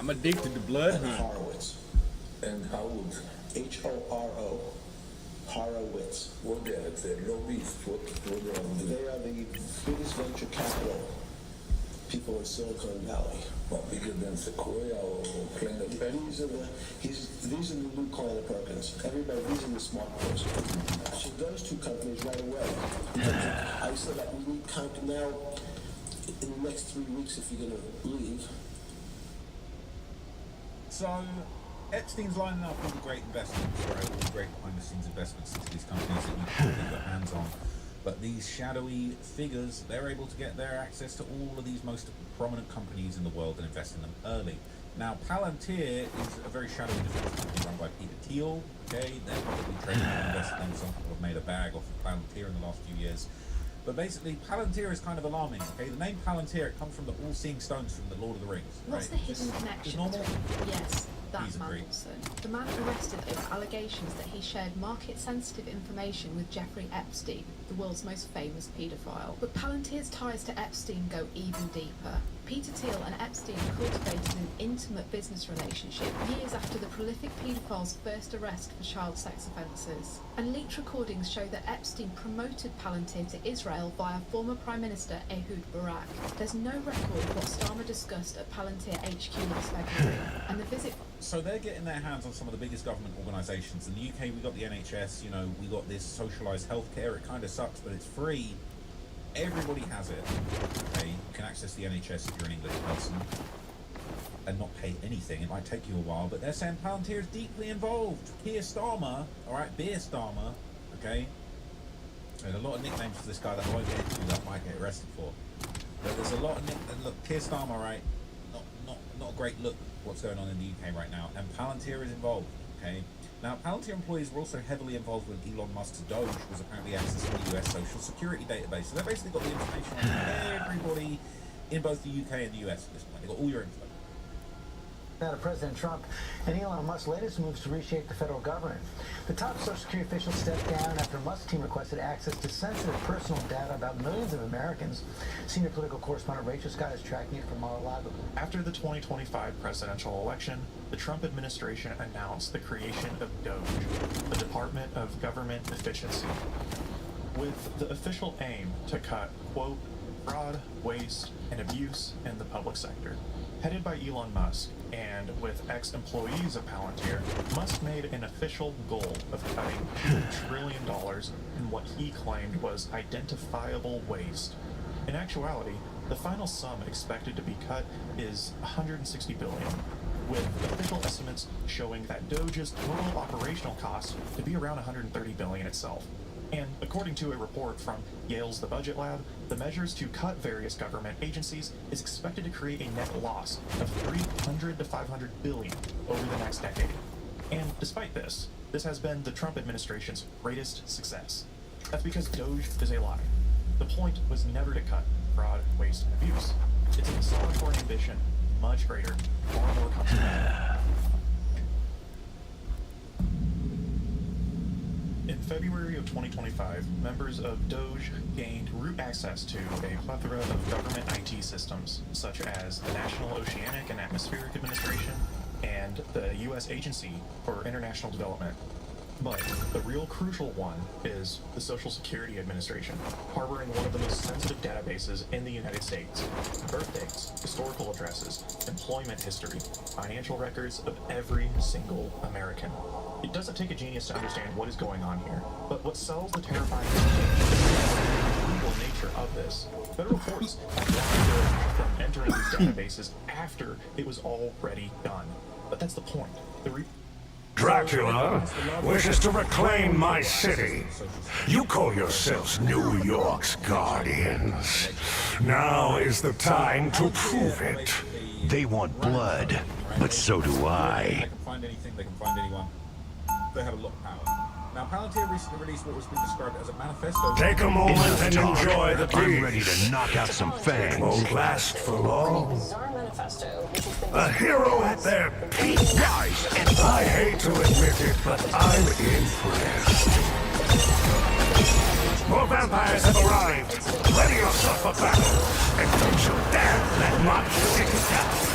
I'm addicted to blood. And Horowitz. And Howard. H-O-R-O. Horowitz. What they are? They're lobbyists. What they are? They are the biggest venture capital people in Silicon Valley. What, bigger than Sequoia or Kleiner Perkins? These are the new Kleiner Perkins. Everybody, these are the smart boys. So those two companies right away. I said that we need now, in the next 3 weeks, if you're going to leave. So, Epstein's lining up all the great investments, right? All the great behind-the-scenes investments into these companies that you can get your hands on. But these shadowy figures, they're able to get their access to all of these most prominent companies in the world and invest in them early. Now, Palantir is a very shadowy defense company run by Peter Thiel. Okay, they're publicly traded and invested in. Some people have made a bag off of Palantir in the last few years. But basically, Palantir is kind of alarming. Okay, the name Palantir, it comes from the all-seeing stones from the Lord of the Rings. What's right? the hidden connection normal? between... Yes, that He's agreed. Mandelson. The man arrested over allegations that he shared market-sensitive information with Jeffrey Epstein, the world's most famous paedophile. But Palantir's ties to Epstein go even deeper. Peter Thiel and Epstein cultivated an intimate business relationship years after the prolific paedophile's first arrest for child sex offences. And leaked recordings show that Epstein promoted Palantir to Israel via former Prime Minister Ehud Barak. There's no record of what Starmer discussed at Palantir HQ last February, and the visit... So they're getting their hands on some of the biggest government organisations. In the UK, we got the NHS, you know, we got this socialised healthcare. It kind of sucks, but it's free. Everybody has it. Okay, you can access the NHS if you're an English person and not pay anything. It might take you a while, but they're saying Palantir is deeply involved. Keir Starmer, all right, Beer Starmer, okay. There's a lot of nicknames for this guy that I won't get into that I might get arrested for. But there's a lot of look, Keir Starmer, right? Not a great look what's going on in the UK right now, and Palantir is involved. Okay. Now, Palantir employees were also heavily involved with Elon Musk's Doge, was apparently accessing the US Social Security database. So they've basically got the information on everybody in both the UK and the US at this point. They've got all your info. Now to President Trump and Elon Musk's latest moves to reshape the federal government. The top Social Security official stepped down after Musk's team requested access to sensitive personal data about millions of Americans. Senior political correspondent Rachel Scott is tracking it from Mar-a-Lago. After the 2025 presidential election, the Trump administration announced the creation of DOGE, the Department of Government Efficiency, with the official aim to cut, quote, fraud, waste, and abuse in the public sector. Headed by Elon Musk, and with ex-employees of Palantir, Musk made an official goal of cutting $2 trillion in what he claimed was identifiable waste. In actuality, the final sum expected to be cut is $160 billion, with official estimates showing that DOGE's total operational cost to be around $130 billion itself. And according to a report from Yale's The Budget Lab, the measures to cut various government agencies is expected to create a net loss of $300 to $500 billion over the next decade. And despite this, this has been the Trump administration's greatest success. That's because DOGE is a lie. The point was never to cut fraud, waste, and abuse. It's a consolidatory ambition, much greater, far more consequential. In February of 2025, members of DOGE gained root access to a plethora of government IT systems, such as the National Oceanic and Atmospheric Administration and the U.S. Agency for International Development. But the real crucial one is the Social Security Administration, harboring one of the most sensitive databases in the United States. Birth dates, historical addresses, employment history, financial records of every single American. It doesn't take a genius to understand what is going on here, but what sells the terrifying legal nature of this. Federal courts have blocked from entering these databases after it was already done. But that's the point. Dracula wishes to reclaim my city. You call yourselves New York's guardians. Now is the time to prove it. They want blood, but so do I. They can find anything, they can find anyone. They have a lot of power. Now, Palantir recently released what was being described as a manifesto. Take a moment and enjoy the peace. I'm ready to knock out some fangs. Won't last for long. A hero at their peak. I hate to admit it, but I'm impressed. More vampires have arrived. Ready yourself for battle. And don't you dare let my city down.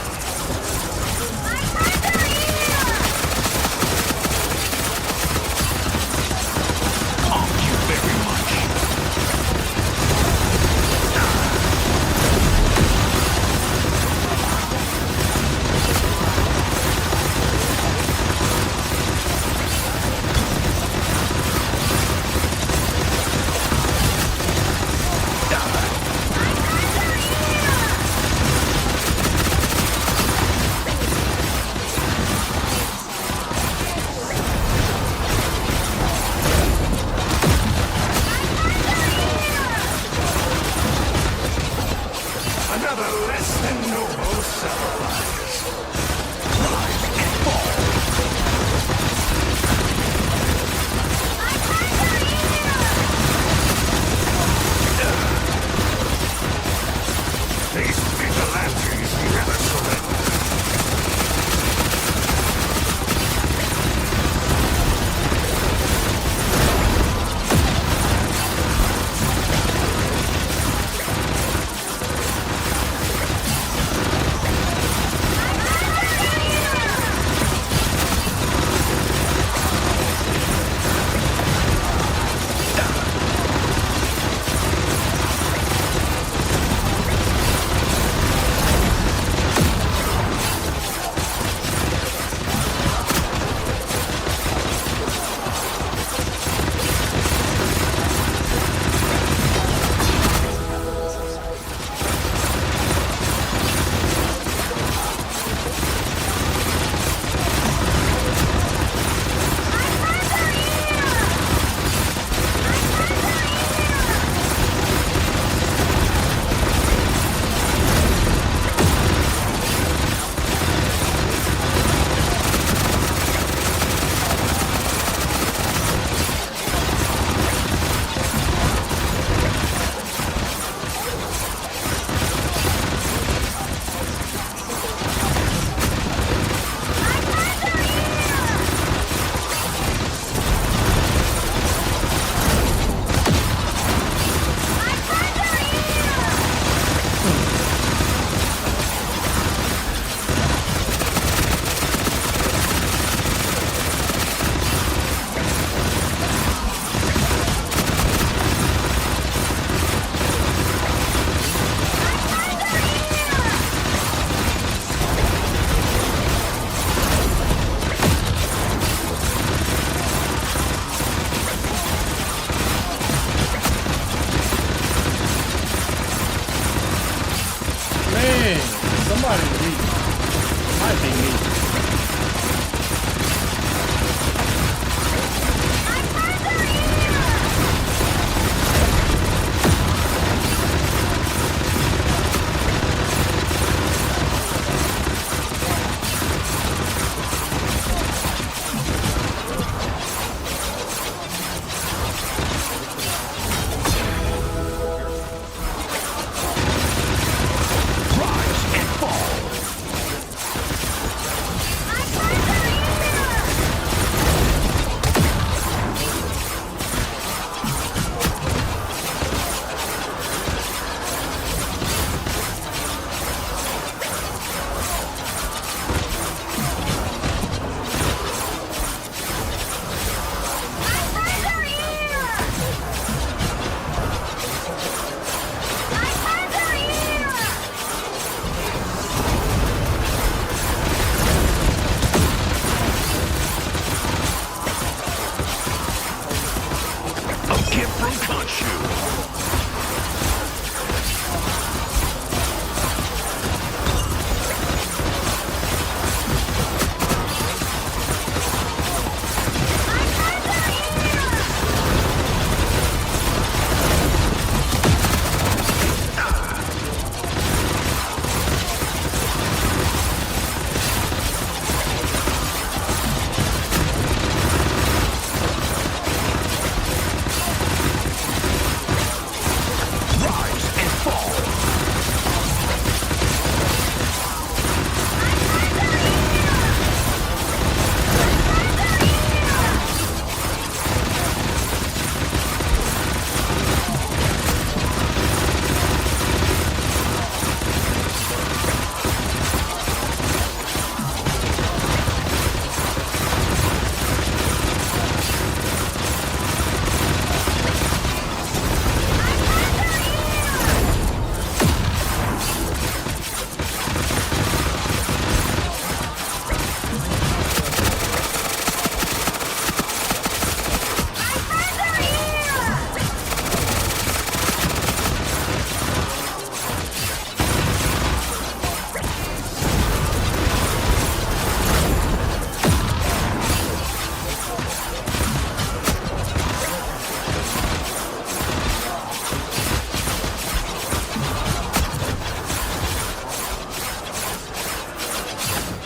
from Khonshu.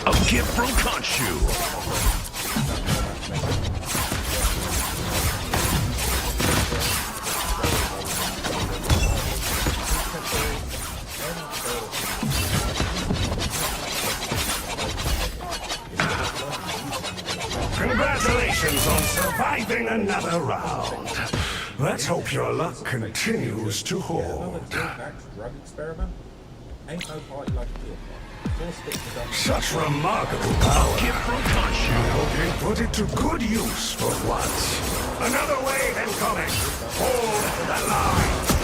A gift from Khonshu. Congratulations on surviving another round. Let's hope your luck continues to Another hold. drug experiment? Ain't no party like a deal. Four sticks of gum. Such remarkable power. I hope you put it to good use for once. Another wave incoming. Hold the line.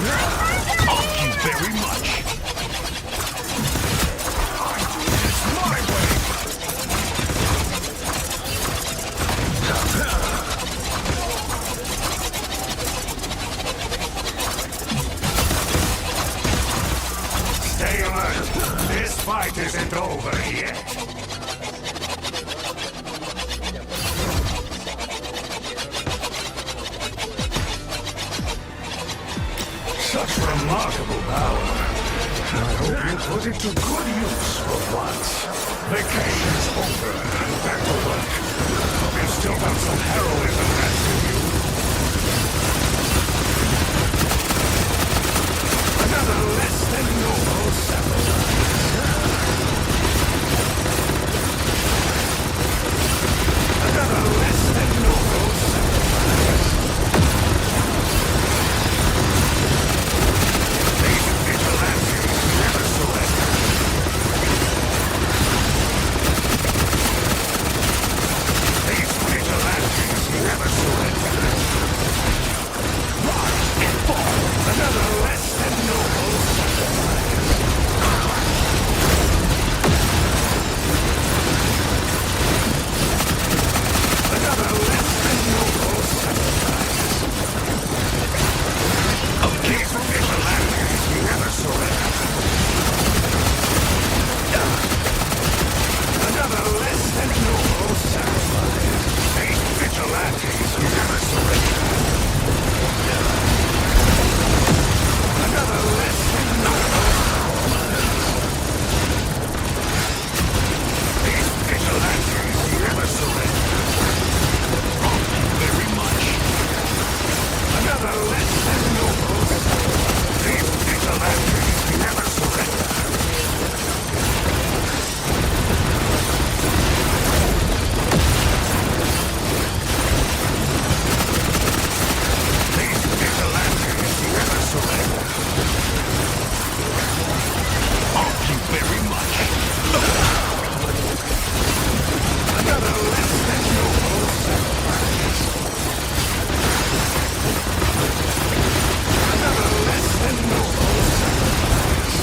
Thank you very much. I do this my way. Stay alert. This fight isn't over yet. Such remarkable power. I hope you put it to good use for once. Vacation's over. Back to work. You've still got some heroism left in you. Another less than noble sacrifice. Another less than noble sacrifice. These vigilantes never surrender. These vigilantes never surrender. Rise and fall. Another less than noble sacrifice. Another less than noble sacrifice. These vigilantes never surrender. Another less than noble sacrifice. These vigilantes never surrender. Another less than noble sacrifice. These vigilantes never surrender. Thank you very much. Another less than noble sacrifice. These vigilantes never surrender. These vigilantes never surrender. Thank you very much. Another less than noble sacrifice. Another less than noble sacrifice.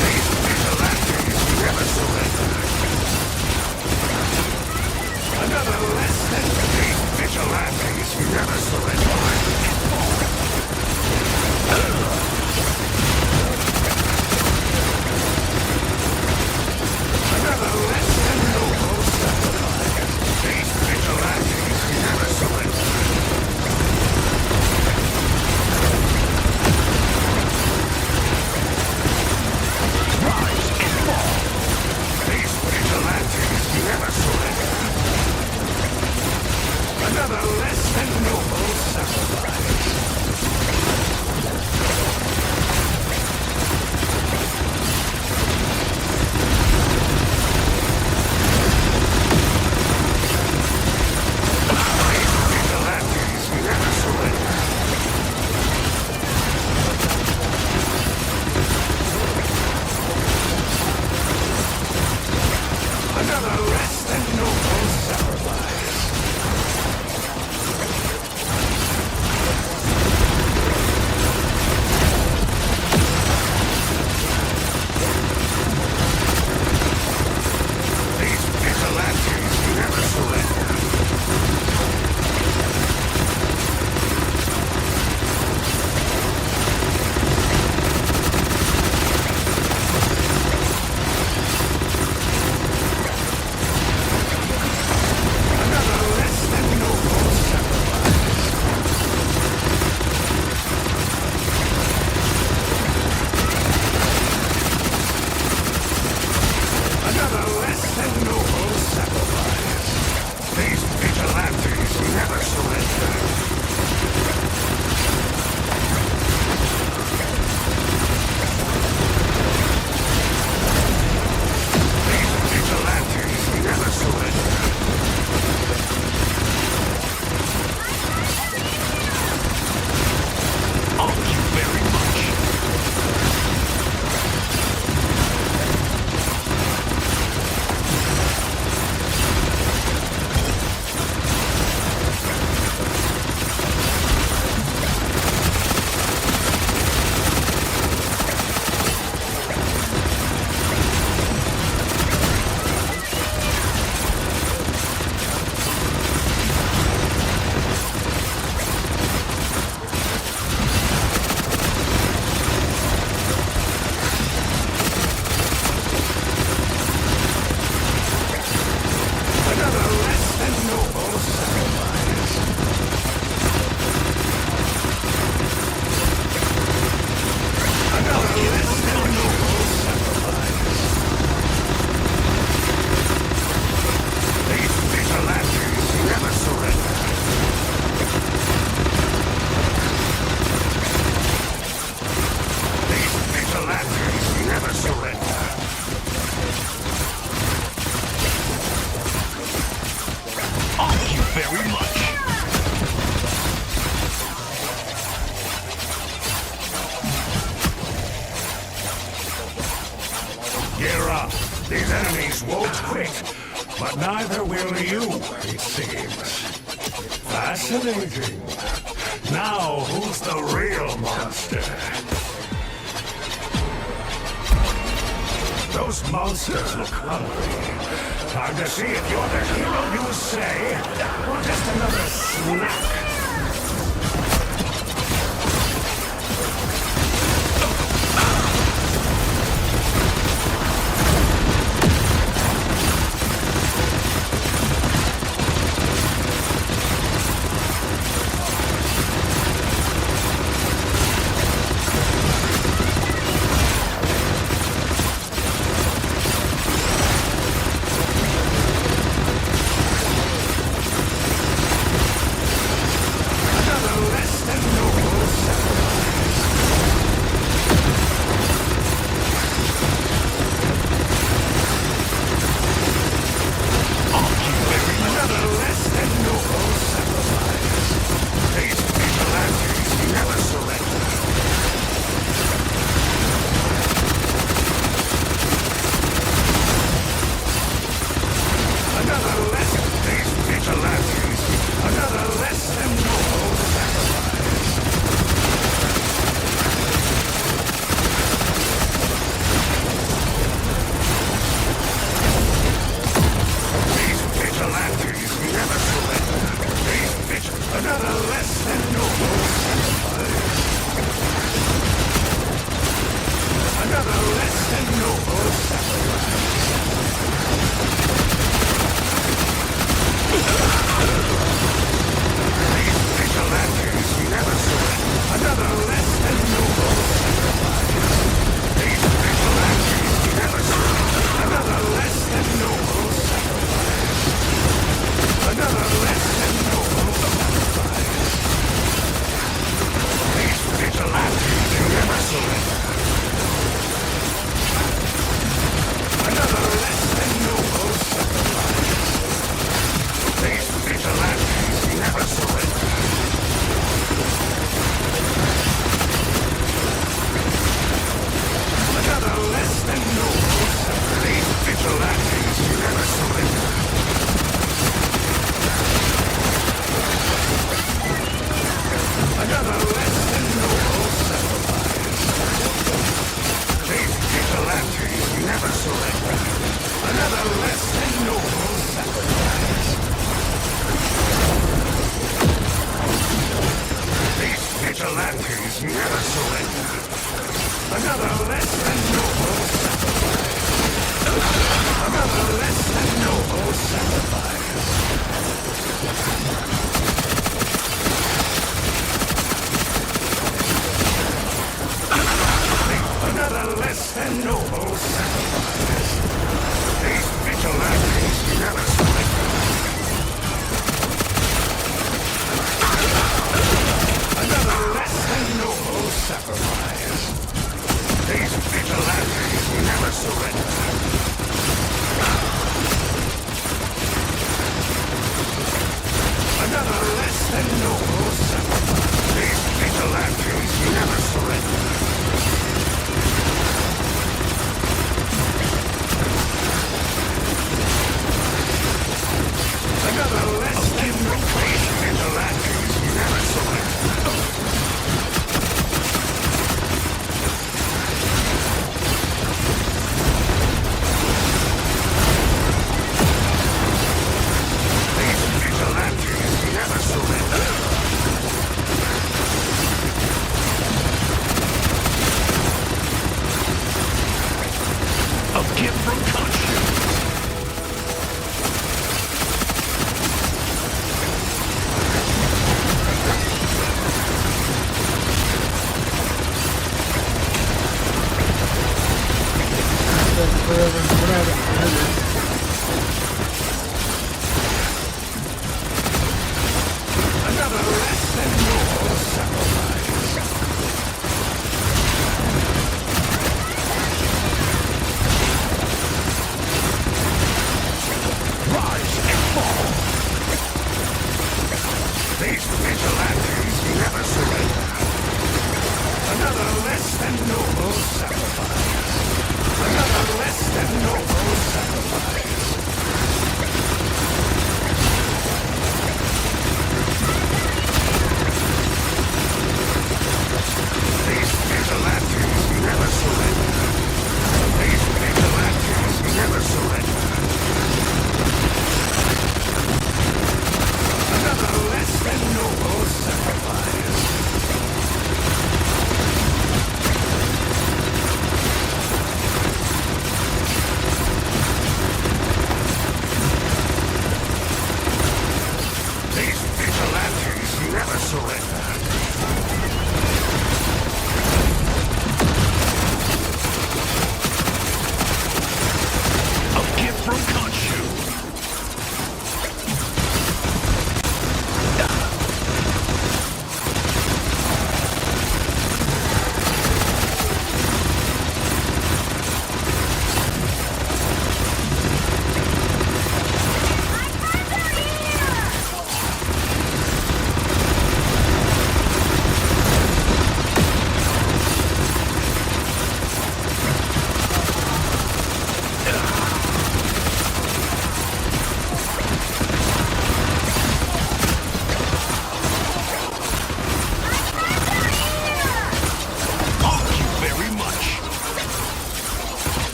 These vigilantes never surrender. Another less than these vigilantes never surrender. Another less than noble sacrifice. These vigilantes never surrender. Rise and fall. These vigilantes never surrender. Another less than noble sacrifice. These vigilantes never surrender. Another less than noble sacrifice. Only you, it seems. Fascinating. Now, who's the real monster? Those monsters look hungry. Time to see if you're the hero you say, or just another snack.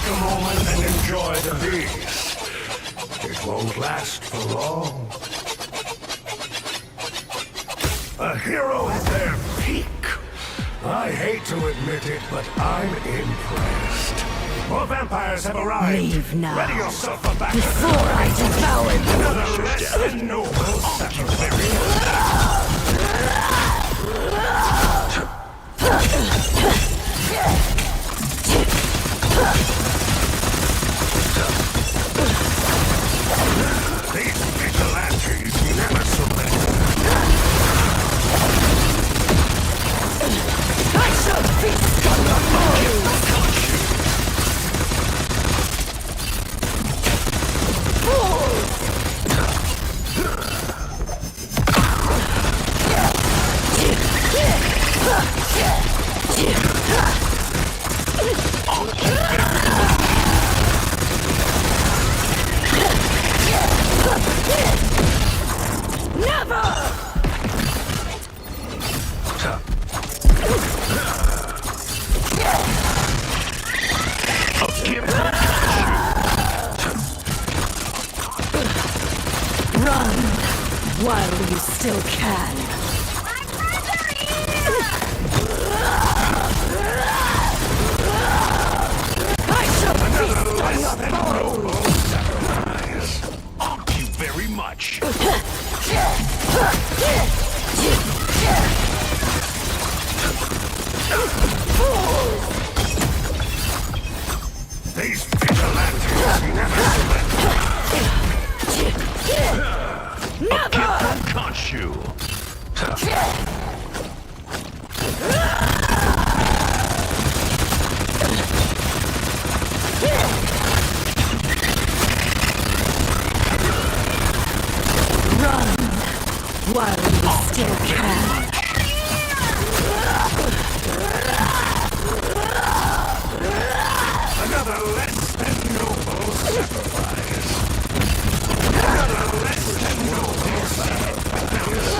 Take a moment and enjoy the peace. It won't last for long. A hero at their peak. I hate to admit it, but I'm impressed. More vampires have arrived. Leave now. Ready yourself for battle. Before I devour you. Another less than noble sacrifice. These vigilantes never surrender. I shall feast on your foes! Run while you still can. I shall feast on your foes! Thank you very much. These vigilantes never surrender. Never! Can't you? Run while you still can. Another less than noble sacrifice. Another less than noble sacrifice.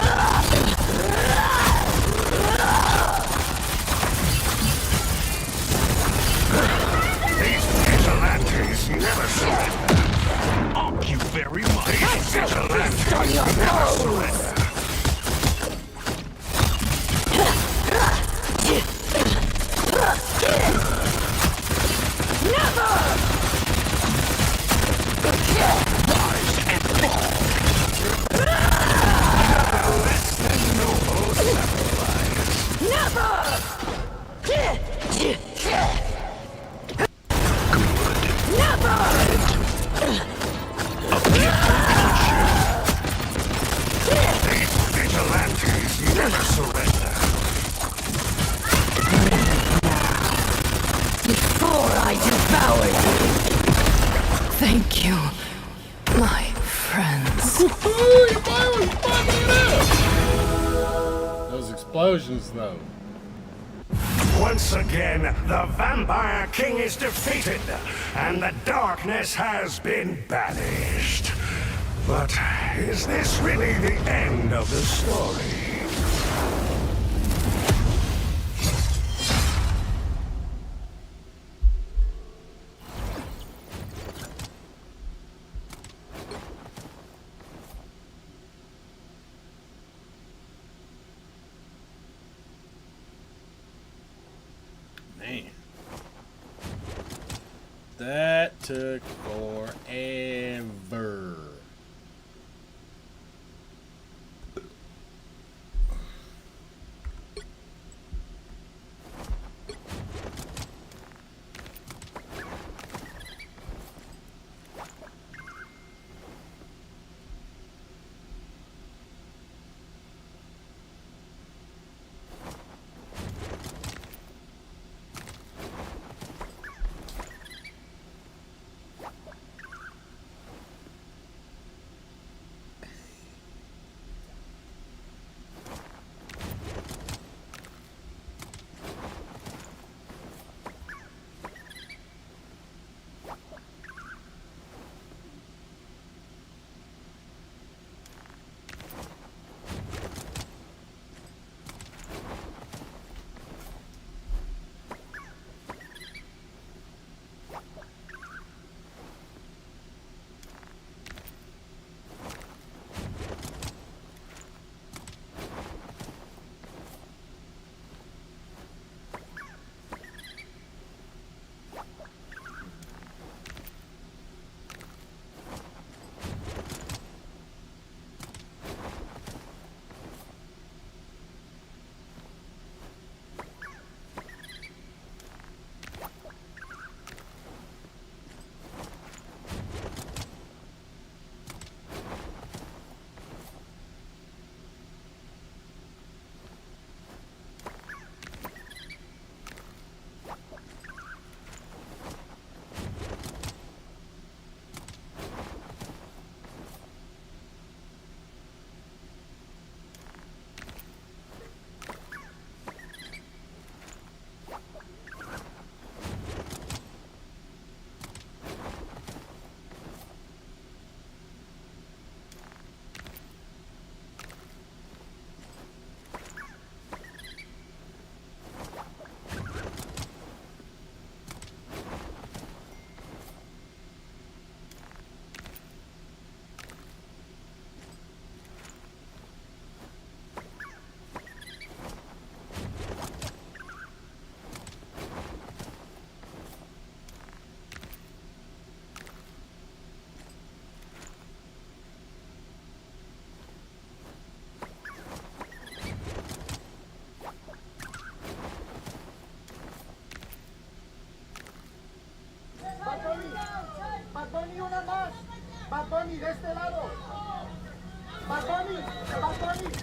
These vigilantes never surrender. Thank you very much. These vigilantes never surrender. Vigilantes never surrender. Before I devour you. Thank you, my friends. Those explosions, though. Once again, the Vampire King is defeated, and the darkness has been banished. But is this really the end of the story? Man. That took forever. Bad Bunny, de este lado. Bad Bunny, Bad Bunny.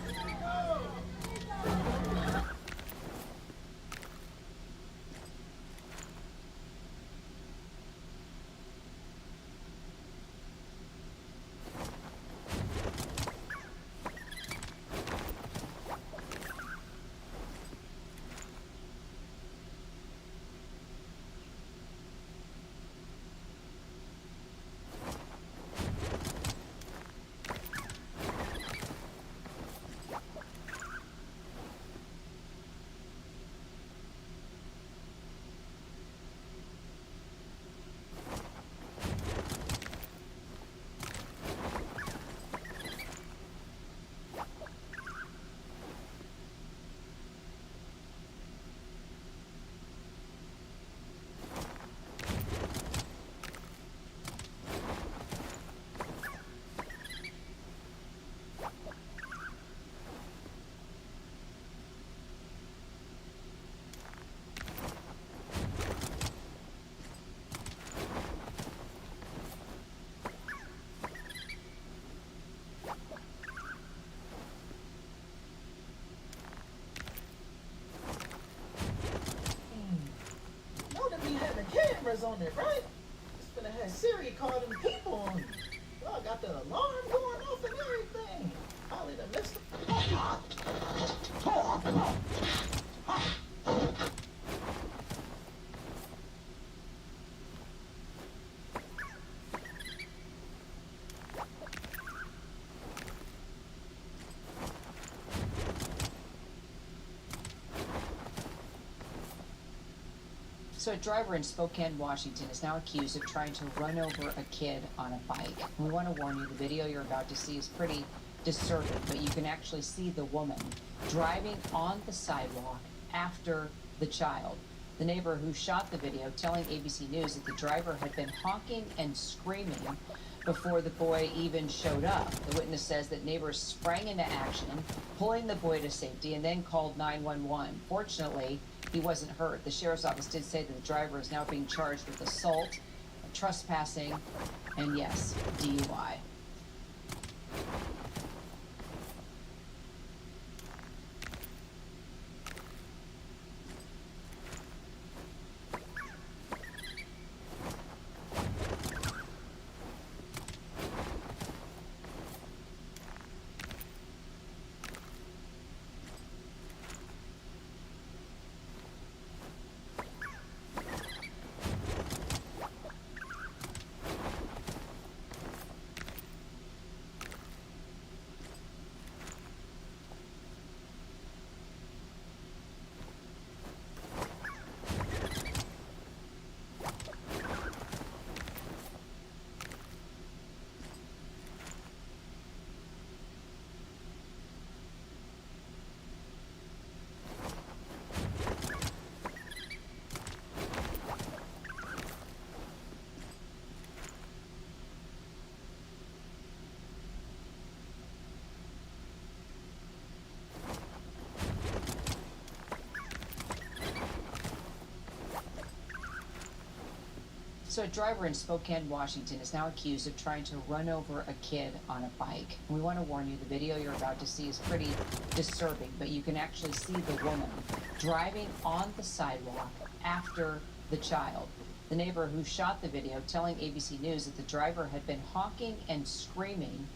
Cameras on it, right? It's gonna have Siri call them people on it. Well, I got the alarm going off and everything. Probably the missed. So a driver in Spokane, Washington is now accused of trying to run over a kid on a bike. We want to warn you, the video you're about to see is pretty disturbing, but you can actually see the woman driving on the sidewalk after the child. The neighbor who shot the video telling ABC News that the driver had been honking and screaming before the boy even showed up. The witness says that neighbors sprang into action, pulling the boy to safety, and then called 911. Fortunately, he wasn't hurt. The sheriff's office did say that the driver is now being charged with assault, trespassing, and yes, DUI. So a driver in Spokane, Washington is now accused of trying to run over a kid on a bike. And we want to warn you, the video you're about to see is pretty disturbing, but you can actually see the woman driving on the sidewalk after the child. The neighbor who shot the video telling ABC News that the driver had been honking and screaming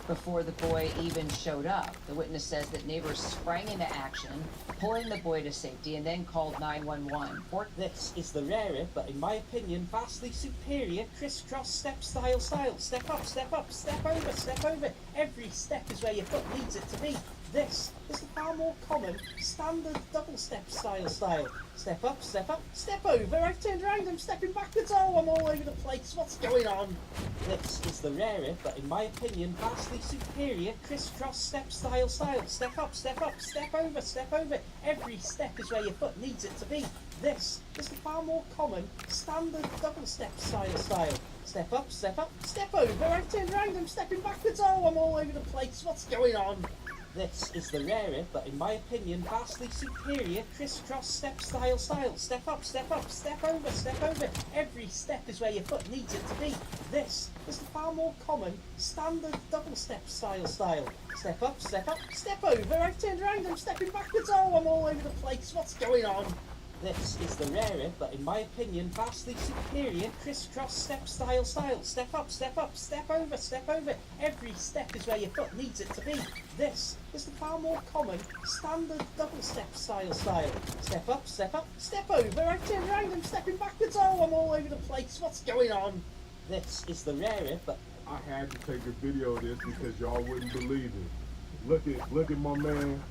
before the boy even showed up. The witness says that neighbors sprang into action, pulling the boy to safety, and then called 911. This is the rarer, but in my opinion, vastly superior crisscross style. Step up, step up, step over. Every step is where your foot leads it to be. This is the far more common, standard double step style. Step up, step over. I've turned around, I'm stepping backwards. Oh, I'm all over the place. What's going on? This is the rarer, but in my opinion, vastly superior crisscross style. Step up, step over. Every step is where your foot needs it to be. This is the far more common, standard double step style. Step up, step over. I've turned around, I'm stepping backwards. Oh, I'm all over the place. What's going on? This is the rarer, but in my opinion, vastly superior crisscross step style. Step up, step up, step over, step over. Every step is where your foot needs it to be. This is the far more common, standard double step style. Step up, step over. I've turned around, I'm stepping backwards. Oh, I'm all over the place. What's going on? This is the rarer, but in my opinion, vastly superior crisscross step style. Step up, step over, step over. Every step is where your foot needs it to be. This is the far more common, standard double step style. Step up, step over. I've turned around, I'm stepping backwards. Oh, I'm all over the place. What's going on? This is the rarer, but I had to take a video of this because y'all wouldn't believe it. Look at my man.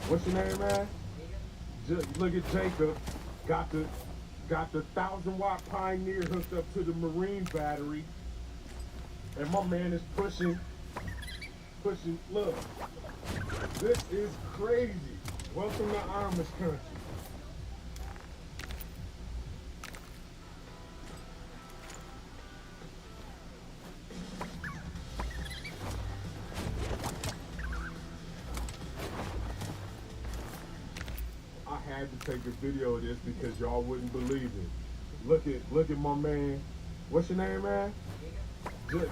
What's your name, man? Look at Jacob. Got the 1,000-watt Pioneer hooked up to the Marine battery, and my man is pushing. Look, this is crazy. Welcome to Amish country. I had to take a video of this because y'all wouldn't believe it. Look at my man. What's your name, man?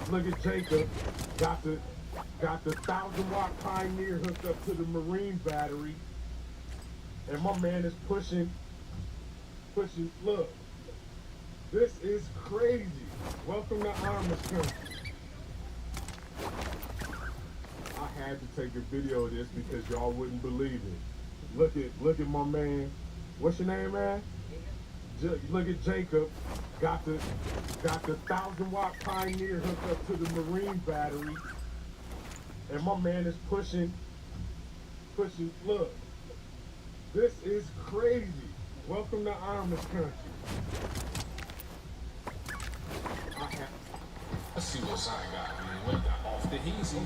Look at Jacob. Got the 1,000-watt Pioneer hooked up to the Marine battery, and my man is pushing. Look, this is crazy. Welcome to Amish country. I had to take a video of this because y'all wouldn't believe it. Look at my man. What's your name, man? Look at Jacob. Got the 1,000-watt Pioneer hooked up to the Marine battery, and my man is pushing. Look, this is crazy. Welcome to Amish country. Let's see what side got, man. What got off the easy?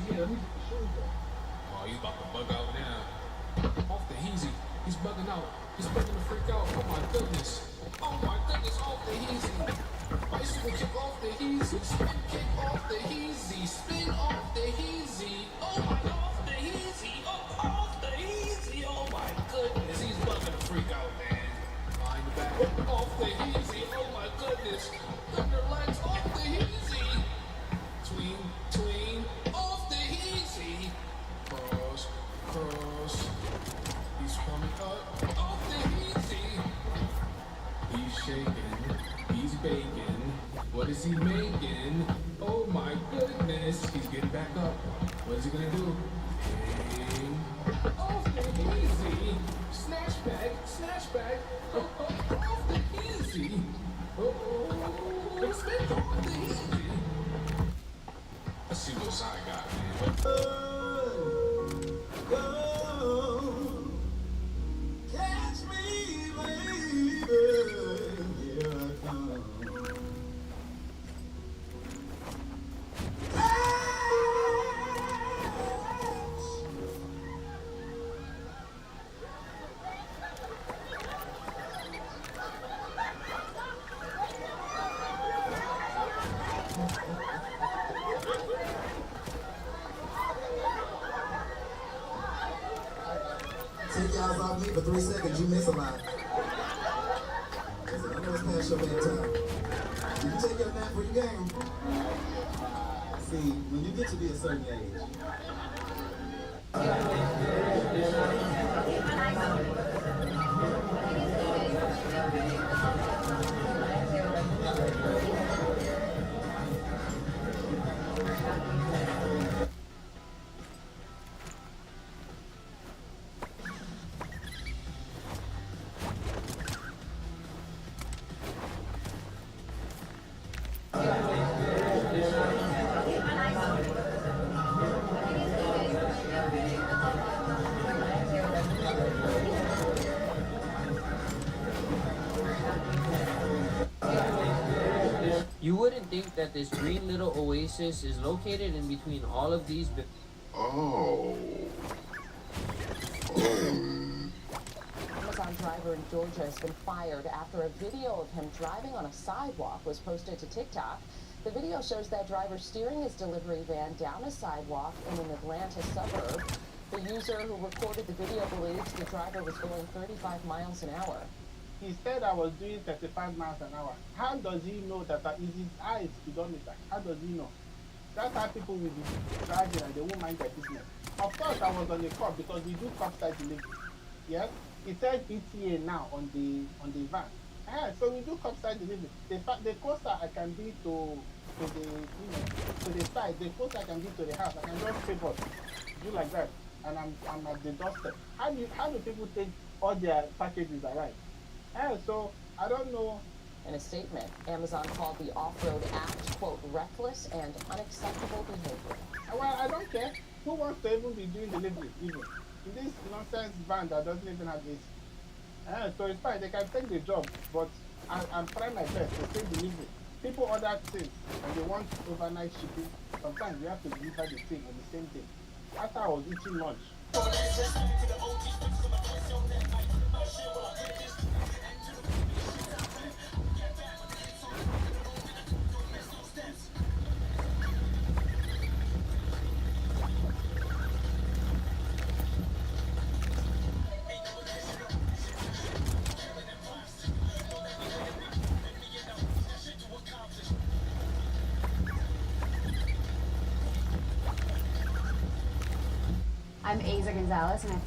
Oh, he's about to bug out now. Off the easy. He's bugging out. He's bugging to freak out. Oh my goodness. Oh my goodness, off the easy. Bicycle kick off the easy. Spin kick off the easy. Spin off the easy. Oh my, off the easy. Oh, off the easy. Oh my goodness. He's bugging to freak out, man. Behind the back. Off the easy. Oh my goodness. Thunder legs off the easy. Tween. Off the easy. Cross. He's coming up off the easy. He's shaking, he's baking. What is he making? Oh my goodness, he's getting back up. What is he gonna do? Off the easy. Snatch bag. Off the easy. Expect off the easy. Let's see what side got, man. Catch me, baby. Here I come. Take your eyes off me for 3 seconds, you miss a lot. Listen, I know it's past your bedtime. Did you take your nap for your game? See, when you get to be a certain age. You wouldn't think that this green little oasis is located in between all of these. Oh. Amazon driver in Georgia has been fired after a video of him driving on a sidewalk was posted to TikTok. The video shows that driver steering his delivery van down a sidewalk in an Atlanta suburb. The user who recorded the video believes the driver was going 35 miles an hour. He said I was doing 35 miles an hour. How does he know that? Is his eye speedometer? How does he know? That's how people will be driving and they won't mind their business. Of course, I was on the curb because we do curbside delivery. Yes, it says ETA now on the van. So we do curbside delivery. The closer I can be to the side, the closer I can be to the house, I can just pivot, do like that, and I'm at the doorstep. How do people think all their packages arrive? So I don't know. In a statement, Amazon called the off-road act, quote, reckless and unacceptable behavior. Well, I don't care. Who wants to even be doing delivery, even? In this nonsense van that doesn't even have this. So it's fine, they can take the job, but I'm trying my best to say delivery. People order things and they want overnight shipping. Sometimes we have to deliver the thing on the same day. After I was eating lunch. I'm Aza Gonzalez, and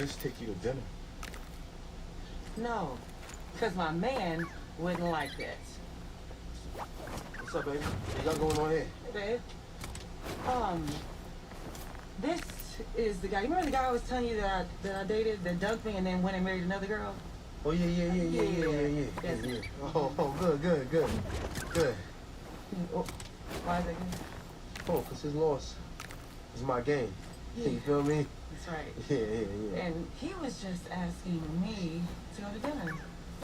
just take you to dinner. No, because my man wouldn't like that. What's up, baby? What you got going on here? Hey, babe. This is the guy. You remember the guy I was telling you that I dated, that dumped me and then went and married another girl? Oh, yeah. Yes. Oh, good. Oh, why is that good? Oh, because his loss is my gain. Yeah. You feel me? That's right. Yeah. And he was just asking me to go to dinner.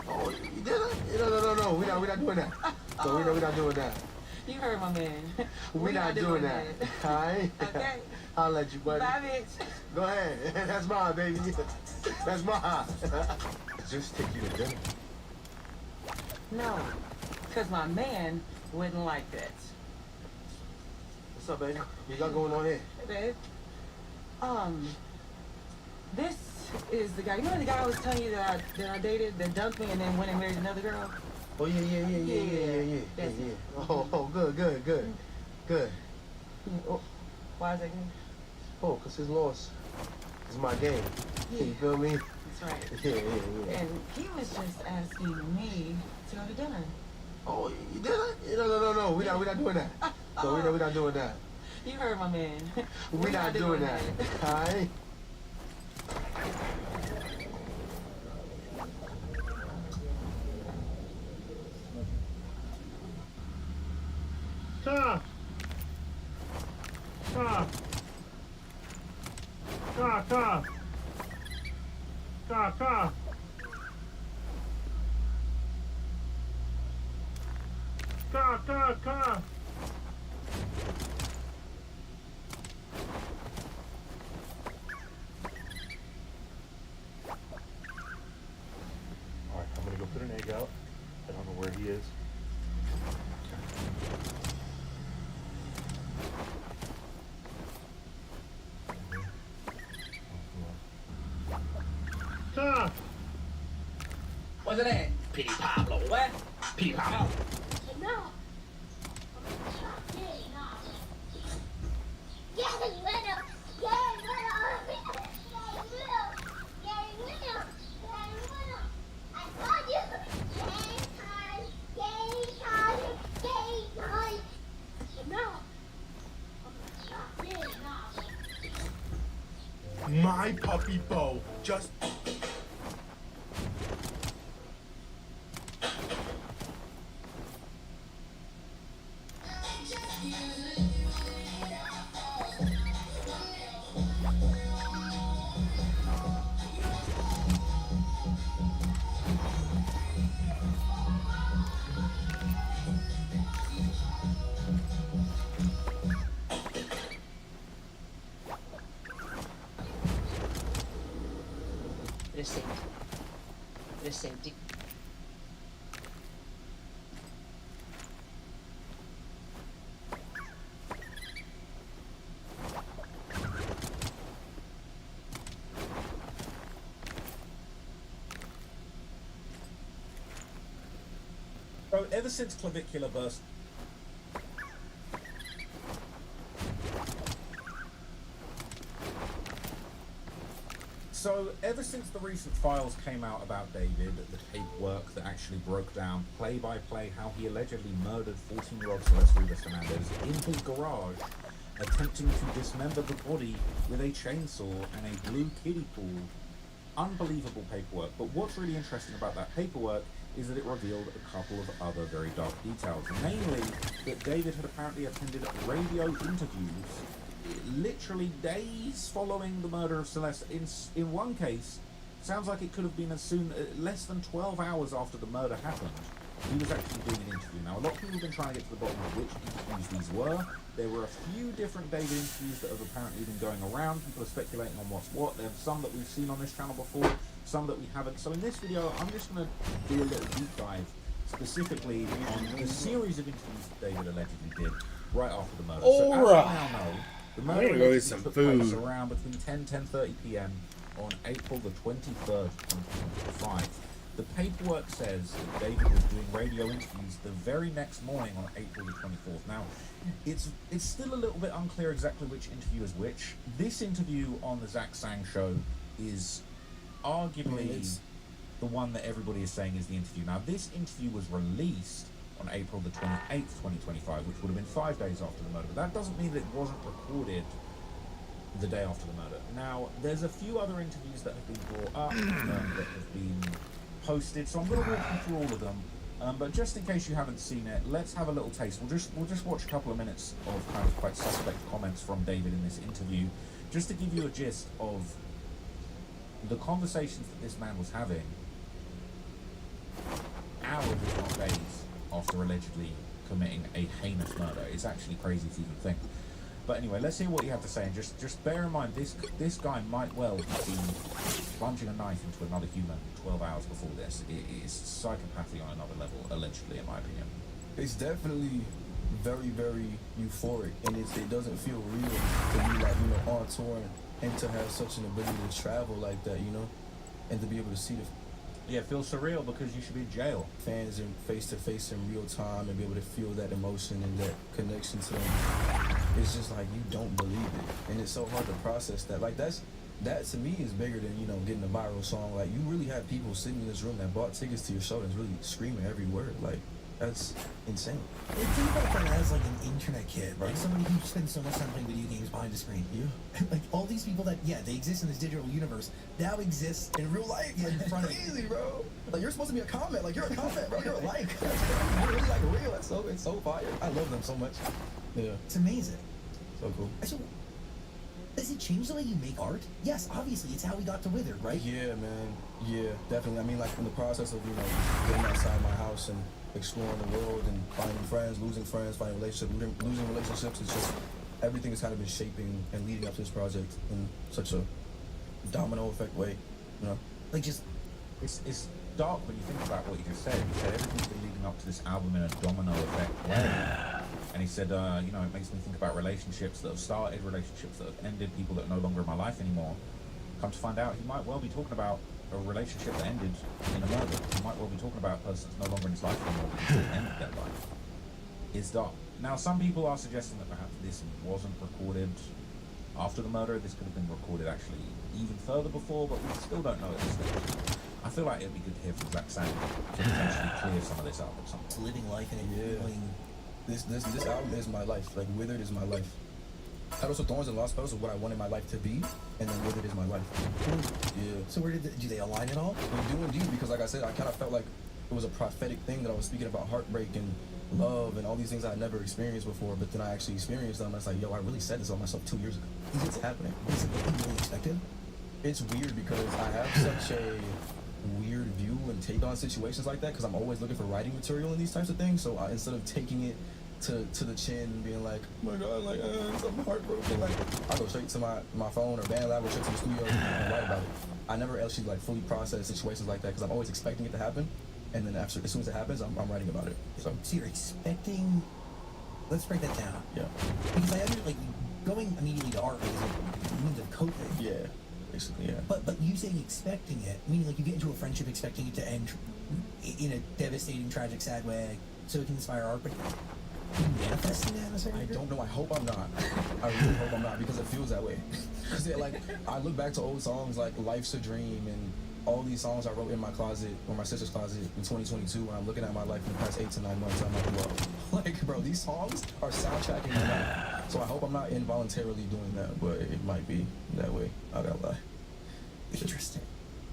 Oh, you did it? No. We're not doing that. So we're not doing that. You heard my man. We're not doing that. All right? Okay. I'll let you, buddy. Bye, bitch. Go ahead. That's mine, baby. That's mine. Just take you to dinner. No, because my man wouldn't like that. What's up, baby? What you got going on here? Hey, babe. This is the guy. You remember the guy I was telling you that I dated, that dumped me and then went and married another girl? Oh, yeah. Yes. Oh, good. Oh, why is that good? Oh, because his loss is my gain. You feel me? That's right. Yeah. And he was just asking me to go to dinner. Oh, you did it? No. We're not doing that. So we're not doing that. You heard my man. We're not doing that. All right? Car. Alright, I'm gonna go put an egg out. I don't know where he is. Car. What's it at? Pity Pablo. What? Pity Pablo. No. My puppy Bo just... It is safety. So ever since clavicular burst, ever since the recent files came out about David, the paperwork that actually broke down play by play how he allegedly murdered 14-year-old Celeste Rivas Fernandez in his garage, attempting to dismember the body with a chainsaw and a blue kiddie pool. Unbelievable paperwork. But what's really interesting about that paperwork is that it revealed a couple of other very dark details. Namely, that David had apparently attended radio interviews literally days following the murder of Celeste. In one case, sounds like it could have been as soon less than 12 hours after the murder happened. He was actually doing an interview. Now, a lot of people have been trying to get to the bottom of which interviews these were. There were a few different David interviews that have apparently been going around. People are speculating on what's what. There's some that we've seen on this channel before, some that we haven't. So in this video, I'm just going to do a little deep dive specifically on the series of interviews that David allegedly did right after the murder. So as we now know, the murder allegedly took place around between 10:30 p.m. on April the 23rd, 2025. The paperwork says that David was doing radio interviews the very next morning on April the 24th. Now, it's still a little bit unclear exactly which interview is which. This interview on the Zach Sang show is arguably the one that everybody is saying is the interview. Now, this interview was released on April the 28th, 2025, which would have been 5 days after the murder. But that doesn't mean that it wasn't recorded the day after the murder. Now, there's a few other interviews that have been brought up, that have been posted, so I'm going to walk you through all of them. But just in case you haven't seen it, let's have a little taste. We'll just watch a couple of minutes of kind of quite suspect comments from David in this interview, just to give you a gist of the conversations that this man was having hours, if not days, after allegedly committing a heinous murder. It's actually crazy to even think. But anyway, let's hear what you have to say, and just bear in mind, this guy might well be plunging a knife into another human 12 hours before this. It is psychopathy on another level, allegedly, in my opinion. It's definitely very, very euphoric, and it doesn't feel real to be like, you know, on tour and to have such an ability to travel like that, you know, and to be able to see the yeah, it feels surreal because you should be in jail. Fans in face to face in real time and be able to feel that emotion and that connection to them. It's just like you don't believe it, and it's so hard to process that. Like that to me is bigger than, you know, getting a viral song. Like you really have people sitting in this room that bought tickets to your show that's really screaming every word. Like that's insane. Think about that as like an internet kid, right? Somebody who spends so much time playing video games behind the screen. Yeah. Like all these people that, yeah, they exist in this digital universe, now exist in real life. Yeah, in front of you. Crazy, bro. Like you're supposed to be a comment. Like you're a comment, bro. You're a like. You're really like real. It's so fire. I love them so much. Yeah. It's amazing. So cool. So, does it change the way you make art? Yes, obviously, it's how we got to Withered, right? Yeah, man. Yeah, definitely. I mean, like in the process of, you know, getting outside my house and exploring the world and finding friends, losing friends, finding relationships, losing relationships. It's just everything has kind of been shaping and leading up to this project in such a domino effect way, you know? Like just, it's dark when you think about what you just said. You said everything's been leading up to this album in a domino effect way. And he said, you know, it makes me think about relationships that have started, relationships that have ended, people that are no longer in my life anymore. Come to find out, he might well be talking about a relationship that ended in a murder. He might well be talking about a person that's no longer in his life anymore because it ended their life. It's dark. Now, some people are suggesting that perhaps this wasn't recorded after the murder. This could have been recorded actually even further before, but we still don't know at this stage. I feel like it'd be good to hear from Zach Sang to potentially clear some of this up at some point. Living life and feeling. This album is my life. Like Withered is my life. Petals of Thorns and Lost Petals is what I wanted my life to be, and then Withered is my life. Yeah. So where do they align at all? They do indeed, because like I said, I kind of felt like it was a prophetic thing that I was speaking about heartbreak and love and all these things I had never experienced before, but then I actually experienced them. I was like, yo, I really said this on myself 2 years ago. It's happening. Is it what you really expected? It's weird because I have such a weird view and take on situations like that because I'm always looking for writing material in these types of things. So instead of taking it to the chin and being like, oh my god, like I'm heartbroken, like I go straight to my phone or BandLab or straight to the studio and write about it. I never actually like fully process situations like that because I'm always expecting it to happen, and then as soon as it happens, I'm writing about it. So you're expecting. Let's break that down. Yeah. Because I understand, like, going immediately to art because it means of coping. Yeah. Basically, yeah. But you saying expecting it, meaning like you get into a friendship expecting it to end in a devastating, tragic, sad way, so it can inspire art, but you manifesting that in a certain degree? I don't know. I hope I'm not. I really hope I'm not because it feels that way. Because like I look back to old songs like "Life's a Dream" and all these songs I wrote in my closet or my sister's closet in 2022. When I'm looking at my life in the past 8 to 9 months, I'm like, whoa, like bro, these songs are soundtracking my life. So I hope I'm not involuntarily doing that, but it might be that way. I gotta lie. Interesting.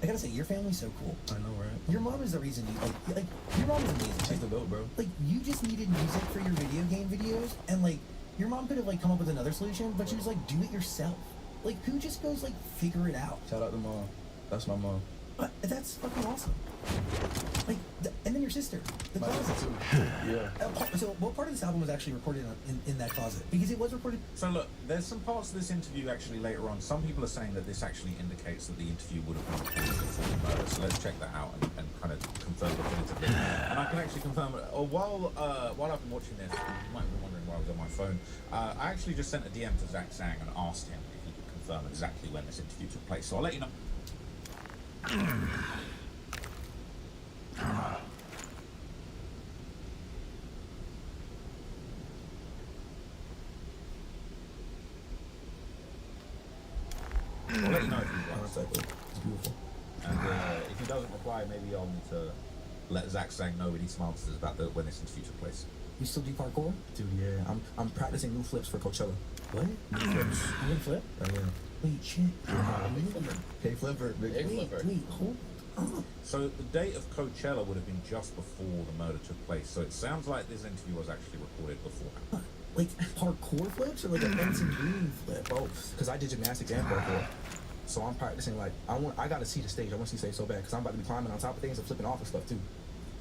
I gotta say, your family's so cool. I know, right? Your mom is the reason you like your mom is amazing. She's the goat, bro. Like you just needed music for your video game videos, and like your mom could have like come up with another solution, but she was like, do it yourself. Like who just goes like figure it out? Shout out to mom. That's my mom. But that's fucking awesome. Like, and then your sister, the my closet sister too. Yeah. So, what part of this album was actually recorded in that closet? Because it was recorded. So look, there's some parts of this interview actually later on. Some people are saying that this actually indicates that the interview would have been recorded before the murder. So let's check that out and kind of confirm definitively. And I can actually confirm. While I've been watching this, you might have been wondering why I was on my phone. I actually just sent a DM to Zach Sang and asked him if he could confirm exactly when this interview took place. So I'll let you know. I'll let me know if he wants. Exactly. It's beautiful. And if he doesn't reply, maybe I'll need to let Zach Sang know when he smarts us about when this interview took place. You still do parkour? Dude, yeah. I'm practicing new flips for Coachella. What? New flips. You can flip? Oh, yeah. Wait, shit. Hey, flipper. Wait, hold on. So the date of Coachella would have been just before the murder took place. So it sounds like this interview was actually recorded beforehand. Like parkour flips or like a Benson Green flip? Both. Because I did gymnastics and parkour. So I'm practicing like, I gotta see the stage. I want to see the stage so bad because I'm about to be climbing on top of things and flipping off and stuff too.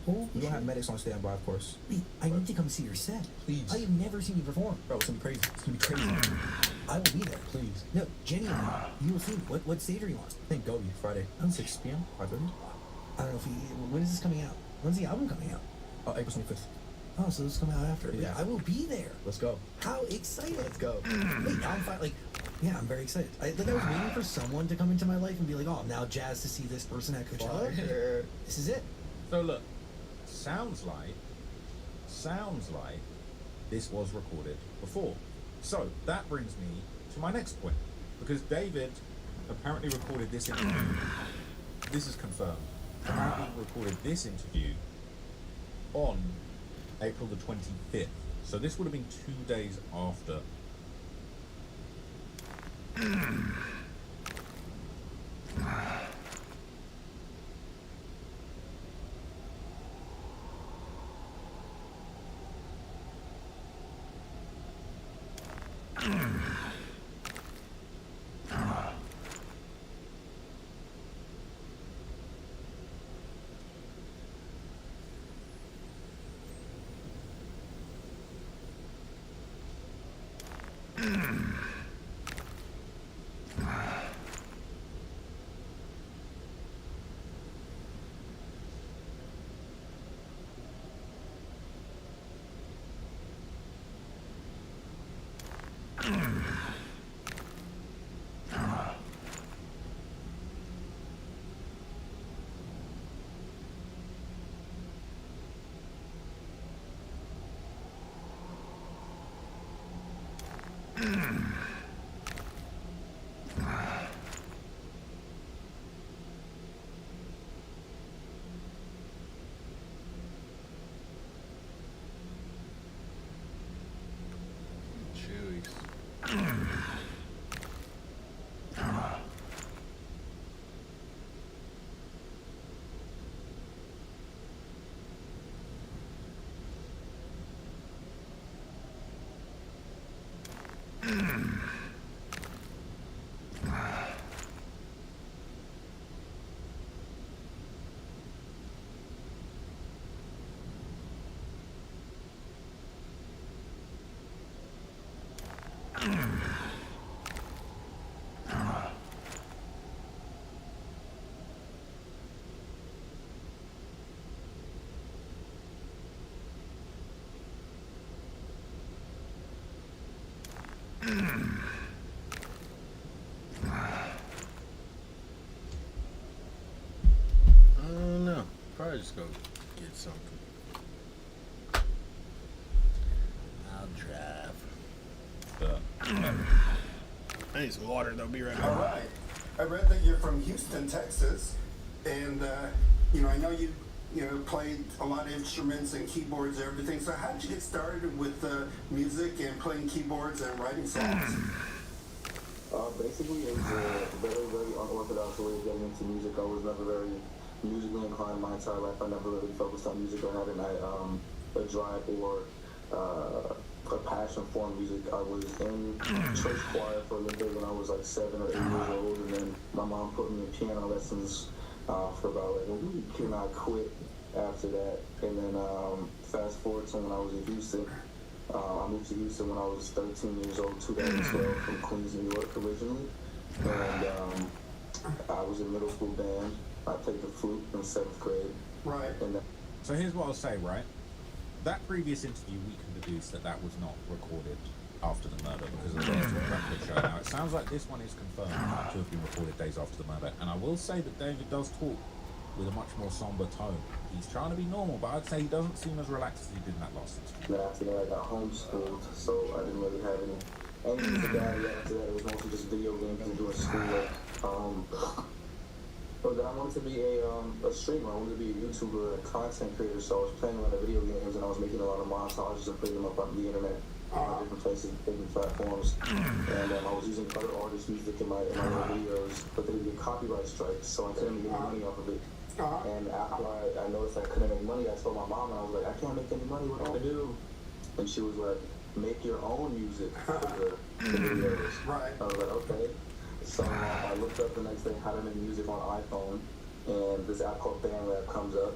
Holy We don't have medics on standby, of course. Wait, I need to come see your set. Please. I have never seen you perform. Bro, it's gonna be crazy. It's gonna be crazy. I will be there. Please. No, genuinely. You will see me. What stage are you on? I think Gobi, Friday, 6 p.m., 5:30. I don't know if when is this coming out? When's the album coming out? April 25th. Oh, so this is coming out after. Yeah. I will be there. Let's go. How excited. Let's go. Wait, now I'm fine. Like, yeah, I'm very excited. I was waiting for someone to come into my life and be like, oh, I'm now jazzed to see this person at Coachella. This is it. So look, sounds like this was recorded before. So that brings me to my next point, because David apparently recorded this interview. This is confirmed. Apparently recorded this interview on April the 25th. So this would have been 2 days after. I don't know. Probably just go get something. I'll drive. I need some water though. Be right back. All right. I read that you're from Houston, Texas, and I know you played a lot of instruments and keyboards and everything. So how did you get started with music and playing keyboards and writing songs? Basically, it was a very, very unorthodox way of getting into music. I was never very musically inclined my entire life. I never really focused on music or had a drive or a passion for music. I was in church choir for a little bit when I was like 7 or 8 years old, and then my mom put me in piano lessons for about like a week, and I quit after that. And then fast forward to when I was in Houston. I moved to Houston when I was 13 years old, 2012, from Queens, New York originally. And I was in middle school band. I played the flute in 7th grade. Right. And So here's what I'll say, right? That previous interview, we can deduce that that was not recorded after the murder because of the way it's record show. Now, it sounds like this one is confirmed to have been recorded days after the murder. And I will say that David does talk with a much more somber tone. He's trying to be normal, but I'd say he doesn't seem as relaxed as he did in that last interview. then after that, I got homeschooled, so I didn't really have any musicality after that. It was mostly just video games and doing schoolwork. But then I wanted to be a streamer. I wanted to be a YouTuber, a content creator. So I was playing a lot of video games, and I was making a lot of montages and putting them up on the internet, different places, different platforms. And I was using other artists' music in my videos, but they didn't get copyright strikes, so I couldn't get any money off of it. And after I noticed I couldn't make money, I told my mom, and I was like, I can't make any money. What do I do? And she was like, make your own music for the videos. Right. I was like, okay. So I looked up the next day how to make music on iPhone, and this app called BandLab comes up,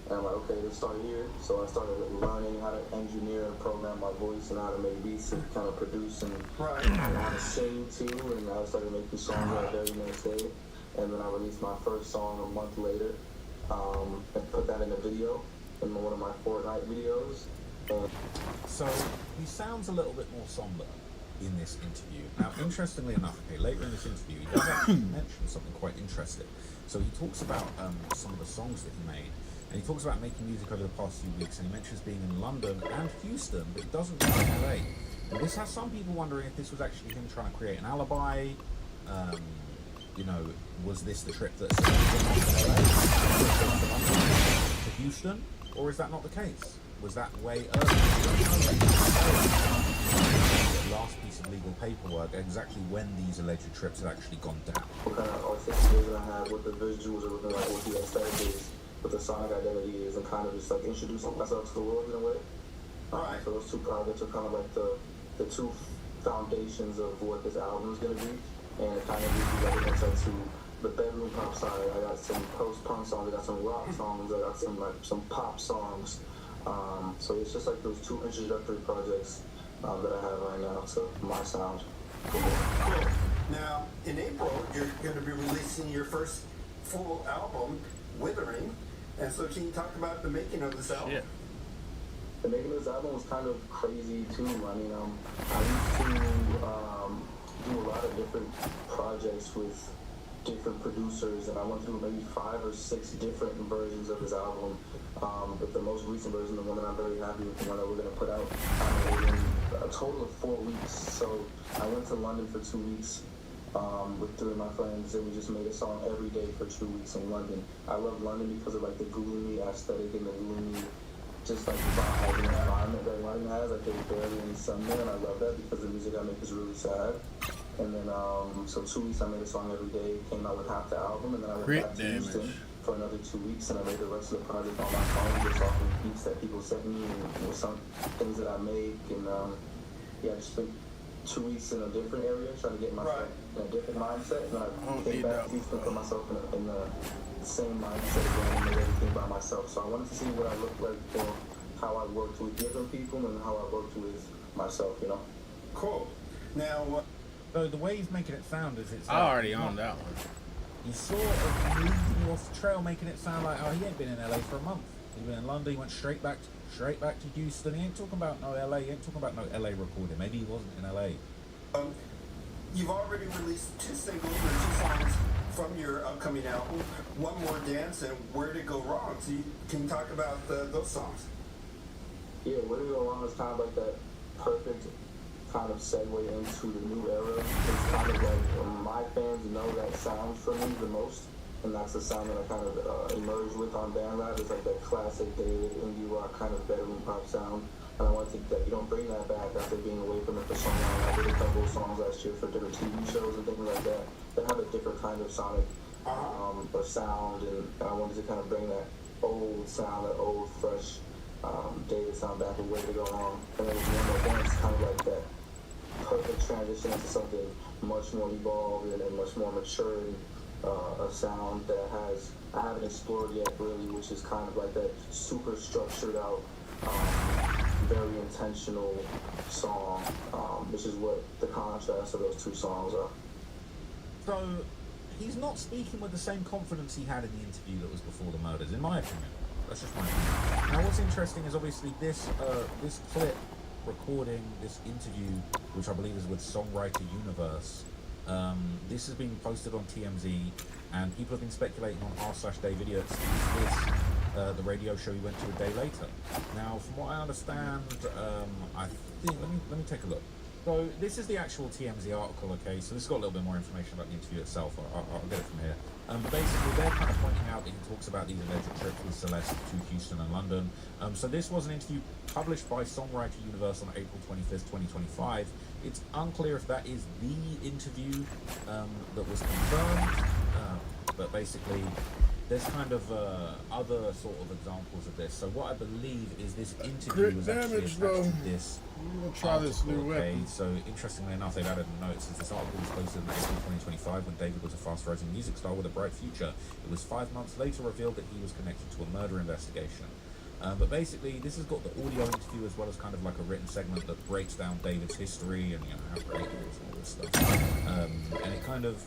and I'm like, okay, let's start here. So I started learning how to engineer and program my voice and how to make beats and kind of produce and how to sing too. And I started making songs that very next day, and then I released my first song a month later, and put that in a video in one of my Fortnite videos. So he sounds a little bit more somber in this interview. Now, interestingly enough, okay, later in this interview, he does actually mention something quite interesting. So he talks about some of the songs that he made, and he talks about making music over the past few weeks, and he mentions being in London and Houston, but he doesn't mention LA. And this has some people wondering if this was actually him trying to create an alibi. You know, was this the trip that to Houston, or is that not the case? Was that way earlier? The last piece of legal paperwork, exactly when these alleged trips had actually gone down. What kind of artistic vision I have, what the visuals are looking like, what the aesthetic is, what the sonic identity is, and kind of just like introducing myself to the world in a way. So those two projects are kind of like the two foundations of what this album is going to be, and it kind of gives you like an insight to the bedroom pop side. I got some post-punk songs, I got some rock songs, I got some pop songs. So it's just like those two introductory projects that I have right now to my sound. Cool. Now, in April, you're going to be releasing your first full album, Withering. And so can you talk about the making of this album? The making of this album was kind of crazy too. I mean, I used to do a lot of different projects with different producers, and I went through maybe 5 or 6 different versions of this album. But the most recent version, the one that I'm very happy with, the one that we're going to put out, in a total of 4 weeks. So I went to London for 2 weeks with 3 of my friends, and we just made a song every day for 2 weeks in London. I love London because of like the gloomy aesthetic and the gloomy just like vibe and environment that London has. Like there's barely any sun there, and I love that because the music I make is really sad. And then, so 2 weeks I made a song every day, came out with half the album, and then I went back to Houston for another 2 weeks, and I made the rest of the project on my phone, just off of beats that people sent me, and with some things that I make, and I just spent 2 weeks in a different area, trying to get myself in a different mindset, and I came back to Houston, put myself in the same mindset again, and made everything by myself. So I wanted to see what I looked like for how I worked with different people and how I worked with myself, you know? Cool. Now, so the way he's making it sound is it's I already own that one. He's sort of leading you off the trail, making it sound like, oh, he ain't been in LA for a month. He's been in London, he went straight back to Houston. He ain't talking about no LA, he ain't talking about no LA recording. Maybe he wasn't in LA. You've already released 2 singles or 2 songs from your upcoming album, One More Dance and Where'd It Go Wrong. So can you talk about those songs? Yeah, Where'd It Go Wrong is kind of like that perfect kind of segue into the new era. It's kind of like my fans know that sound for me the most, and that's the sound that I kind of emerged with on BandLab. It's like that classic David indie rock kind of bedroom pop sound, and I wanted that bring that back after being away from it for so long. I did a couple of songs last year for different TV shows and things like that have a different kind of sonic or sound, and I wanted to kind of bring that old sound, that old fresh David sound back and Where to Go Wrong. And then One More Dance, kind of like that perfect transition into something much more evolved and much more mature, a sound that I haven't explored yet really, which is kind of like that super structured out, very intentional song, which is what the contrast of those 2 songs are. So he's not speaking with the same confidence he had in the interview that was before the murders, in my opinion. That's just my opinion. Now what's interesting is obviously this clip recording this interview, which I believe is with Songwriter Universe. This has been posted on TMZ, and people have been speculating on r/Davidiots. Is this the radio show he went to a day later? Now, from what I understand, I think let me take a look. So this is the actual TMZ article, okay? So this has got a little bit more information about the interview itself. I'll get it from here. But basically, they're kind of pointing out that he talks about these alleged trips with Celeste to Houston and London. So this was an interview published by Songwriter Universe on April 25th, 2025. It's unclear if that is the interview that was confirmed, but basically, there's kind of other sort of examples of this. So what I believe is this interview was actually attached to this. We'll try this new weapon. So interestingly enough, they've added a note. Since this article was posted in April 2025 when David was a fast-rising music star with a bright future, it was 5 months later revealed that he was connected to a murder investigation. But basically, this has got the audio interview as well as kind of like a written segment that breaks down David's history and how great he is and all this stuff. And it kind of,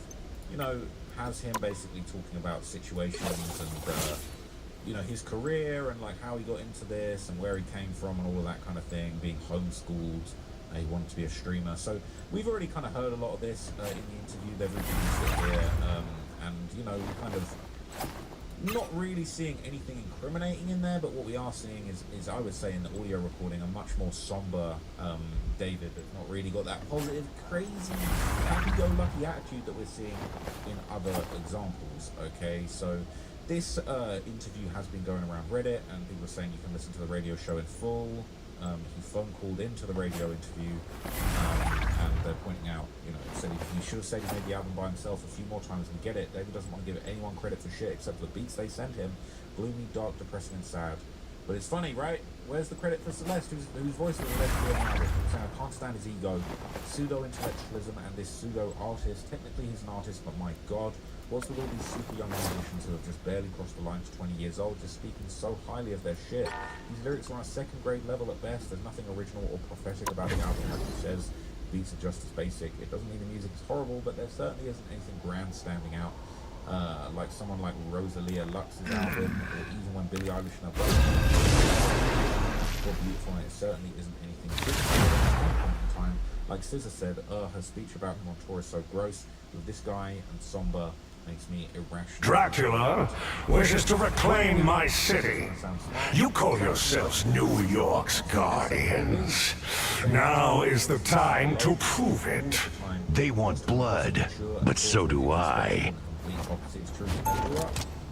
has him basically talking about situations and his career and like how he got into this and where he came from and all of that kind of thing, being homeschooled. He wanted to be a streamer. So we've already kind of heard a lot of this in the interview. They've introduced it here, and we're kind of not really seeing anything incriminating in there, but what we are seeing is I would say in the audio recording a much more somber David that's not really got that positive, crazy, happy-go-lucky attitude that we're seeing in other examples. Okay, so this interview has been going around Reddit, and people are saying you can listen to the radio show in full. He phone called into the radio interview, and they're pointing out, said he should have said he made the album by himself a few more times and get it. David doesn't want to give anyone credit for shit except for the beats they sent him. Gloomy, dark, depressing, and sad. But it's funny, right? Where's the credit for Celeste, whose voice was allegedly on the album? Saying, I can't stand his ego, pseudo-intellectualism, and this pseudo-artist. Technically, he's an artist, but my God, what's with all these super young musicians who have just barely crossed the line to 20 years old, just speaking so highly of their shit? These lyrics are on a second grade level at best. There's nothing original or prophetic about the album, like he says. Beats are just as basic. It doesn't mean the music is horrible, but there certainly isn't anything grand standing out. Like someone like Rosalia Lux's album, or even when Billie Eilish and her both were beautiful, and it certainly isn't anything good at one point in time. Like SZA said, her speech about him on tour is so gross. With this guy and somber makes me irrational. Dracula wishes to reclaim my city. You call yourselves New York's guardians. Now is the time to prove it. They want blood, but so do I.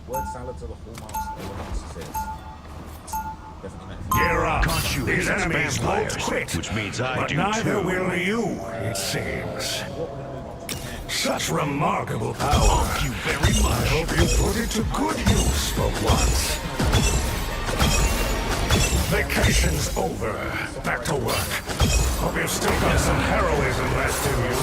Word salads are the hallmarks of a narcissist. Gear up. Can't you These hate enemies vampires? won't quit. Which means I but do neither too. will you, it seems. Such remarkable power. Thank you very much. I hope you put it to good use for once. Vacation's over. Back to work. Hope you've still got some heroism left in you.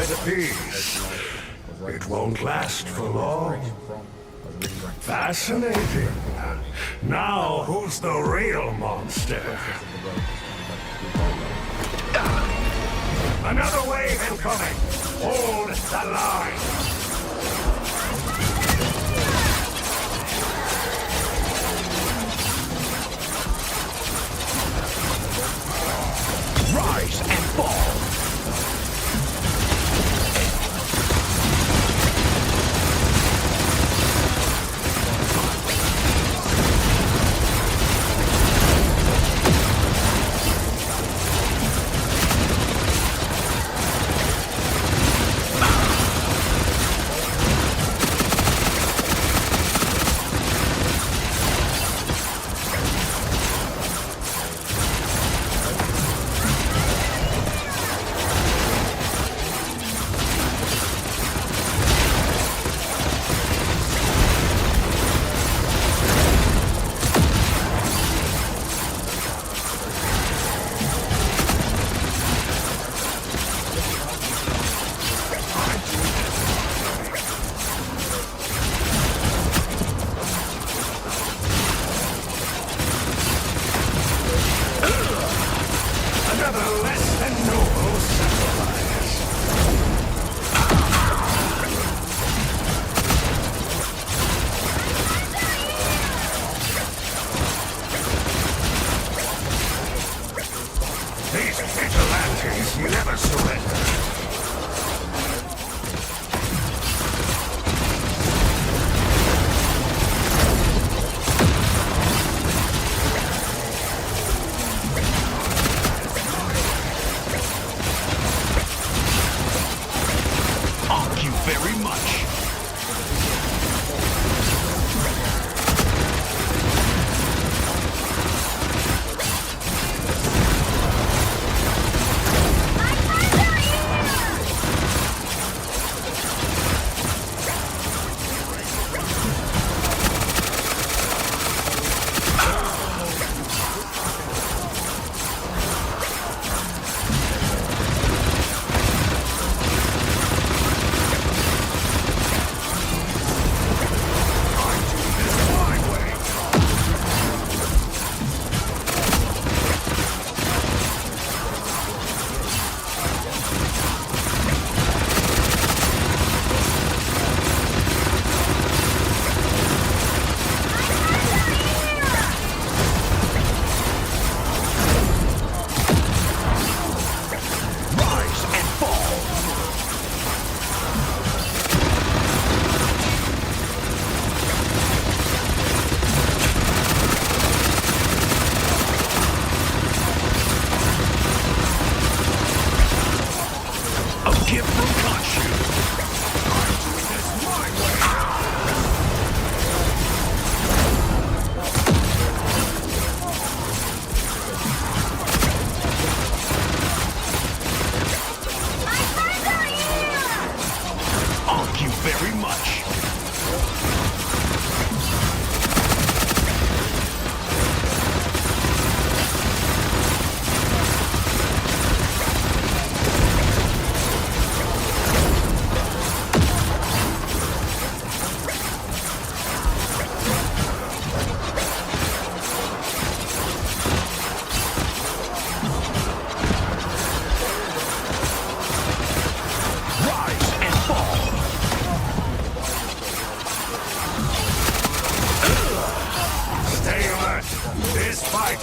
the peace. It won't last for long. Fascinating. Now, who's the real monster? Another wave incoming! Hold the line! Rise and fall!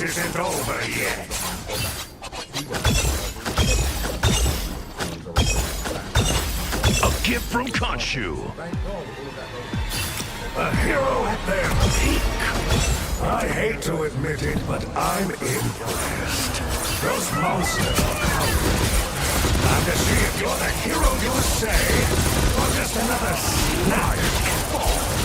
isn't over yet. A gift from Khonshu. A hero at their peak. I hate to admit it, but I'm impressed. Those monsters are cowardly. Time to see if you're the hero you say, or just another snark and fall.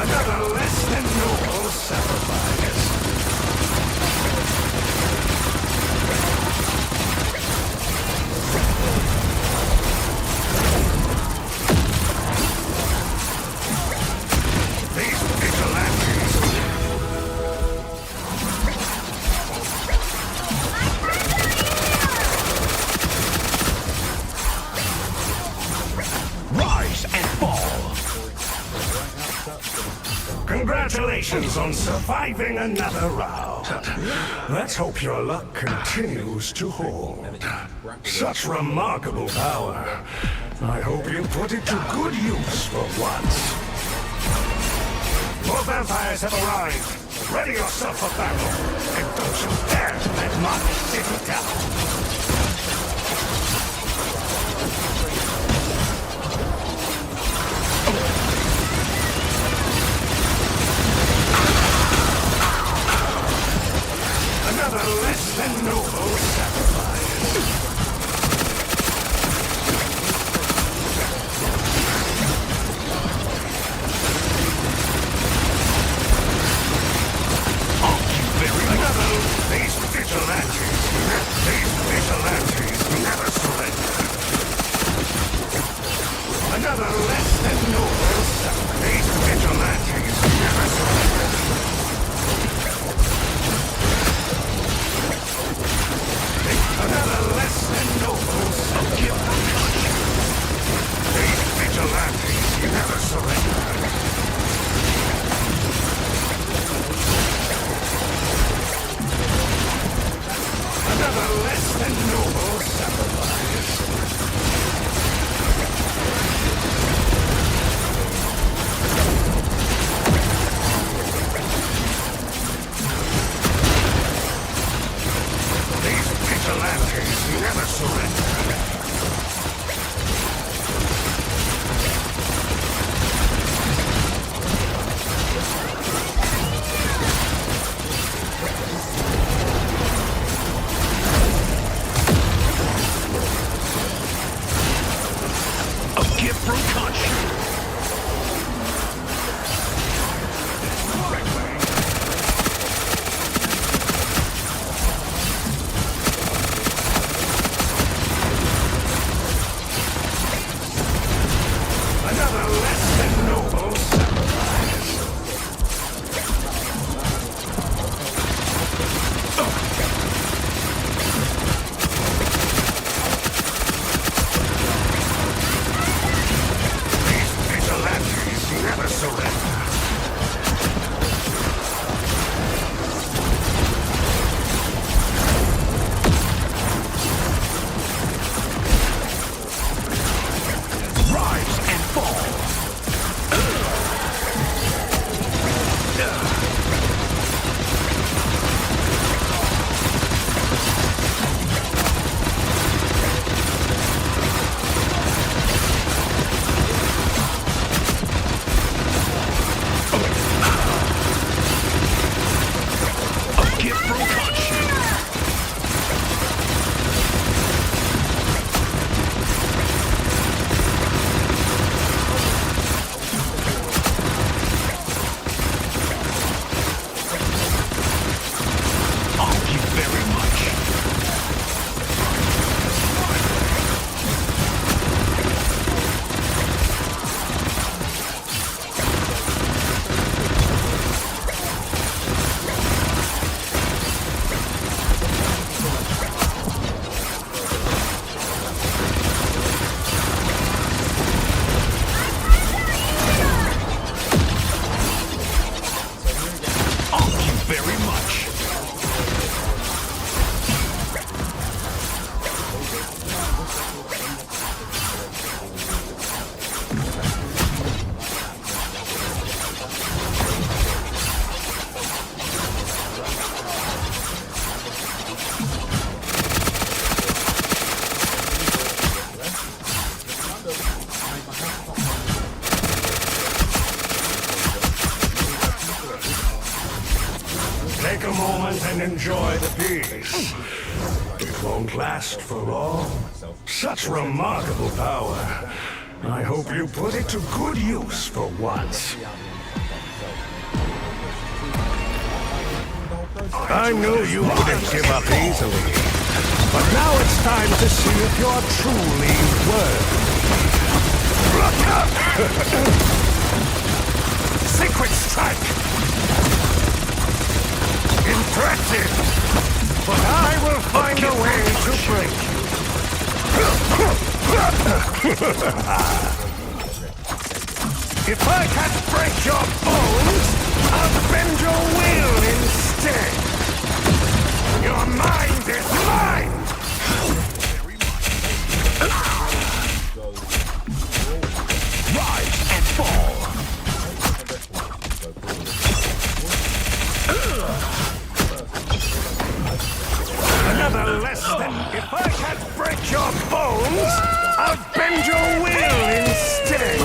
Another less than noble sacrifice. These vigilantes. Rise and fall. Congratulations on surviving another round. Let's hope your luck continues to hold. Such remarkable power. I hope you put it to good use for once. More vampires have arrived. Ready yourself for battle. And don't you dare to let my city down. Another less than noble sacrifice. These vigilantes never surrender. Another less than noble sacrifice. These vigilantes never surrender. Another less than noble sacrifice. These vigilantes never surrender. Another less than noble sacrifice. These vigilantes never surrender. Gift from conscience. Another less than noble sacrifice. Never surrender. Rise and fall. Take a moment and enjoy the peace. It won't last for long. Such remarkable power. I hope you put it to good use for once. I knew you wouldn't give up easily. But now it's time to see if you're truly worthy. Secret strike! Impressive! But I will find a way to break you. If I can't break your bones, I'll bend your will instead. Your mind is mine! Rise and fall! Another lesson. If I can't break your bones, I'll bend your will instead.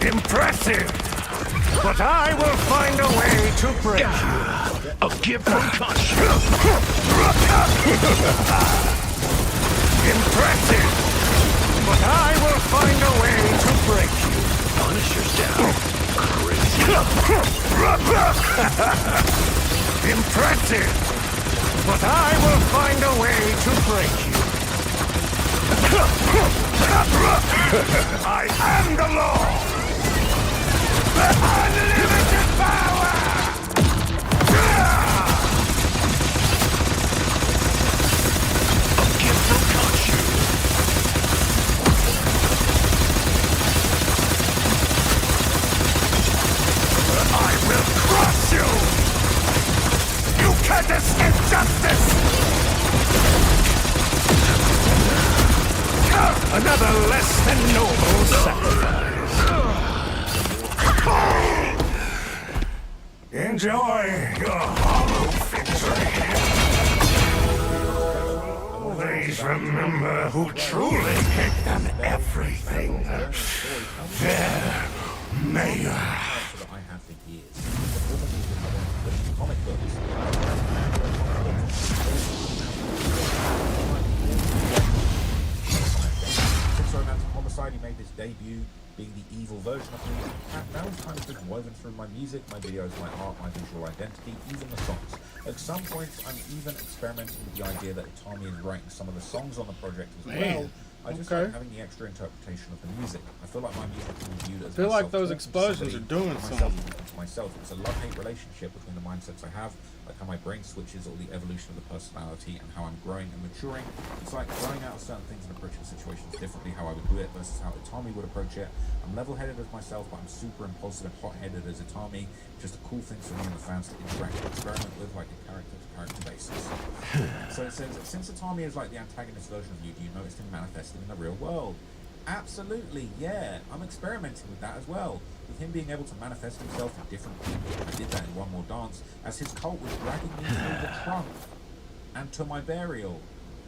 Impressive! But I will find a way to break you. A gift from conscience. Impressive! But I will find a way to break you. Punisher's down. Crazy. Impressive! But I will find a way to break you. I am the law! Unlimited power! A gift from conscience. I will crush you! You can't escape justice! Another less than noble sacrifice. Enjoy your hollow victory. Please remember who truly gave them everything. Their mayor. Homicide, he made his debut being the evil version of me. Now it's kind of been woven through my music, my videos, my art, my visual identity, even the songs. At some points, I'm even experimenting with the idea that Tommy is writing some of the songs on the project as well. I just like having the extra interpretation of the music. I feel like my music can be viewed as I feel like those explosions are doing something. To myself. It's a love-hate relationship between the mindsets I have, like how my brain switches, or the evolution of the personality, and how I'm growing and maturing. It's like growing out of certain things and approaching situations differently, how I would do it versus how Itami would approach it. I'm level-headed as myself, but I'm super impulsive and hot-headed as Itami. Just a cool thing for me and the fans to interact and experiment with, like a character-to-character basis. So it says, since Itami is like the antagonist version of you, do you notice him manifesting in the real world? Absolutely, yeah. I'm experimenting with that as well. With him being able to manifest himself in different people. I did that in One More Dance, as his cult was dragging me through the trunk and to my burial.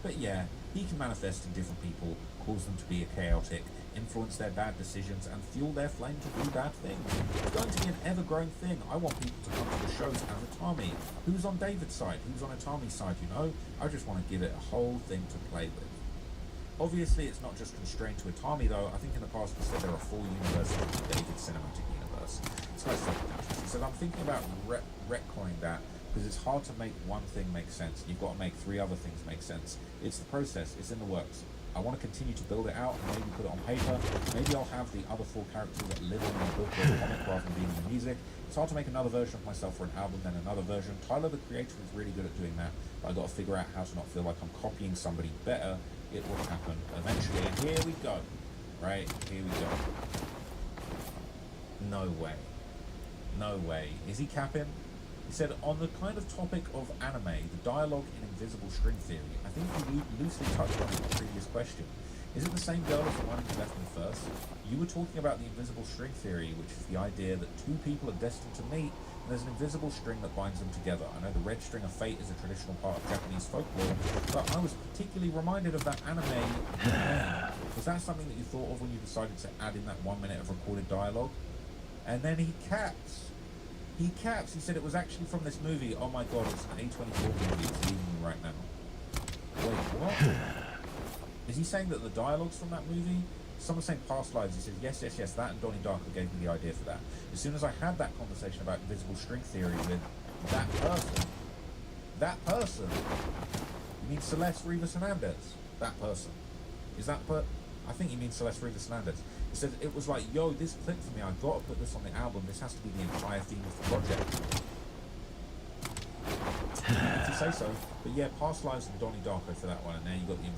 But yeah, he can manifest in different people, cause them to be chaotic, influence their bad decisions, and fuel their flame to do bad things. It's going to be an ever-growing thing. I want people to come to the shows as Itami. Who's on David's side? Who's on Itami's side, you know? I just want to give it a whole thing to play with. Obviously, it's not just constrained to Itami, though. I think in the past we said there are 4 universes in the David cinematic universe. It's quite self-conscious. He said, I'm thinking about retconning that, because it's hard to make one thing make sense. You've got to make 3 other things make sense. It's the process. It's in the works. I want to continue to build it out and maybe put it on paper. Maybe I'll have the other 4 characters that live on in the book or the comic rather than being in the music. It's hard to make another version of myself for an album, then another version. Tyler, the creator, is really good at doing that, but I've got to figure out how to not feel like I'm copying somebody better. It will happen eventually, and here we go. Right, here we go. No way. No way. Is he capping? He said, on the kind of topic of anime, the dialogue in Invisible String Theory, I think you loosely touched on it in the previous question. Is it the same girl as the one who left me first? You were talking about the Invisible String Theory, which is the idea that 2 people are destined to meet, and there's an invisible string that binds them together. I know the red string of fate is a traditional part of Japanese folklore, but I was particularly reminded of that anime. Was that something that you thought of when you decided to add in that 1 minute of recorded dialogue? And then he caps. He said it was actually from this movie. Oh my god, it's an A24 movie. It's leaving me right now. Wait, what? Is he saying that the dialogue's from that movie? Someone saying past lives, he says, yes, that and Donnie Darko gave me the idea for that. As soon as I had that conversation about invisible string theory with that person, you mean Celeste Rivas Hernandez? That person. Is that I think he means Celeste Rivas Hernandez. He says, it was like, yo, this clicked for me, I've got to put this on the album, this has to be the entire theme of the project. If you say so. But yeah, Past Lives and Donnie Darko for that one, and now you got the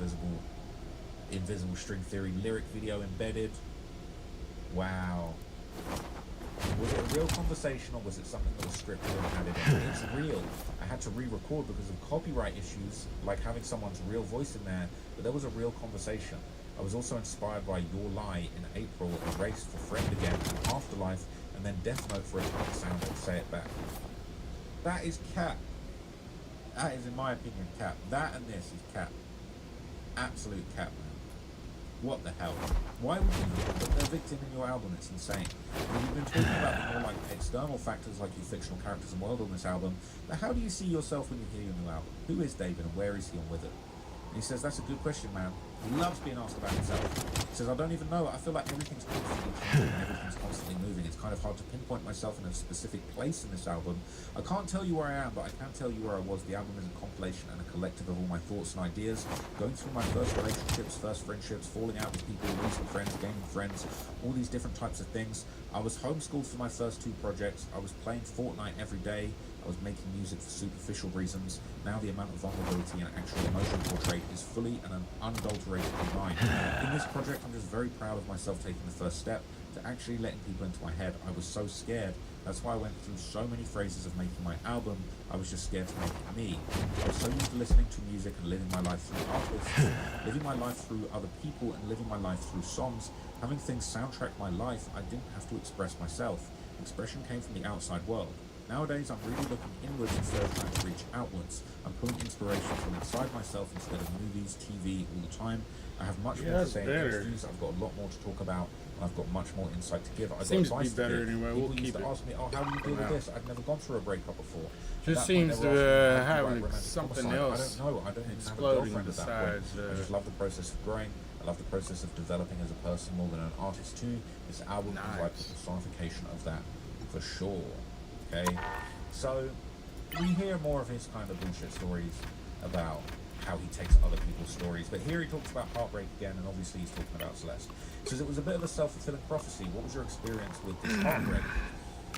invisible string theory lyric video embedded. Wow. Was it a real conversation or was it something that was scripted and added in? It's real. I had to re-record because of copyright issues, like having someone's real voice in there, but there was a real conversation. I was also inspired by Your Lie in April, Erase for Friend Again, and Afterlife, and then Death Note for Atomic Sound and Say It Back. That is cap. That is, in my opinion, cap. That and this is cap. Absolute cap, man. What the hell? Why would you put a victim in your album? It's insane. We've been talking about the more like external factors like your fictional characters and world on this album, but how do you see yourself when you hear your new album? Who is David and where is he on with it? And he says, that's a good question, man. He loves being asked about himself. He says, I don't even know. I feel like everything's constantly changing and everything's constantly moving. It's kind of hard to pinpoint myself in a specific place in this album. I can't tell you where I am, but I can tell you where I was. The album is a compilation and a collective of all my thoughts and ideas, going through my first relationships, first friendships, falling out with people, losing friends, gaining friends, all these different types of things. I was homeschooled for my first 2 projects. I was playing Fortnite every day. I was making music for superficial reasons. Now the amount of vulnerability and actual emotion portrayed is fully and unadulteratedly mine. In this project, I'm just very proud of myself taking the first step to actually letting people into my head. I was so scared. That's why I went through so many phases of making my album. I was just scared to make it me. I was so used to listening to music and living my life through artists, living my life through other people and living my life through songs. Having things soundtrack my life, I didn't have to express myself. Expression came from the outside world. Nowadays, I'm really looking inwards instead of trying to reach outwards. I'm pulling inspiration from inside myself instead of movies, TV, all the time. I have much more to say in interviews. I've got a lot more to talk about, and I've got much more insight to give. I've Seems got to be advice better to give. anyway. People We'll used keep to it. ask me, oh, how do you deal with this? I've never gone through a breakup before. Just At that point, seems they were asking me, to how do you have write romantic something homicide? else I don't know. I don't even have a exploding girlfriend at that point. besides, I just love the process of growing. I love the process of developing as a person more than an artist too. This album is like the personification of that, for sure. Okay, so we hear more of his kind of bullshit stories about how he takes other people's stories, but here he talks about heartbreak again, and obviously he's talking about Celeste. He says it was a bit of a self-fulfilling prophecy. What was your experience with this heartbreak?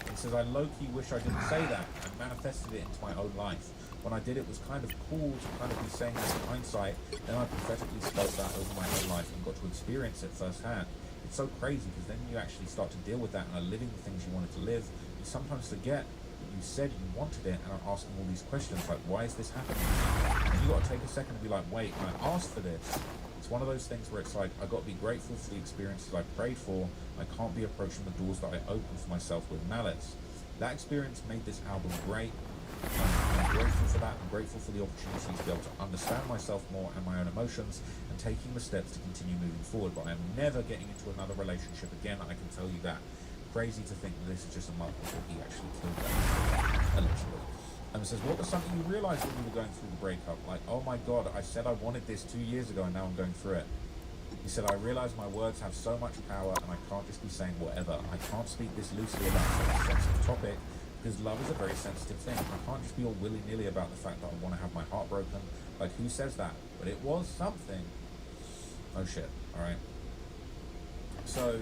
He says, I low-key wish I didn't say that and manifested it into my own life. When I did, it was kind of cool to kind of be saying this in hindsight. Then I prophetically spoke that over my own life and got to experience it firsthand. It's so crazy because then you actually start to deal with that and are living the things you wanted to live. You sometimes forget that you said you wanted it and are asking all these questions like, why is this happening? And you got to take a second and be like, wait, I asked for this. It's one of those things where it's like, I got to be grateful for the experiences I prayed for. I can't be approaching the doors that I opened for myself with malice. That experience made this album great. I'm grateful for that. I'm grateful for the opportunity to be able to understand myself more and my own emotions and taking the steps to continue moving forward. But I'm never getting into another relationship again, I can tell you that. Crazy to think that this is just a month before he actually killed that, allegedly. And it says, what was something you realised when you were going through the breakup? Like, oh my God, I said I wanted this 2 years ago and now I'm going through it. He said, I realised my words have so much power and I can't just be saying whatever. I can't speak this loosely about such a sensitive topic because love is a very sensitive thing. I can't just be all willy-nilly about the fact that I want to have my heart broken. Like, who says that? But it was something. Oh shit, alright. So,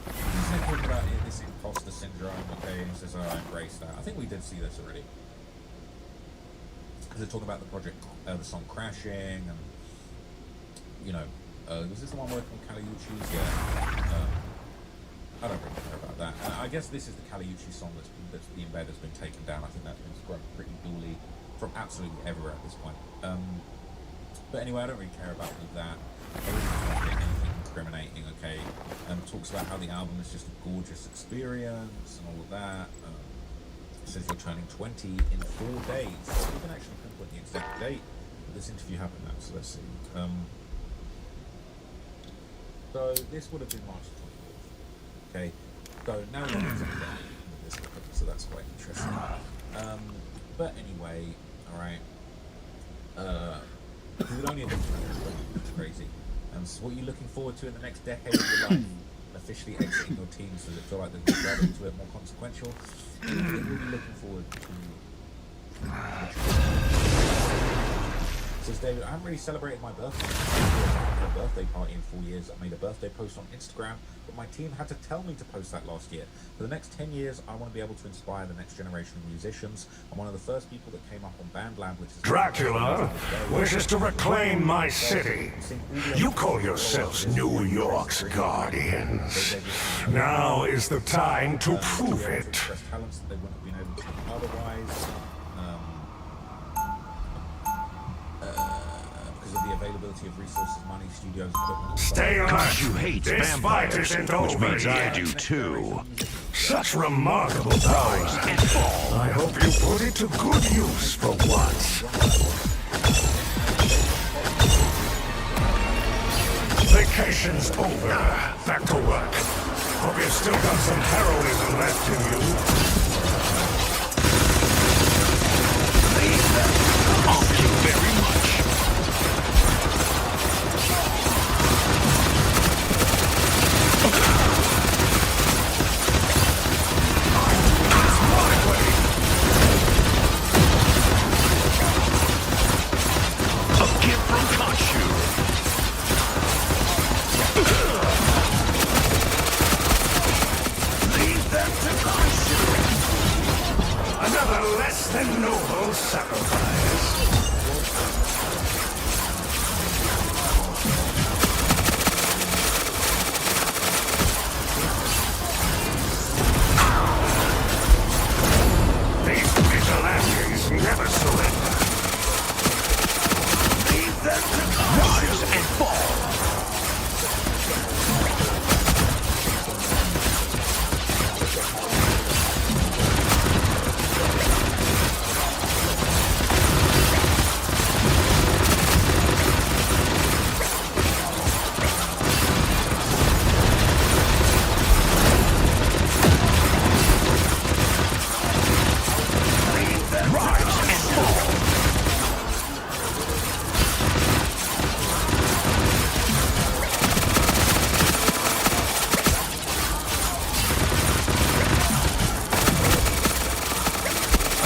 he's talking about this imposter syndrome, okay, and he says, oh, I embrace that. I think we did see this already. Because they're talking about the project, the song Crashing, and, you know, was this the one working on Caliucci's? Yeah. I don't really care about that. I guess this is the Caliucci song that's the embed has been taken down. I think that's been scrubbed pretty duly from absolutely everywhere at this point. But anyway, I don't really care about all that. I really just don't get anything incriminating, okay? Talks about how the album is just a gorgeous experience and all of that. It says you're turning 20 in 4 days. We can actually pinpoint the exact date that this interview happened at, so let's see. So this would have been March 24th. Okay, so now we're on this, so that's quite interesting. But anyway, alright. It would only have been 2020, which is crazy. And so what are you looking forward to in the next decade of your life? Officially exiting your team, so that feel like they're grabbing to it more consequential. What are you really looking forward to? Says David, I haven't really celebrated my birthday. I haven't had a birthday party in 4 years. I made a birthday post on Instagram, but my team had to tell me to post that last year. For the next 10 years, I want to be able to inspire the next generation of musicians. I'm one of the first people that came up on Bandland, which is... Dracula wishes to reclaim my city. You call yourselves New York's guardians. Now is the time to prove it. Talents that they wouldn't have been able to otherwise. Because of the availability of resources, money, studios, equipment. Stay on. Cause you hate This fight vampires, isn't which over means I yet. do too. Such remarkable power. I hope you put it to good use for once. Vacation's over. Back to work. Hope you've still got some heroism left in you. Thank you very much. A gift from Kashu. Leave them to Kashu. Another less than noble sacrifice. These vigilantes never surrender. Leave them to rise and fall.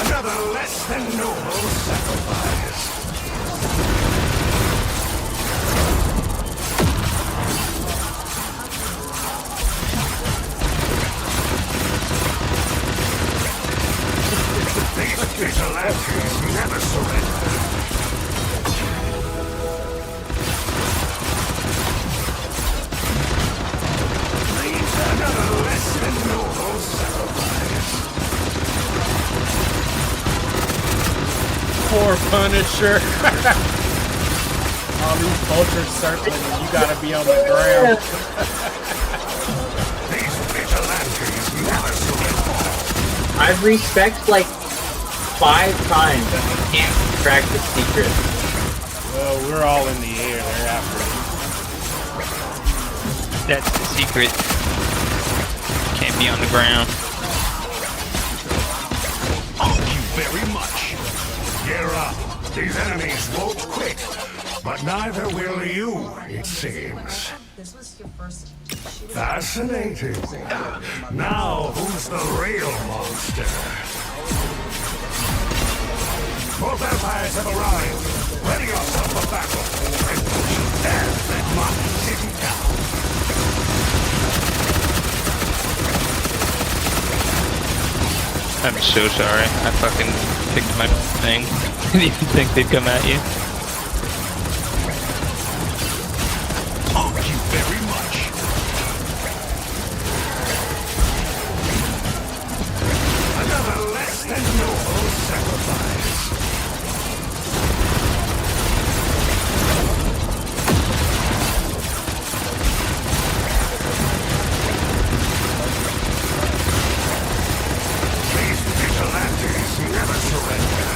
Another less than noble sacrifice. These vigilantes never surrender. Another less than noble sacrifice. Poor Punisher. All these vultures circling and you gotta be on the ground. These vigilantes never surrender. I've respected like 5 times and I can't crack the secret. Well, we're all in the air. They're after it. That's the secret. Can't be on the ground. Thank you very much. Gear up. These enemies won't quit, but neither will you, it seems. This was your first shooting. Fascinating. Now, who's the real monster? More vampires have arrived. Ready yourself for battle. And don't you dare let my city down. I'm so sorry. I fucking picked my thing. Didn't even think they'd come at you. Thank you very much. Another less than noble sacrifice. These vigilantes never surrender.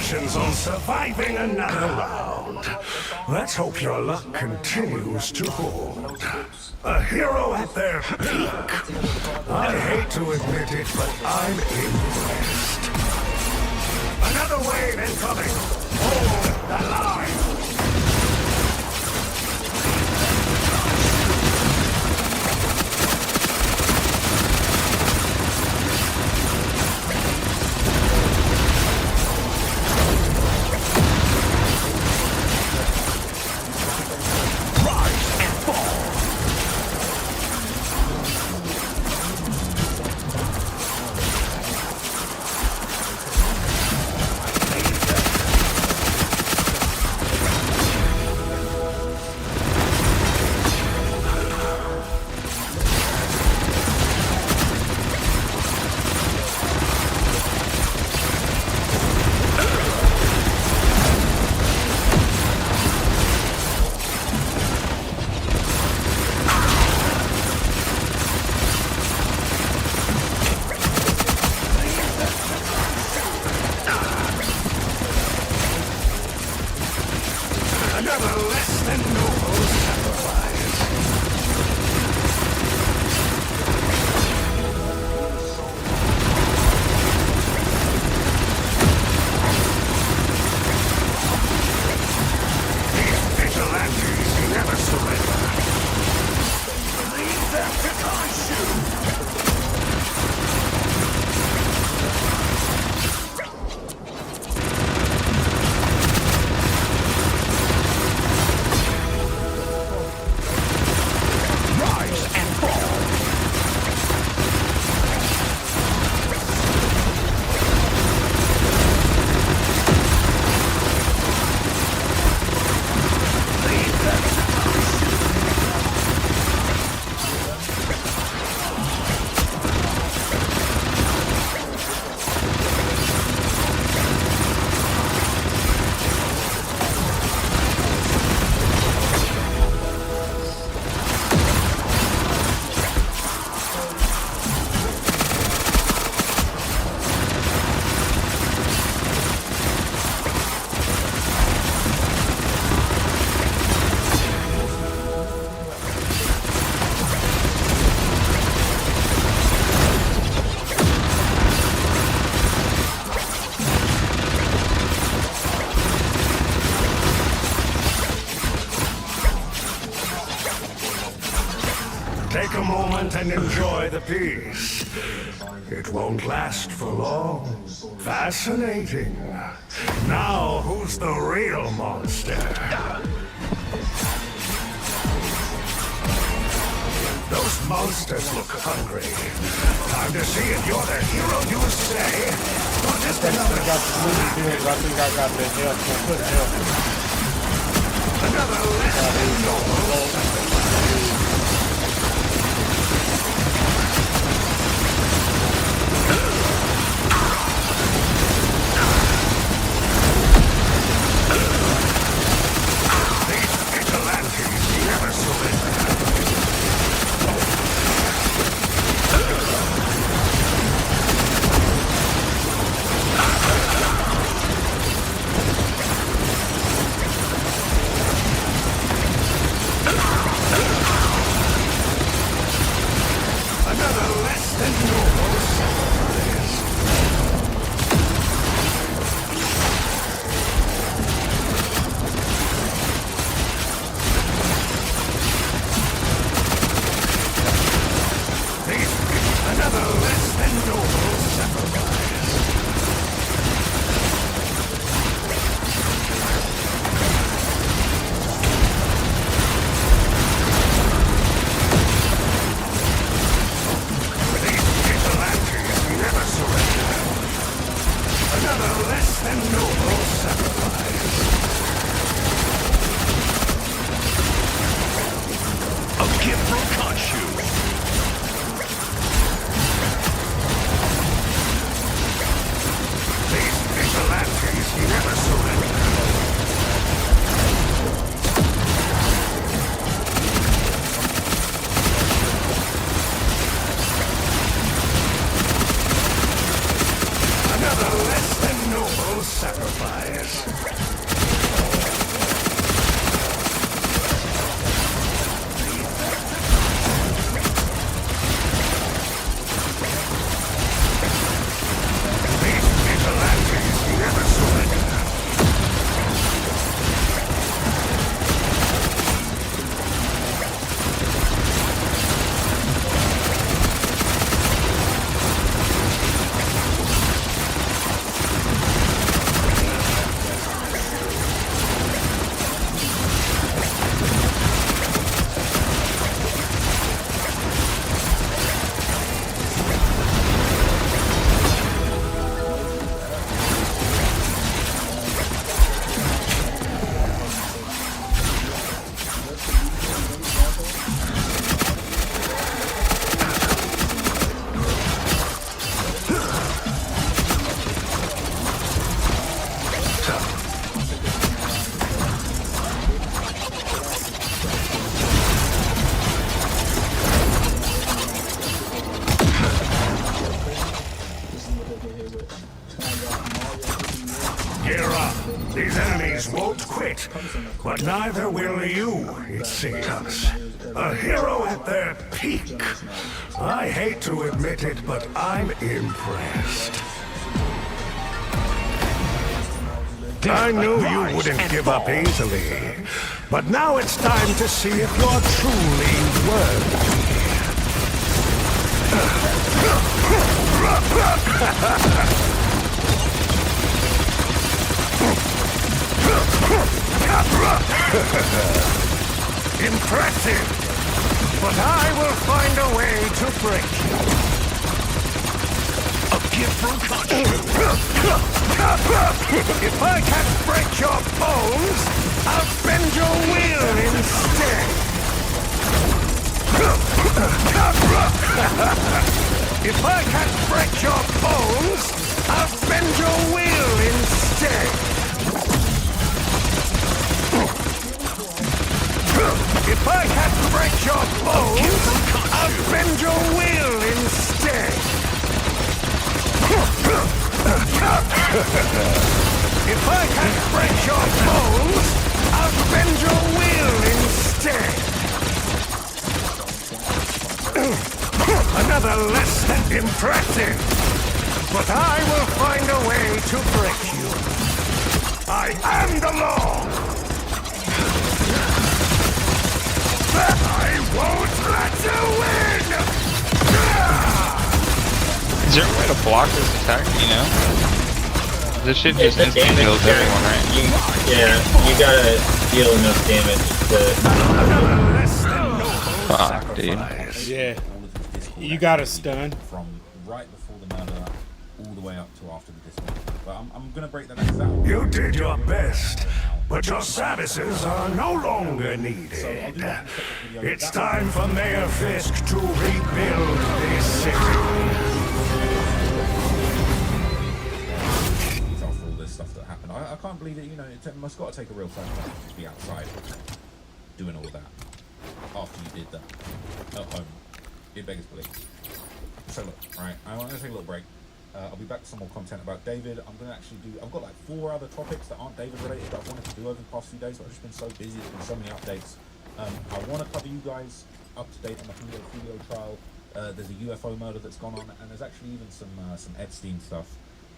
Congratulations on surviving another round. Let's hope your luck continues to hold. A hero at their peak. I hate to admit it, but I'm impressed. Another wave incoming. Hold the line. Take a moment and enjoy the peace. It won't last for long. Fascinating. Now, who's the real monster? Those monsters look hungry. Time to see if you're the hero you say. Or just another less than normal. sacrifice. Gear up. These enemies won't quit. But neither will you, it seems. A hero at their peak. I hate to admit it, but I'm impressed. I knew you wouldn't give up easily. But now it's time to see if you're truly worthy. Impressive! But I will find a way to break you. A gift from conscience. If I can't break your bones, I'll bend your will instead. If I can't break your bones, I'll bend your will instead. If I can't break your bones, I'll bend your will instead. If I can't break your bones, I'll bend your will instead. Another less than impressive. But I will find a way to break you. I am the law. I won't let you win! Is there a way to block this attack, you know? This shit just instantly kills everyone, right? You gotta deal enough damage to... Fuck, dude. Yeah. You got a stun. From right before the murder all the way up to after the dismemberment. But I'm gonna break the next out. You did your best, but your services are no longer needed. It's time for Mayor Fisk to rebuild this city. After all this stuff that happened, I can't believe it. You know, it must got to take a real phone call to be outside doing all that after you did that at home. It beggars belief. So look, right, I'm gonna take a little break. I'll be back with some more content about David. I'm gonna actually do. I've got like 4 other topics that aren't David related that I've wanted to do over the past few days. But I've just been so busy. There's been so many updates. I want to cover you guys up to date on the Julio trial. There's a UFO murder that's gone on, and there's actually even some Epstein stuff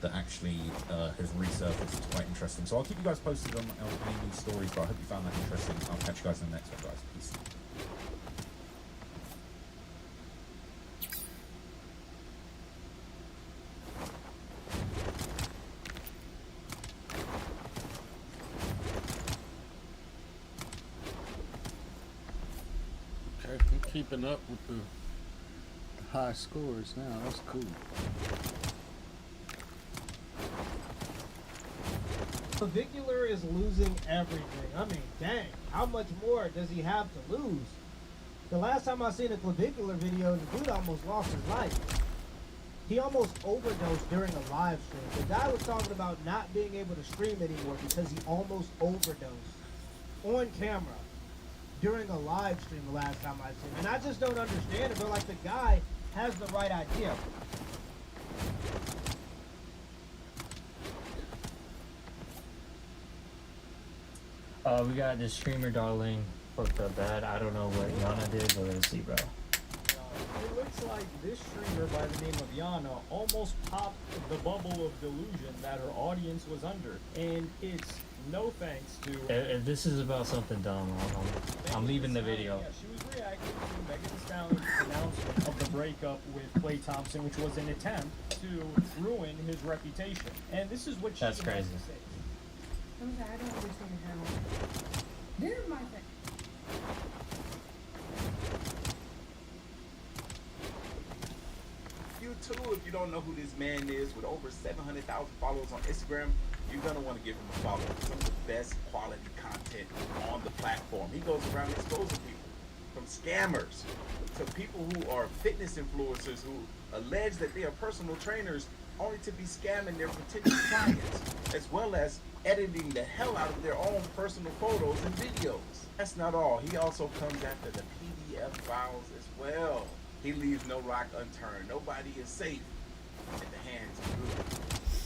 that actually has resurfaced. It's quite interesting. So I'll keep you guys posted on any new stories. But I hope you found that interesting. I'll catch you guys in the next one, guys. Peace. Okay, I'm keeping up with the high scores now. That's cool. Clavicular is losing everything. I mean, dang, how much more does he have to lose? The last time I seen a Clavicular video, the dude almost lost his life. He almost overdosed during a live stream. The guy was talking about not being able to stream anymore because he almost overdosed on camera during a live stream the last time I seen him. And I just don't understand it, but like the guy has the right idea. We got this streamer darling fucked up bad. I don't know what Yana did, but let's see, bro. It looks like this streamer by the name of Yana almost popped the bubble of delusion that her audience was under. And it's no thanks to... If this is about something dumb, I'm leaving the video. Yeah, she was reacting to Megan Thee Stallion's announcement of the breakup with Klay Thompson, which was an attempt to ruin his reputation. And this is what she That's has crazy. to say. I don't understand how. Here's my thing. You too, if you don't know who this man is with over 700,000 followers on Instagram, you're gonna want to give him a follow. Some of the best quality content on the platform. He goes around exposing people, from scammers to people who are fitness influencers who allege that they are personal trainers only to be scamming their potential clients, as well as editing the hell out of their own personal photos and videos. That's not all. He also comes after the PDF files as well. He leaves no rock unturned. Nobody is safe in the hands of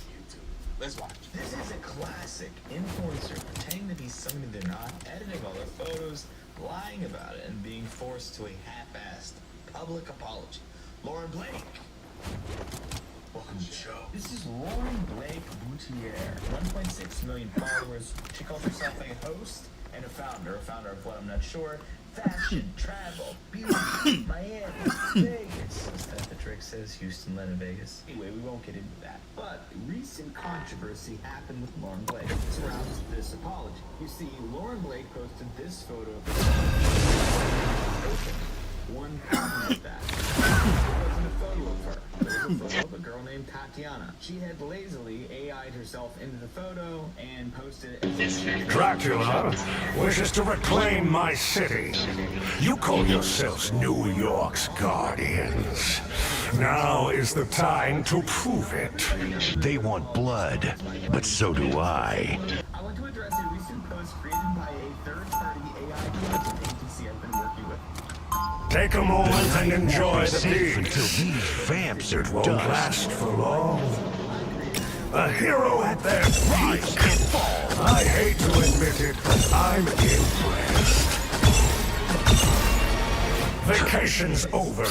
YouTube. Let's watch. This is a classic influencer pretending to be somebody they're not, editing all their photos, lying about it, and being forced to a half-assed public apology. Lauren Blake. Welcome to the show. This is Lauren Blake Boutier, 1.6 million followers. She calls herself a host and a founder of what I'm not sure. Fashion, travel, beauty, Miami, Vegas. As that the trick says, Houston, London, Vegas. Anyway, we won't get into that. But recent controversy happened with Lauren Blake. It surrounds this apology. You see, Lauren Blake posted this photo of herself. One problem with that. It wasn't a photo of her. It was a photo of a girl named Tatiana. She had lazily AI'd herself into the photo and posted it as Dracula wishes to reclaim my city. You call yourselves New York's guardians. Now is the time to prove it. They want blood, but so do I. I want to address a recent post created by a third-party AI content agency I've been working with. Take a moment and enjoy the Safe beat. until these vamps are It won't dust. last for long. A hero at their peak. I hate to admit it, but I'm impressed. Vacation's over.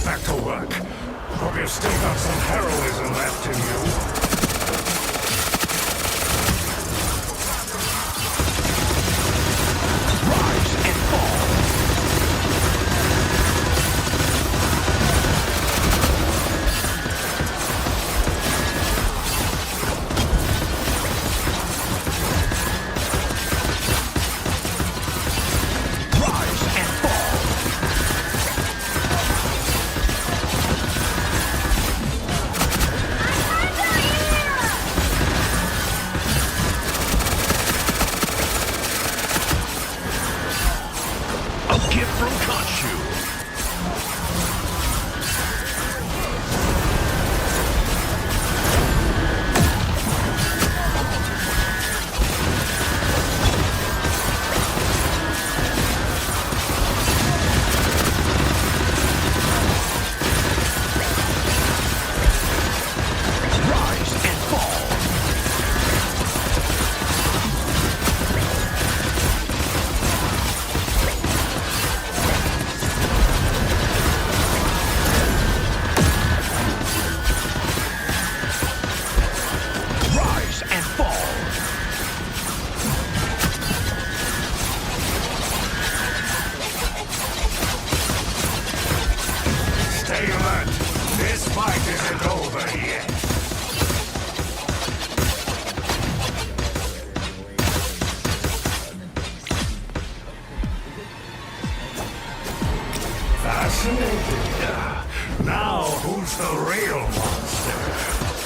Back to work. Hope you've still got some heroism left in you. Stay alert. This fight isn't over yet. Fascinating. Now, who's the real monster?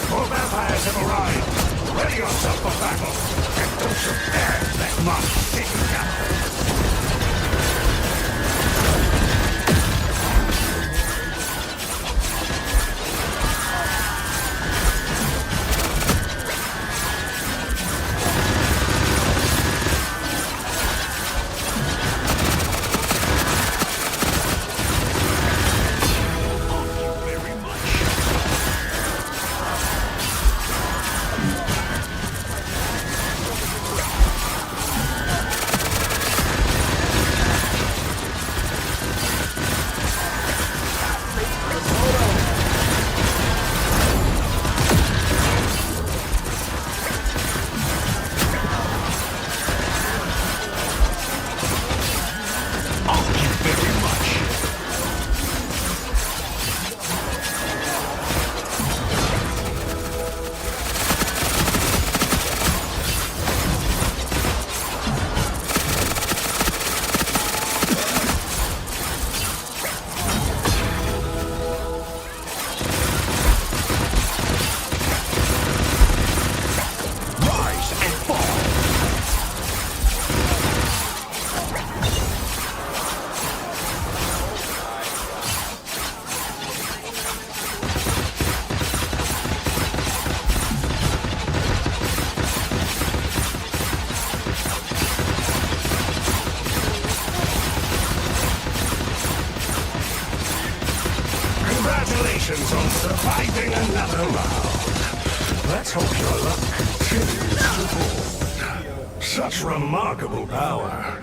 More vampires have arrived. Ready yourself for battle. And don't you dare let my city down. Finding another round. Let's hope your luck continues to hold. Such remarkable power.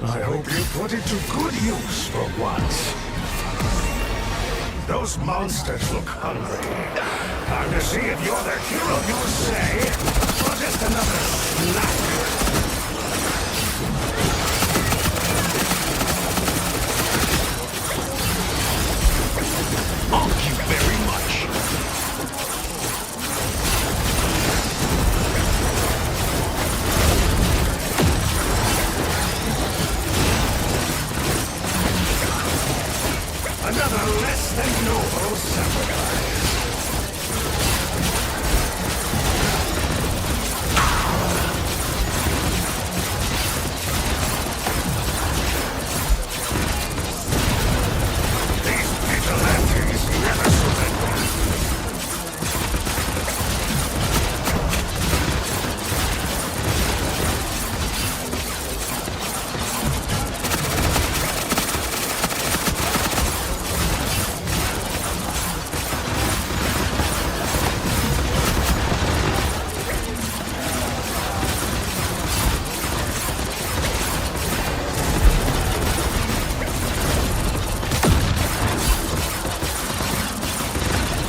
I hope you put it to good use for once. Those monsters look hungry. Time to see if you're the hero you say, or just another snack. Thank you very much. Another less than noble sacrifice. These vigilantes never surrender.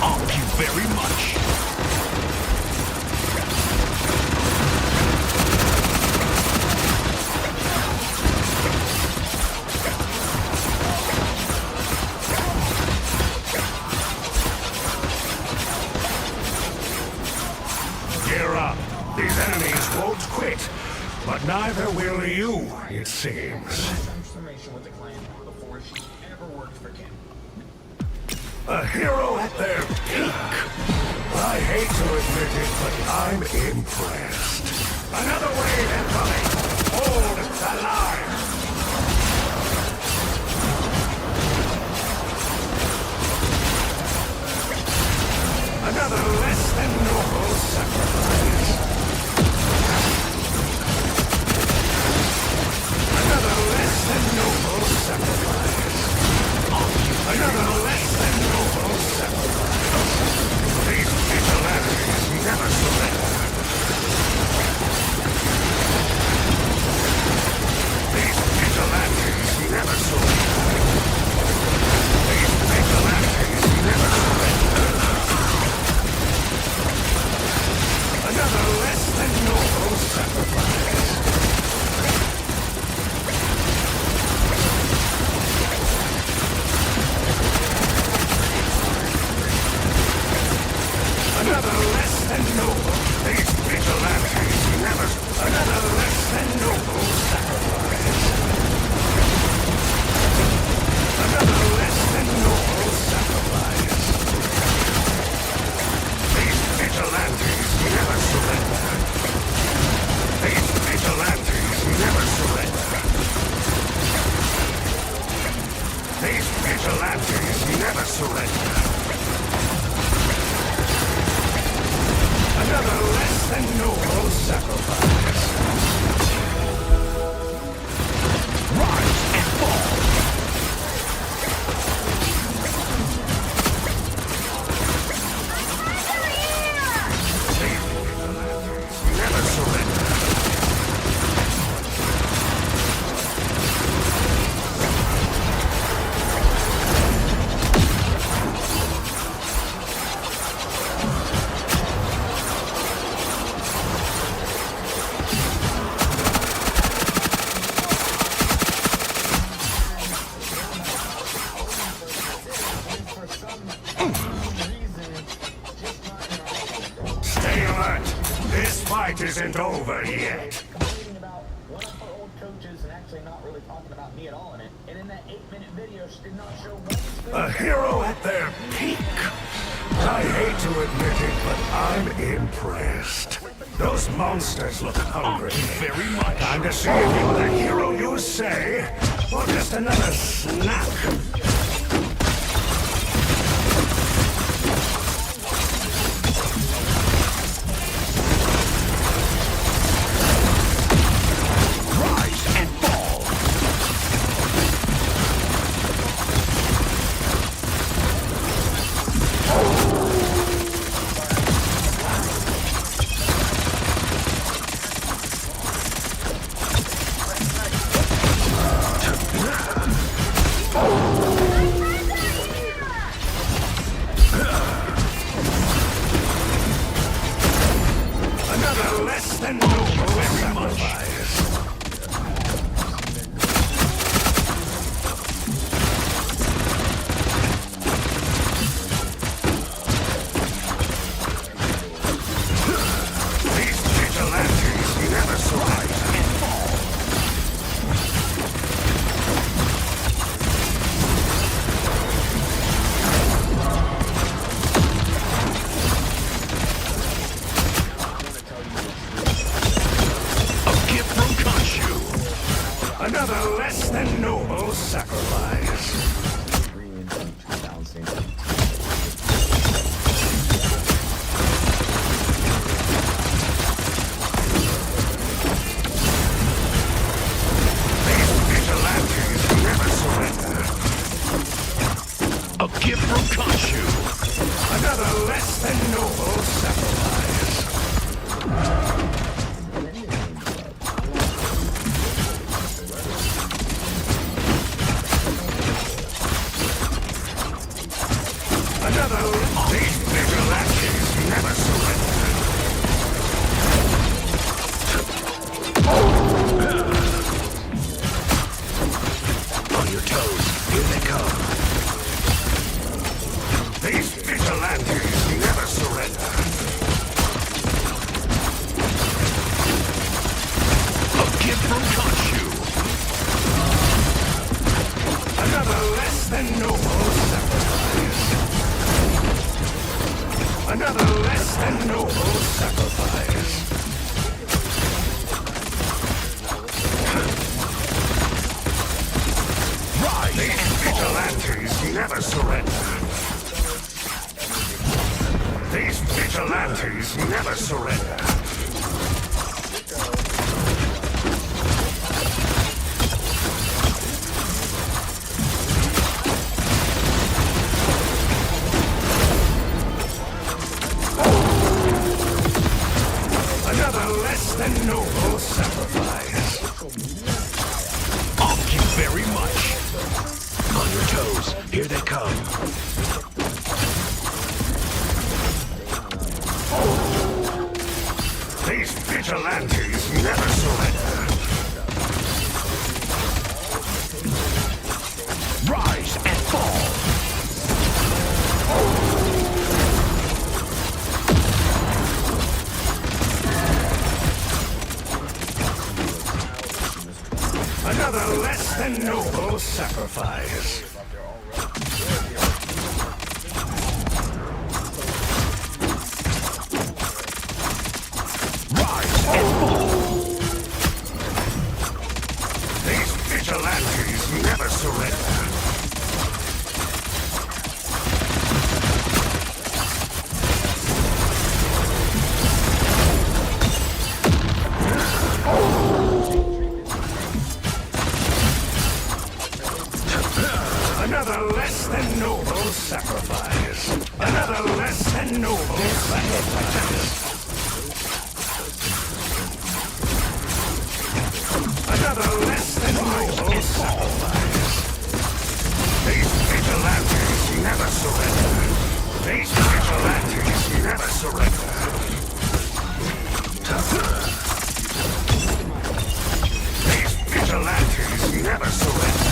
Thank you very much. Gear up. These enemies won't quit, but neither will you, it seems. Transformation with the clan before she ever worked for Kim. A hero at their peak. I hate to admit it, but I'm impressed. Another wave incoming. Hold the line. Another less than noble sacrifice. Another less than noble sacrifice. Another less than noble sacrifice. These vigilantes never surrender. These vigilantes never surrender. These vigilantes never surrender. Another less than noble sacrifice. Another less than noble. These vigilantes never. Another less than noble sacrifice. Another less than noble sacrifice. These vigilantes never surrender. These vigilantes never surrender. These vigilantes never surrender. Another less than noble sacrifice. Rise and fall. Never surrender. Stay alert. This fight isn't over yet. Complaining about one of her old coaches and actually not really talking about me at all in it. And in that 8-minute video, she did not show one. A hero at their peak. I hate to admit it, but I'm impressed. Those monsters look hungry. Very much. Time to see if you're the hero you say, or just another snack. Rise and fall. less than noble sacrifice. Another these vigilantes never surrender. On your toes, here they come. These vigilantes never surrender. A gift from Khonshu. Another less than noble sacrifice. Another less than noble sacrifice. Rise, these vigilantes never surrender. These vigilantes never surrender. Another less than noble sacrifice. Thank you very much. On your toes, here they come. These vigilantes never surrender. Rise and fall. Another less than noble sacrifice. Rise and fall. These vigilantes never surrender. Another less than noble sacrifice. Another less than noble sacrifice. Another less than noble sacrifice. These vigilantes never surrender. These vigilantes never surrender. These vigilantes never surrender.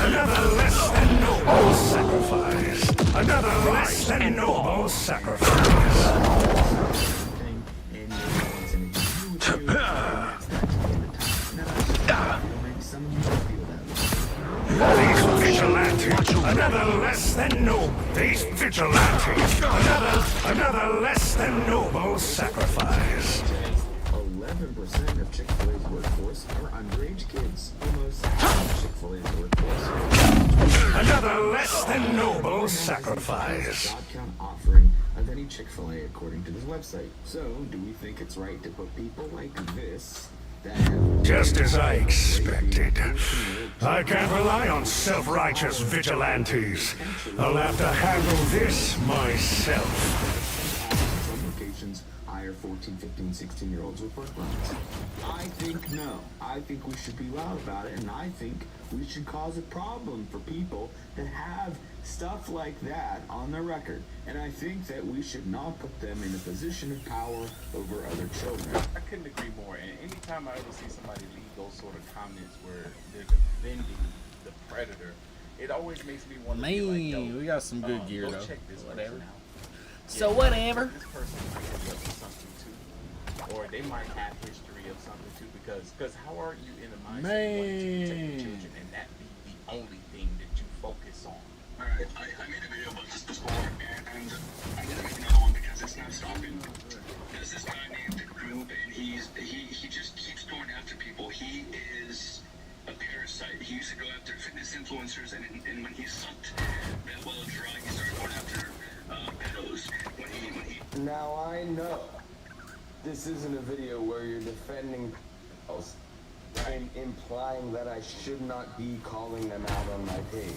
Another less than noble sacrifice. Another less than noble sacrifice. These vigilantes, another less than noble. These vigilantes, another less than noble sacrifice. 11% of Chick-fil-A's workforce are underage kids. Almost half of Chick-fil-A's workforce. Another less than noble sacrifice. God count offering of any Chick-fil-A according to this website. So, do we think it's right to put people like this that have Just as I expected. I can't rely on self-righteous vigilantes. I'll have to handle this myself. locations hire 14, 15, 16-year-olds with work permits? I think no. I think we should be loud about it, and I think we should cause a problem for people that have stuff like that on their record. And I think that we should not put them in a position of power over other children. I couldn't agree more. And anytime I ever see somebody leave those sort of comments where they're defending the predator, it always makes me want to be like, yo, we got some good gear go though. check this Whatever. person out. So Yeah, whatever. This person might be up to something too, or they might have history of something too. Because how are you in the mindset of wanting to protect the children and that be the only thing that you focus on? Alright, I made a video about this before, and I'm gonna make another one because it's not stopping. There's this guy named Group, and he just keeps going after people. He is a parasite. He used to go after fitness influencers, and when he sucked that well dry, he started going after pedos. Now I know this isn't a video where you're defending pedos and implying that I should not be calling them out on my page.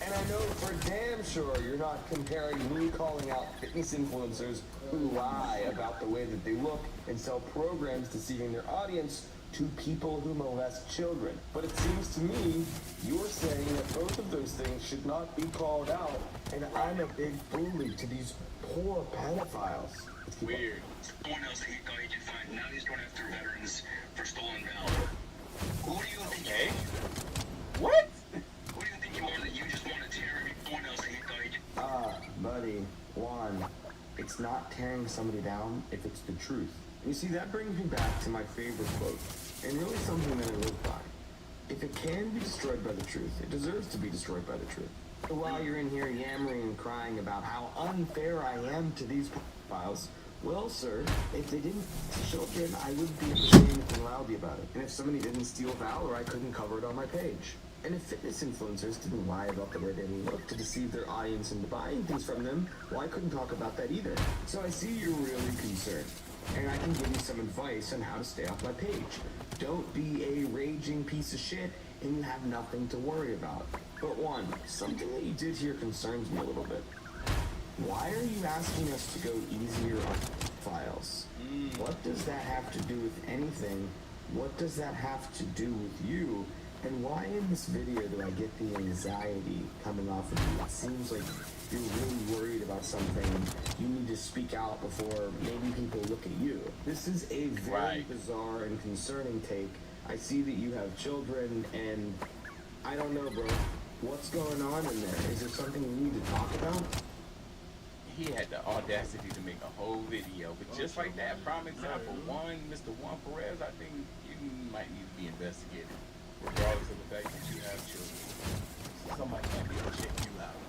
And I know for damn sure you're not comparing me calling out fitness influencers who lie about the way that they look and sell programs deceiving their audience to people who molest children. But it seems to me you're saying that both of those things should not be called out, and I'm a big bully to these poor pedophiles. Weird. Someone else that he thought he could find. Now he's going after veterans for stolen valor. Who do you think you are? What? Who do you think you are that you just want to tear everyone else that he thought he could? Buddy, Juan, it's not tearing somebody down if it's the truth. You see, that brings me back to my favorite quote, and really something that I live by. If it can be destroyed by the truth, it deserves to be destroyed by the truth. So while you're in here yammering and crying about how unfair I am to these pedophiles, well, sir, if they didn't steal children, I wouldn't be able to say anything loudly about it. And if somebody didn't steal valor, I couldn't cover it on my page. And if fitness influencers didn't lie about the way they look to deceive their audience into buying things from them, well, I couldn't talk about that either. So I see you're really concerned, and I can give you some advice on how to stay off my page. Don't be a raging piece of shit, and you have nothing to worry about. But one, something that you did here concerns me a little bit. Why are you asking us to go easier on files? What does that have to do with anything? What does that have to do with you? And why in this video do I get the anxiety coming off of you? It seems like you're really worried about something. You need to speak out before maybe people look at you. This is a very bizarre and concerning take. I see that you have children, and I don't know, bro. What's going on in there? Is there something we need to talk about? He had the audacity to make a whole video, but just like that prime example, Mr. Juan Perez, I think you might need to be investigated, regardless of the fact that you have children. Somebody might be able to check you out,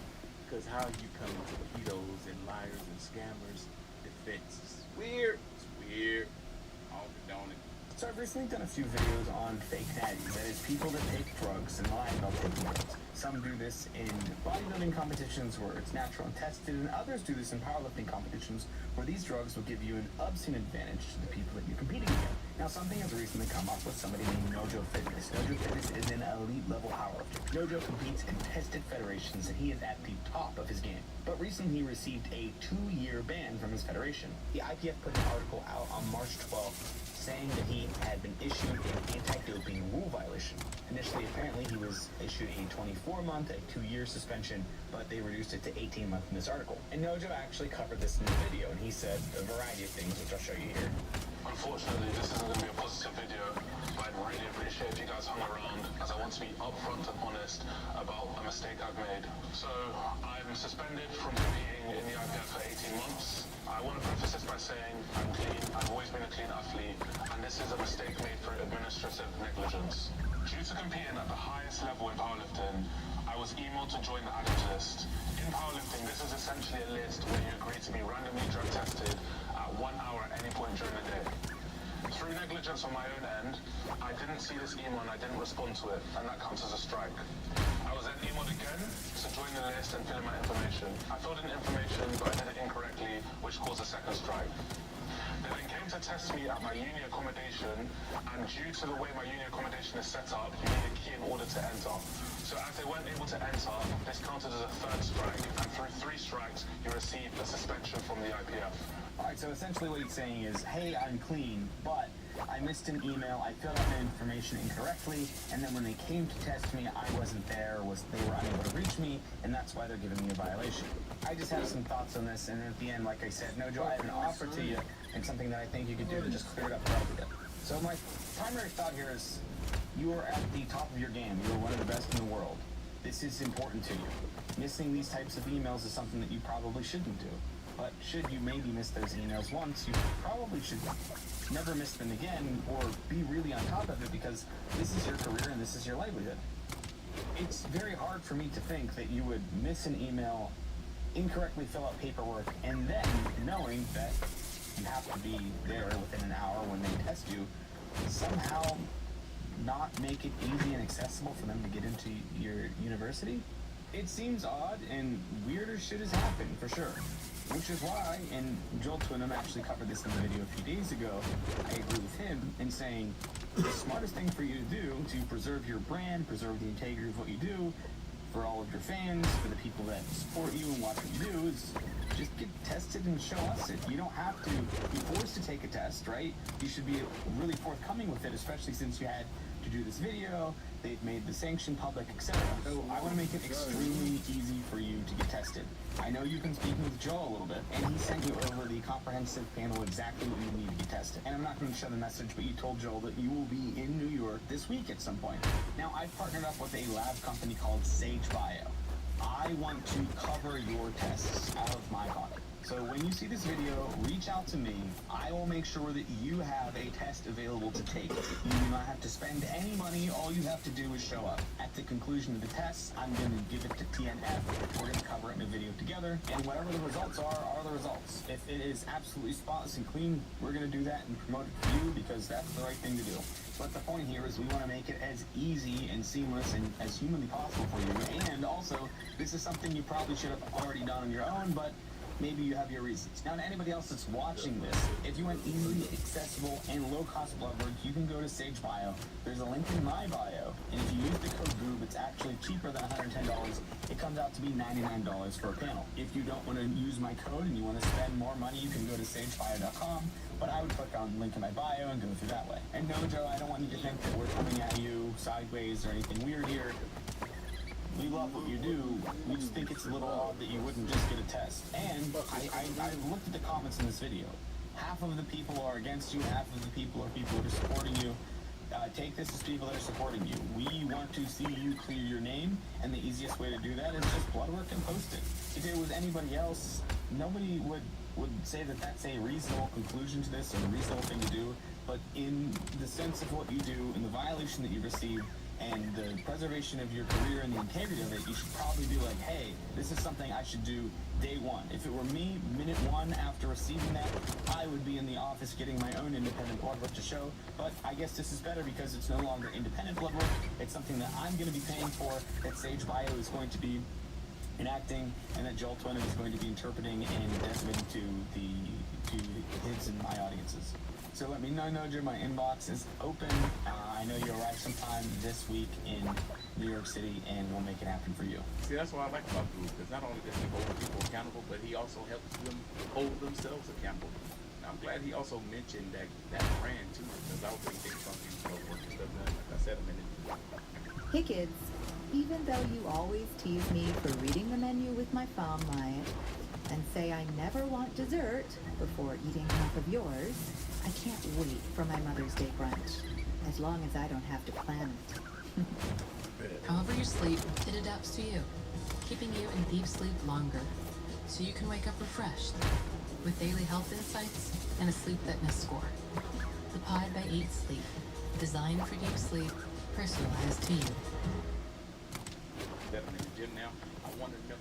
because how you come into pedos and liars and scammers defense is weird. It's weird. I don't condone it. So I've recently done a few videos on fake natties, that is, people that take drugs and lie about taking drugs. Some do this in bodybuilding competitions where it's natural and tested, and others do this in powerlifting competitions where these drugs will give you an obscene advantage to the people that you're competing against. Now, something has recently come up with somebody named Nojo Fitness. Nojo Fitness is an elite level powerlifter. Nojo competes in tested federations, and he is at the top of his game. But recently he received a 2-year ban from his federation. The IPF put an article out on March 12th saying that he had been issued an anti-doping rule violation. Initially, apparently, he was issued a 24-month, a 2-year suspension, but they reduced it to 18 months in this article. And Nojo actually covered this in the video, and he said a variety of things, which I'll show you here. Unfortunately, this isn't going to be a positive video, but I'd really appreciate if you guys hung around, as I want to be upfront and honest about a mistake I've made. So, I'm suspended from competing in the IPF for 18 months. I want to preface this by saying I'm clean, I've always been a clean athlete, and this is a mistake made for administrative negligence. Due to competing at the highest level in powerlifting, I was emailed to join the addicts list. In powerlifting, this is essentially a list where you agree to be randomly drug tested at 1 hour at any point during the day. Through negligence on my own end, I didn't see this email and I didn't respond to it, and that counts as a strike. I was then emailed again to join the list and fill in my information. I filled in information, but I did it incorrectly, which caused a second strike. They then came to test me at my uni accommodation, and due to the way my uni accommodation is set up, you need a key in order to enter. So as they weren't able to enter, this counted as a third strike, and through 3 strikes, you received a suspension from the IPF. Alright, so essentially what he's saying is, hey, I'm clean, but I missed an email, I filled out the information incorrectly, and then when they came to test me, I wasn't there, they were unable to reach me, and that's why they're giving me a violation. I just have some thoughts on this, and at the end, like I said, Nojo, I have an offer to you, and something that I think you could do to just clear it up for everybody. So my primary thought here is, you are at the top of your game, you are one of the best in the world. This is important to you. Missing these types of emails is something that you probably shouldn't do. But should you maybe miss those emails once, you probably should never miss them again, or be really on top of it, because this is your career and this is your livelihood. It's very hard for me to think that you would miss an email, incorrectly fill out paperwork, and then, knowing that you have to be there within an hour when they test you, somehow not make it easy and accessible for them to get into your university? It seems odd, and weirder shit has happened, for sure. Which is why, and Joel Twinham actually covered this in the video a few days ago, I agree with him in saying the smartest thing for you to do to preserve your brand, preserve the integrity of what you do, for all of your fans, for the people that support you and watch what you do, is just get tested and show us it. You don't have to be forced to take a test, right? You should be really forthcoming with it, especially since you had to do this video. They've made the sanction public, etc. So I want to make it extremely easy for you to get tested. I know you've been speaking with Joel a little bit, and he sent you over the comprehensive panel exactly what you need to get tested. And I'm not going to show the message, but you told Joel that you will be in New York this week at some point. Now, I've partnered up with a lab company called Sage Bio. I want to cover your tests out of my pocket. So when you see this video, reach out to me. I will make sure that you have a test available to take. You do not have to spend any money. All you have to do is show up. At the conclusion of the test, I'm going to give it to TNF. We're going to cover it in a video together. And whatever the results are the results. If it is absolutely spotless and clean, we're going to do that and promote it for you because that's the right thing to do. But the point here is we want to make it as easy and seamless and as humanly possible for you. And also, this is something you probably should have already done on your own, but maybe you have your reasons. Now, to anybody else that's watching this, if you want easily accessible and low-cost blood work, you can go to Sage Bio. There's a link in my bio, and if you use the code GOOB, it's actually cheaper than $110. It comes out to be $99 for a panel. If you don't want to use my code and you want to spend more money, you can go to sagebio.com, but I would click on the link in my bio and go through that way. And no, Joe, I don't want you to think that we're coming at you sideways or anything weird here. We love what you do. We just think it's a little odd that you wouldn't just get a test. And I looked at the comments in this video. Half of the people are against you, half of the people are people that are supporting you. Take this as people that are supporting you. We want to see you clear your name, and the easiest way to do that is just blood work and post it. If it was anybody else, nobody would say that that's a reasonable conclusion to this or a reasonable thing to do. But in the sense of what you do, in the violation that you received, and the preservation of your career and the integrity of it, you should probably be like, hey, this is something I should do day one. If it were me, minute one after receiving that, I would be in the office getting my own independent blood work to show. But I guess this is better because it's no longer independent blood work. It's something that I'm going to be paying for, that Sage Bio is going to be enacting, and that Joel Twinham is going to be interpreting and decimating to his and my audiences. So let me know, Noja, my inbox is open. I know you'll arrive sometime this week in New York City, and we'll make it happen for you. See, that's what I like about Groove, because not only does he hold people accountable, but he also helps them hold themselves accountable. And I'm glad he also mentioned that brand, too, because I was really thinking some people work and stuff, like I said a minute ago. Hey kids, even though you always tease me for reading the menu with my phone light and say I never want dessert before eating half of yours, I can't wait for my Mother's Day brunch, as long as I don't have to plan it. However you sleep, it adapts to you, keeping you in deep sleep longer, so you can wake up refreshed, with daily health insights and a sleep fitness score. The Pod by 8 Sleep, designed for deep sleep, personalized to you. That I'm in the gym now, I want to know.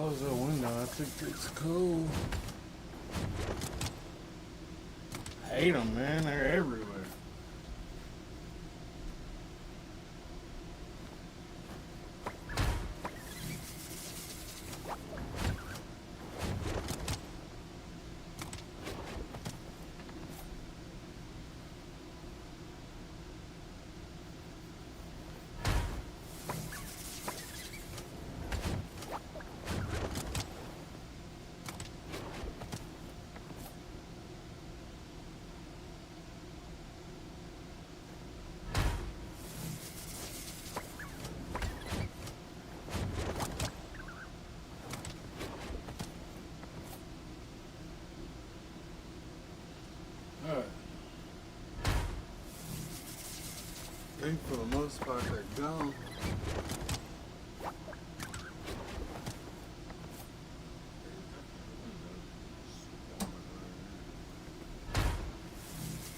close that window. I think it's cool. Hate them, man. They're everywhere. I think for the most part they're gone.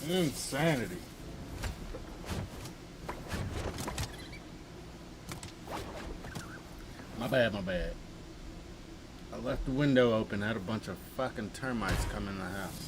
Insanity. My bad. I left the window open, had a bunch of fucking termites come in the house.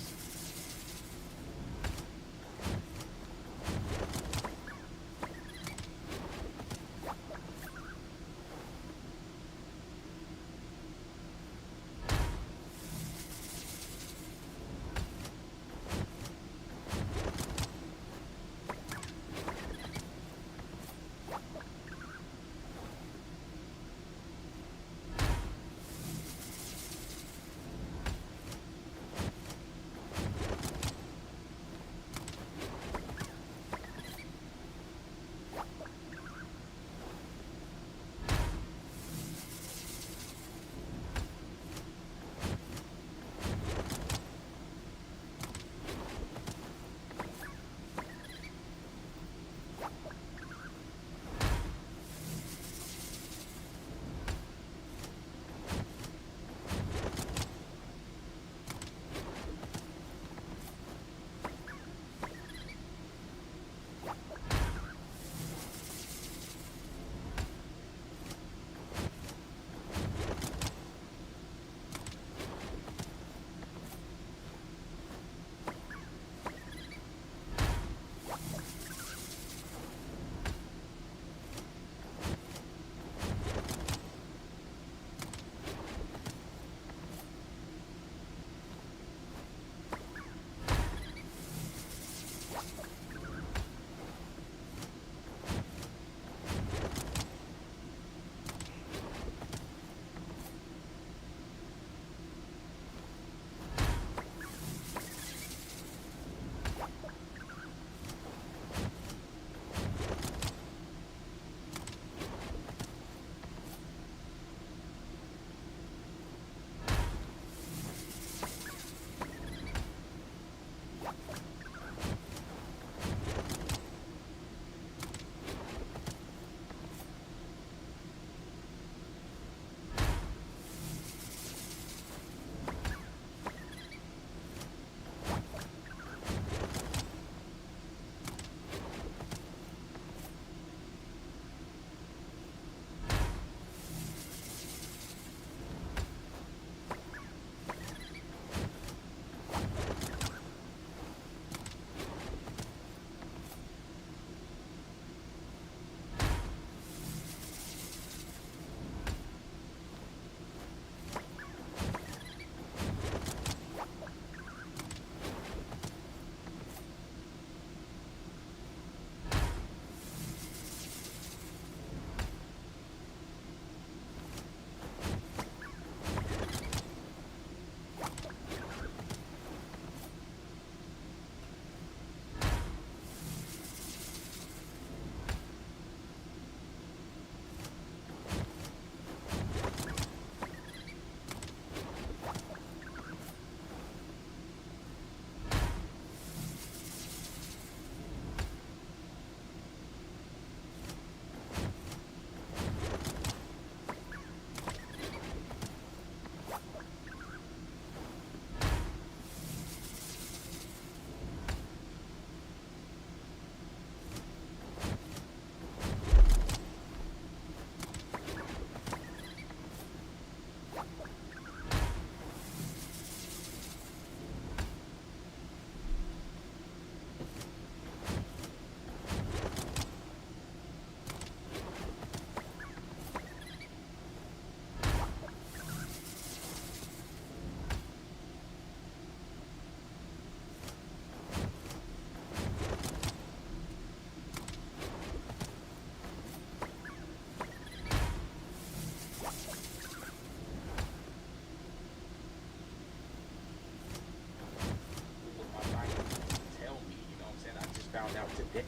find out today.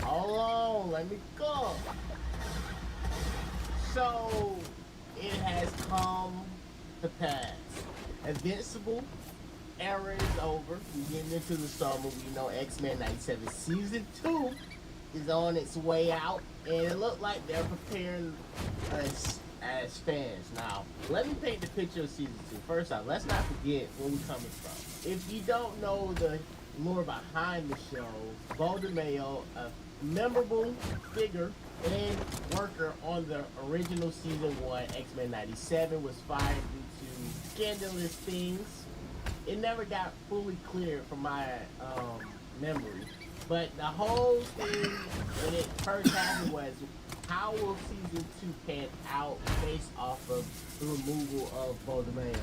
Hold on, let me go. So, it has come to pass. Invincible era is over. We're getting into the summer. We know X-Men 97 Season 2 is on its way out. And it looked like they're preparing us as fans. Now, let me paint the picture of Season 2. First off, let's not forget where we're coming from. If you don't know the lore behind the show, Bo DeMayo, a memorable figure and worker on the original Season 1 X-Men 97, was fired due to scandalous things. It never got fully cleared from my memory. But the whole thing when it first happened was, how will Season 2 pan out based off of the removal of Bo DeMayo?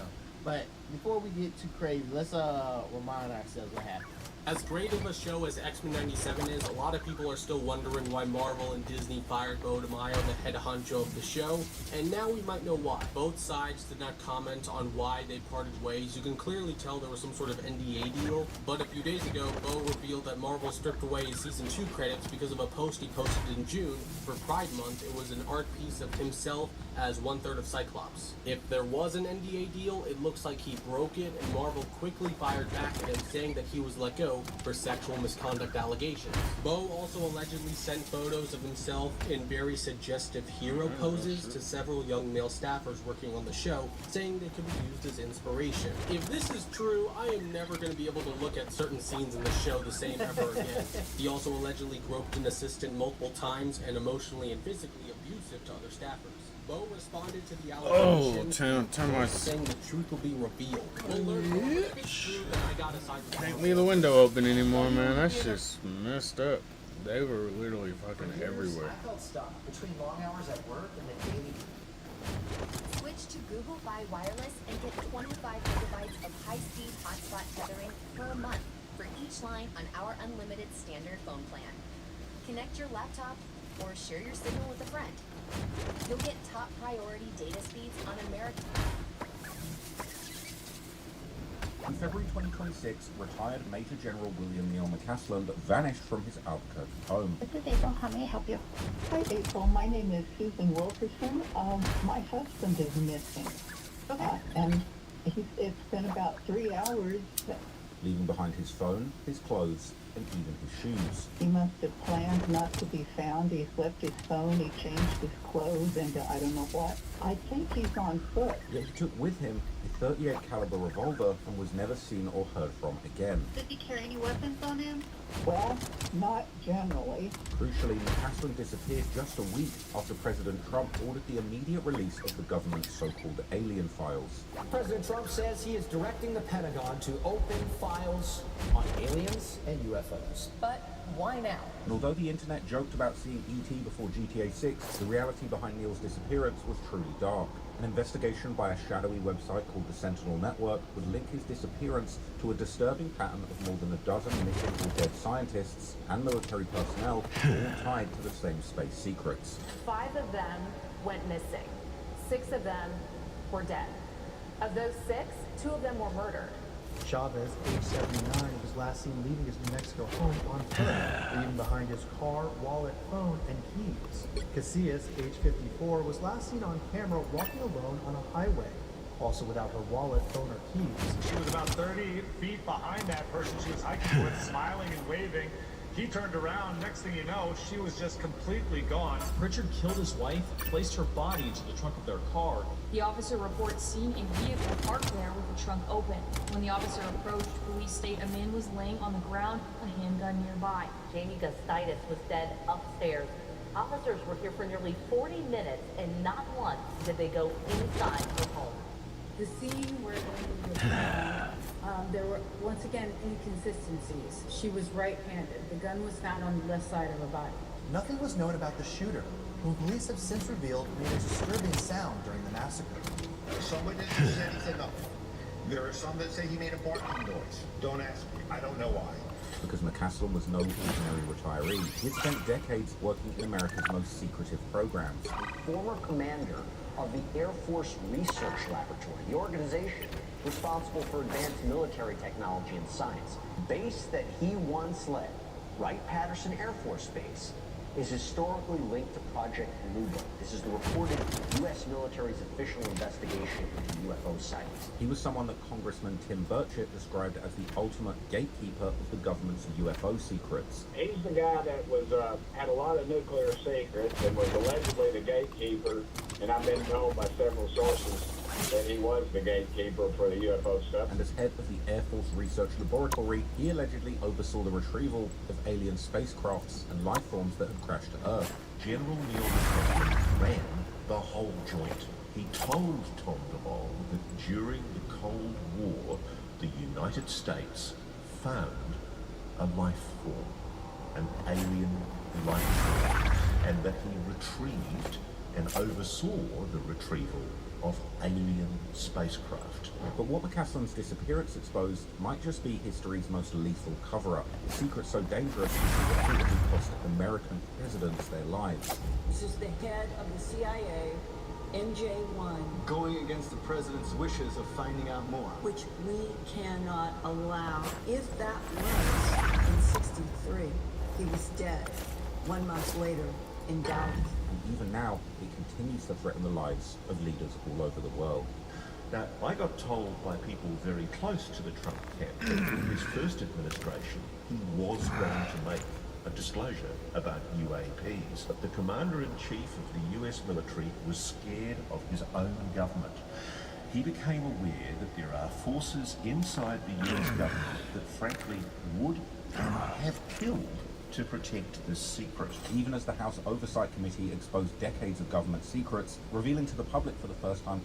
But before we get too crazy, let's remind ourselves what happened. As great of a show as X-Men 97 is, a lot of people are still wondering why Marvel and Disney fired Bo DeMayo, the head honcho of the show, and now we might know why. Both sides did not comment on why they parted ways. You can clearly tell there was some sort of NDA deal, but a few days ago, Bo revealed that Marvel stripped away his Season 2 credits because of a post he posted in June for Pride Month. It was an art piece of himself as 1/3 of Cyclops. If there was an NDA deal, it looks like he broke it, and Marvel quickly fired back at him, saying that he was let go for sexual misconduct allegations. Bo also allegedly sent photos of himself in very suggestive hero poses to several young male staffers working on the show, saying they could be used as inspiration. If this is true, I am never going to be able to look at certain scenes in the show the same ever again. He also allegedly groped an assistant multiple times and emotionally and physically abusive to other staffers. Bo responded to the allegations, saying the truth will be revealed. We'll learn more, but if it's true, then I gotta side with Can't leave the window open anymore, man. That's just messed up. They were literally fucking everywhere. I felt stuck between long hours at work and the daily. Switch to Google Fi Wireless and get 25 gigabytes of high-speed hotspot tethering per month for each line on our unlimited standard phone plan. Connect your laptop or share your signal with a friend. You'll get top priority data speeds on American. In February 2026, retired Major General William Neal McCaslin vanished from his Albuquerque home. This is April. How may I help you? Hi, April. My name is Susan Wilkerson. My husband is missing. Okay. And it's been about 3 hours. Leaving behind his phone, his clothes, and even his shoes. He must have planned not to be found. He's left his phone. He changed his clothes into I don't know what. I think he's on foot. Yet he took with him a .38 caliber revolver and was never seen or heard from again. Did he carry any weapons on him? Well, not generally. Crucially, McCaslin disappeared just a week after President Trump ordered the immediate release of the government's so-called alien files. President Trump says he is directing the Pentagon to open files on aliens and UFOs. But why now? And although the internet joked about seeing E.T. before GTA 6, the reality behind Neal's disappearance was truly dark. An investigation by a shadowy website called the Sentinel Network would link his disappearance to a disturbing pattern of more than a dozen missing or dead scientists and military personnel, all tied to the same space secrets. 5 of them went missing. 6 of them were dead. Of those 6, 2 of them were murdered. Chavez, age 79, was last seen leaving his New Mexico home on foot, leaving behind his car, wallet, phone, and keys. Casillas, age 54, was last seen on camera walking alone on a highway, also without her wallet, phone, or keys. She was about 30 feet behind that person she was hiking with, smiling and waving. He turned around, next thing you know, she was just completely gone. Richard killed his wife, placed her body into the trunk of their car. The officer reports seeing a vehicle parked there with the trunk open. When the officer approached, police state a man was laying on the ground, a handgun nearby. Jamie Gustitis was dead upstairs. Officers were here for nearly 40 minutes, and not once did they go inside her home. The scene where Amy was found, there were, once again, inconsistencies. She was right-handed. The gun was found on the left side of her body. Nothing was known about the shooter, whom police have since revealed made a disturbing sound during the massacre. Some witnesses said he said nothing. There are some that say he made a barking noise. Don't ask me. I don't know why. Because McCaslin was no ordinary retiree. He'd spent decades working in America's most secretive programs. Former commander of the Air Force Research Laboratory, the organization responsible for advanced military technology and science. Base that he once led, Wright-Patterson Air Force Base, is historically linked to Project Blue Book. This is the reported U.S. military's official investigation into UFO sightings. He was someone that Congressman Tim Burchett described as the ultimate gatekeeper of the government's UFO secrets. He's the guy that was had a lot of nuclear secrets and was allegedly the gatekeeper, and I've been told by several sources that he was the gatekeeper for the UFO stuff. And as head of the Air Force Research Laboratory, he allegedly oversaw the retrieval of alien spacecrafts and life forms that had crashed to Earth. General Neil McCaslin ran the whole joint. He told Tom DeMol that during the Cold War, the United States found a life form, an alien life form, and that he retrieved and oversaw the retrieval of alien spacecraft. But what McCaslin's disappearance exposed might just be history's most lethal cover-up. A secret so dangerous it repeatedly cost American presidents their lives. This is the head of the CIA, MJ1. Going against the president's wishes of finding out more. Which we cannot allow. If that was in 63, he was dead. 1 month later, in Dallas. And even now, it continues to threaten the lives of leaders all over the world. Now, I got told by people very close to the Trump camp that in his first administration, he was going to make a disclosure about UAPs, but the commander-in-chief of the US military was scared of his own government. He became aware that there are forces inside the US government that frankly would and have killed to protect this secret. Even as the House Oversight Committee exposed decades of government secrets, revealing to the public for the first time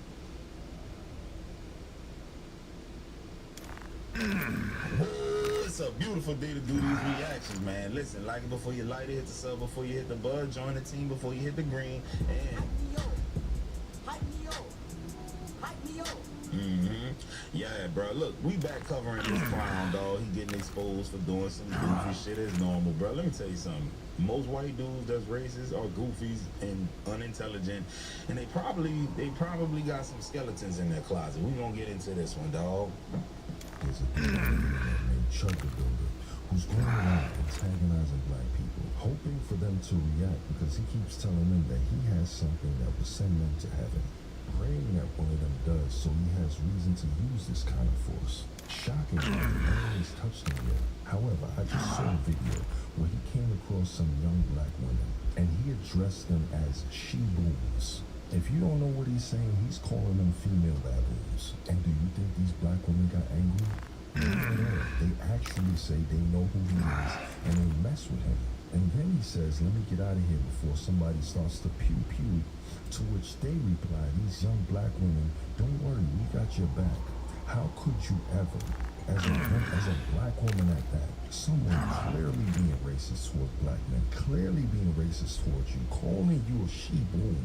It's a beautiful day to do these reactions, man. Listen, like it before you light it, hit the sub before you hit the bud, join the team before you hit the green, and yeah, bro. Look, we back covering this clown, dog. He getting exposed for doing some goofy shit as normal, bro. Let me tell you something. Most white dudes that's racist are goofies and unintelligent, and they probably got some skeletons in their closet. We gonna get into this one, dog. There's a dude named Chugga Builder who's going around antagonizing black people, hoping for them to react because he keeps telling them that he has something that will send them to heaven. Praying that one of them does, so he has reason to use this kind of force. Shockingly, no one has touched him yet. However, I just saw a video where he came across some young black women, and he addressed them as she-boons. If you don't know what he's saying, he's calling them female baboons. And do you think these black women got angry? No, they actually say they know who he is, and they mess with him. And then he says, let me get out of here before somebody starts to pew-pew, to which they reply, these young black women, don't worry, we got your back. How could you ever, as a black woman at that, someone clearly being racist towards black men, clearly being racist towards you, calling you a she-boom,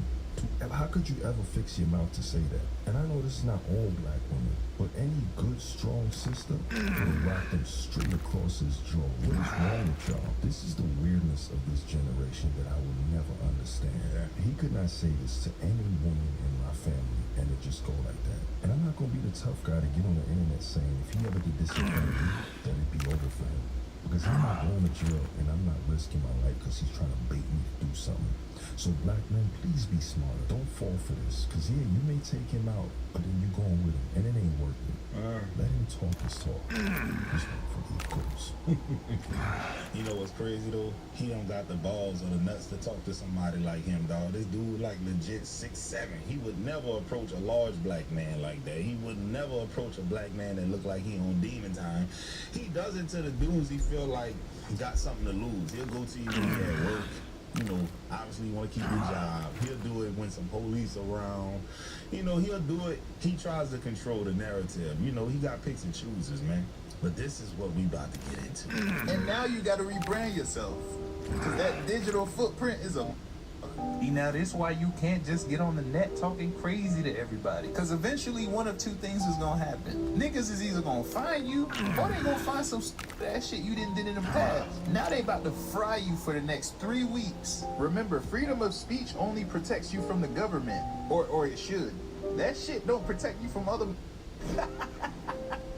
how could you ever fix your mouth to say that? And I know this is not all black women, but any good, strong sister will rock them straight across his jaw. What is wrong with y'all? This is the weirdness of this generation that I will never understand. He could not say this to any woman in my family, and it just go like that. And I'm not going to be the tough guy to get on the internet saying, if he ever did this in front of me, then it'd be over for him. Because I'm not going to jail, and I'm not risking my life because he's trying to bait me to do something. So black men, please be smarter. Don't fall for this. Because yeah, you may take him out, but then you're going with him, and it ain't worth it. Let him talk his talk. Just wait for the course. You know what's crazy though? He don't got the balls or the nuts to talk to somebody like him, dog. This dude like legit 6'7". He would never approach a large black man like that. He would never approach a black man that look like he on demon time. He does it to the dudes he feel like he got something to lose. He'll go to you when he at work. you know, obviously want to keep his job. He'll do it when some police around. You know, he'll do it. He tries to control the narrative. You know, he got picks and chooses, man. But this is what we about to get into. And now you got to rebrand yourself. Because that digital footprint is a... Now, this is why you can't just get on the net talking crazy to everybody. Because eventually one of two things is going to happen. Niggas is either going to find you, or they going to find some that shit you didn't did in the past. Now they about to fry you for the next 3 weeks. Remember, freedom of speech only protects you from the government. Or it should. That shit don't protect you from other...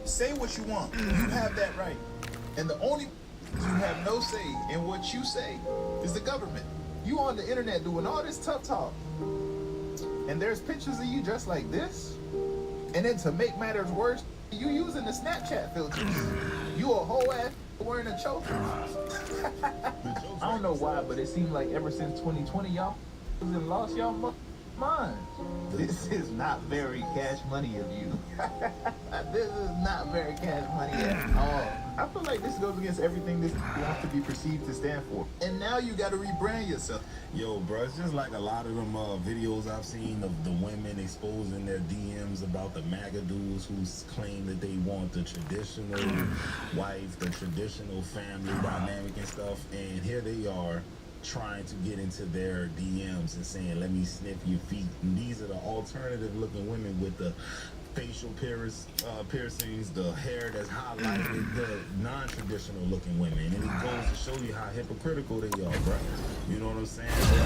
Say what you want. You have that right. And the only you have no say in what you say is the government. You on the internet doing all this tough talk, and there's pictures of you dressed like this, and then to make matters worse, you using the Snapchat filters. You a whole ass wearing a choker. I don't know why, but it seems like ever since 2020, y'all lost y'all minds. This is not very cash money of you. This is not very cash money at all. I feel like this goes against everything this wants to be perceived to stand for. And now you got to rebrand yourself. Yo, bro, it's just like a lot of them videos I've seen of the women exposing their DMs about the MAGA dudes who claim that they want the traditional wife, the traditional family dynamic and stuff. And here they are trying to get into their DMs and saying, let me sniff your feet. And these are the alternative looking women with the facial piercings, the hair that's highlighted, the non-traditional looking women. And it goes to show you how hypocritical they are, bro. You know what I'm saying, bro?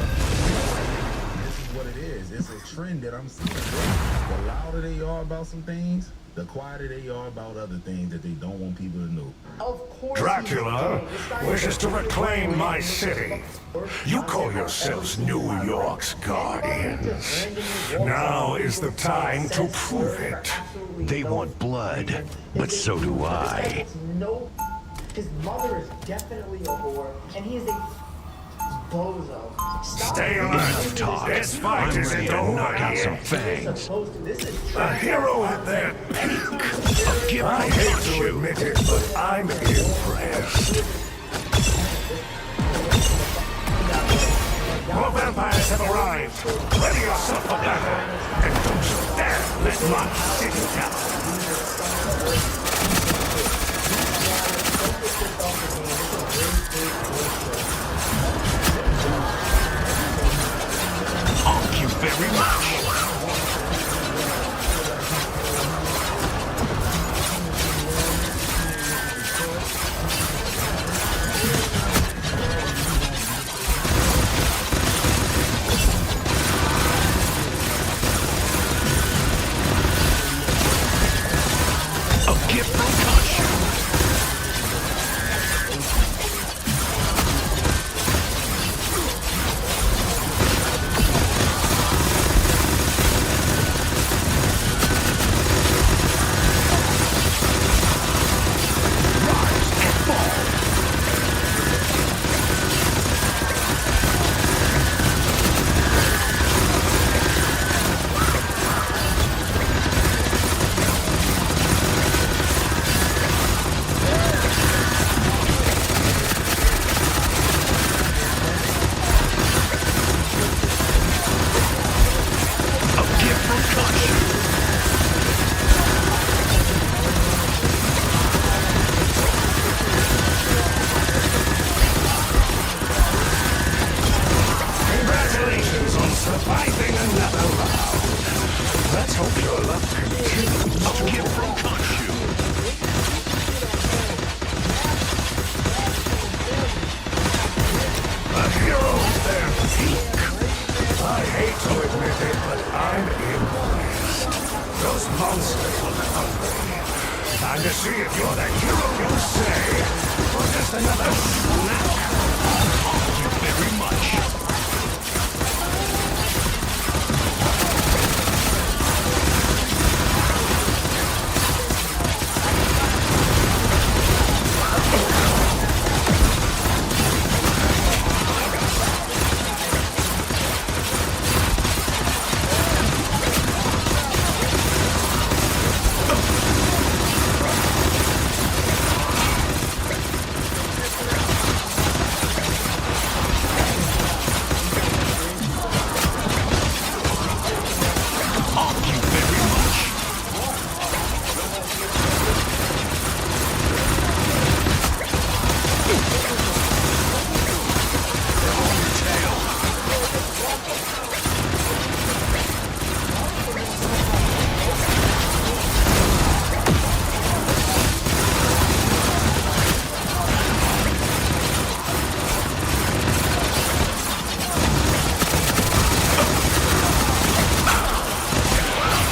This is what it is. It's a trend that I'm seeing, bro. The louder they are about some things, the quieter they are about other things that they don't want people to know. Of course, Dracula wishes to reclaim my city. You call yourselves New York's guardians. Now is the time to prove it. They want blood, but so do I. No, his mother is definitely a whore, and he is a bozo. Stay alert. Talk. This fight I'm isn't ready to over knock out some yet. fangs. A hero at their peak. I hate to admit it, but I'm impressed. More vampires have arrived. Ready yourself for battle. And don't you dare let my city down. Thank you very much. A gift from Kasha. Congratulations on surviving another round. Let's hope your luck continues. A gift from Kashu. A hero at their peak. I hate to admit it, but I'm impressed. Those monsters look hungry. Time to see if you're the hero you say, or just another snack. Thank you very much.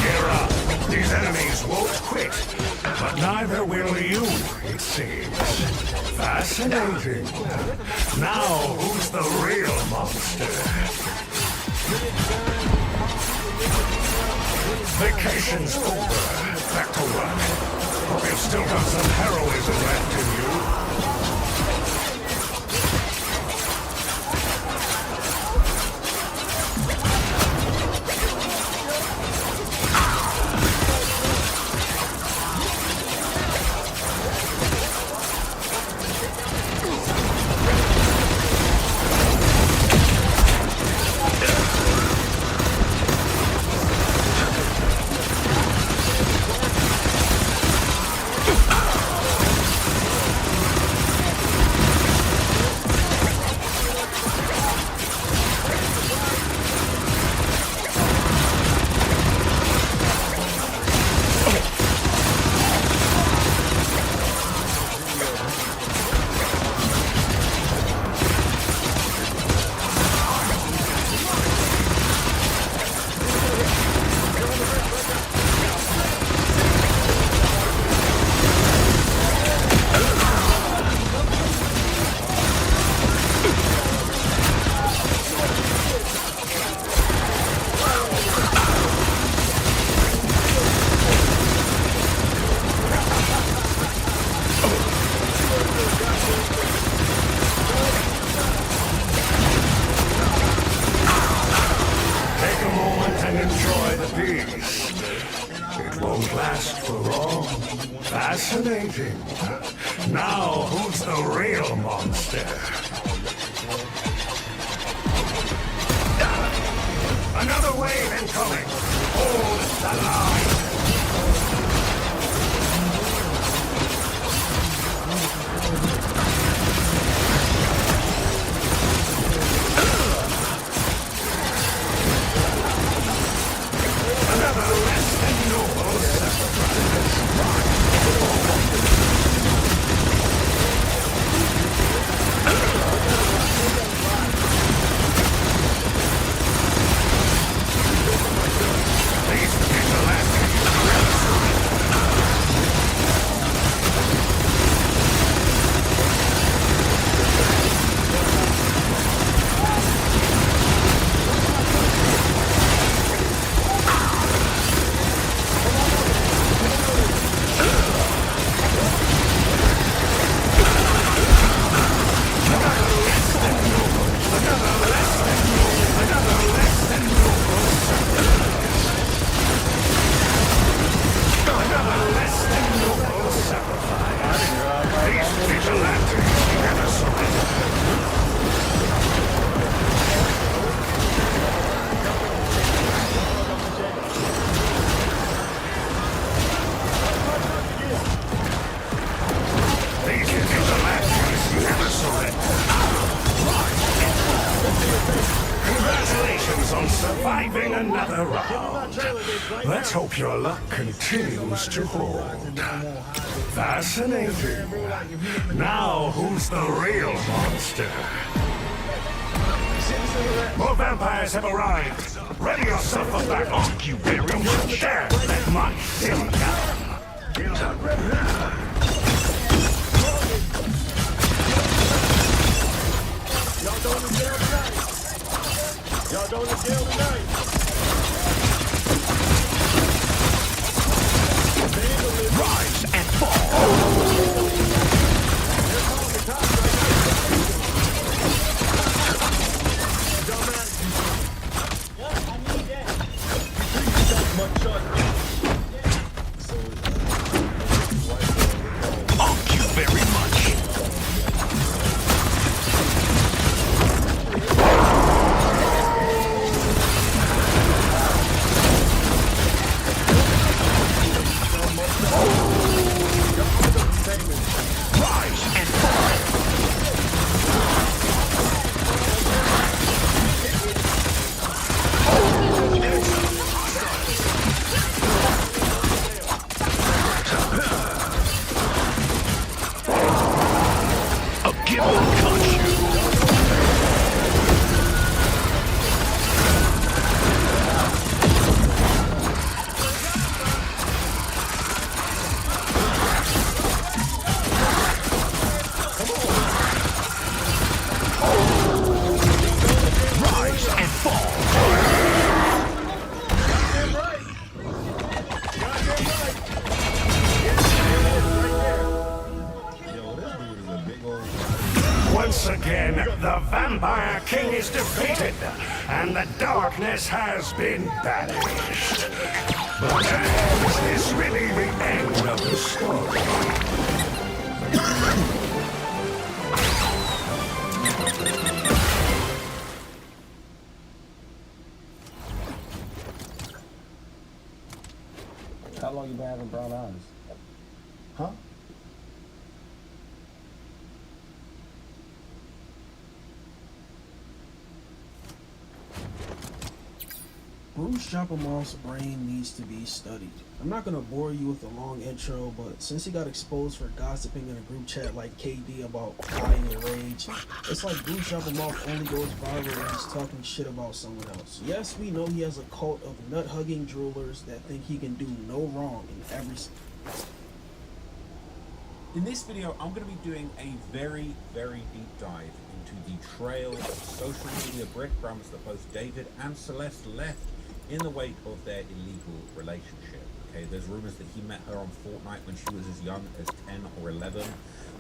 Gear up. These enemies won't quit, but neither will you, it seems. Fascinating. Now, who's the real monster? Vacation's over. Back to work. Hope you've still got some heroism left in you. Fascinating. Now, who's the real monster? Another wave incoming. Hold the line. Another less than noble sacrifice. Congratulations on surviving another round. Let's hope your luck continues to hold. Fascinating. Now, who's the real monster? More vampires have arrived. Ready yourself for battle. You don't share that my silly Y'all going to jail tonight. Y'all going to jail tonight. Rise and fall. Thank you very much. Once again, the Vampire King is defeated, and the darkness has been banished. But is this really the end of the story? How long you been having brown eyes? Huh? Bruce Japamoff's brain needs to be studied. I'm not gonna bore you with a long intro, but since he got exposed for gossiping in a group chat like KD about dying in rage, it's like Bruce Japamoff only goes viral when he's talking shit about someone else. Yes, we know he has a cult of nut-hugging droolers that think he can do no wrong in every... In this video, I'm going to be doing a very, very deep dive into the trail of social media breadcrumbs that both David and Celeste left in the wake of their illegal relationship. Okay, there's rumors that he met her on Fortnite when she was as young as 10 or 11,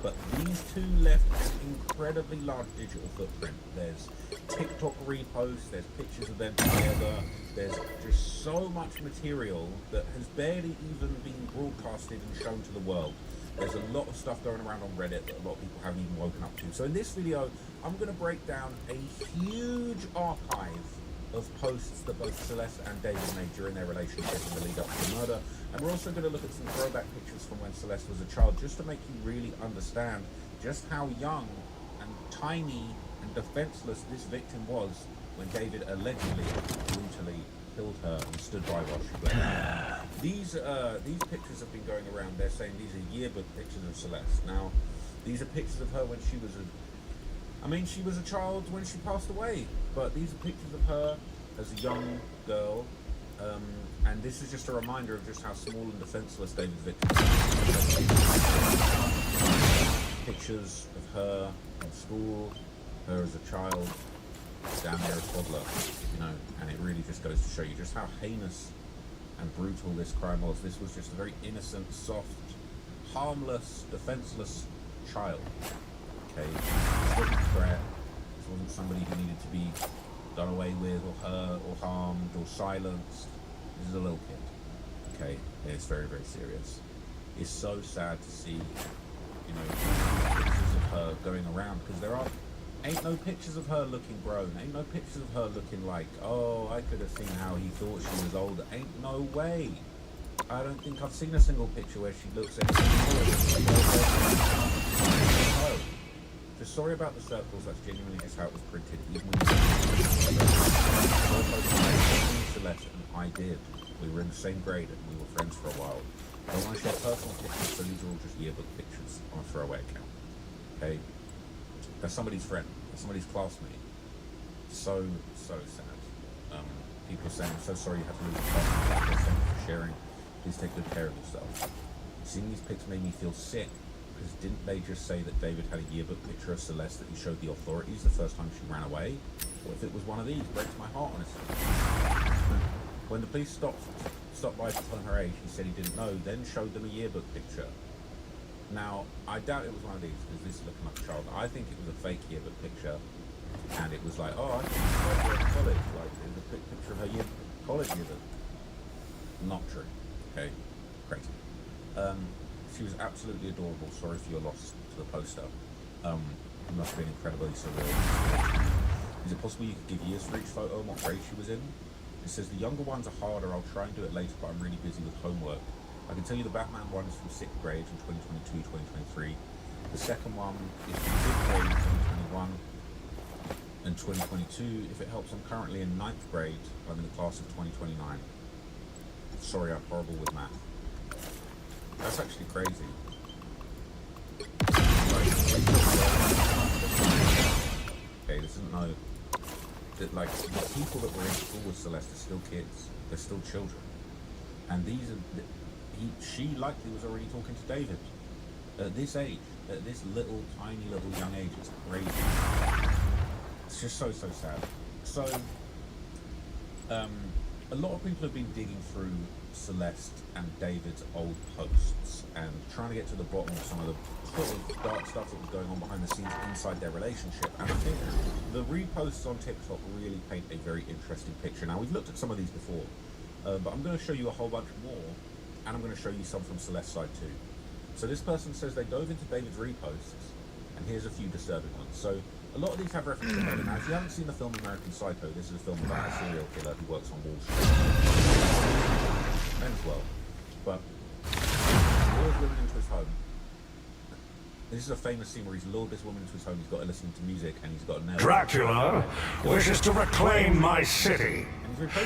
but these two left an incredibly large digital footprint. There's TikTok reposts, there's pictures of them together, there's just so much material that has barely even been broadcasted and shown to the world. There's a lot of stuff going around on Reddit that a lot of people haven't even woken up to. So in this video, I'm going to break down a huge archive of posts that both Celeste and David made during their relationship in the lead up to the murder. And we're also going to look at some throwback pictures from when Celeste was a child, just to make you really understand just how young and tiny and defenseless this victim was when David allegedly brutally killed her and stood by while she bled. These pictures have been going around. They're saying these are yearbook pictures of Celeste. Now, these are pictures of her when she was she was a child when she passed away, but these are pictures of her as a young girl, and this is just a reminder of just how small and defenseless David's victim is. Pictures of her in school, her as a child, down there as a toddler, and it really just goes to show you just how heinous and brutal this crime was. This was just a very innocent, soft, harmless, defenseless child. Okay, this wasn't a threat. This wasn't somebody who needed to be done away with or hurt or harmed or silenced. This is a little kid. Okay, and it's very, very serious. It's so sad to see, pictures of her going around, because ain't no pictures of her looking grown. Ain't no pictures of her looking like, oh, I could have seen how he thought she was older. Ain't no way. I don't think I've seen a single picture where she looks anything more than just sorry about the circles, that's genuinely just how it was printed. Even when Celeste and I did. We were in the same grade and we were friends for a while. I don't want to share personal pictures, so these are all just yearbook pictures on a throwaway account. Okay? That's somebody's friend, that's somebody's classmate. So sad. People are saying, I'm so sorry you have to lose a classmate. Thank you for sharing. Please take good care of yourself. Seeing these pics made me feel sick, because didn't they just say that David had a yearbook picture of Celeste that he showed the authorities the first time she ran away? What if it was one of these? Breaks my heart, honestly. When the police stopped by to tell him her age, he said he didn't know, then showed them a yearbook picture. Now, I doubt it was one of these, because this is looking like a child. I think it was a fake yearbook picture, and it was like, oh, I think she's going to college, like, there's a picture of her college yearbook. Not true, okay? Crazy. She was absolutely adorable. Sorry for your loss to the poster. It must have been incredibly surreal. Is it possible you could give years for each photo and what grade she was in? It says the younger ones are harder. I'll try and do it later, but I'm really busy with homework. I can tell you the Batman one is from 6th grade in 2022, 2023. The second one is from 5th grade in 2021 and 2022. If it helps, I'm currently in 9th grade. I'm in the class of 2029. Sorry, I'm horrible with math. That's actually crazy. Okay, this isn't no... Like, the people that were in school with Celeste are still kids. They're still children. And these are... She likely was already talking to David. At this age, at this little, tiny little young age, it's crazy. It's just so sad. So, a lot of people have been digging through Celeste and David's old posts and trying to get to the bottom of some of the sort of dark stuff that was going on behind the scenes inside their relationship. And I think the reposts on TikTok really paint a very interesting picture. Now, we've looked at some of these before, but I'm going to show you a whole bunch more, and I'm going to show you some from Celeste's side too. So this person says they dove into David's reposts, and here's a few disturbing ones. So a lot of these have reference to murder. Now, if you haven't seen the film American Psycho, this is a film about a serial killer who works on Wall Street. Men as well. But lures women into his home. This is a famous scene where he's lured this woman into his home. He's got her listening to music, and he's got a nail. Dracula wishes to reclaim my city.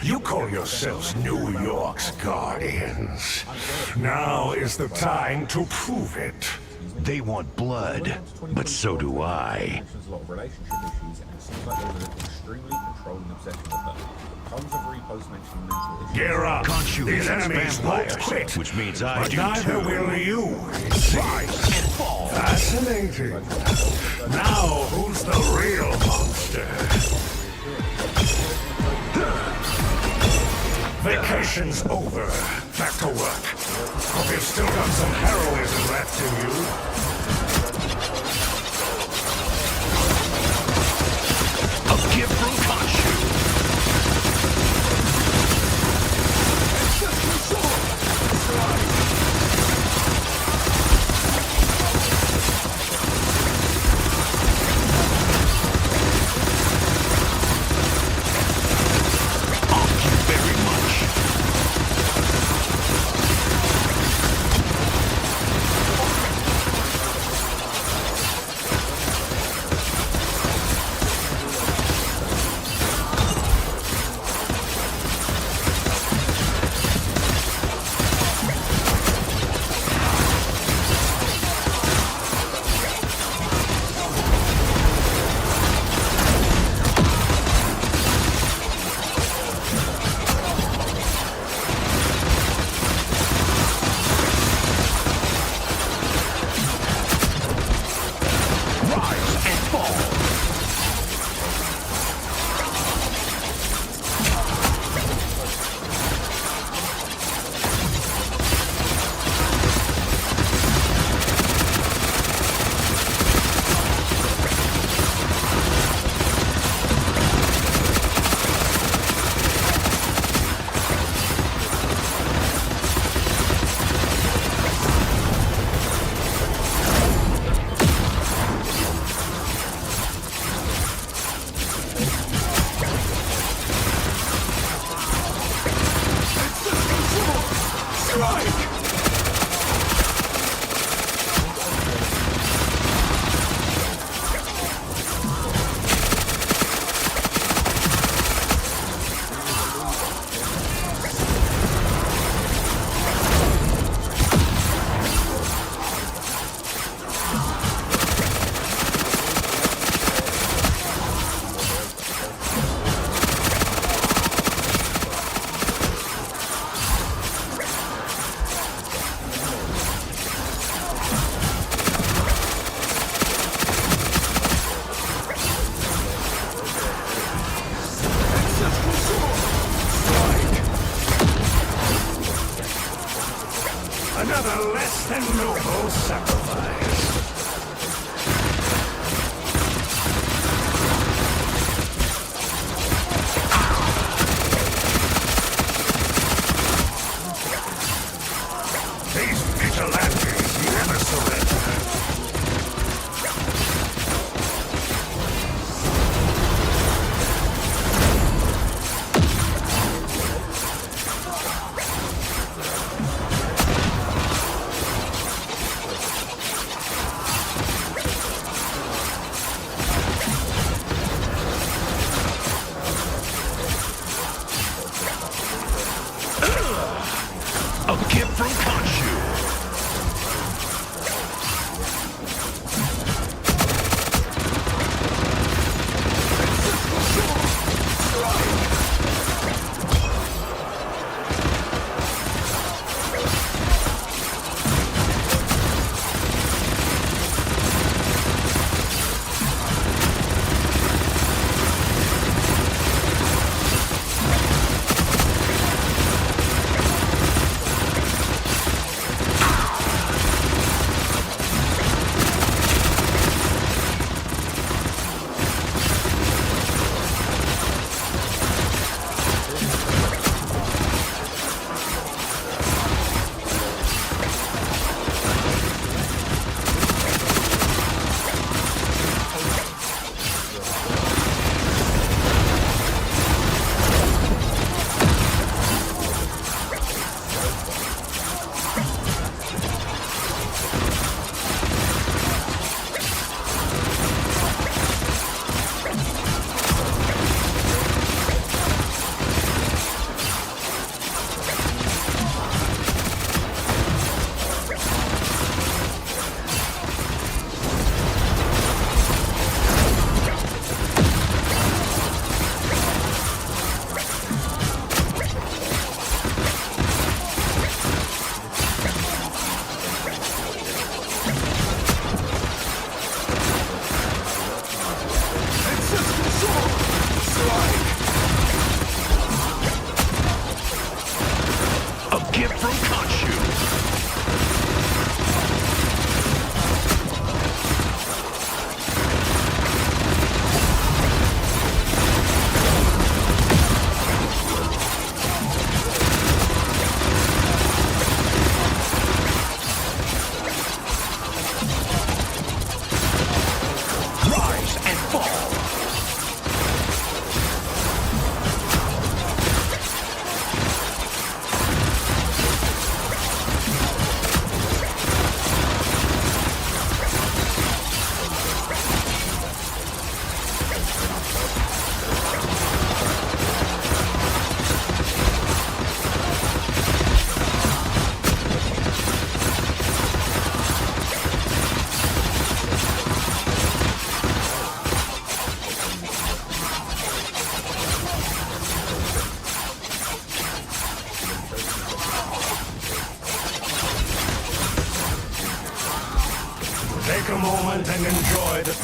You call yourselves New York's guardians. Now is the time to prove it. They want blood, but so do I. Mentions a lot of relationship issues, and it seems like there's an extremely controlling obsession with her. Tons of reposts mentioning mental issues. Gear up. Khonshu These hates enemies won't vampires, quit, which means I but do neither too. will you. Rise and fall. Fascinating. Now, who's the real monster? Vacation's over. Back to work. Hope you've still got some heroism left in you. A gift from Khonshu. Another less than noble sacrifice. These vigilantes never surrender.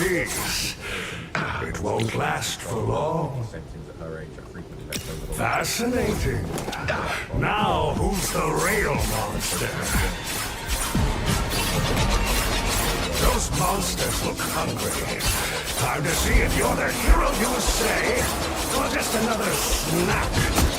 peace. It won't last for long. Fascinating. Now, who's the real monster? Those monsters look hungry. Time to see if you're the hero you say, or just another snack.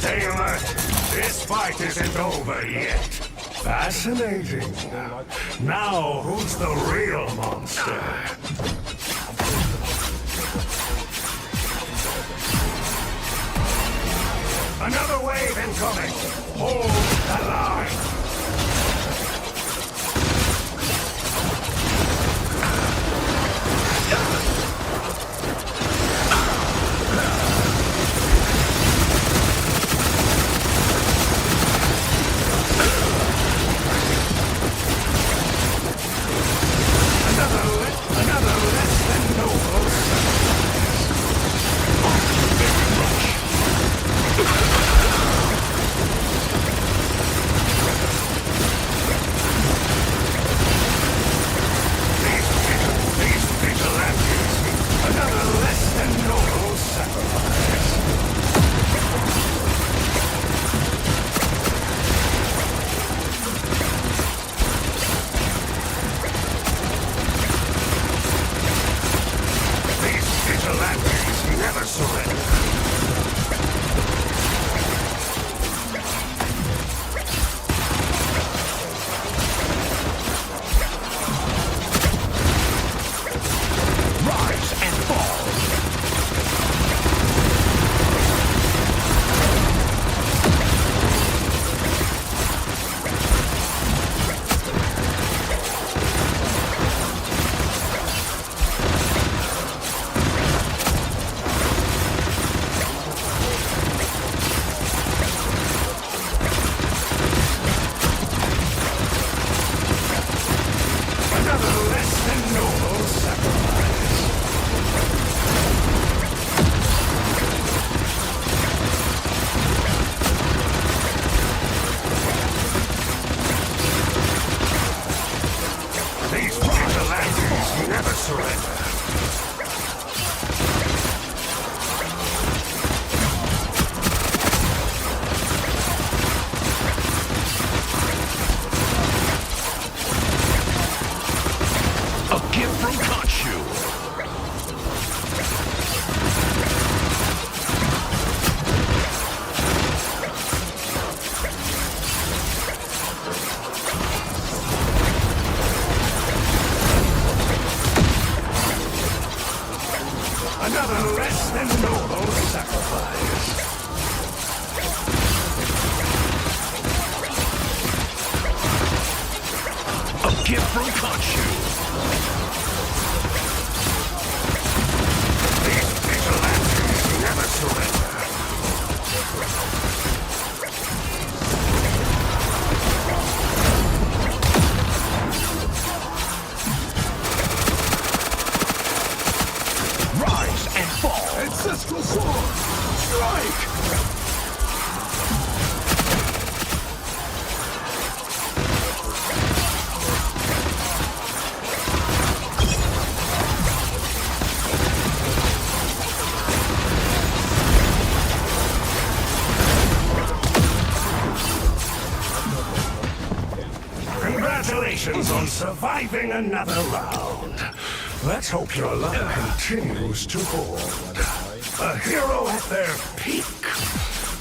Stay alert. This fight isn't over yet. Fascinating. Now, who's the real monster? Another wave incoming. Hold the line. than noble sacrifice. A gift from Khonshu. These vigilantes never surrender. Rise and fall. Ancestral sword. Strike. Congratulations on surviving another round. Let's hope your luck continues to hold. A hero at their peak.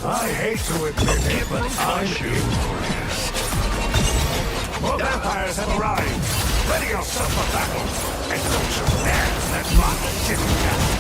I hate to admit it, but I'm impressed. More vampires have arrived. Ready yourself for battle. And don't you dare let Martin didn't happen.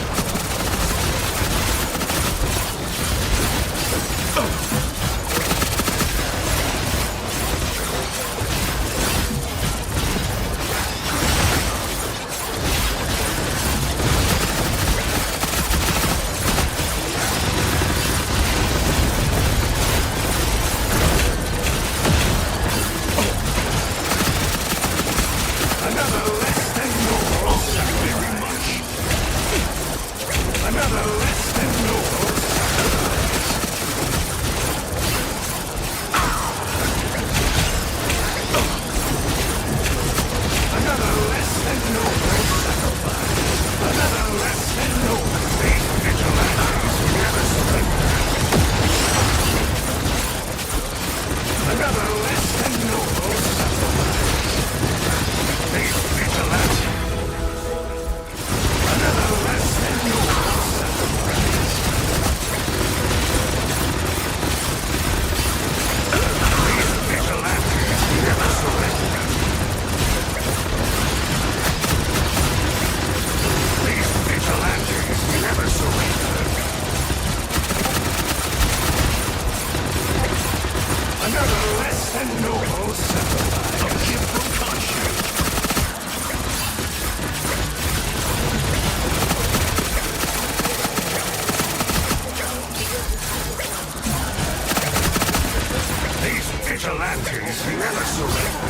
Vigilantes never surrender.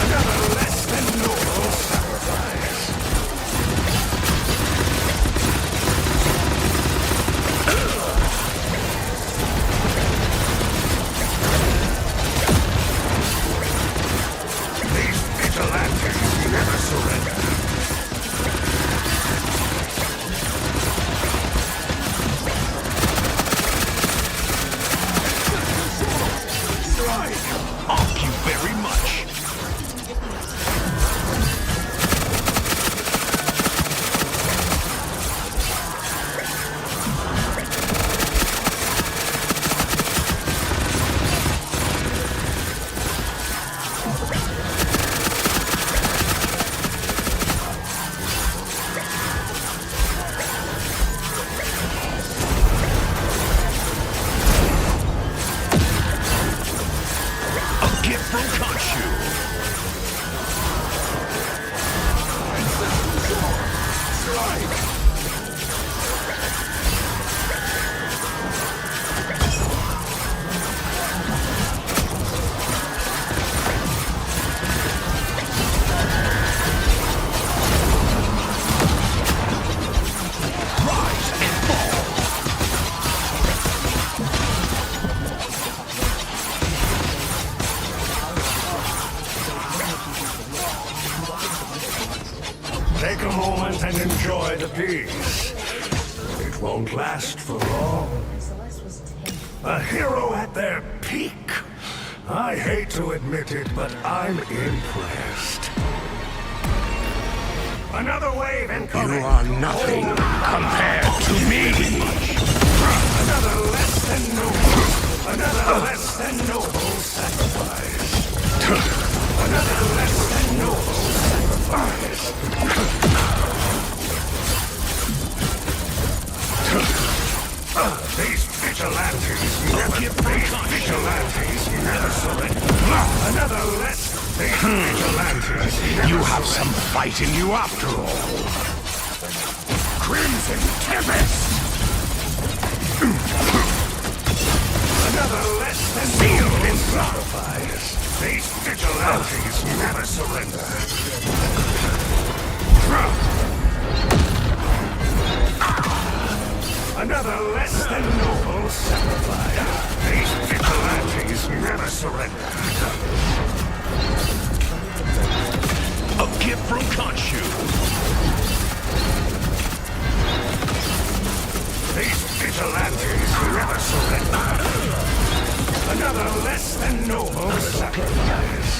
Another less than noble sacrifice. These vigilantes never surrender. Thank you very much. A gift from Khonshu. Strike! Rise and fall. Take a moment and enjoy the peace. It won't last for long. A hero at their peak. I hate to admit it, but I'm impressed. Another wave incoming. You are nothing compared to me. Another less than noble. Another less than noble sacrifice. Another less than noble sacrifice. Vigilantes never surrender. Another less. Vigilantes. You have some fight in you after all. Crimson Tempest. Another less than sealed in sacrifice. These vigilantes never surrender. Another less than noble sacrifice. These vigilantes never surrender. A gift from Khonshu. These vigilantes never surrender. Another less than noble sacrifice.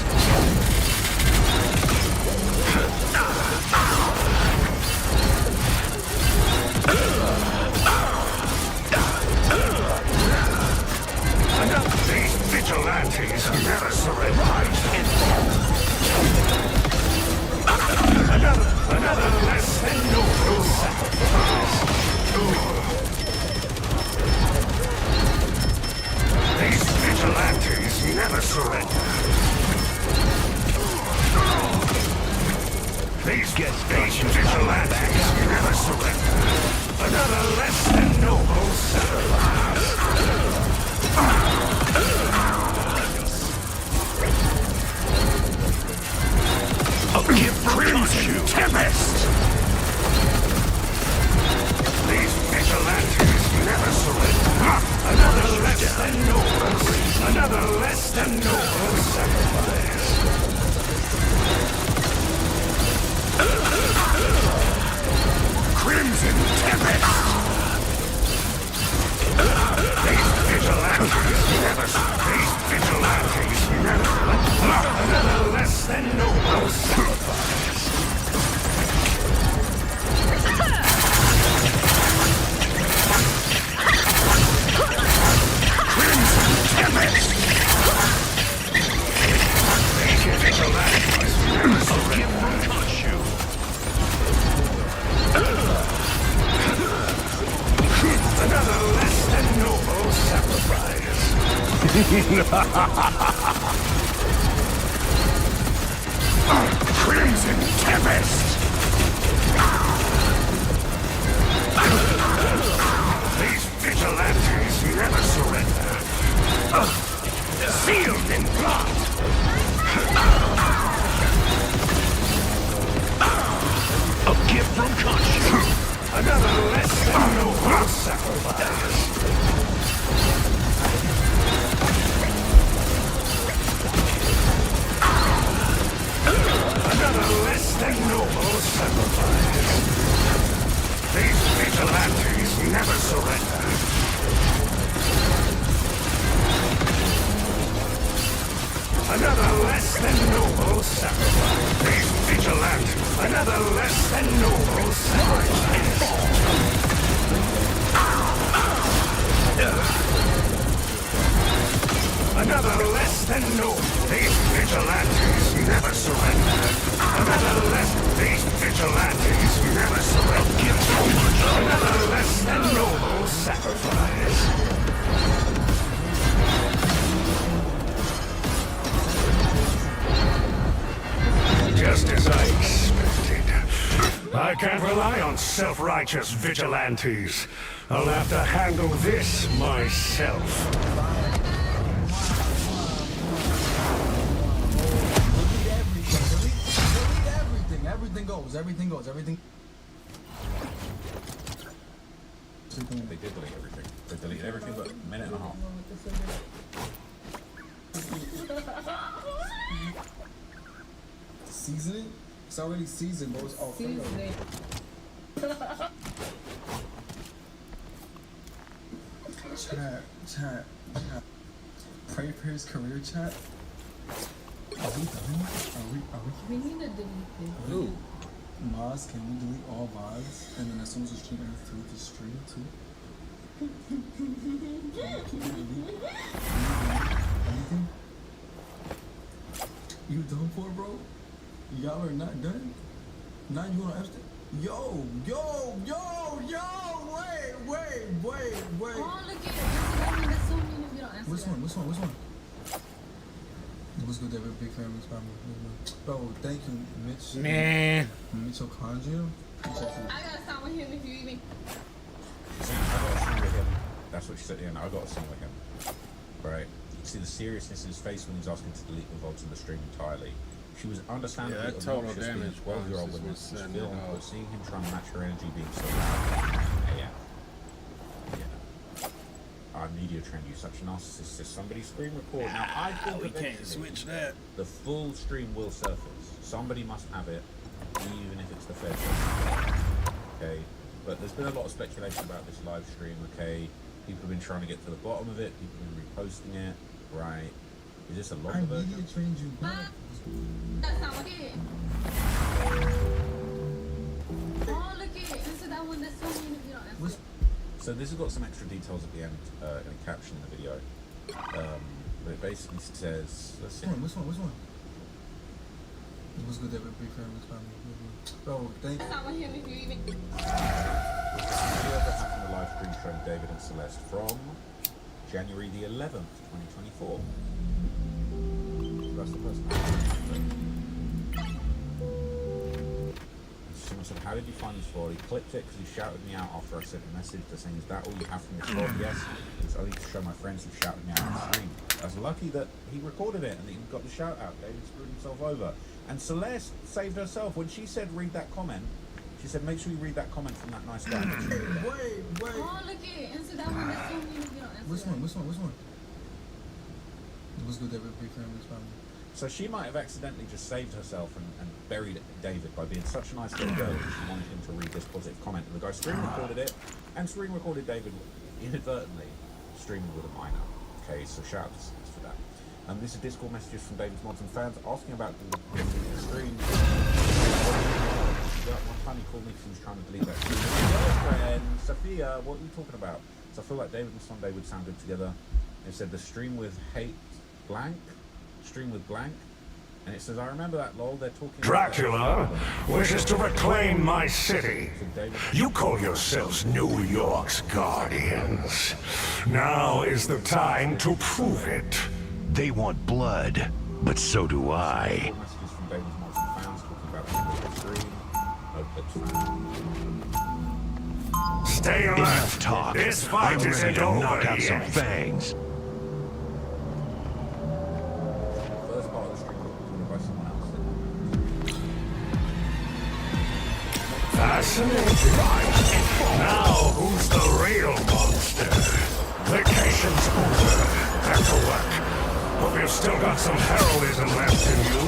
These vigilantes never surrender. Another less than noble sacrifice. These vigilantes never surrender. These vigilantes never surrender. Another less than noble sacrifice. A gift from Crimson Tempest! These vigilantes never surrender. Another less than noble. Another less than noble sacrifice. Crimson Tempest! These vigilantes never surrender. These vigilantes never surrender. Another less than noble sacrifice. Crimson Tempest! These vigilantes never surrender. From Khonshu. Another less than noble sacrifice. Crimson Tempest! These vigilantes never surrender. Sealed in blood! A gift from Khonshu. Another less than noble sacrifice. Another less than noble sacrifice. These vigilantes never surrender. Another less than noble sacrifice. These vigilantes. Another less than noble sacrifice. Another less than noble. These vigilantes never surrender. Another less. These vigilantes never surrender. Give so much. Another less than noble sacrifice. Just as I expected. I can't rely on self-righteous vigilantes. I'll have to handle this myself. Everything goes. They did delete everything. They deleted everything but a minute and a half. Seasoning? It's already seasoned, but it's all seasoning. Chat. Pray for his career, chat. Are we done? Are we? We need to delete this. Who? Mods, can we delete all VODs? And then as soon as the stream ends, delete the stream too? Can we delete anything? You done for, bro? Y'all are not done? Now you wanna Epstein? Yo! Wait! Oh, look at it. There's so many of you on Which one? What's good, David? Big fan of this family. Bro, thank you, Mitch. Man. Mitochondria? I gotta sign with him if you even. She said, I got a song with him. That's what she said at the end. I got a song with him. Right. You can see the seriousness in his face when he's asking to delete the VODs in the stream entirely. She was understandably that total obnoxious being damage a 12-year-old bonus is woman what's who's setting it filmed, off. but seeing him try and match her energy being so loud. Yeah. Our media trend, you such a narcissist. If somebody screen record. Now, I think we can't eventually switch that. The full stream will surface. Somebody must have it, even if it's the Fed. Okay. But there's been a lot of speculation about this live stream, okay? People have been trying to get to the bottom of it. People have been reposting it, right? Is this a longer version? Media trained you back. That's not what it is. Oh, look at it. This is that one that's so mean. You know, that's So this has got some extra details at the end in a caption in the video. But it basically says, let's see. Which one? What's good, David? Big fan of this family. Bro, thank you. That's not with him if you even. This is a video that happened on the live stream showing David and Celeste from January the 11th, 2024. So that's the person. Someone said, how did you find this VOD? He clipped it because he shouted me out after I sent a message to saying, is that all you have from this VOD? Yes, it's only to show my friends who shouted me out on the stream. I was lucky that he recorded it and that he got the shout out. David screwed himself over. And Celeste saved herself. When she said read that comment, she said make sure you read that comment from that nice guy. Wait. Oh, look at it. This is that one that's so mean. You know, that's Which one? What's good, David? Big fan of this family. So she might have accidentally just saved herself and buried David by being such a nice little girl that she wanted him to read this positive comment. And the guy screen recorded it and screen recorded David inadvertently streaming with a minor. Okay, so shout out to Celeste for that. And this is Discord messages from David's mods and fans asking about the stream. One time he called me because he was trying to delete that stream. Girlfriend, Sophia, what are you talking about? So I feel like David and Sunday would sound good together. It said the stream with hate blank. Stream with blank, and it says, I remember that, lol, they're talking Dracula wishes to reclaim my city. You call yourselves New York's guardians. Now is the time to prove it. They want blood, but so do I. Messages from David's mods and fans talking about the stream. Stay alert. Enough talk. This fight I'm isn't ready to over knock out some yet. fangs. First part of the stream was recorded by someone else. Fascinating. Now who's the real monster? Vacation's over. Back to work. Hope you've still got some heroism left in you.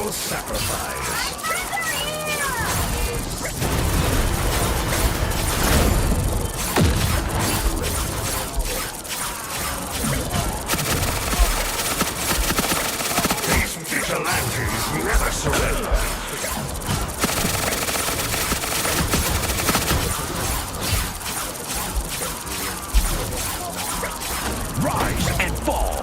noble sacrifice. These vigilantes never surrender. Rise and fall.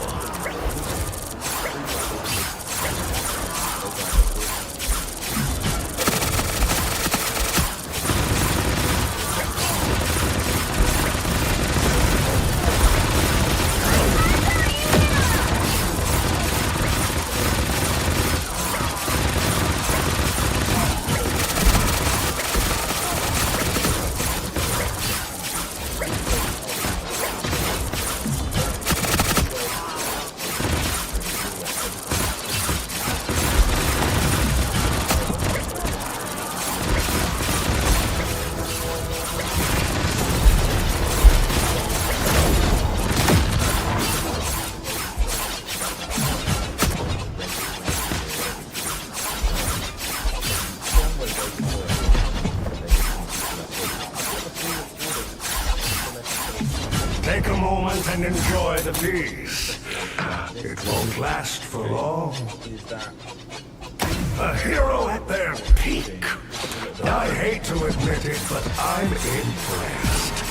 Take a moment and enjoy the peace. It won't last for long. A hero at their peak. I hate to admit it, but I'm impressed.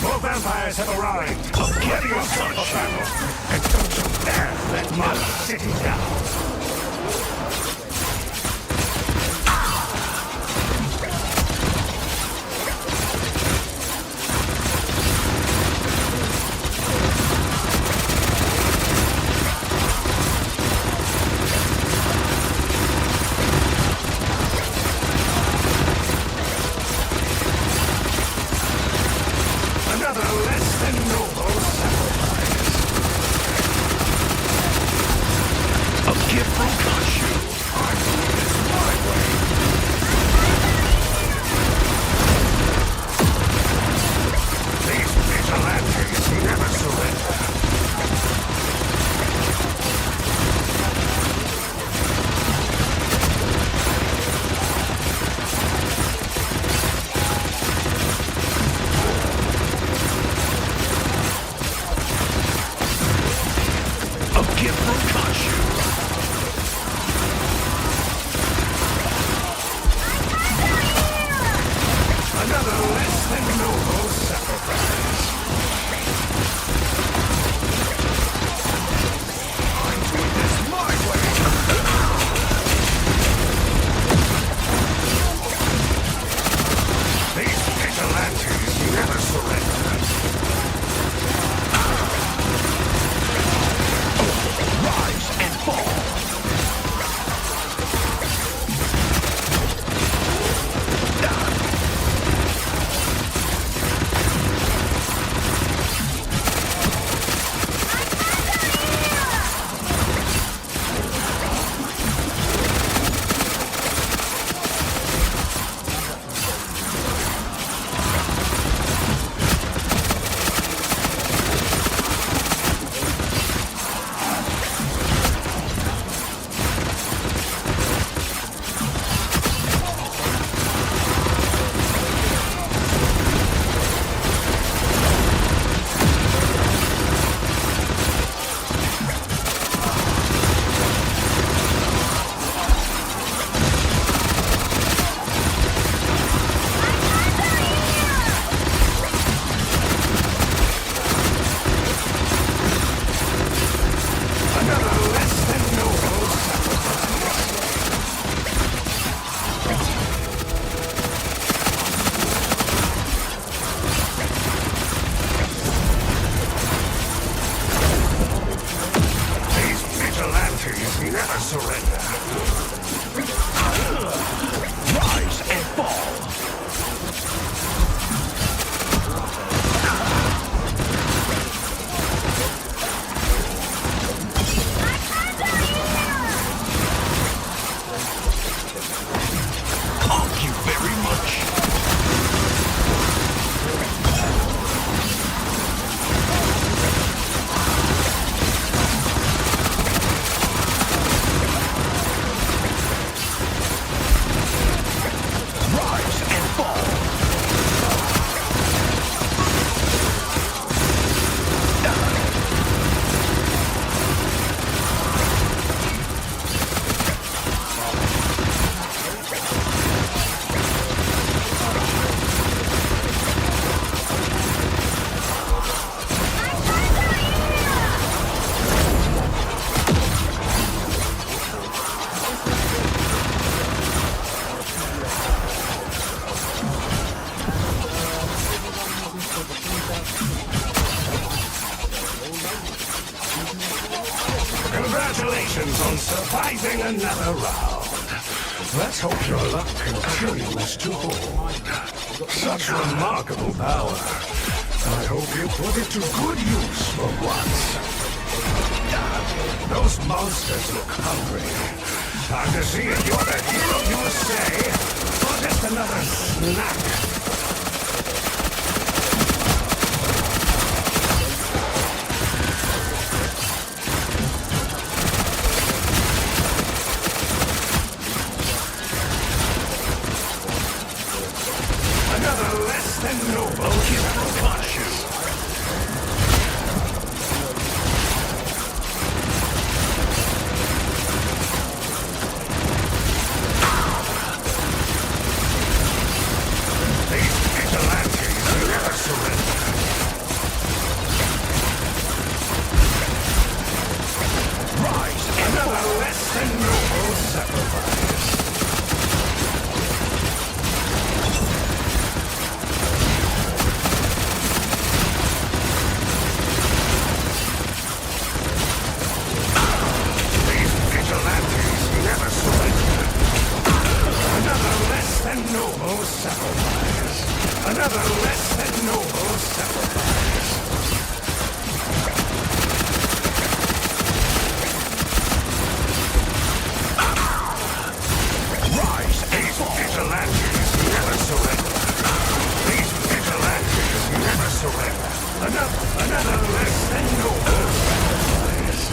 More vampires have arrived. Get yourself a battle, and don't you dare let my city down. Congratulations on surviving another round. Let's hope your luck continues to hold. Such remarkable power. I hope you put it to good use for once. Those monsters look hungry. Time to see if you're the hero you say, or just another snack. Another less than noble hero virtue. These vigilantes never surrender. Rise, another less than noble sacrifice. Noble sacrifice. Another less than noble sacrifice. Rise, these vigilantes never surrender. These vigilantes never surrender. Another less than noble sacrifice.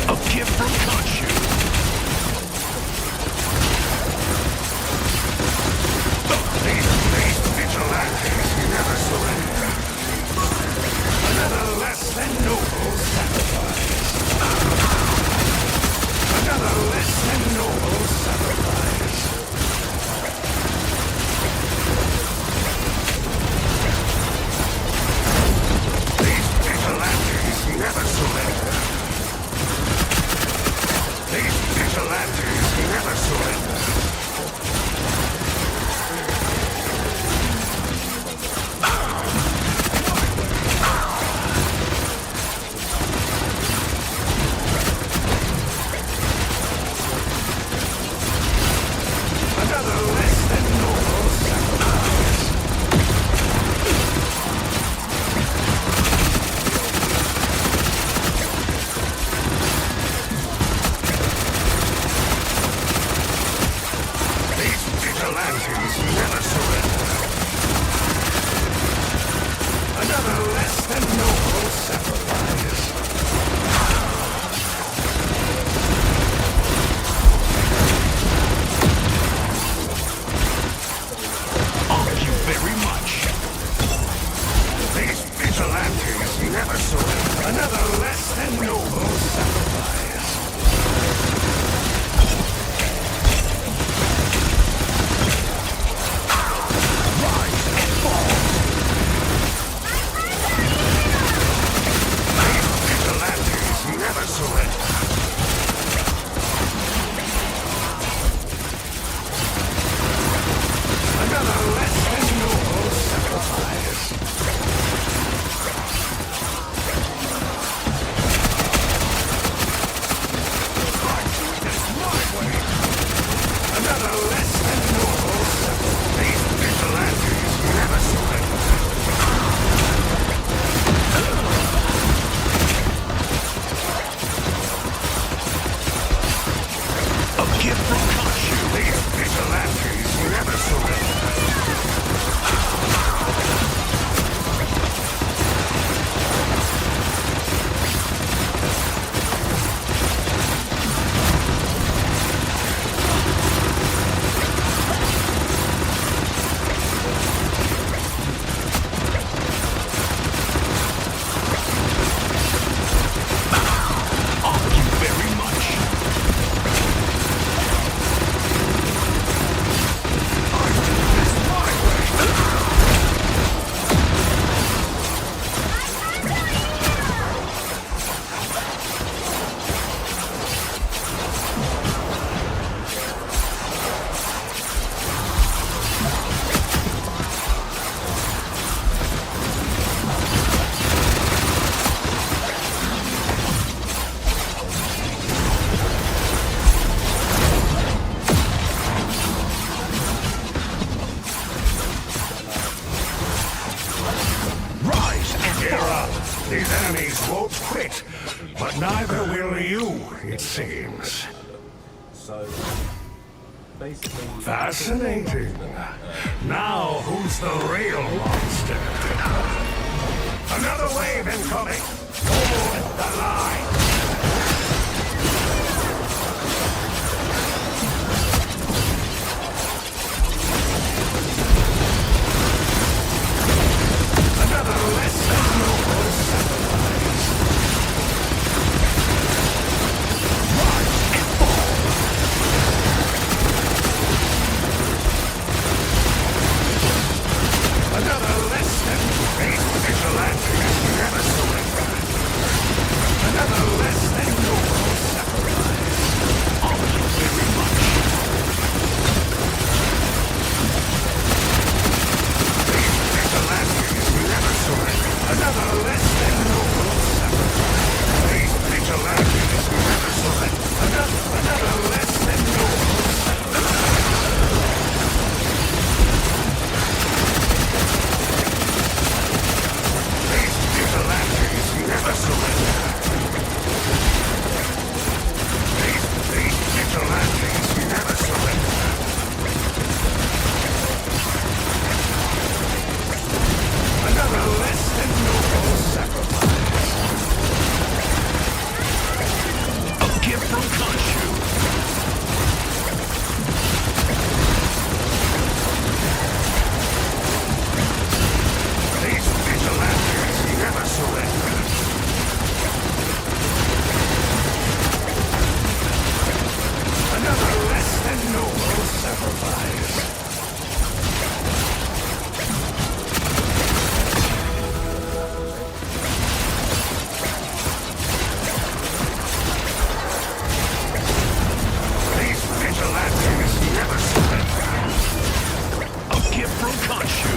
A gift from Khonshu. These vigilantes never surrender. Another less than noble sacrifice. Another less than noble sacrifice. These vigilantes never surrender. These vigilantes never surrender. These enemies won't quit, but neither will you, it seems. So, basically... Fascinating. Now, who's the real monster? Another wave incoming! Hold the line! Another less than noble sacrifice. Rise and fall! Another less than great vigilantes never surrender. Another less than noble sacrifice. All you very much. These vigilantes never surrender. Another less than noble sacrifice. These vigilantes never surrender. Another less than noble sacrifice. Never surrender. These vigilantes never surrender. Another less than noble sacrifice. A gift from Khonshu. These vigilantes never surrender. Another less than noble sacrifice. These vigilantes never surrender. A gift from Khonshu.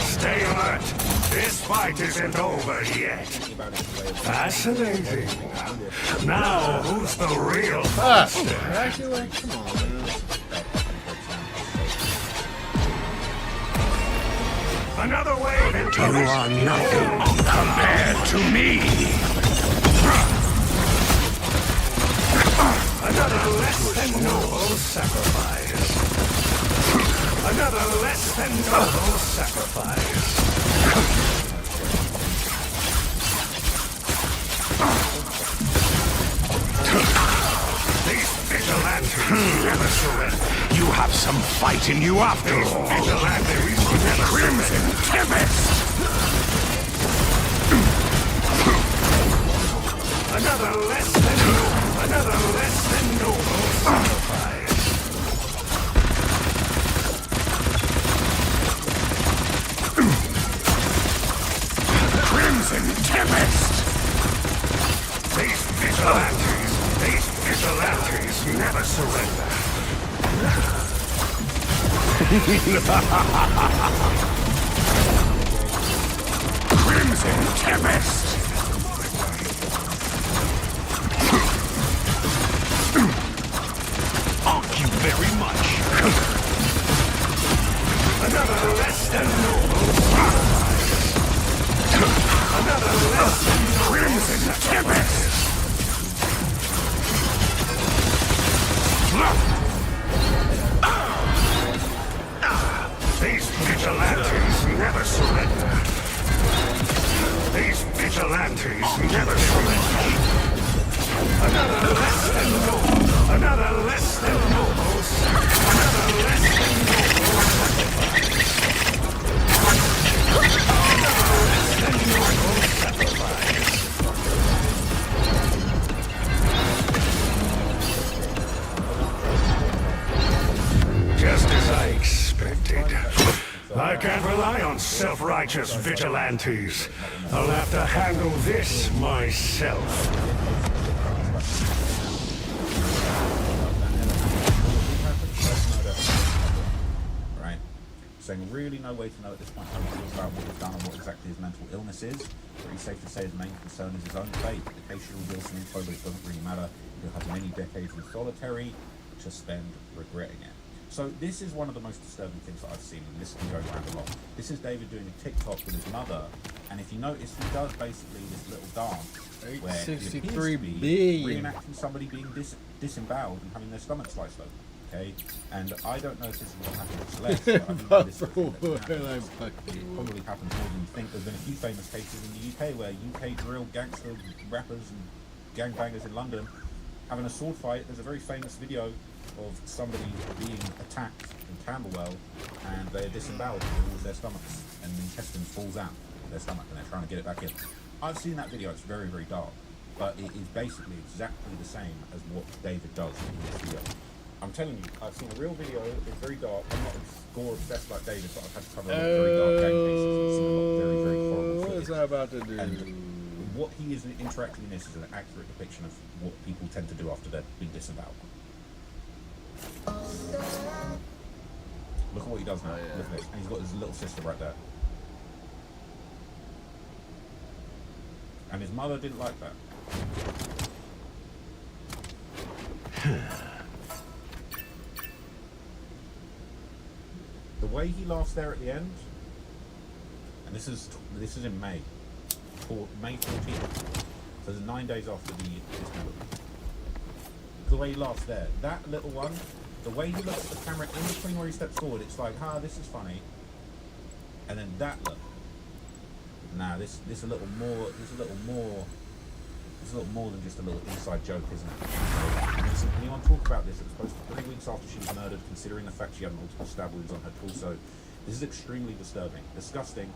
Stay alert. This fight isn't over yet. Fascinating. Now, who's the real monster? Another wave into you are nothing compared to me. Another less than noble sacrifice. Another less than noble sacrifice. some fight in you after all. Crimson Tempest! Another less than noble sacrifice. Crimson Tempest! These vigilantes never surrender. Crimson Tempest! Thank you very much. Another less than noble sacrifice. Another less than Crimson Tempest. These vigilantes never surrender. These vigilantes never surrender. Another less than noble. Another less than noble. Another less than noble sacrifice. Another less than noble sacrifice. Just as I expected. I can't rely on self-righteous vigilantes. I'll have to handle this myself. Right. Saying really no way to know at this point how he feels about what he's done and what exactly his mental illness is. Pretty safe to say his main concern is his own fate. The case should reveal some info, but it doesn't really matter. He'll have many decades in solitary to spend regretting it. So this is one of the most disturbing things that I've seen, and this has been going around a lot. This is David doing a TikTok with his mother, and if you notice, he does basically this little dance where he appears to be reenacting somebody being disemboweled and having their stomach sliced open. Okay, and I don't know if this is what happened to Celeste, but I think this is something that probably happens more than you think. There's been a few famous cases in the UK where UK drill gangster rappers and gangbangers in London having a sword fight. There's a very famous video of somebody being attacked in Camberwell, and they're disemboweled and lose their stomachs, and the intestine falls out of their stomach, and they're trying to get it back in. I've seen that video. It's very, very dark, but it is basically exactly the same as what David does in this video. I'm telling you, I've seen a real video. It's very dark. I'm not gore obsessed like David, but I've had to cover a lot of very dark gang cases. I've seen a lot of very, very horrible footage. What's that about to do? And what he is interacting in this is an accurate depiction of what people tend to do after they've been disemboweled. Look at what he does now. Look at this. And he's got his little sister right there. And his mother didn't like that. The way he laughs there at the end, and this is in May 14th. So there's 9 days after the dismemberment. The way he laughs there, that little one, the way he looks at the camera in between where he steps forward, it's like, this is funny. And then that look, this a little more than just a little inside joke, isn't it? And listen, anyone talk about this? It was posted 3 weeks after she was murdered, considering the fact she had multiple stab wounds on her torso. This is extremely disturbing, disgusting,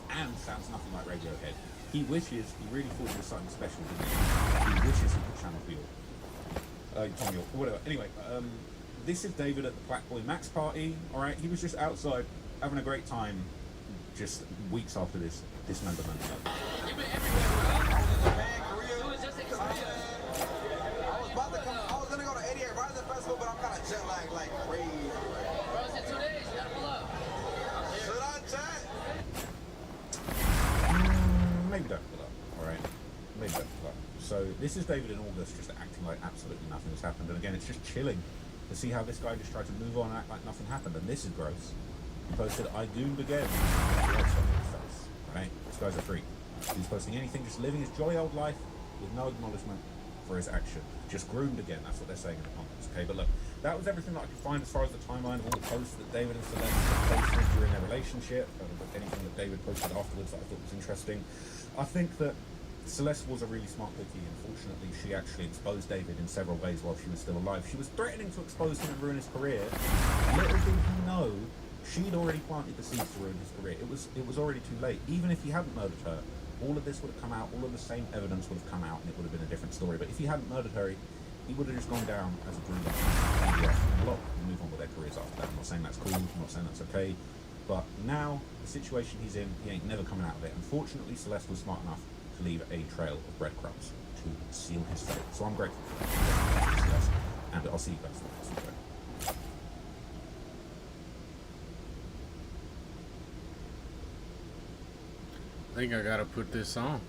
and sounds nothing like Radiohead. He really thought it was something special, didn't he? He wishes he could channel feel. Tom York, or whatever. Anyway, this is David at the Black Boy Max party. All right, he was just outside having a great time, just weeks after this dismemberment. I was gonna go to 88 Rising Festival, but I'm kind of jet lagged like crazy. Bro, it's in 2 days. You gotta pull up. Should I chat? Maybe don't pull up. All right, maybe don't pull up. So this is David in August, just acting like absolutely nothing has happened. And again, it's just chilling to see how this guy just tried to move on and act like nothing happened. And this is gross. He posted, "I doomed again." Right? This guy's a freak. He's posting anything, just living his jolly old life with no acknowledgement for his action. Just groomed again. That's what they're saying in the comments. Okay, but look, that was everything that I could find as far as the timeline of all the posts that David and Celeste posted during their relationship, and anything that David posted afterwards that I thought was interesting. I think that Celeste was a really smart cookie. Unfortunately, she actually exposed David in several ways while she was still alive. She was threatening to expose him and ruin his career. Little did he know, she'd already planted the seeds to ruin his career. It was already too late. Even if he hadn't murdered her, all of this would have come out, all of the same evidence would have come out, and it would have been a different story. But if he hadn't murdered her, he would have just gone down as a groomer. And a lot of people move on with their careers after that. I'm not saying that's cool, I'm not saying that's okay. But now, the situation he's in, he ain't never coming out of it. Unfortunately, Celeste was smart enough to leave a trail of breadcrumbs to seal his fate. So I'm grateful for that. Celeste, and I'll see you guys in the next video. I think I gotta put this on.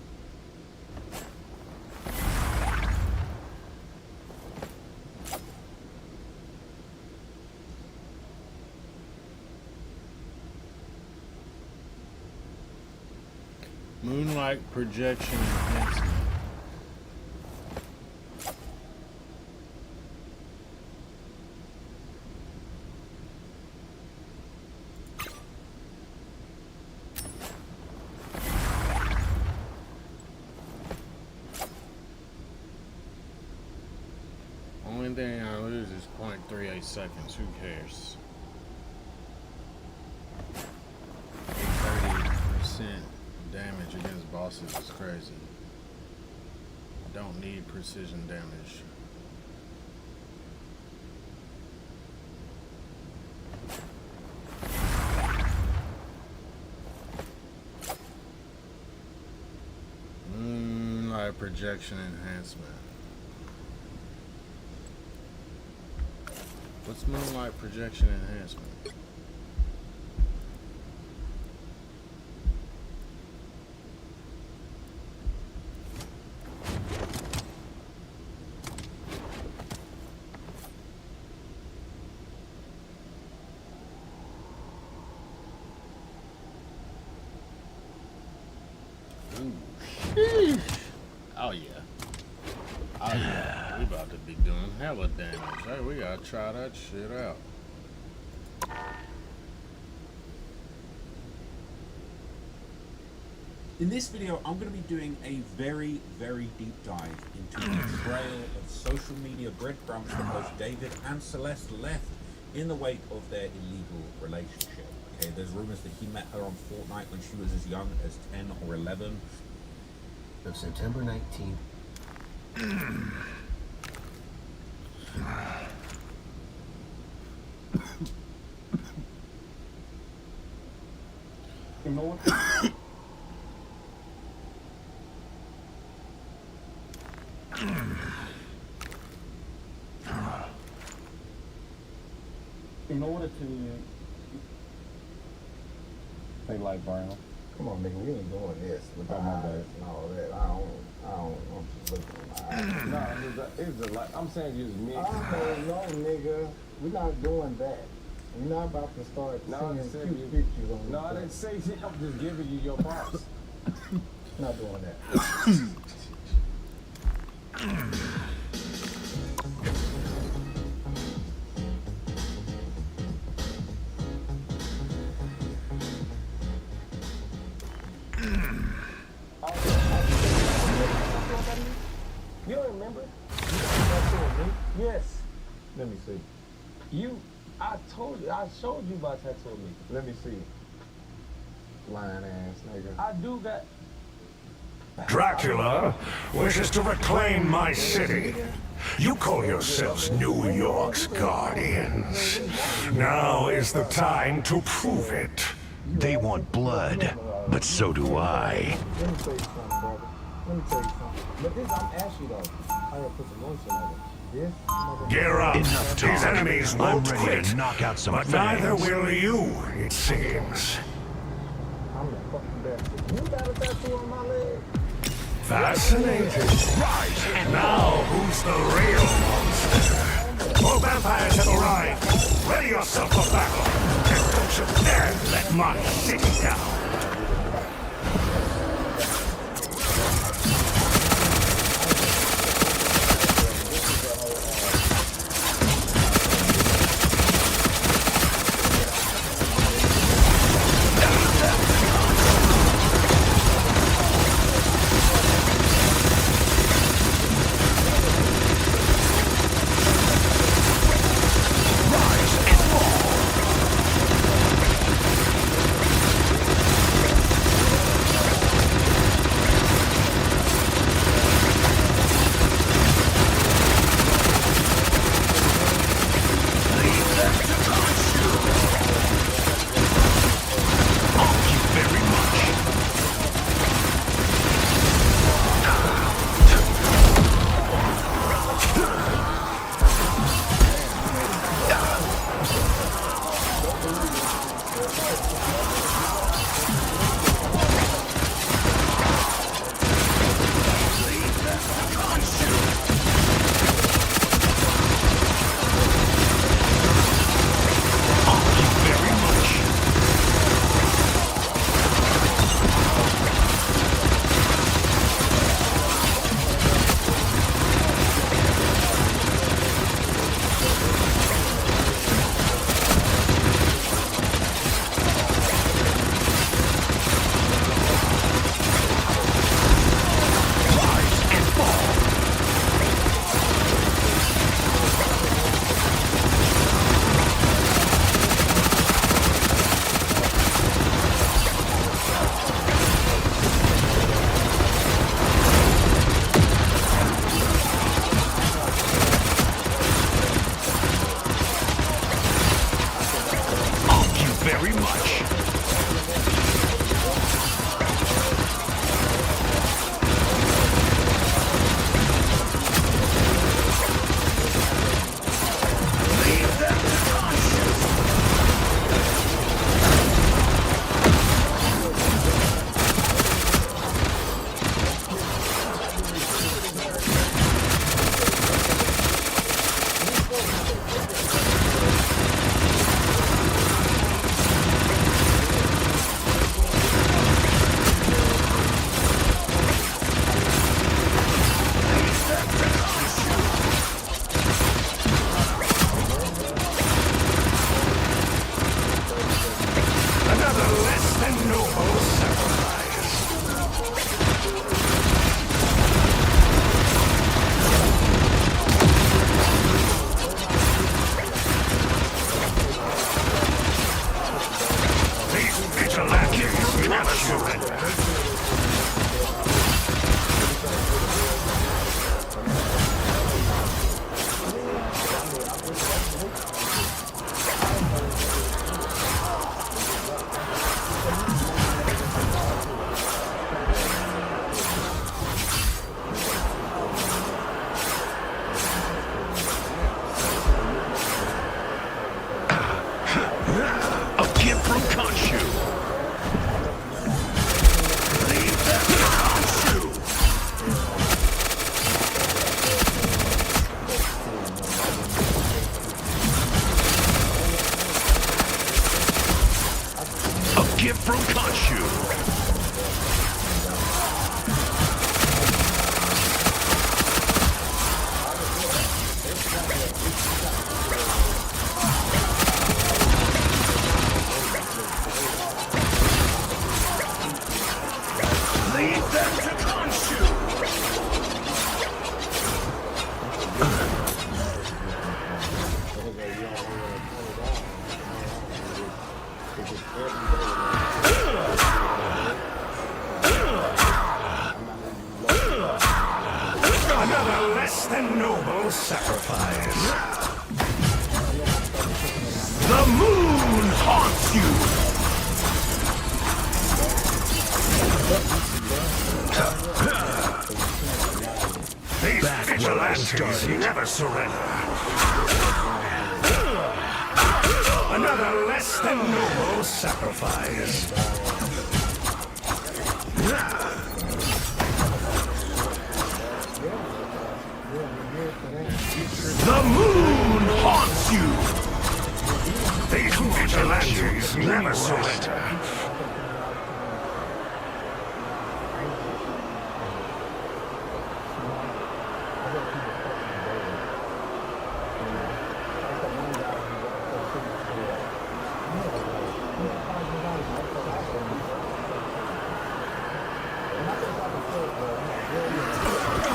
Moonlight projection enhancement. Only thing I lose is 0.38 seconds. Who cares? 30% damage against bosses is crazy. I don't need precision damage. Moonlight projection enhancement. What's moonlight projection enhancement? Ooh, oh yeah. Oh yeah. We about to be doing hella damage. Hey, we gotta try that shit out. In this video, I'm going to be doing a very, very deep dive into the trail of social media breadcrumbs that both David and Celeste left in the wake of their illegal relationship. Okay, there's rumors that he met her on Fortnite when she was as young as 10 or 11. Of September 19th. You know what? In order to they like brown. Come on, nigga, we ain't doing this with the eyes and all that. I don't want you looking at my eyes. No, it's a lot. I'm saying just me. Oh, no, nigga. We're not doing that. We're not about to start seeing cute pictures on No, I didn't say shit. I'm just giving you your props. Not doing that. You don't remember? Yes. Let me see. I showed you about tattooing me. Let me see. Lying ass nigga. I do that. Dracula wishes to reclaim my city. You call yourselves New York's guardians. Now is the time to prove it. They want blood, but so do I. Let me tell you something, brother. Let me tell you something. But this, I'm asking though. I gotta put some motion on it. This motherfucker. Gear up. Enough talk. These enemies I'm won't ready quit. to knock out some But fangs. neither will you, it seems. I'm the fucking bastard. You got a tattoo on my leg? Fascinating. Right. And now, who's the real monster? All vampires have arrived. Ready yourself for battle. And don't you dare let my city down. Another less than noble sacrifice. The moon haunts you. These vigilantes never surrender. Another less than noble sacrifice. The moon haunts you. These vigilantes never surrender.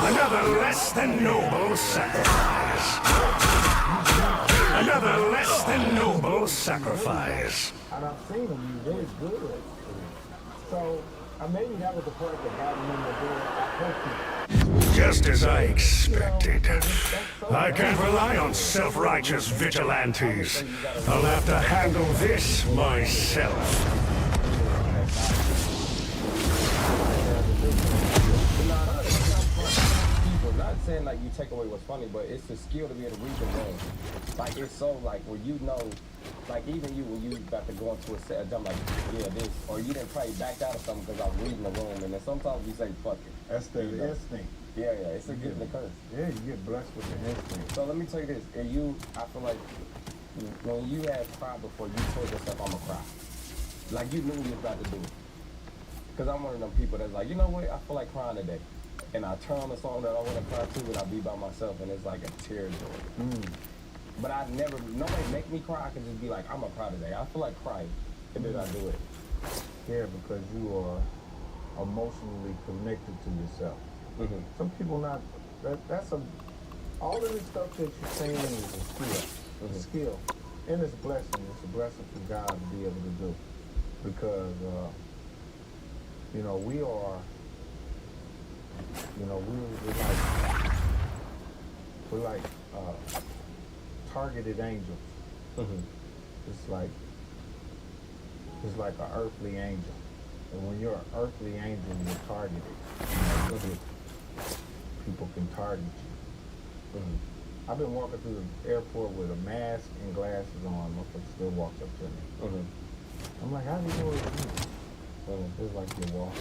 Another less than noble sacrifice. Another less than noble sacrifice. And I've seen him, he's really good. So, maybe that was the part that got him in the door. Just as I expected. I can't rely on self-righteous vigilantes. I'll have to handle this myself. Not saying like you take away what's funny, but it's the skill to be able to read the room. Like it's so like where you know, like even you when you about to go into a set, a jump like yeah this, or you didn't probably back out of something because I'm reading the room, and then sometimes you say fuck it. That's the instinct. Yeah, it's a gift and a curse. Yeah, you get blessed with the instinct. So let me tell you this, and I feel like when you had cried before, you told yourself I'ma cry, like you knew you was about to do it. Cause I'm one of them people that's like, you know what, I feel like crying today. And I turn on the song that I want to cry to, and I be by myself, and it's like a tear joy. But nobody make me cry. I can just be like, I'm gonna cry today. I feel like crying, and then I do it. Yeah, because you are emotionally connected to yourself. Some people not. All of this stuff that you're saying is a skill. It's a skill, and it's a blessing. It's a blessing for God to be able to do, because we are. We're like targeted angels. It's like an earthly angel, and when you're an earthly angel, you're targeted. People can target you. I've been walking through the airport with a mask and glasses on. Motherfucker still walks up to me. I'm like, how do you know it's me? It's like your walk.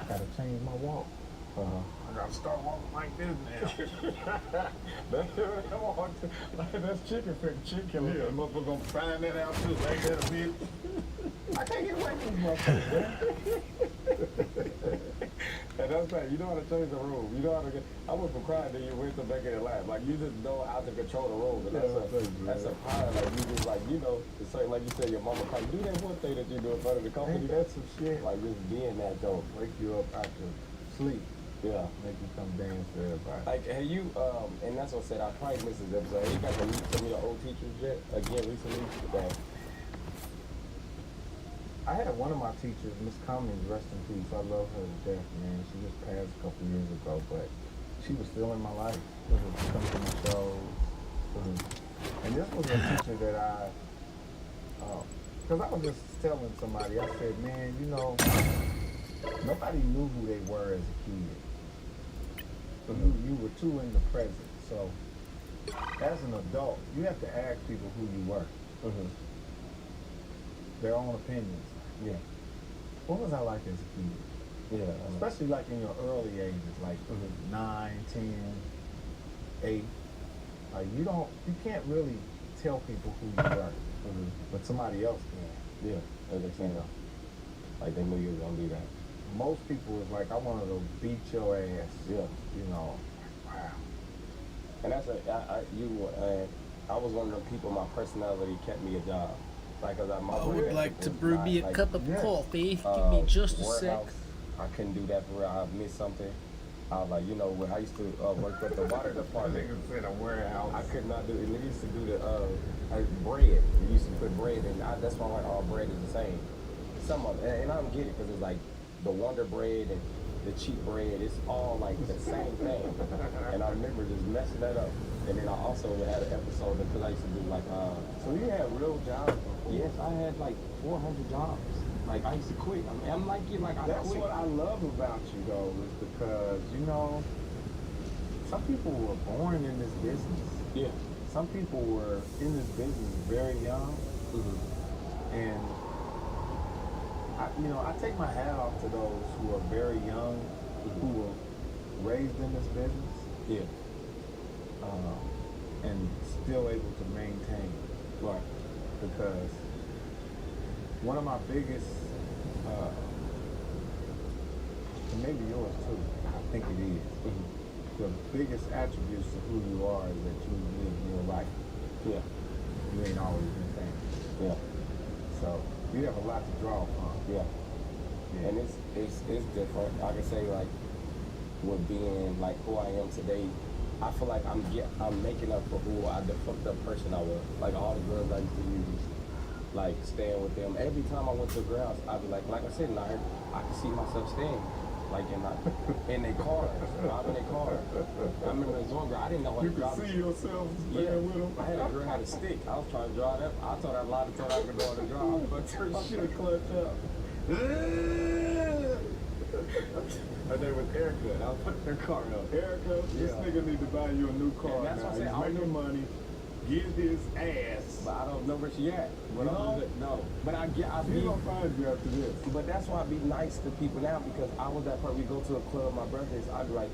Gotta change my walk. I gotta start walking like this now. That's chicken killer. Yeah, motherfucker gonna find that out too. Like that a bit. I can't get away from these motherfuckers. And that's right. You know how to change the room. You know how to get. I went from crying to you went to back in the laugh. Like you just know how to control the room. And that's a power. Like you just like it's like you said your mama called you. Do that one thing that you do in front of the company. That's some shit. Like just being that though. Wake you up out your sleep. Yeah. Make you come dance for everybody. Like have you and that's what I said. I probably missed this episode. You got to meet some of your old teachers yet? Again recently. I had one of my teachers, Miss Cummings, rest in peace. I love her to death, man. She just passed a couple years ago, but she was still in my life. She would come to my shows. And this was a teacher that because I was just telling somebody, I said, man, nobody knew who they were as a kid. You were too in the present. So as an adult, you have to ask people who you were. Their own opinions. Yeah. What was I like as a kid? Yeah. Especially like in your early ages, like 9, 10, 8. Like you can't really tell people who you were, but somebody else can. Yeah. They know. Like they knew you were gonna do that. Most people was like, I wanted to beat your ass. Yeah. Wow. And that's I was one of the people. My personality kept me a job. Like, I would like to brew me a cup of coffee. Give me just a sec. I couldn't do that for real. I missed something. I was like, when I used to work with the water department. Nigga said a warehouse. I could not do it. They used to do the bread. We used to put bread in. That's why I'm like, all bread is the same. Some of it, and I don't get it because it's like the Wonder Bread and the cheap bread. It's all like the same thing. And I remember just messing that up. And then I also had an episode because I used to do like So you had real jobs before? yes, I had like 400 jobs. Like I used to quit. I mean, I'm like you, like I That's quit. what I love about you though, is because, you know, some people were born in this business. Yeah. Some people were in this business very young. And I take my hat off to those who are very young, who were raised in this business. Yeah. And still able to maintain. Right. Because one of my biggest, and maybe yours too, I think it is, the biggest attributes to who you are is that you live your life. Yeah. You ain't always been famous. Yeah. So you have a lot to draw from. Yeah. And it's different. I can say like with being like who I am today, I feel like I'm making up for who the fucked up person I was. Like all the girls I used to use, like staying with them. Every time I went to a girl house, I'd be like I said, I could see myself staying. Like in their cars, driving their car. I remember this one girl, I didn't know how to drive. You could see yourself Yeah, staying with them. I had a girl had a stick. I was trying to drive that. I told her a lot of times I could go on the drive, but her shit clutched up. Her name was Erica. I was putting her car up. Erica, this nigga need to buy you a new car. And that's now. what I'm saying. He's making money. Get his ass. But I don't know where she at. But no. But I She's gonna find you after this. But that's why I be nice to people now, because I was that person. We go to a club, my birthdays. I'd be like,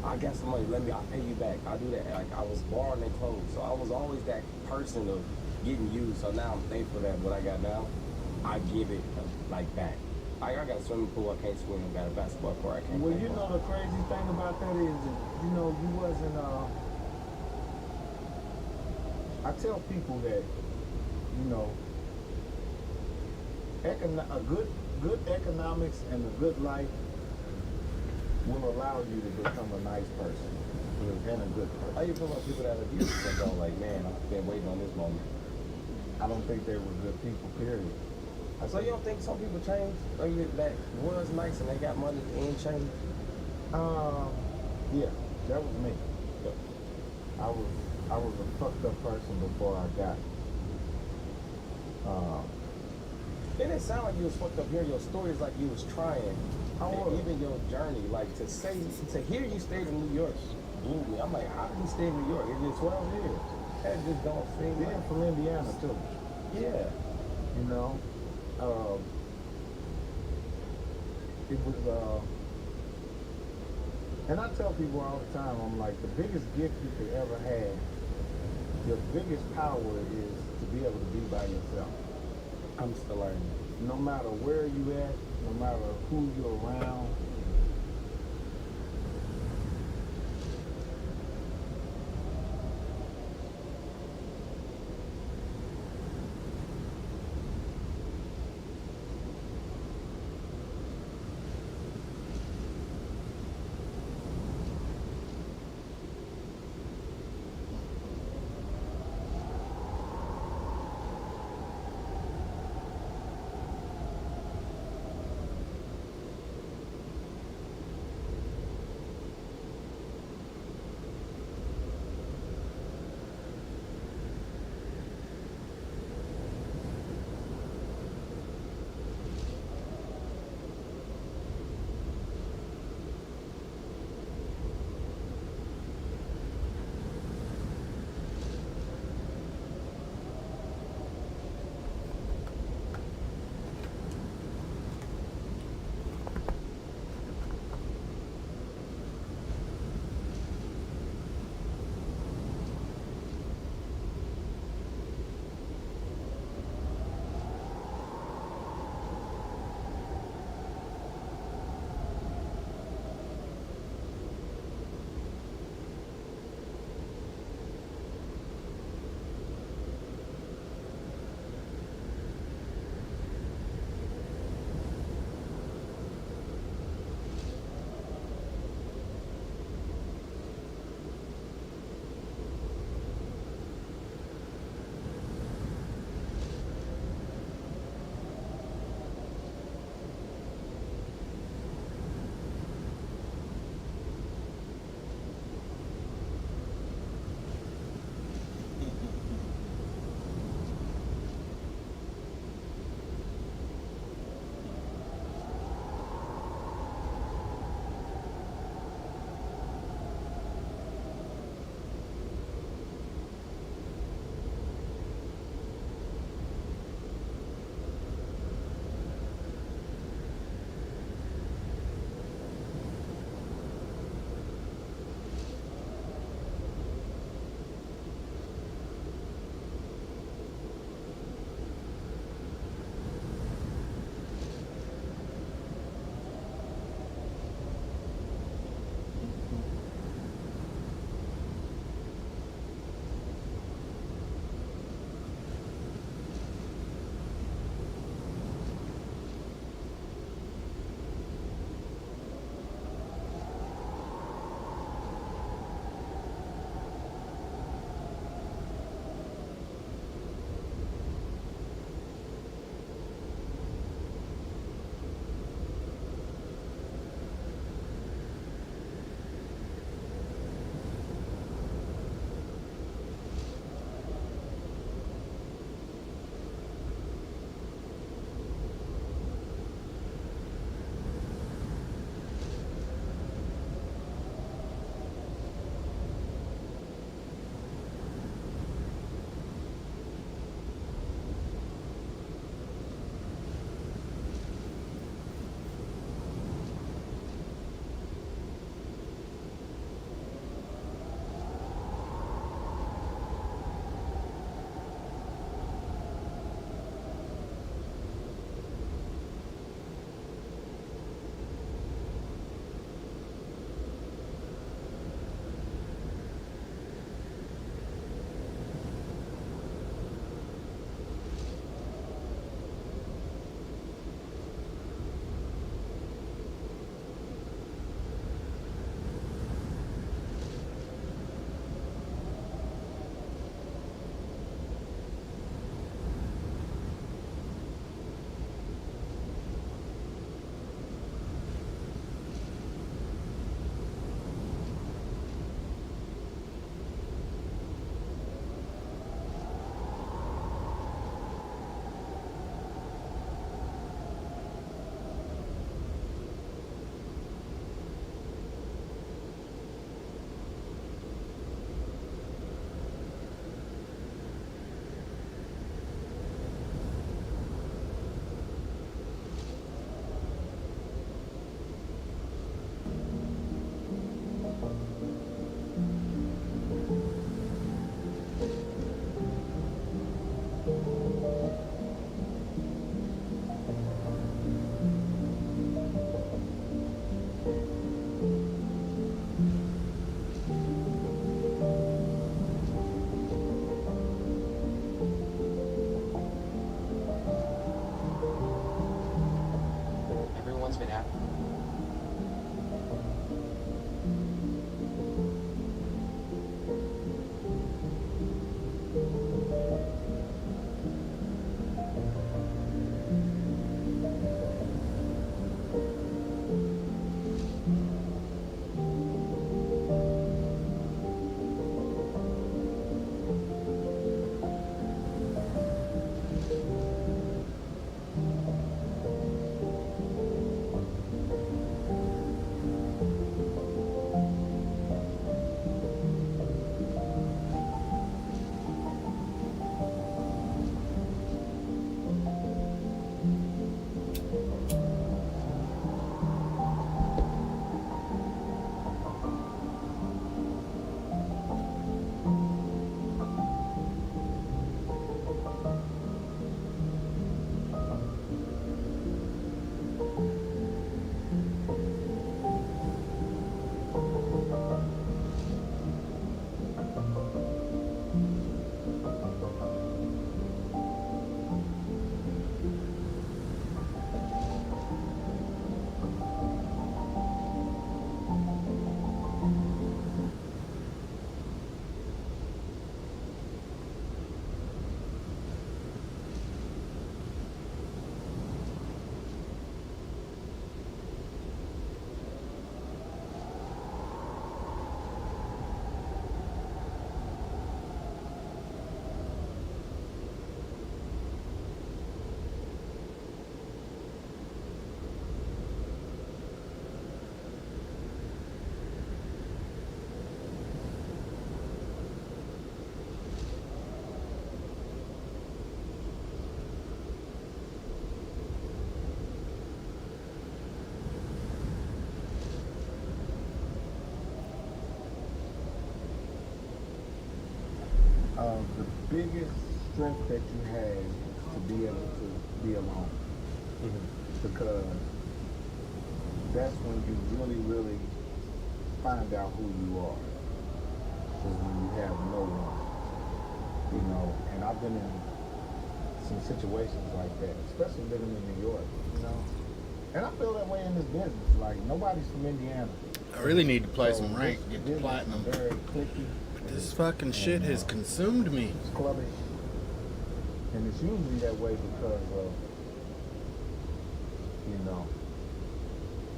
I got some money. I'll pay you back. I do that. Like I was borrowing their clothes, so I was always that person of getting used. So now I'm thankful that what I got now, I give it like back. I got a swimming pool I can't swim. I got a basketball court I can't. Well, you know the crazy thing about that is that, you wasn't. I tell people that, a good economics and a good life will allow you to become a nice person and a good person. How you feel about people that abuse and go like, man, I've been waiting on this moment? I don't think they were good people, period. So you don't think some people change? Like that was nice and they got money and changed? Yeah, that was me. I was a fucked up person before I got. It didn't sound like you was fucked up here. Your story is like you was trying. And even your journey, like to hear you stayed in New York blew me. I'm like, how did you stay in New York? It's been 12 years. That just don't seem Being from Indiana too. Yeah. It was, and I tell people all the time, I'm like, the biggest gift you could ever have, your biggest power is to be able to be by yourself. I'm still learning. No matter where you at, no matter who you're around, The biggest strength that you have to be able to be alone. Because that's when you really, really find out who you are. Is when you have no one. You know, and I've been in some situations like that, especially living in New York, you know. And I feel that way in this business. Like, nobody's from Indiana. I really need to play So some rank, this get the business platinum. is very cliquey. This fucking shit has consumed me. It's clubbish. And it's usually that way because of, you know,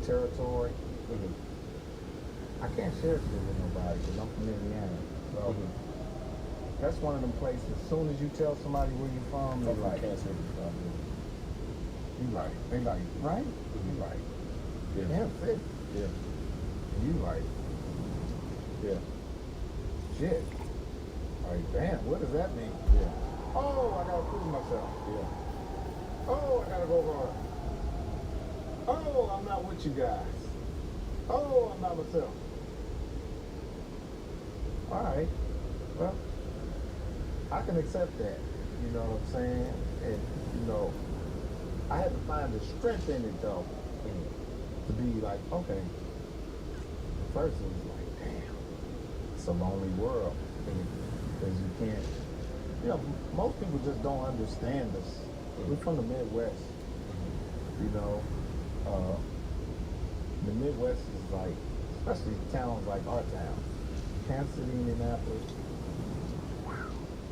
territory. I can't share shit with nobody because I'm from Indiana. So that's one of them places. As soon as you tell somebody where you're from, they're like, you like, they like, right? You like, yeah, fit. Yeah. You like, yeah. Shit. Like, damn, what does that mean? Yeah. Oh, I gotta prove myself. Yeah. Oh, I gotta go hard. Oh, I'm not with you guys. Oh, I'm not myself. All right. Well, I can accept that. You know what I'm saying? And, you know, I had to find the strength in it, though, to be like, okay. First, it was like, damn, it's a lonely world. Because you can't, you know, most people just don't understand us. We're from the Midwest. You know, the Midwest is like, especially towns like our town, Kansas City, Indianapolis.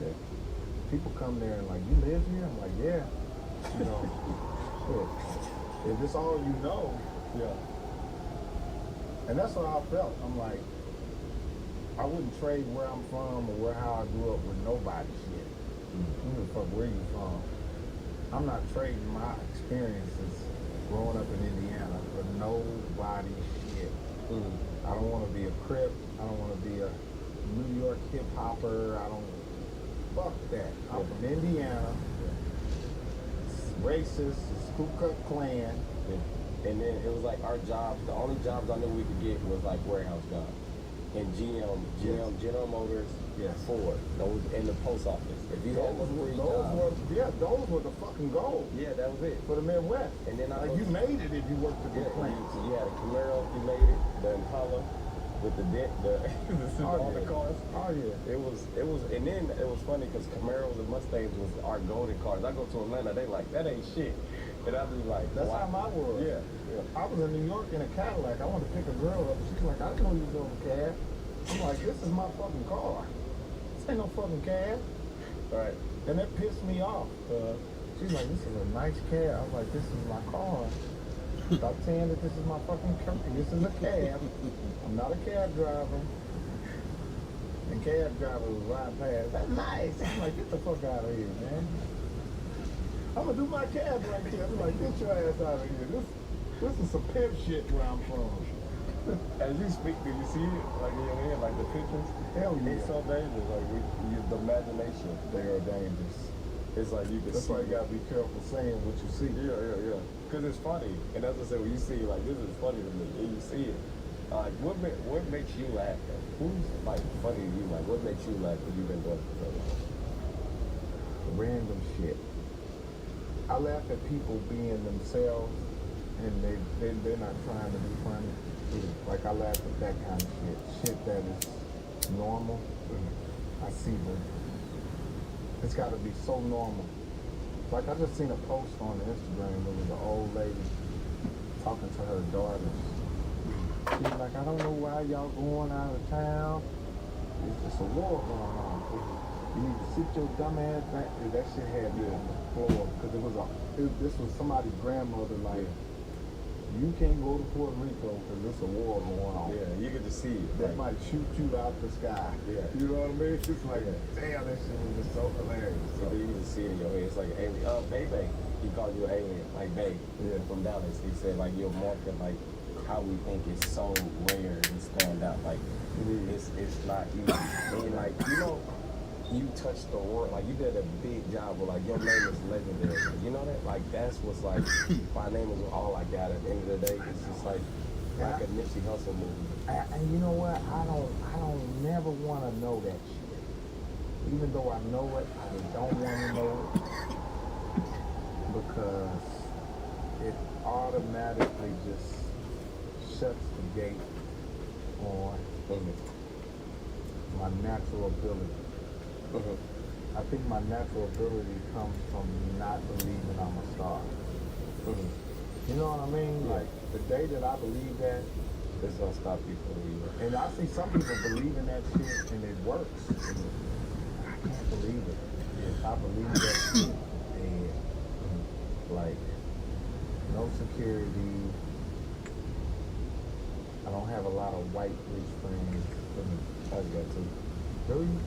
Yeah. People come there and like, you live here? I'm like, yeah. You know, shit. If it's all you know, yeah. And that's how I felt. I'm like, I wouldn't trade where I'm from or how I grew up with nobody shit. Who the fuck where you from? I'm not trading my experiences growing up in Indiana for nobody shit. I don't want to be a Crip. I don't want to be a New York hip hopper. I don't. Fuck that. I'm from Indiana. It's racist. It's Ku Klux Klan. And then it was like our jobs, the only jobs I knew we could get was like warehouse jobs. And GM, General Motors, Ford, those in the post office. If you had the free job. Those were the fucking goals. Yeah, that was it. For the Midwest. And then like you made it if you worked at the plant. You had a Camaro, you made it, the Impala with the dent, all the cars. Oh yeah. It was, and then it was funny because Camaros and Mustangs was our golden cars. I go to Atlanta, they like, that ain't shit. And I'd be like, that's how my world. Yeah. I was in New York in a Cadillac. I wanted to pick a girl up. She's like, I didn't know you was on a cab. I'm like, this is my fucking car. This ain't no fucking cab. Right. And that pissed me off. She's like, this is a nice cab. I was like, this is my car. Stop saying that this is my fucking car. This is a cab. I'm not a cab driver. And cab driver was riding past. That's nice. I'm like, get the fuck out of here, man. I'm gonna do my cab right here. I'm like, get your ass out of here. This is some pimp shit where I'm from. As you speak, do you see it? Like in your head, like the pictures? Hell yeah. It's so dangerous. Like the imagination. They are dangerous. It's like you can That's see. why you gotta be careful saying what you see. Yeah. Because it's funny. And as I said, when you see it, like, this is funny to me. And you see it. Like, what makes you laugh? Who's, like, funny to you? Like, what makes you laugh when you've been doing it for so long? Random shit. I laugh at people being themselves and they're not trying to be funny. Like I laugh at that kind of shit. Shit that is normal. I see them. It's gotta be so normal. Like I just seen a post on Instagram. There was an old lady talking to her daughters. She was like, I don't know why y'all going out of town. It's just a war going on. You need to sit your dumb ass back. That shit had me on the floor because this was somebody's grandmother. Like, you can't go to Puerto Rico because there's a war going on. Yeah, you get to see it. That might shoot you out the sky. Yeah, you know what I mean? It's just like, damn, that shit was just so hilarious. So you can see it in your head. It's like an alien. Baby, he called you an alien, like Babe. Yeah. From Dallas, he said like you're marking like how we think it's so rare and stand out. Like it's not easy. And like you touched the world, like you did a big job with like your name is legendary. You know that? Like that's what's like my name is all I got at the end of the day. It's just like a Nipsey Hussle movie. And you know what? I don't never want to know that shit. even though I know it, I don't want to know it because it automatically just shuts the gate on my natural ability. I think my natural ability comes from not believing I'm a star. You know what I mean? Like, the day that I believe that, it's gonna stop you from believing. And I see some people believe in that shit and it works. I can't believe it. I believe that shit and like no security. I don't have a lot of white rich friends. I got to. Do you?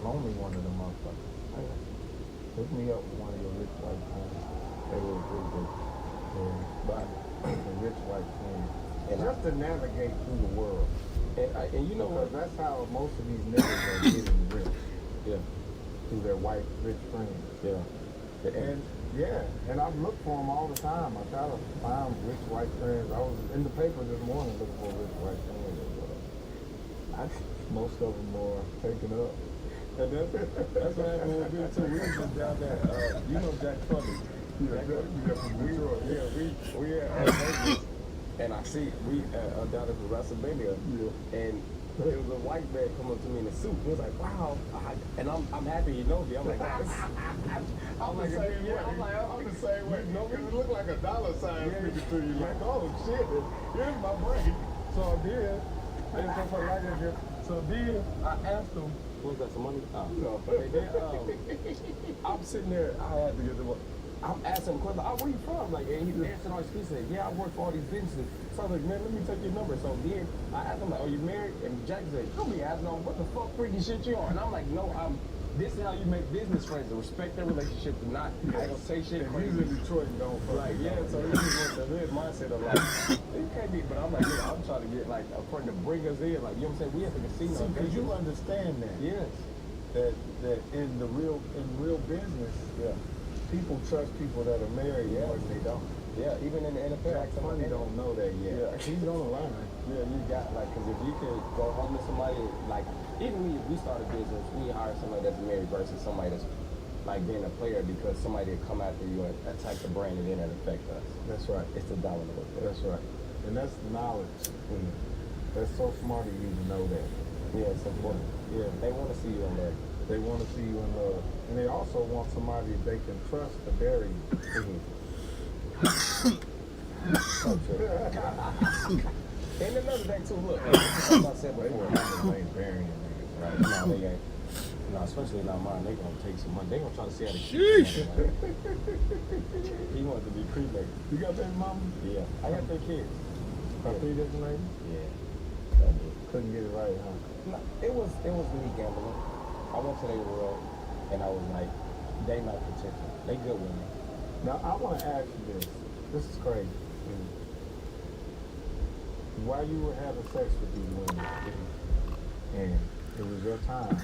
I'm only one of them motherfuckers. Hook me up with one of your rich white friends. They were pretty good. But the rich white friends. And just to navigate through the world. And you know what? That's how most of these niggas are getting rich. Yeah. Through their white rich friends. Yeah. And and I look for them all the time. I try to find rich white friends. I was in the paper this morning looking for rich white friends. Most of them are taken up. And that's what happened with me too. We was just down there, you know Jack Funny. We at Vegas, and I see we down at the WrestleMania, and there was a white man come up to me in a suit. He was like, "Wow," and I'm happy he knows me. I'm like, I'm the same way. I'm the same way. You know, it looked like a dollar sign speaking to you. Like, oh shit, here's my brain. So I did. So then I asked him, "What's that? Some money?" No. And then I'm sitting there. I had to get the money. I'm asking him questions. Where you from? Like, and he answered all his questions. He said, "Yeah, I work for all these businesses." So I was like, "Man, let me take your number." So then I asked him, like, "Are you married?" And Jack said, "Don't be asking him what the fuck freaking shit you are." And I'm like, "No, this is how you make business friends. To respect their relationship, and not I don't say shit crazy." He's in Detroit, don't fuck. Like, yeah, so he just went to his mindset of like, you can't be. But I'm like, yeah, I'm trying to get like a friend to bring us in. Like, you know what I'm saying? We have to casino. See, because you understand that. Yes. That in real business, people trust people that are married more than they don't. Yeah, even in the NFL. Jack Funny don't know that yet. Yeah, he's gonna learn. Yeah, you got like, because if you could go home to somebody, like, even if we start a business, we hire somebody that's married versus somebody that's like being a player because somebody will come after you and attack the brand and then it affect us. That's right. It's the dollar effect. That's right. And that's knowledge. That's so smart of you to know that. Yeah, it's important. Yeah. They want to see you in love. They want to see you in love. And they also want somebody they can trust to bury you. And another thing too, look, as I said before, they ain't burying niggas, right? No, they ain't. No, especially not mine. They gonna take some money. They gonna try to see how to keep money. He wanted to be cremated. You got baby mama? Yeah. I got 3 kids. Got 3 different ladies? Yeah. Couldn't get it right, huh? No, it was me gambling. I went to their world and I was like, they not potential. They good women. Now I wanna ask you this. This is crazy. While you were having sex with these women, and it was your time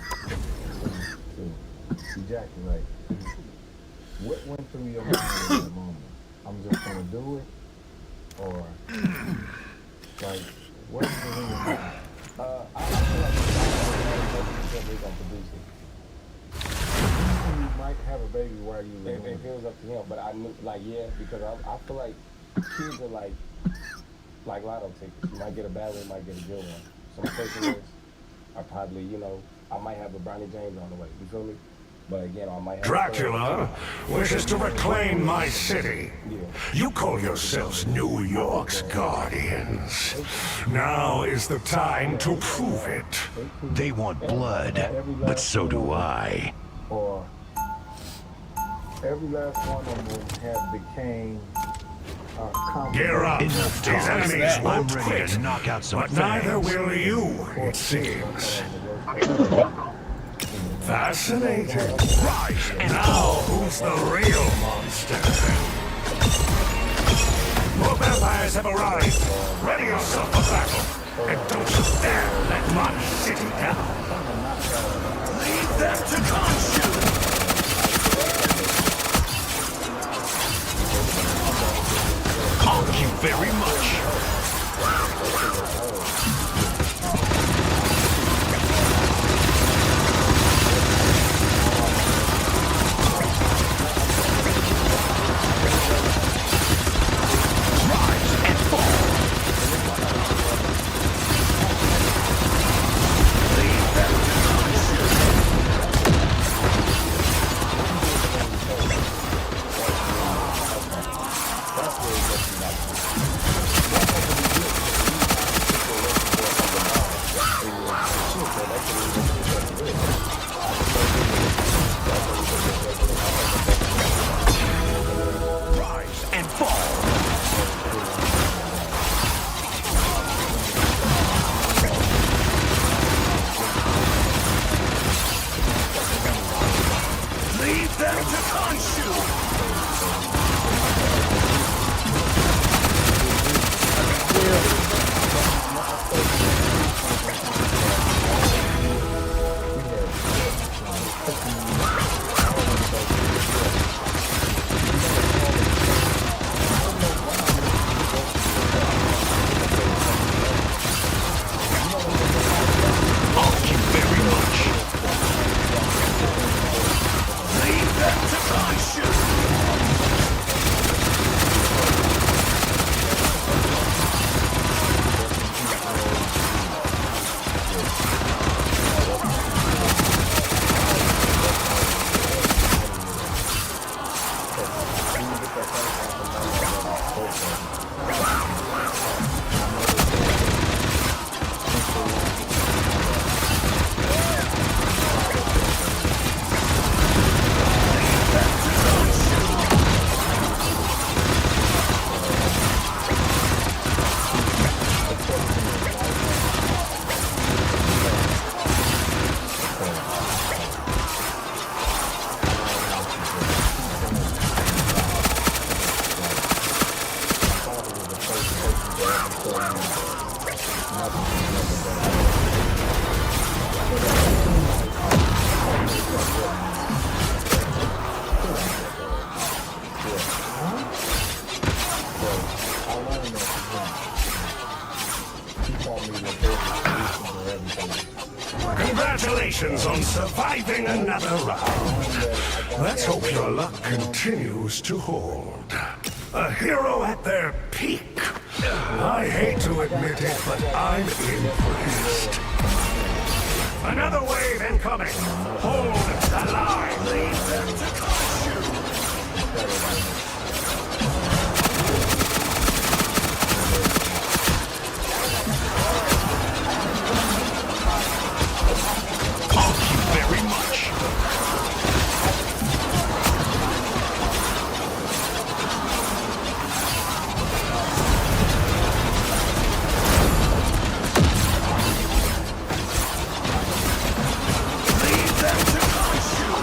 to ejaculate, what went through your mind at that moment? I'm just gonna do it, or like, what's in your mind? I feel like they're gonna produce it. You might have a baby while you live. If it was up to him, but I knew, like, yeah, because I feel like kids are like lotto tickets. You might get a bad one, you might get a good one. So my question is, I probably, I might have a Brownie James on the way. You feel me? But again, I might have Dracula wishes to reclaim my city. You call yourselves New York's guardians. Now is the time to prove it. They want blood, but so do I. Or every last one of them have became Gear up. Enough These enemies won't I'm ready quit, to knock out some but neither will you, it seems. Fascinating. Right. Now, who's the real monster? More vampires have arrived. Ready yourself for battle. And don't you dare let my city down. Leave them to consume. Thank you very much. Congratulations on surviving another round. Let's hope your luck continues to hold. A hero at their peak. I hate to admit it, but I'm impressed. Another wave incoming. Hold the line. Leave them to crush you. Thank you very much. Leave them to crush you. Leave them to crush you.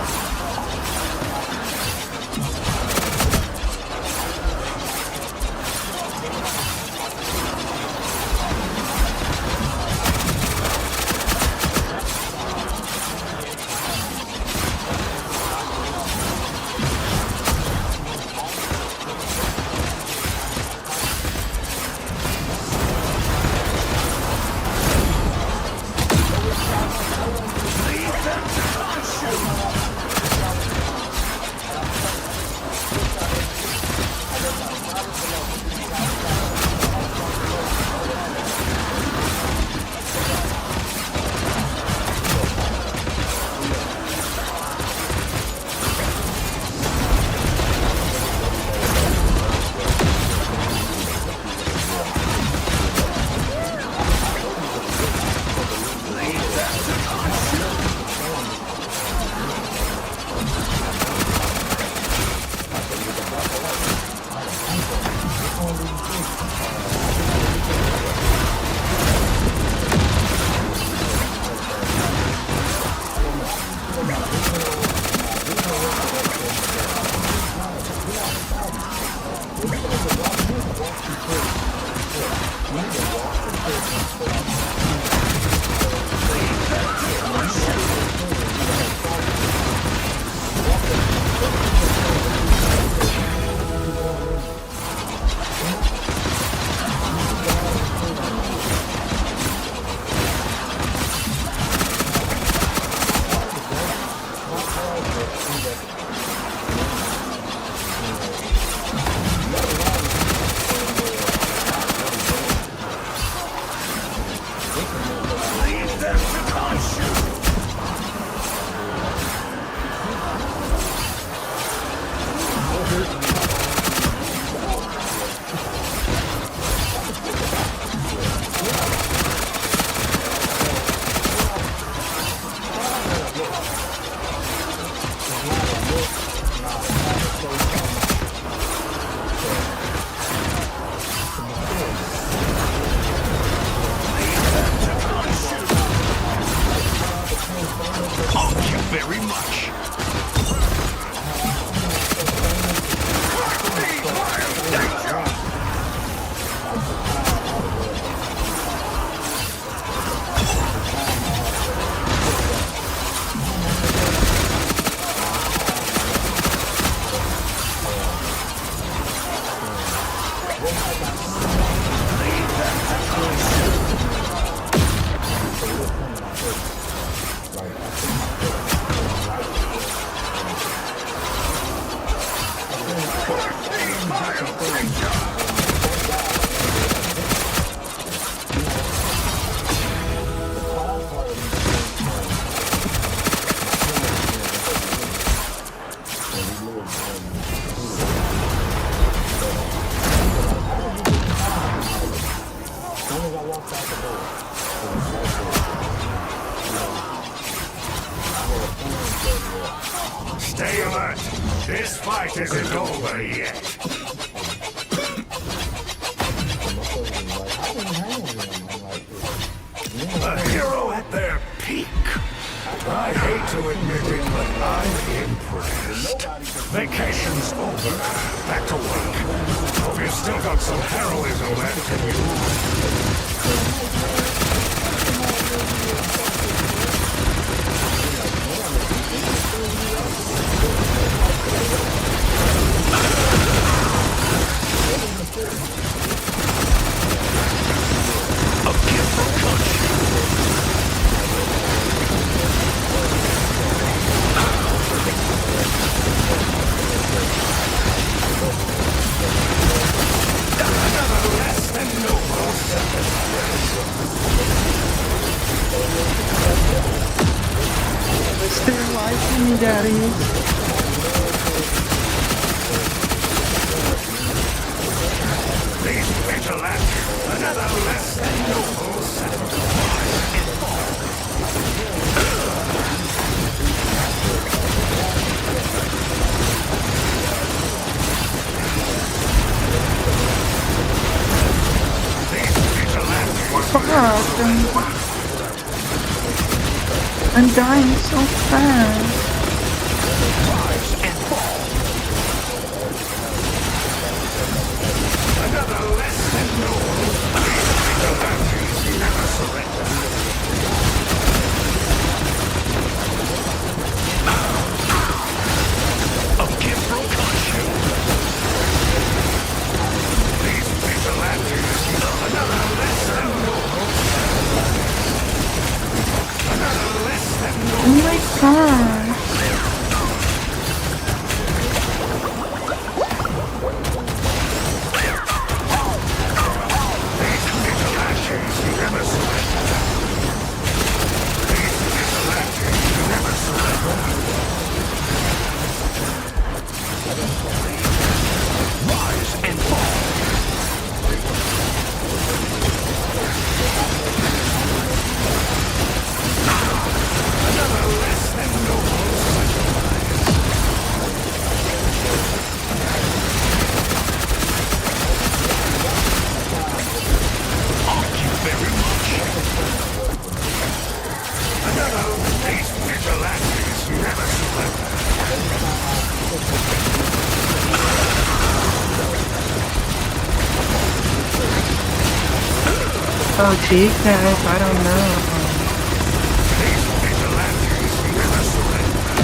Leave them to crush you. Leave them to crush you. Thank you very much. Stay alert. This fight isn't over yet. A hero at their peak. I hate to admit it, but I'm impressed. Vacation's over. Back to work. Hope you've still got some heroism left in you. me, Daddy. These vigilantes, another less than noble sacrifice and fall. Fuck. I'm dying so fast. Rise and fall. Another less than noble. Vigilantes never surrender. A gift from Khonshu. These vigilantes, another less than noble. Another less than noble. Oh my god. Rise and fall. Another less than noble sacrifice. Thank you very much. Another these vigilantes never surrender. Oh, geez, guys, I don't know. These vigilantes never surrender.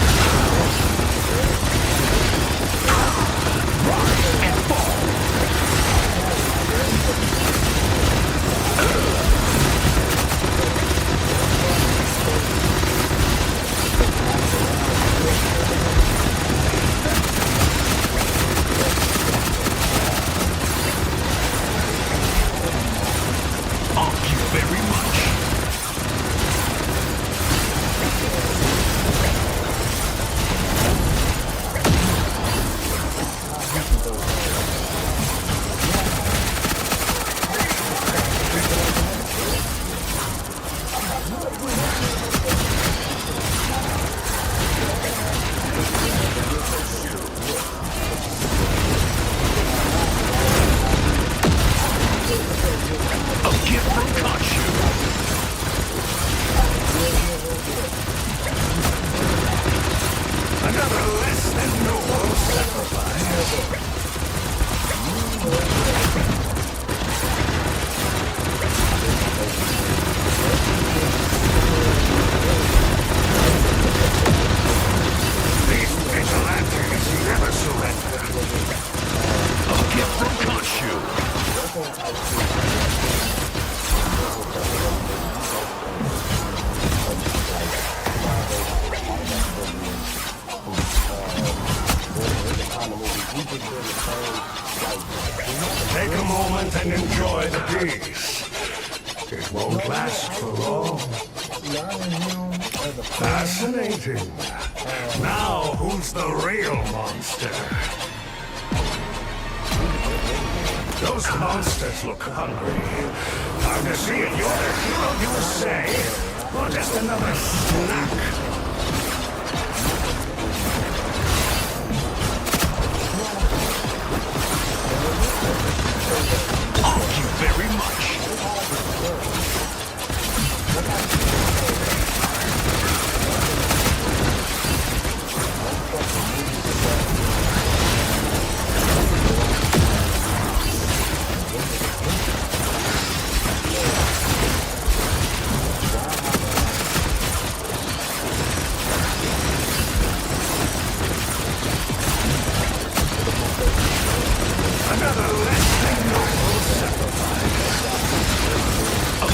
Rise and fall. Thank you very much. A gift from Khonshu. Another less than noble sacrifice. These vigilantes never surrender. A gift from Khonshu. Take a moment and enjoy the peace. It won't last for long. Fascinating. Now, who's the real monster? Those monsters look hungry. Time to see if you're the hero you say, or just another snack. Thank you very much. Another less than noble sacrifice. A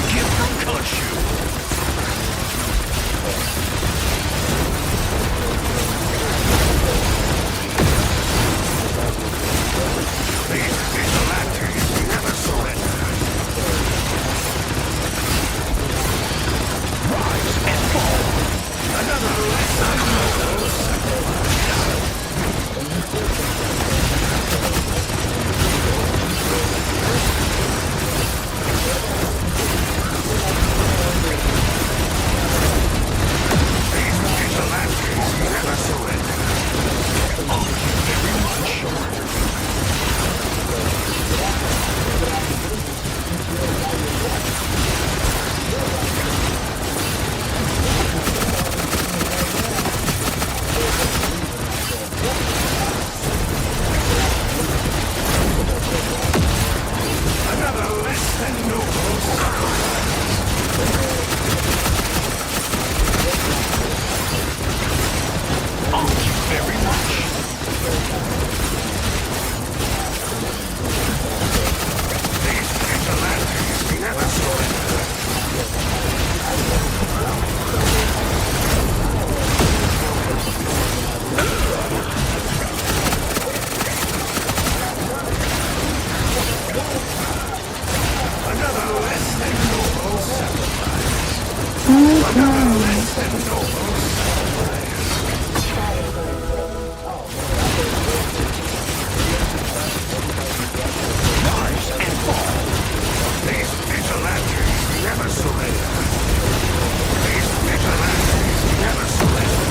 Another less than noble sacrifice. Rise and fall. These vigilantes never surrender. These vigilantes never surrender.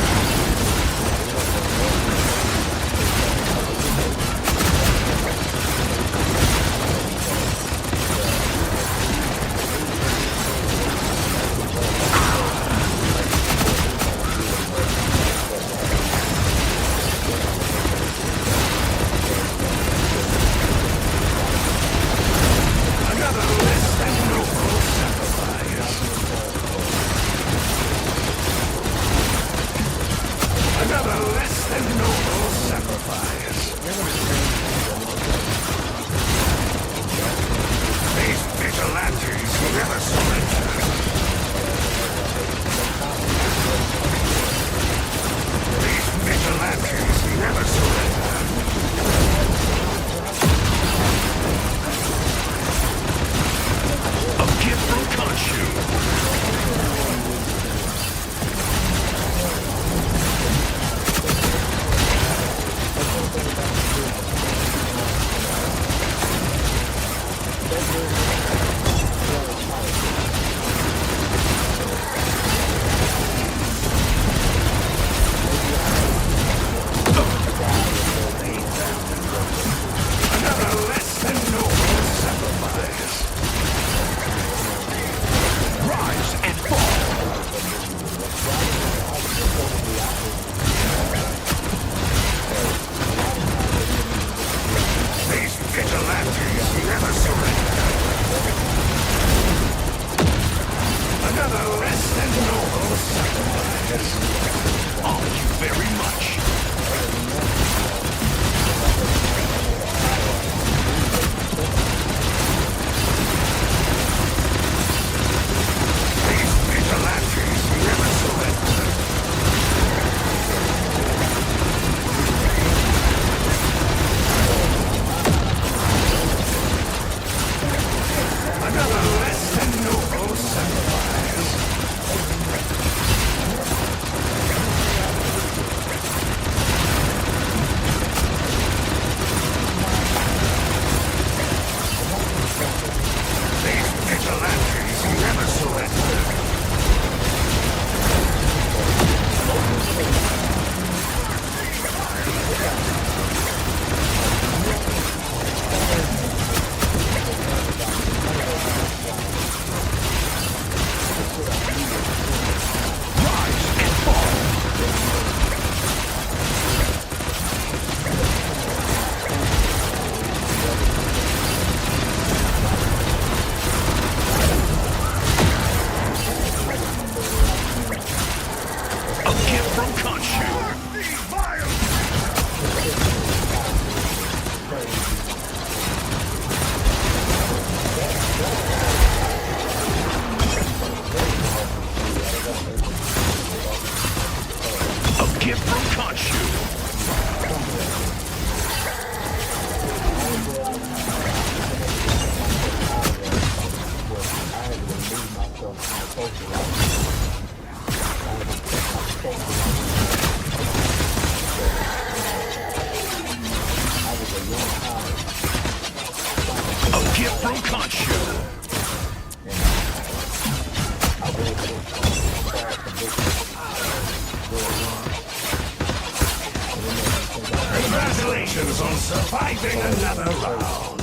Congratulations on surviving another round.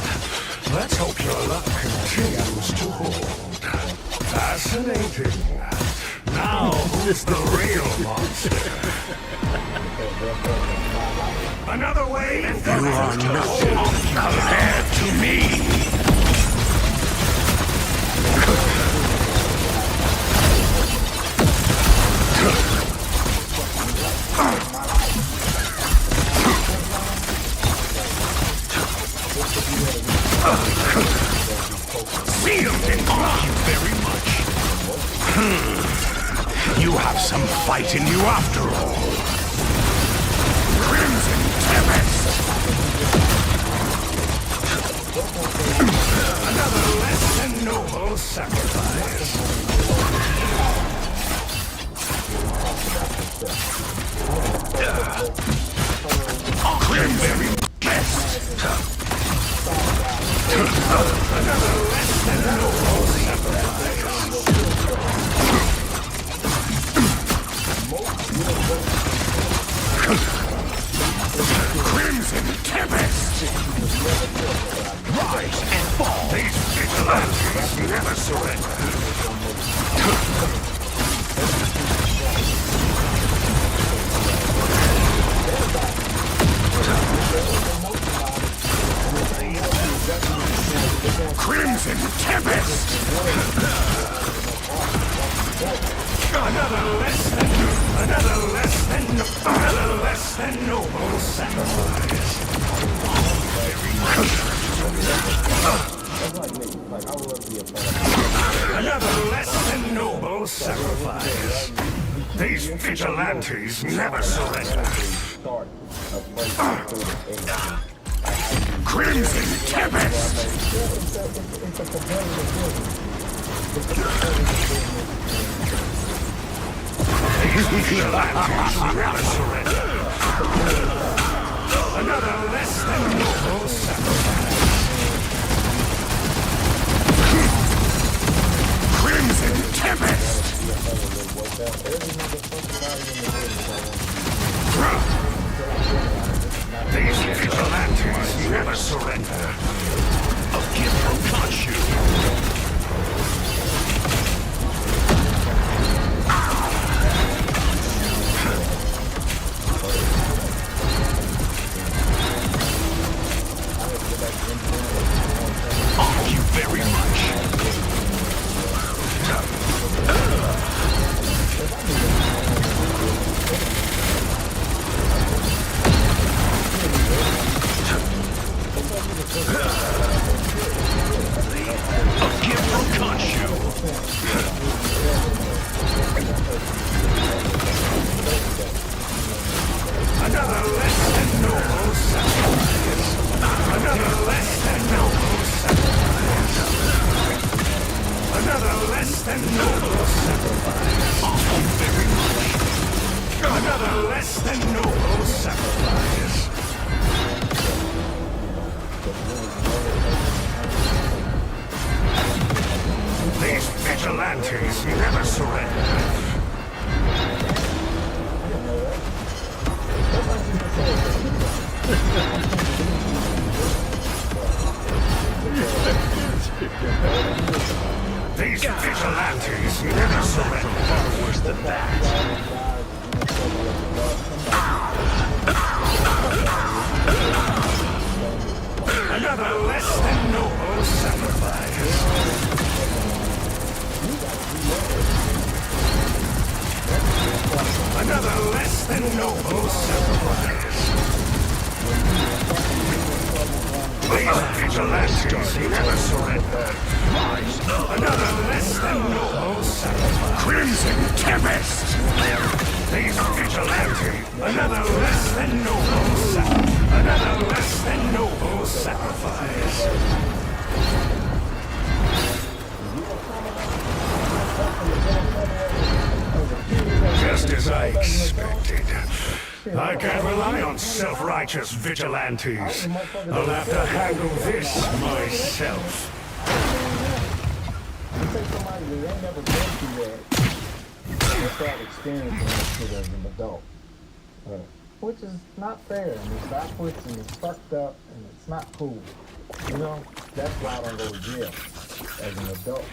Let's hope your luck continues to hold. Fascinating. Now, who's the real monster? Another wave and you are nothing compared to me. Sealed in honor you very much. You have some fight in you after all. Crimson Tempest. Another less than noble sacrifice. Another less than noble sacrifice. Another less than noble sacrifice. These vigilantes never surrender. Crimson Tempest! These vigilantes never surrender. Another less than noble sacrifice. Crimson Tempest! These vigilantes never surrender. A gift from Khonshu. Thank you very much. A gift from Khonshu. Another less than noble sacrifice. Another less than noble sacrifice. Another less than noble sacrifice. Thank you very much. Another less than noble sacrifice. These vigilantes never surrender. These vigilantes never surrender. Far worse than that. Another less than noble sacrifice. Another less than noble sacrifice. These vigilantes never surrender. Another less than noble sacrifice. Crimson Tempest! These vigilantes. Another less than noble sacrifice. Another less than noble sacrifice. Just as I expected. I can't rely on self-righteous vigilantes. I'll have to handle this myself. You take somebody that ain't never been through that and start experiencing that shit as an adult. Which is not fair, and it's backwards, and it's fucked up, and it's not cool. You know, that's why I don't go to jail as an adult.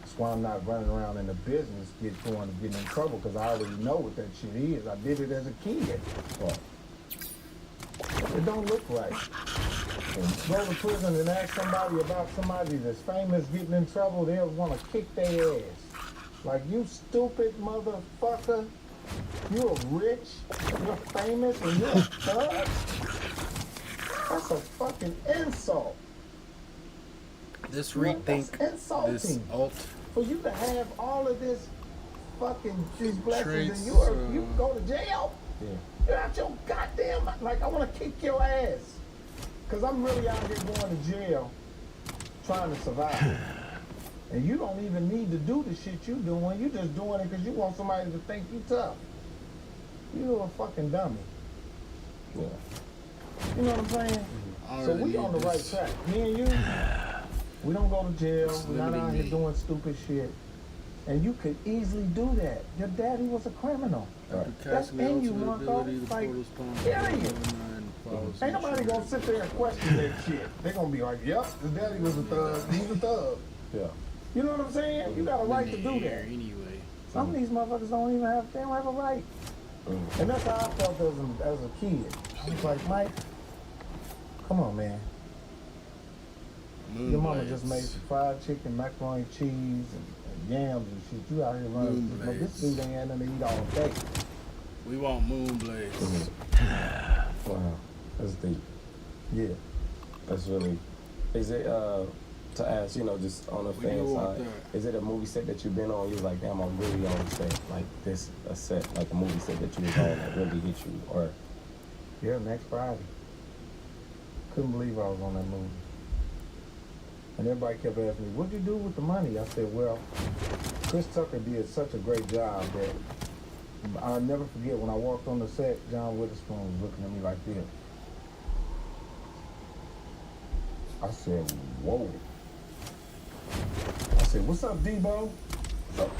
That's why I'm not running around in the business getting in trouble, because I already know what that shit is. I did it as a kid. But it don't look right. And go to prison and ask somebody about somebody that's famous getting in trouble, they'll want to kick their ass. Like, you stupid motherfucker. You're rich, you're famous, and you're a thug? That's a fucking insult. This rethink, this alt. For you to have all of this fucking these blessings traits, and you go to jail? Yeah. You're out your goddamn, like, I want to kick your ass. Because I'm really out here going to jail trying to survive. And you don't even need to do the shit you doing. You just doing it because you want somebody to think you tough. You're a fucking dummy. Yeah. You know what I'm saying? So we on the right track. Me and you, we don't go to jail. We're not out here doing stupid shit. And you could easily do that. Your daddy was a criminal. That's in you, Marco. Like, period. Ain't nobody gonna sit there and question that shit. They gonna be like, yep, his daddy was a thug. He's a thug. Yeah. You know what I'm saying? You got a right to do that. Anyway. Some of these motherfuckers don't have a right. And that's how I felt as a kid. I was like, Mike, come on, man. Your mama just made some fried chicken, macaroni and cheese, and yams and shit. You out here running. But this dude ain't had nothing to eat all day. We want moon blades. Wow, that's deep. Yeah, that's really. Is it to ask, you know, just on the fan side? Is it a movie set that you've been on? You're like, damn, I'm really on the set. Like this, a set, like a movie set that you was on that really hit you, or? Yeah, next Friday. Couldn't believe I was on that movie. And everybody kept asking me, what'd you do with the money? I said, well, Chris Tucker did such a great job that I'll never forget when I walked on the set, John Witherspoon was looking at me like this. I said, whoa. I said, what's up, Debo? What's up?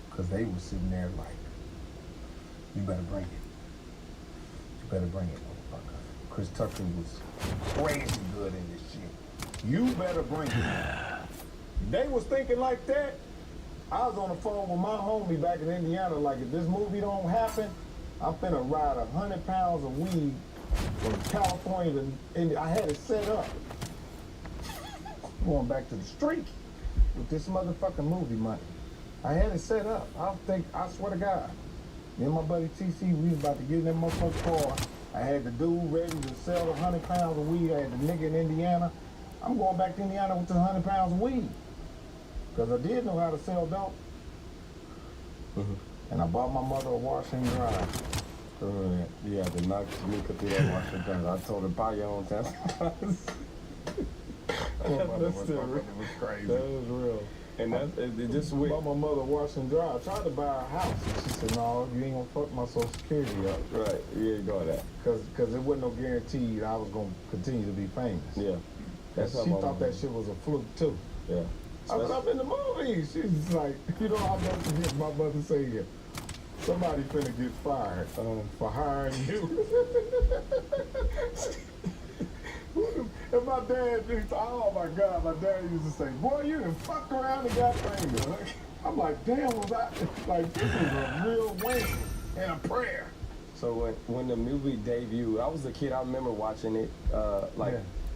Because they were sitting there like, you better bring it. You better bring it, motherfucker. Chris Tucker was crazy good in this shit. You better bring it. They was thinking like that. I was on the phone with my homie back in Indiana, like, if this movie don't happen, I'm finna ride 100 pounds of weed from California to India. I had it set up. Going back to the street with this motherfucking movie money. I had it set up. I swear to God. Me and my buddy TC, we was about to get in that motherfucking car. I had the dude ready to sell 100 pounds of weed. I had the nigga in Indiana. I'm going back to Indiana with the 100 pounds of weed. Because I did know how to sell dope. And I bought my mother a washer and dry. Yeah, the knock Tamika through that washer and dry. I told her, buy your own tampons. That's still real. Was crazy. That was real. And that's it just weird. Bought my mother a washer and dry. I tried to buy a house, and she said, "No, you ain't gonna fuck my Social Security up." Right, you ain't going that. Cause it wasn't no guarantee that I was gonna continue to be famous. Yeah, she thought that shit was a fluke too. Yeah. I was up in the movies. She's like, you know, I'll never forget my mother saying, "Somebody finna get fired for hiring you." And my dad used to, oh my God, my dad used to say, boy, you done fucked around and got famous. I'm like, damn, was I, like, this is a real win and a prayer. So when the movie debuted, I was a kid, I remember watching it,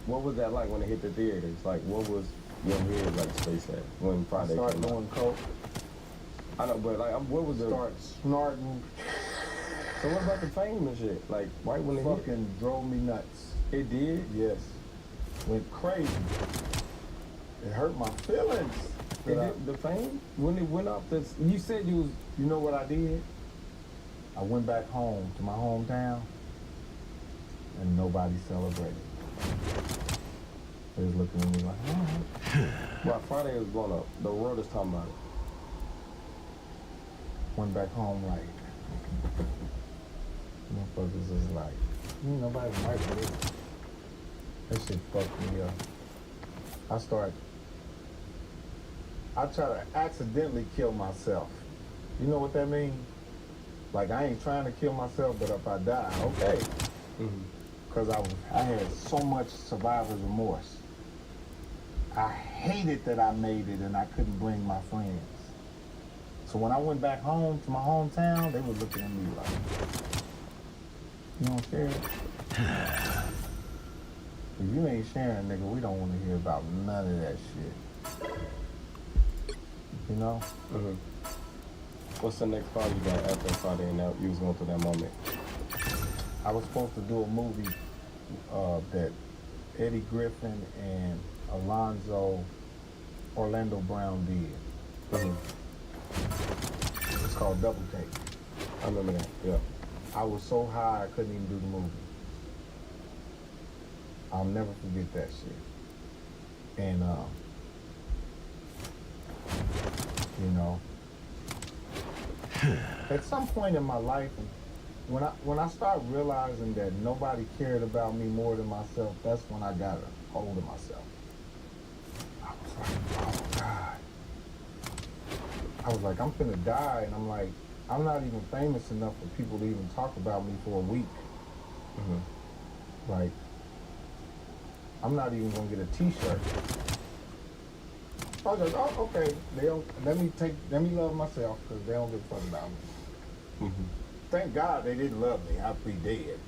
what was that like when it hit the theaters? Like, what was your head like space at when Friday came out? Start doing coke. I know, but like, what was the... Start snorting. So what about the fame and shit? Like, right when it fucking drove me nuts. It did? Yes. Went crazy. It hurt my feelings. The fame? When it went off this, you said you was... You know what I did? I went back home to my hometown and nobody celebrated. They was looking at me like, oh. Well, Friday was blown up. The world is talking about it. Went back home like, motherfuckers is like, nobody like this. That shit fucked me up. I try to accidentally kill myself. You know what that means? Like, I ain't trying to kill myself, but if I die, okay. Because I had so much survivor's remorse. I hated that I made it and I couldn't bring my friends. So when I went back home to my hometown, they were looking at me like, you don't share? If you ain't sharing, nigga, we don't want to hear about none of that shit. You know? What's the next call you got after Friday and now you was going through that moment? I was supposed to do a movie that Eddie Griffin and Orlando Brown did. It's called Double Take. I remember that, yeah. I was so high I couldn't even do the movie. I'll never forget that shit. And, you know, at some point in my life, when I start realizing that nobody cared about me more than myself, that's when I got a hold of myself. I was like, oh God. I was like, I'm finna die, and I'm like, I'm not even famous enough for people to even talk about me for a week. Like, I'm not even gonna get a t-shirt. I was like, oh, okay, let me love myself, because they don't give a fuck about me. Thank God they didn't love me. I'd be dead.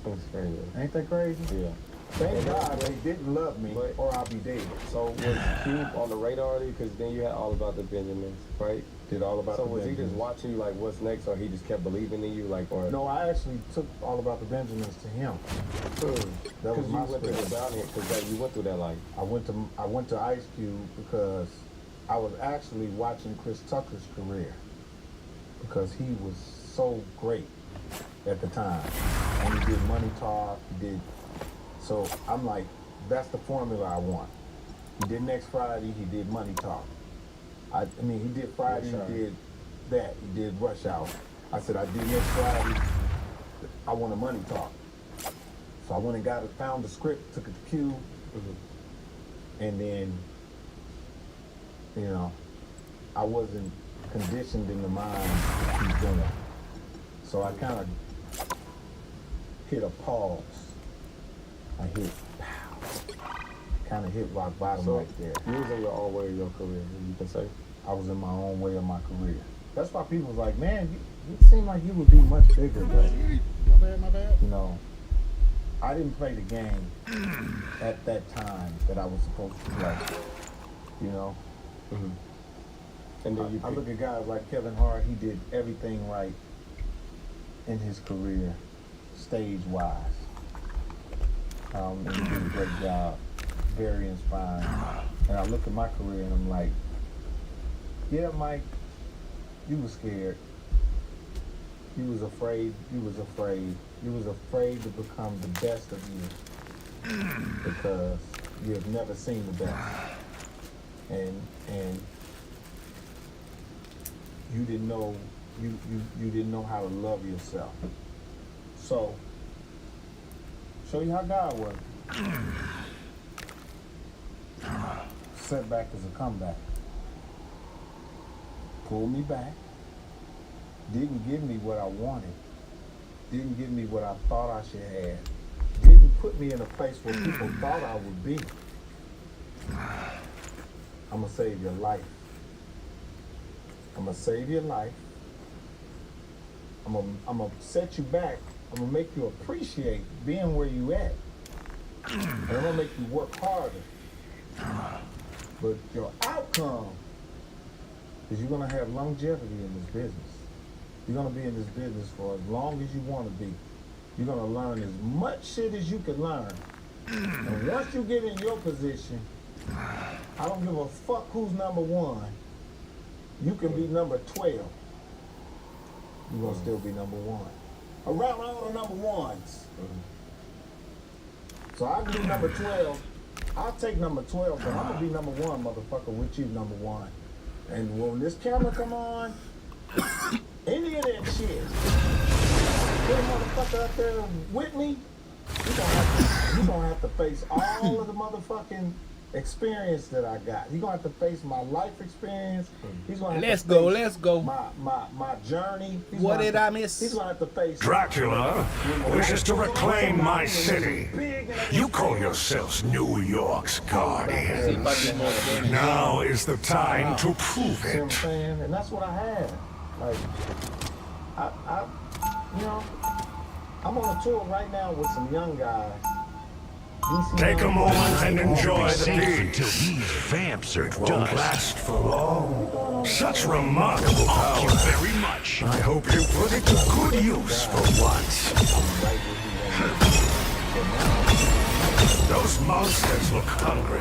That's crazy. Ain't that crazy? Yeah. Thank God they didn't love me, or I'll be dead. So was Cube on the radar? Because then you had All About the Benjamins, right? Did All About so the was Benjamins. he just watching you like what's next, or he just kept believing in you, like, or No, I actually took All About the Benjamins to him. That was you my went through script. the down here, because you went through that life. I went to Ice Cube because I was actually watching Chris Tucker's career because he was so great at the time. And he did Money Talk, he did. So I'm like, that's the formula I want. He did Next Friday, he did Money Talk. I mean, he did Friday, he did that, he did Rush Hour. I said, I did Next Friday, I want a Money Talk. So I went and found the script, took it to Q, and then, you know, I wasn't conditioned in the mind to keep going. So I kind of hit a pause. I hit pow. Kind of hit rock bottom right there. You was in your own way of your career, you can say. I was in my own way of my career. That's why people was like, man, you seem like you would be much bigger, but My bad. you know, I didn't play the game at that time that I was supposed to play. You know? And then I look at guys like Kevin Hart, he did everything right in his career, stage-wise. And he did a great job, very inspiring. And I look at my career and I'm like, yeah, Mike, you was scared. You was afraid. You was afraid. You was afraid to become the best of you because you have never seen the best. And you didn't know you didn't know how to love yourself. So show you how God works. Setback is a comeback. Pull me back. Didn't give me what I wanted. Didn't give me what I thought I should have. Didn't put me in a place where people thought I would be. I'm gonna save your life. I'm gonna save your life. I'm gonna set you back. I'm gonna make you appreciate being where you at. And I'm gonna make you work harder. But your outcome is you're gonna have longevity in this business. You're gonna be in this business for as long as you want to be. You're gonna learn as much shit as you can learn. And once you get in your position, I don't give a fuck who's number one. You can be number 12. You're gonna still be number one. Around all the number ones. So I can be number 12. I'll take number 12, but I'm gonna be number one, motherfucker, with you, number one. And when this camera come on, any of that shit, that motherfucker up there with me, you gonna have to face all of the motherfucking experience that I got. You're gonna have to face my life experience. He's gonna have Let's to go, face let's go. My journey. What did I miss? He's gonna have to face Dracula wishes to reclaim my city. You call yourselves New York's guardians. Now is the time to prove See what I'm it. saying? And that's what I had. Like, I you know, I'm on a tour right now with some young guys. Take a moment and enjoy the Until peace. these vamps are It won't dust. last for long. Such remarkable power. Very much. I hope you put it to good use for once. Those monsters look hungry.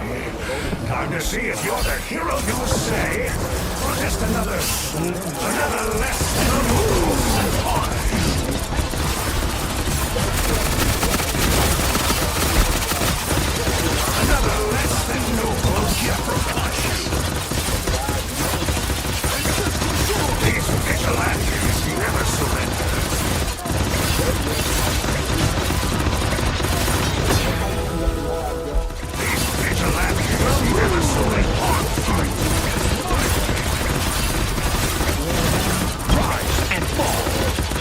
Time to see if you're the hero you say, or just another lesson removed and on. Another less than noble repercussion. These vigilantes never surrender. These vigilantes never surrender. Rise and fall.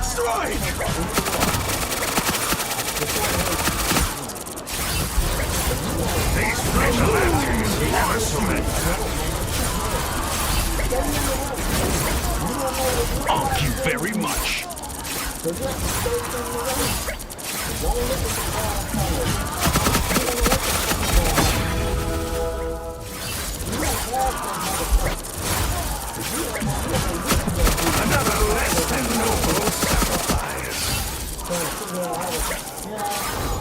Strike! These vigilantes never surrender. Thank you very much. Another less than noble sacrifice.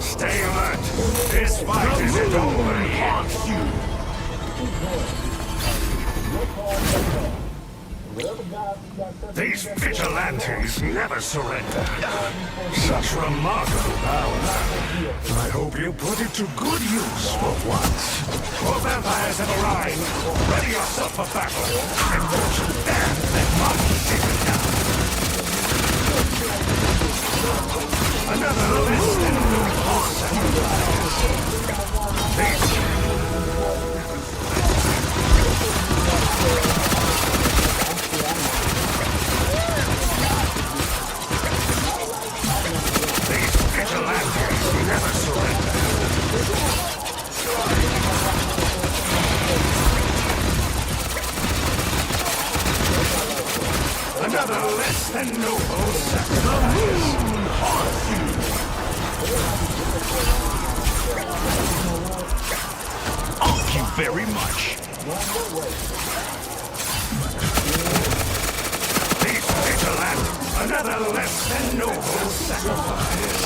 Stay alert. This fight isn't over yet. These vigilantes never surrender. Such remarkable power. I hope you put it to good use for once. For vampires have arrived. Ready yourself for battle. And don't you dare let Marty take me down. Another less than noble sacrifice. These vigilantes never surrender. Another less than noble sacrifice. Thank you very much. These vigilantes, another less than noble sacrifice.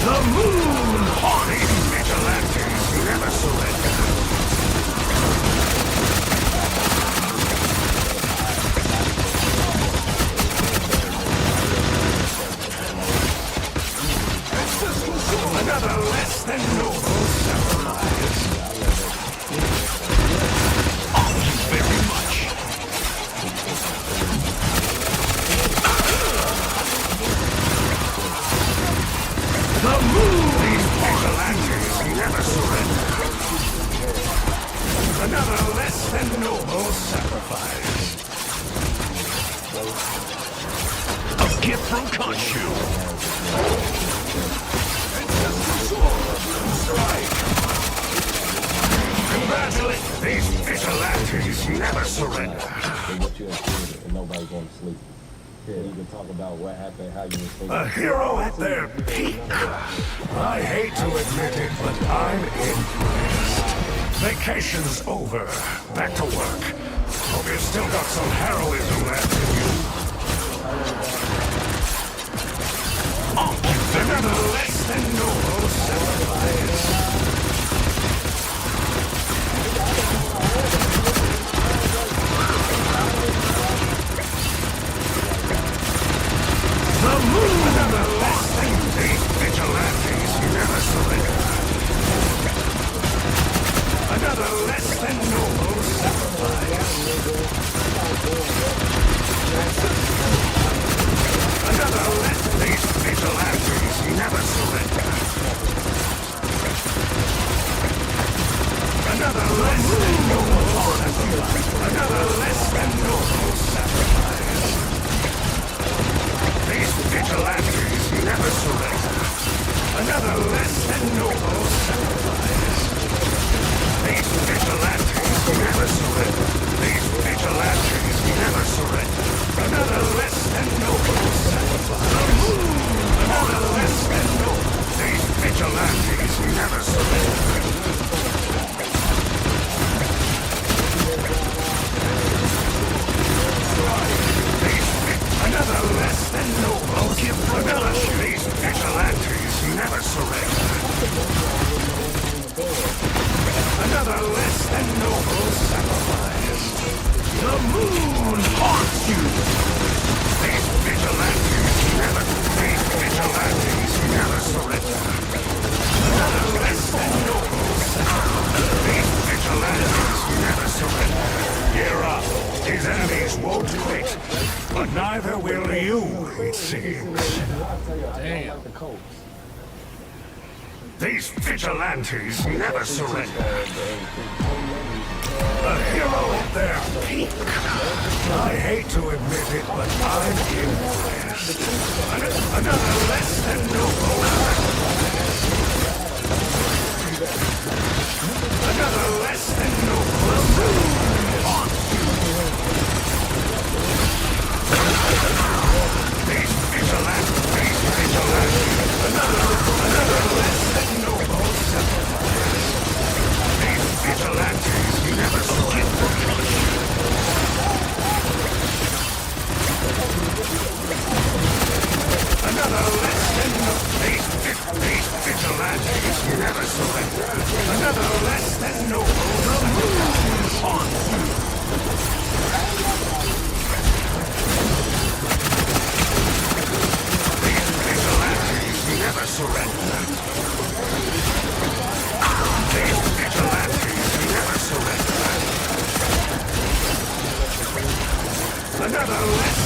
The moon haunting vigilantes never surrender. Another less than noble sacrifice. Thank you very much. The moon! These vigilantes never surrender. Another less than noble sacrifice. A gift from Khonshu. Strike! Congratulate! These vigilantes never surrender. What you included and nobody going to sleep. Yeah, you can talk about what happened, how you was thinking. A hero at their peak. I hate to admit it, but I'm impressed. Vacation's over. Back to work. Hope you've still got some heroism left in you. Another less than noble sacrifice. The moon! Another less than these vigilantes never surrender. Another less than noble sacrifice. Another less these vigilantes never surrender. Another less than noble sacrifice. Another less than noble sacrifice. These vigilantes never surrender. Another less than noble sacrifice. These vigilantes never surrender. These vigilantes never surrender. Another less than noble sacrifice. Another less than noble. These vigilantes never surrender. Another less than noble. Give another. These vigilantes never surrender. Another less than noble sacrifice. The moon haunts you. These vigilantes never. These vigilantes never surrender. Another less than noble sacrifice. These vigilantes never surrender. Gear up. His enemies won't quit, but neither will you, it seems. Damn. These vigilantes never surrender. A hero at their peak. I hate to admit it, but I'm impressed. Another less than noble sacrifice. Another less than noble on these vigilantes, another less than noble sacrifice. These vigilantes never surrender. Another less than noble. These vigilantes never surrender. Another less than noble sacrifice. On never surrender. These vigilantes never surrender. Another less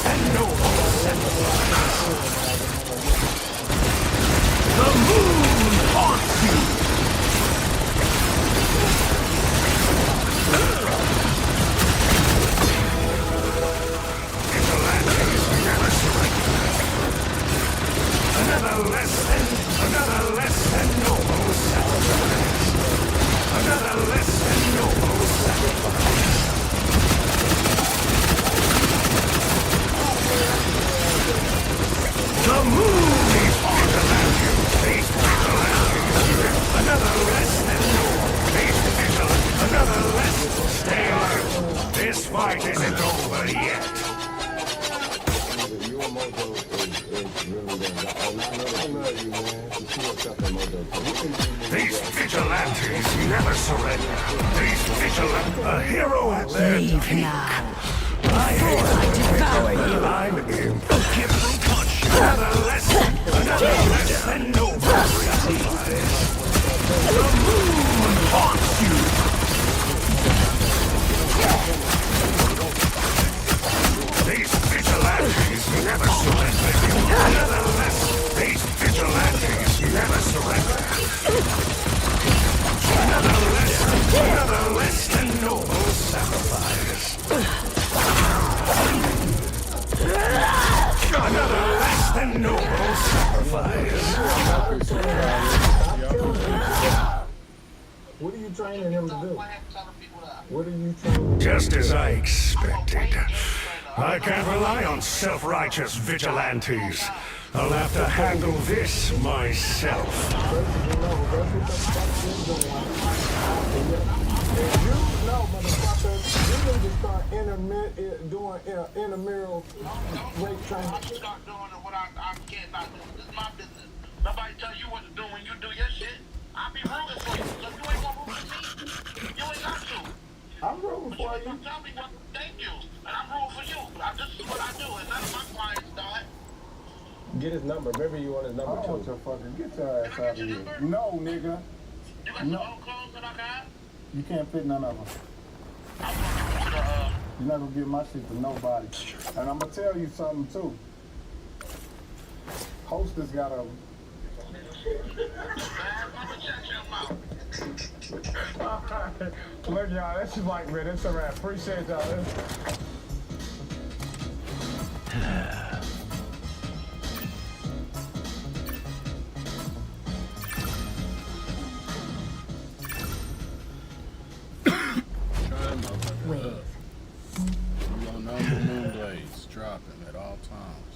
than noble sacrifice. The moon haunts you. Vigilantes never surrender. Another less than noble sacrifice. Another less than noble sacrifice. The moon is vigilantes. Another less than noble. Another less. Stay alert. This fight isn't over yet. These vigilantes never surrender. These vigilantes, a hero at their peak. I hate you. I'm impressed. Another less than noble sacrifice. The moon haunts you. These vigilantes never surrender. Another less. These vigilantes never surrender. Another less than noble sacrifice. Another less than noble sacrifice. What are you training him to do? What are you training? Just as I expected. I can't rely on self-righteous vigilantes. I'll have to handle this myself. You need to start doing intramural rape training. I'm start doing what I care about doing. This is my business. Nobody tell you what to do when you do your shit. I'll be rooting for you. So you ain't gonna root for me. You ain't got to. I'm rooting for you. Tell me what. Thank you. And I'm rooting for you. This is what I do. And none of my clients do it. Get his number. Remember you on his number too. Get your ass out of here. No, nigga. You got some old clothes that I got? You can't fit none of them. You're not gonna give my shit to nobody. And I'm gonna tell you something too. Hostess got a. Look, y'all, that's just like, man, it's a wrap. Appreciate y'all. Wave. You don't know the moon blades dropping at all times.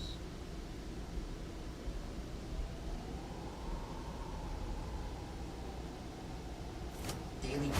Daily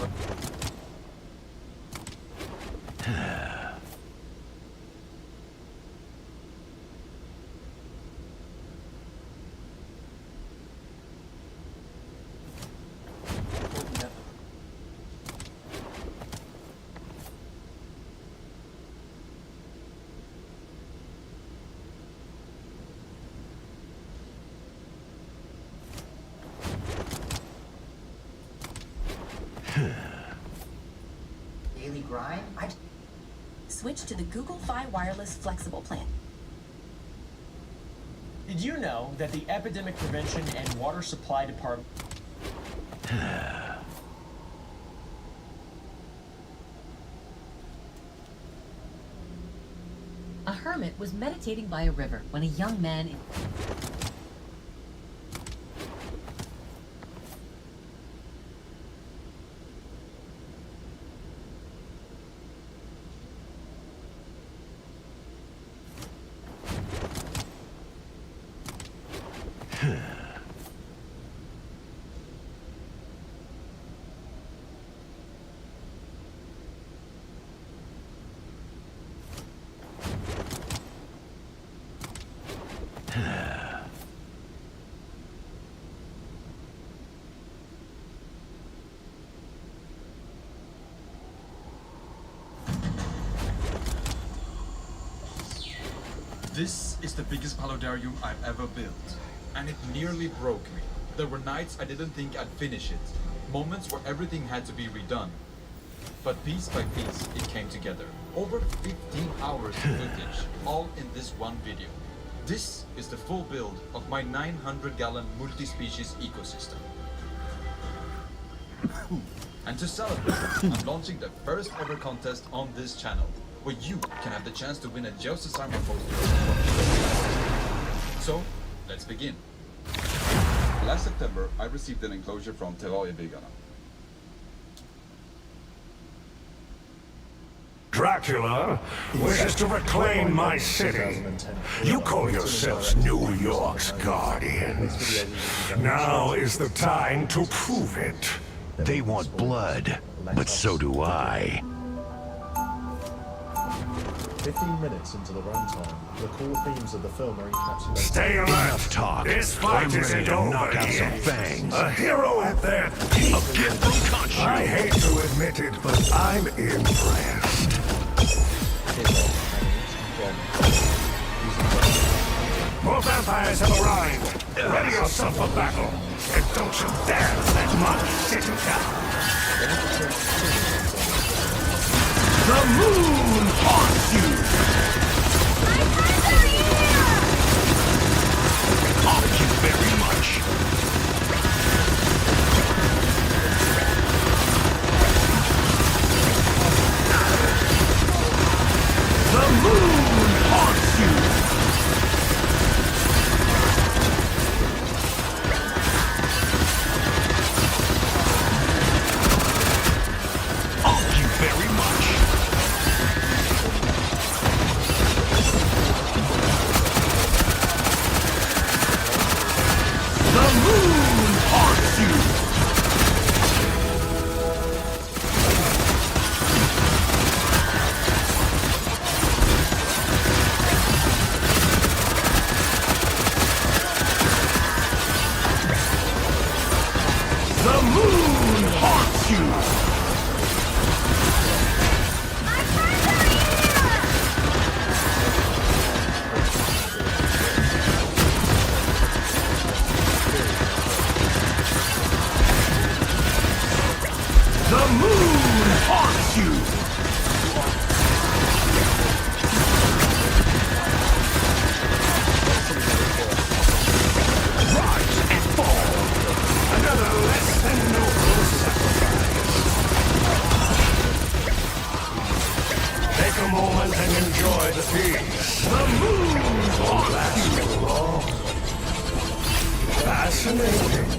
daily grind. Switch to the Google Fi Wireless Flexible plan. Did you know that the Epidemic Prevention and Water Supply Department... A hermit was meditating by a river when a young man... This is the biggest paludarium I've ever built, and it nearly broke me. There were nights I didn't think I'd finish it, moments where everything had to be redone. But piece by piece, it came together. Over 15 hours of footage, all in this one video. This is the full build of my 900-gallon multi-species ecosystem. And to celebrate, I'm launching the first ever contest on this channel, where you can have the chance to win a Joseph Simon poster. So, let's begin. Last September, I received an enclosure from Terroriebyggerne. Dracula wishes to reclaim my city. You call yourselves New York's guardians. Now is the time to prove it. They want blood, but so do I. 15 minutes into the runtime, the core themes of the film are encapsulated. Stay alert! Enough talk. This fight I'm isn't ready to over knock out some yet. fangs. A hero at their peak. I hate to admit it, but I'm impressed. More vampires have arrived. Ready yourself for battle. And don't you dare let much sit down. The moon haunts you! Thank you very much. The moon haunts you! Thank you very much. The moon haunts you! The moon haunts you! The moon haunts you! Rise and fall! Another less than noble sacrifice. Take a moment and enjoy the peace. The moon haunts you all. Fascinating.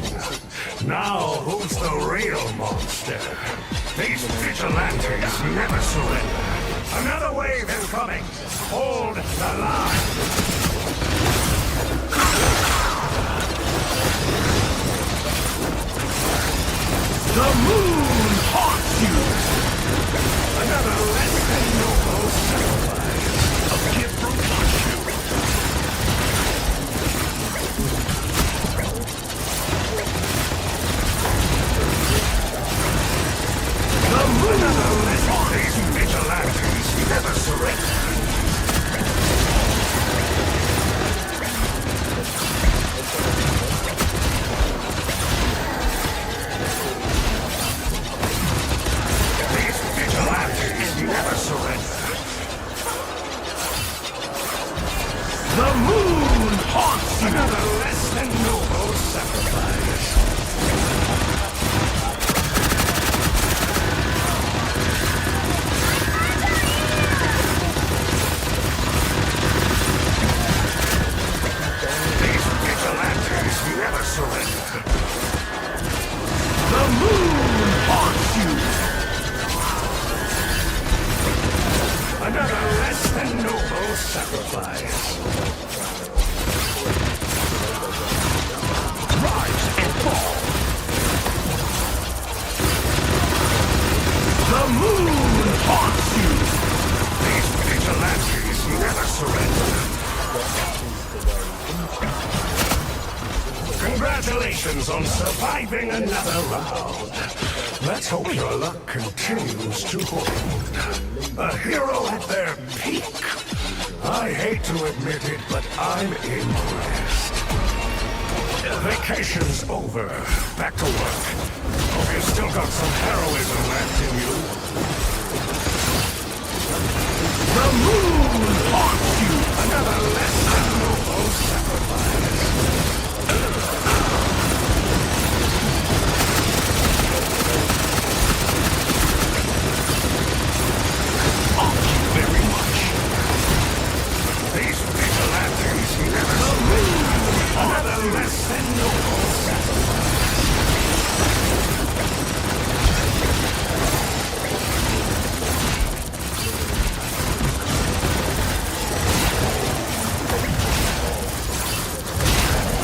Now, who's the real monster? These vigilantes never surrender. Another wave is coming. Hold the line. The moon haunts you. Another less than noble sacrifice. A gift from Khonshu. The moon is on these vigilantes never surrender. Congratulations on surviving another round. Let's hope your luck continues to hold. A hero at their peak. I hate to admit it, but I'm impressed. Vacation's over. Back to work. Hope you've still got some heroism left in you. The moon haunts you! Another less than noble sacrifice. Thank you very much. These vigilantes never move. Another less than noble sacrifice.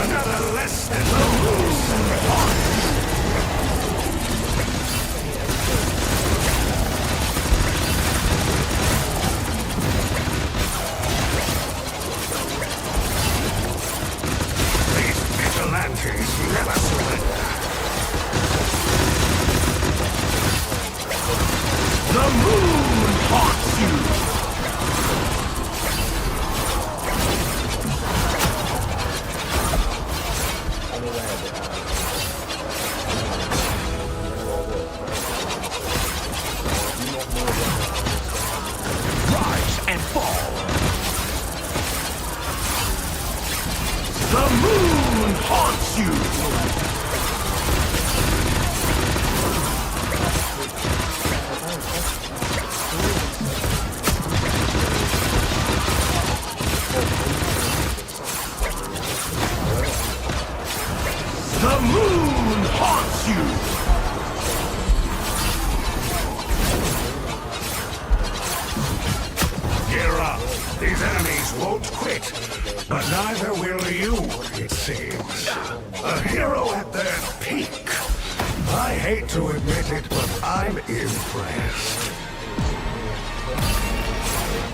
Another less than noble sacrifice. Vigilantes never surrender. The moon haunts you! Rise and fall! The moon haunts you! The moon haunts you! Gear up! These enemies won't quit, but neither will you, it seems. A hero at their peak. I hate to admit it, but I'm impressed.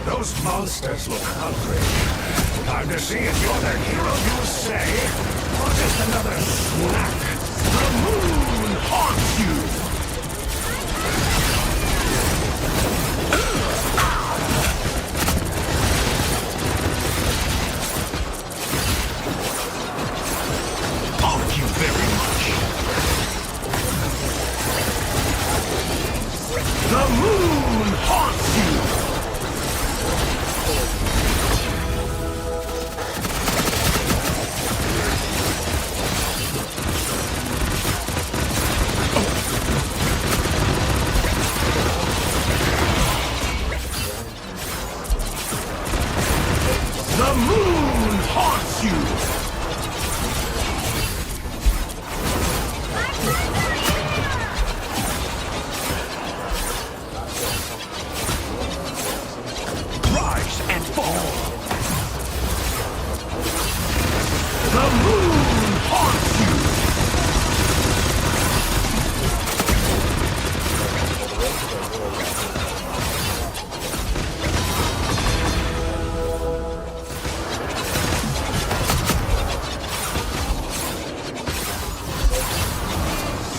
Those monsters look hungry. Time to see if you're the hero you say, or just another snack. The moon haunts you! Thank you very much. The moon haunts you! The moon haunts you! Rise and fall! The moon haunts you!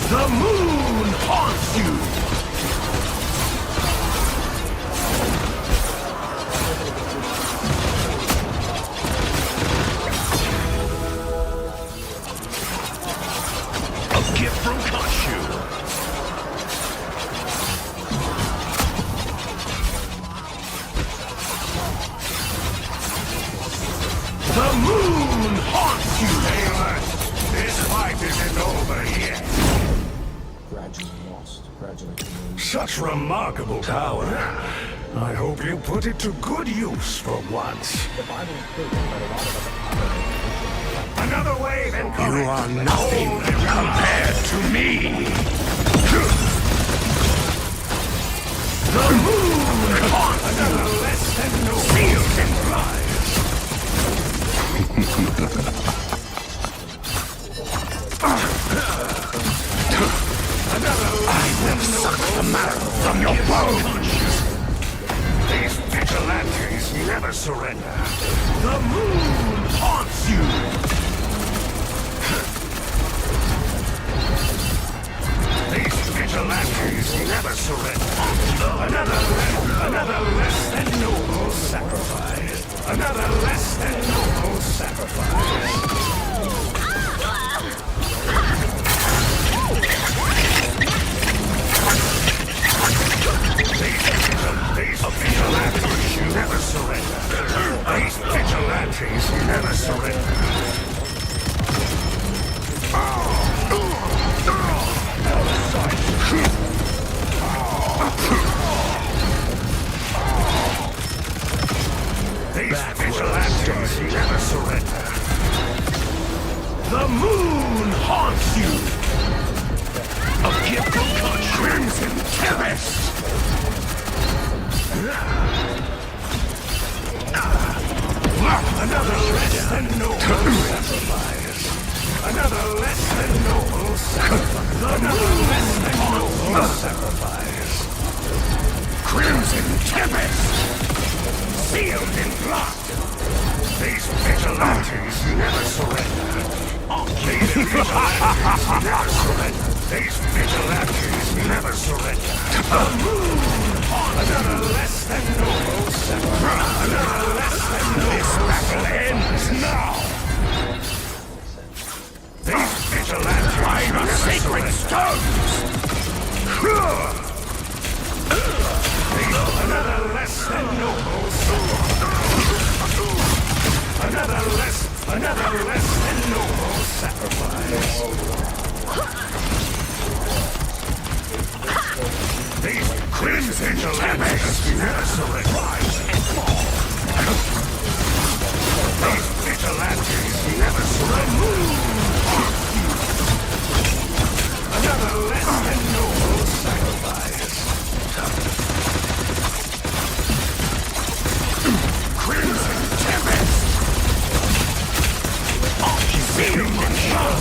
The moon haunts you! A gift from Khonshu. The moon haunts you! Stay alert! This fight isn't over yet. Gradually lost. Gradually. Such remarkable power. I hope you put it to good use for once. Another wave incoming. You are nothing compared to me. The moon haunts another less than no seals and I will suck the marrow from your bones. These vigilantes never surrender. The moon haunts you. surrender. Another less than noble sacrifice. Another less than noble sacrifice. These vigilantes never surrender. These vigilantes never surrender. These vigilantes never surrender. The moon haunts you. A gift from Crimson Tempest. Another less than noble sacrifice. Another less than noble sacrifice. Another less than noble sacrifice. Crimson Tempest. Sealed in blood. These vigilantes never surrender. These vigilantes never surrender. These vigilantes never surrender. The moon. Another less than noble sacrifice. Another less than noble. This battle ends now. These vigilantes never sacred stones. Another less than noble sacrifice. Another less than noble sacrifice. These crimson vigilantes never surrender. These vigilantes never surrender. Another less than noble sacrifice. Crimson Tempest. Sealed in blood.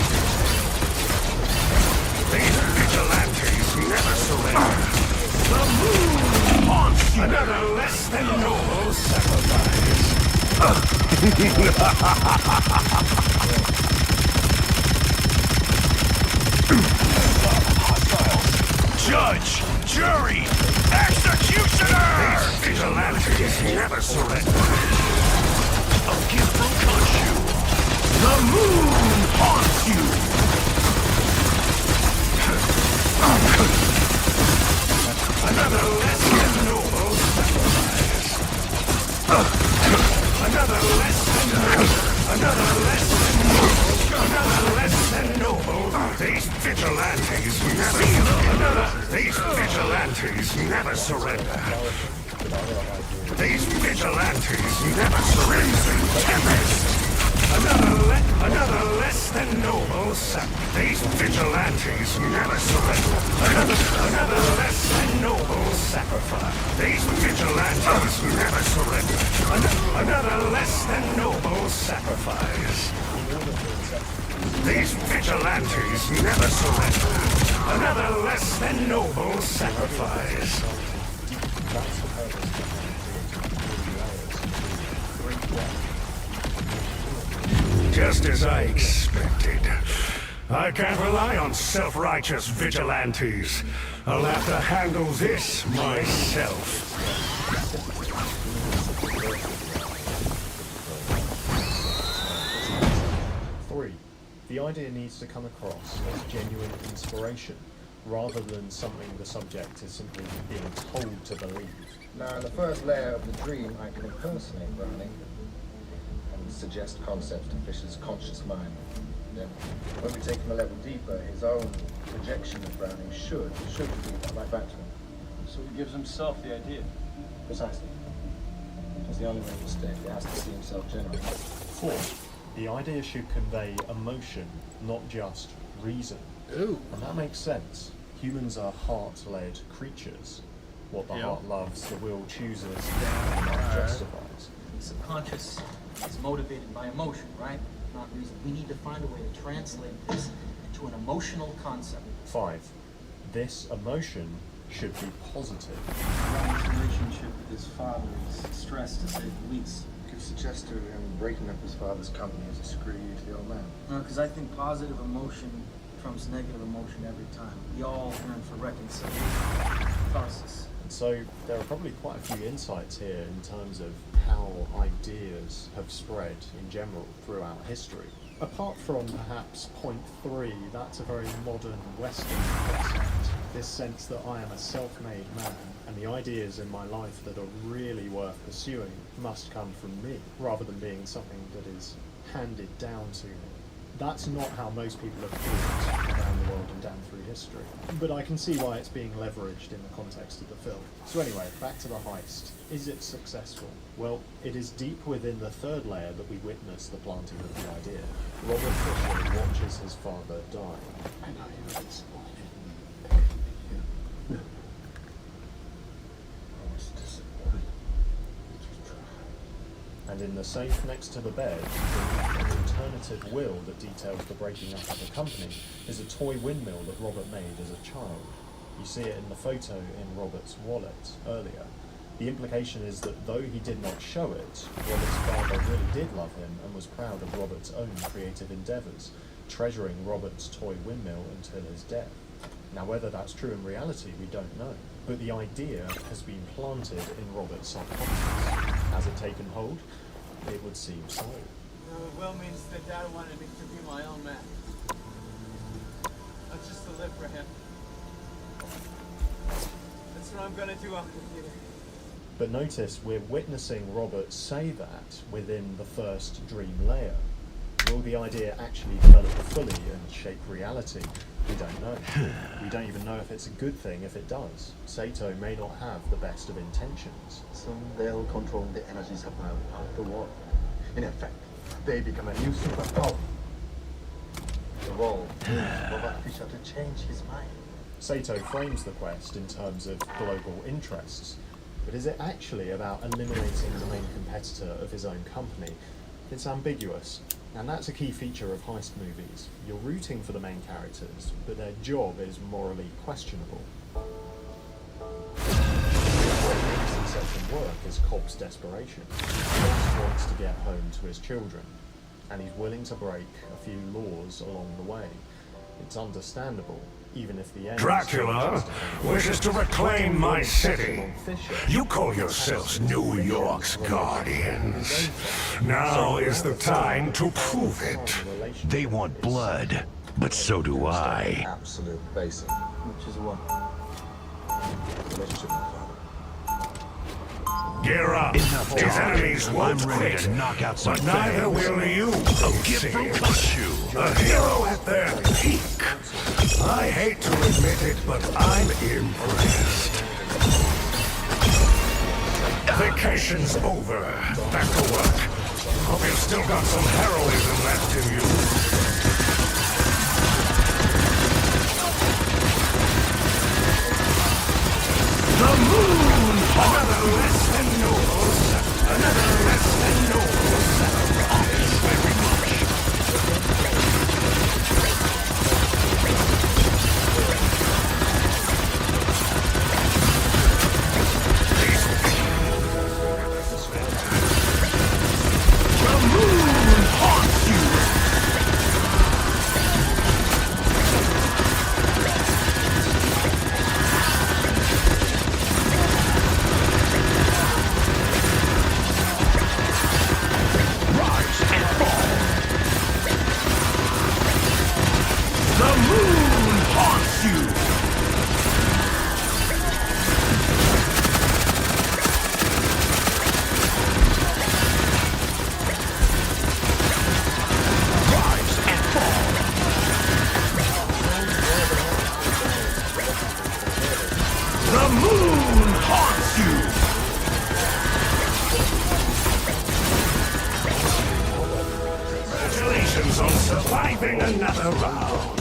These vigilantes never surrender. The moon haunts you. Another less than noble sacrifice. Judge, jury, executioner! These vigilantes never surrender. A gift will touch you. The moon haunts you. Another less than noble sacrifice. Another less than noble. Another less than noble. Another less than noble. These vigilantes never. These vigilantes never surrender. These vigilantes never surrender. Tempest. Another less than noble sacrifice. These vigilantes never surrender. Another less than noble sacrifice. These vigilantes never surrender. Another less than noble sacrifice. These vigilantes never surrender. Another less than noble sacrifice. Just as I expected. I can't rely on self-righteous vigilantes. I'll have to handle this myself. 3. The idea needs to come across as genuine inspiration, rather than something the subject is simply being told to believe. Now, in the first layer of the dream, I can impersonate Browning and suggest concepts to Fisher's conscious mind. Then, when we take him a level deeper, his own projection of Browning should feed that right back to him. So he gives himself the idea. Precisely. That's the only way he'll stay. He has to see himself generate. 4. The idea should convey emotion, not just reason. Ooh. And that makes sense. Humans are heart-led creatures. What the heart loves, the will chooses, and the mind justifies. The subconscious is motivated by emotion, right? Not reason. We need to find a way to translate this into an emotional concept. 5. This emotion should be positive. Ron's relationship with his father is stressed, to say the least. You could suggest to him breaking up his father's company as a screw you to the old man. Because I think positive emotion trumps negative emotion every time. We all yearn for reconciliation. Catharsis. And so there are probably quite a few insights here in terms of how ideas have spread in general throughout history. Apart from perhaps point 3, that's a very modern Western concept. This sense that I am a self-made man, and the ideas in my life that are really worth pursuing must come from me, rather than being something that is handed down to me. That's not how most people have thought around the world and down through history. But I can see why it's being leveraged in the context of the film. So anyway, back to the heist. Is it successful? Well, it is deep within the third layer that we witness the planting of the idea. Robert Fisher watches his father die. I know you're disappointed. And in the safe next to the bed, an alternative will that details the breaking up of the company is a toy windmill that Robert made as a child. You see it in the photo in Robert's wallet earlier. The implication is that though he did not show it, Robert's father really did love him and was proud of Robert's own creative endeavours, treasuring Robert's toy windmill until his death. Now whether that's true in reality, we don't know. But the idea has been planted in Robert's subconscious. Has it taken hold? It would seem so. Will means that Dad wanted me to be my own man. Not just to live for him. That's what I'm gonna do, Uncle Peter. But notice we're witnessing Robert say that within the first dream layer. Will the idea actually develop fully and shape reality? We don't know. We don't even know if it's a good thing if it does. Sato may not have the best of intentions. Soon they'll control the energy supply of the world. In effect, they become a new superpower. The world needs Robert Fisher to change his mind. Sato frames the quest in terms of global interests. But is it actually about eliminating the main competitor of his own company? It's ambiguous. And that's a key feature of heist movies. You're rooting for the main characters, but their job is morally questionable. What makes Inception work is Cobb's desperation. Cobb wants to get home to his children, and he's willing to break a few laws along the way. It's understandable, even if the end Dracula wishes to reclaim my city. You call yourselves New York's guardians. Now is the time to prove it. They want blood, but so do I. Absolute basic. Which is what? Relationship with father. Gear up. Enough His enemies talking. won't I'm ready quit. to knock out some But neither things. will you. A gift from Kashu. A hero at their peak. I hate to admit it, but I'm impressed. Vacation's over. Back to work. Hope you've still got some heroism left in you. The moon! Another less than nobles. Another less than nobles. Very much. The moon haunts you! Congratulations on surviving another round.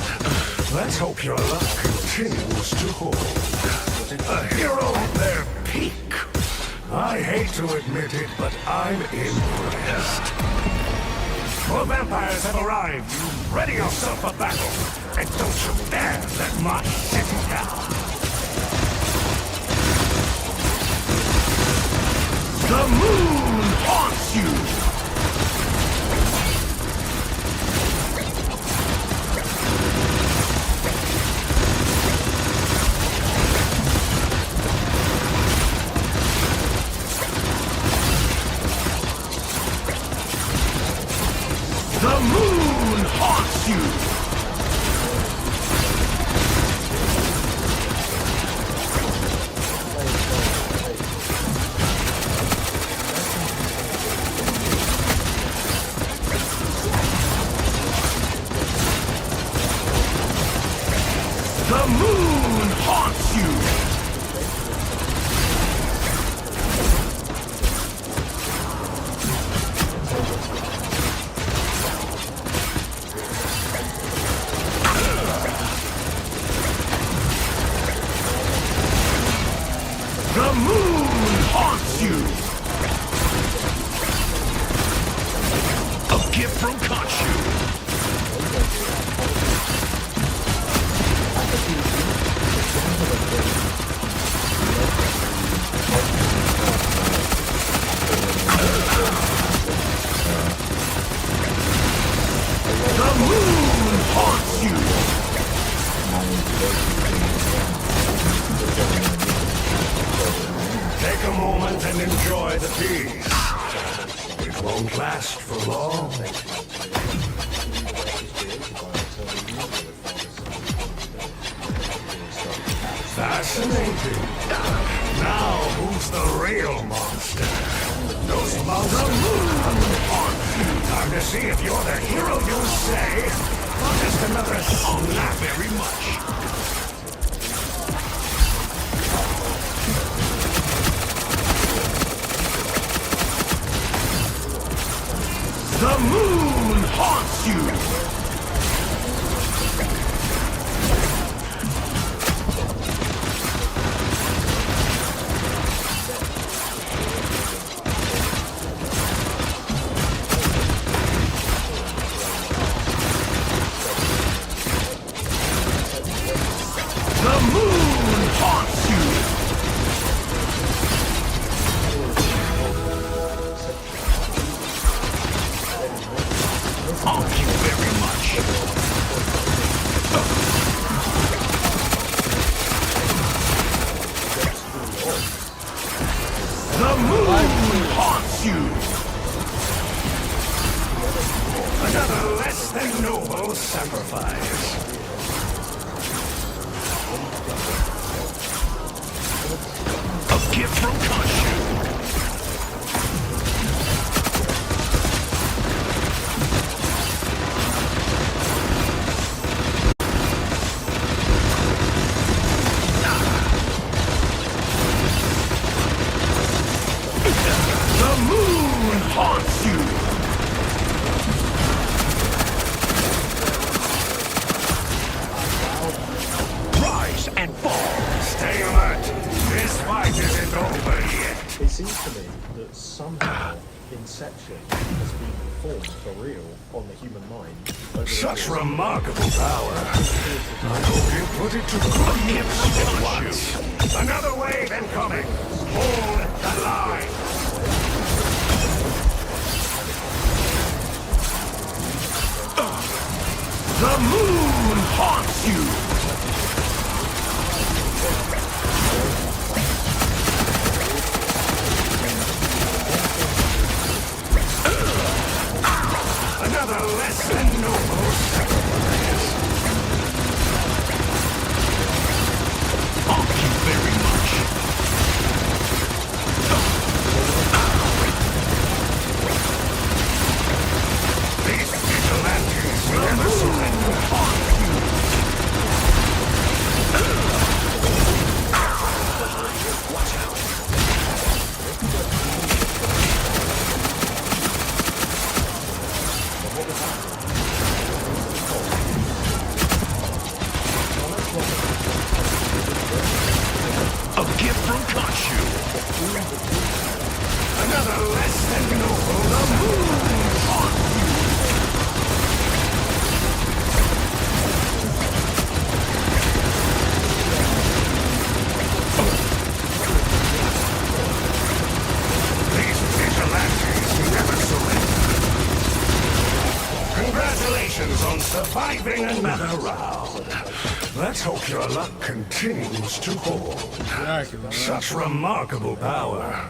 Let's hope your luck continues to hold. A hero at their peak. I hate to admit it, but I'm impressed. The vampires have arrived. Ready yourself for battle. And don't you dare let my city down. The moon haunts you! The moon haunts you! The moon haunts you! A gift from Khonshu! The moon haunts you! Take a moment and enjoy the peace. It won't last for long. Fascinating. Now, who's the real monster? Those monsters. Time to see if you're the hero you say, or just another snap. Very much. The moon haunts you! The moon haunts you! Thank you very much. The moon haunts you! Another less than noble sacrifice. A gift from Khonshu. The moon haunts you! Rise and fall! Stay alert! This fight isn't over yet! It seems to me that somehow Inception has been formed for real on the human mind. over the Such years. remarkable power. I hope you put it to good use for once. Another wave incoming! Hold the line! The moon haunts you! Another less than noble sacrifice. Thank you very much. These vigilantes never surrender. Watch out. A gift from Khonshu. Another less than noble. The moon haunts you. These vigilantes never surrender. Congratulations on surviving another round. Let's hope your luck continues to hold. Such remarkable power.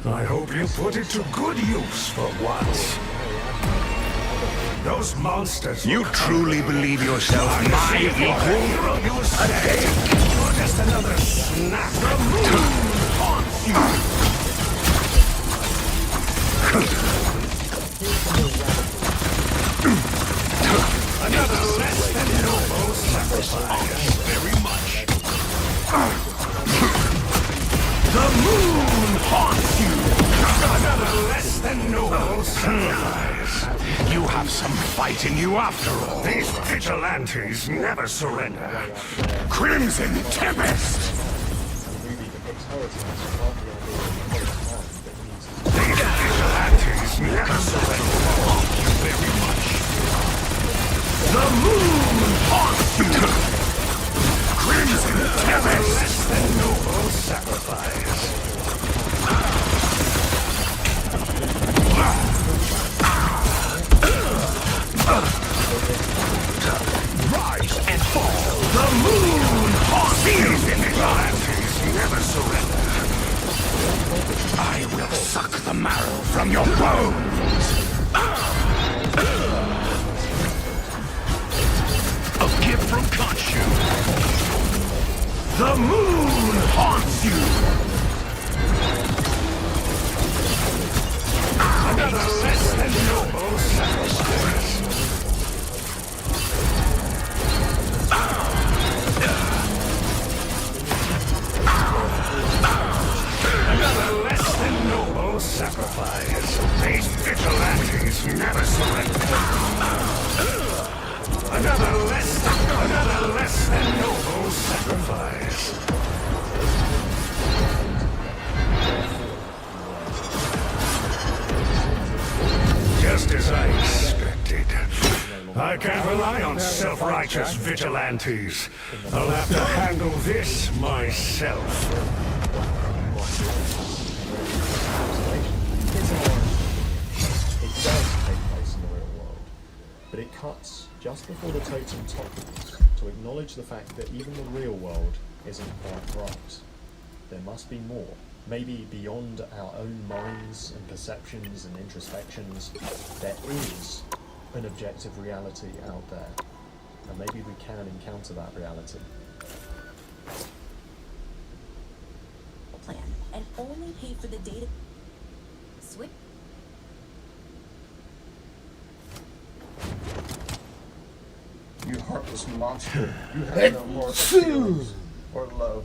I hope you put it to good use for once. Those monsters. You truly believe yourself my equal? You say, or just another snap. The moon haunts you. Another less than noble sacrifice. Very much. The moon haunts you! Another less than noble sacrifice. You have some fight in you after all. These vigilantes never surrender. Crimson Tempest! These vigilantes never surrender. Haunt you very much. The moon haunts you! Crimson Tempest! Less than noble sacrifice. Rise and fall. The moon haunts you. These vigilantes never surrender. I will suck the marrow from your bones. A gift from Khonshu. The moon haunts you! Another less than noble sacrifice. Another less than noble sacrifice. These vigilantes never surrender. Another less than noble sacrifice. Just as I expected. I can't rely on self-righteous vigilantes. I'll have to handle this myself. It does take place in the real world, but it cuts just before the totem topples to acknowledge the fact that even the real world isn't quite right. There must be more. Maybe beyond our own minds and perceptions and introspections, there is an objective reality out there, and maybe we can encounter that reality. Plan and only pay for the data. Switch. You heartless monster. You have no more feelings or love.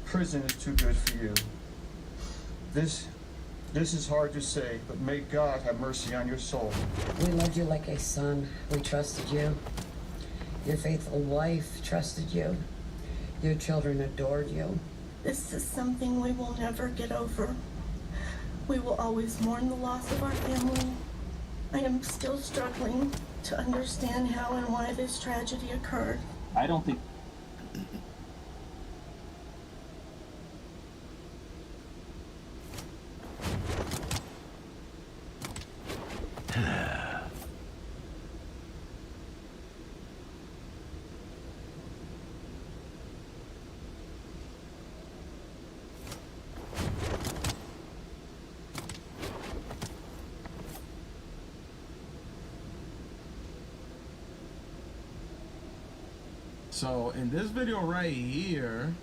Prison is too good for you. This is hard to say, but may God have mercy on your soul. We loved you like a son. We trusted you. Your faithful wife trusted you. Your children adored you. This is something we will never get over. We will always mourn the loss of our family. I am still struggling to understand how and why this tragedy occurred. I don't think... So in this video right here,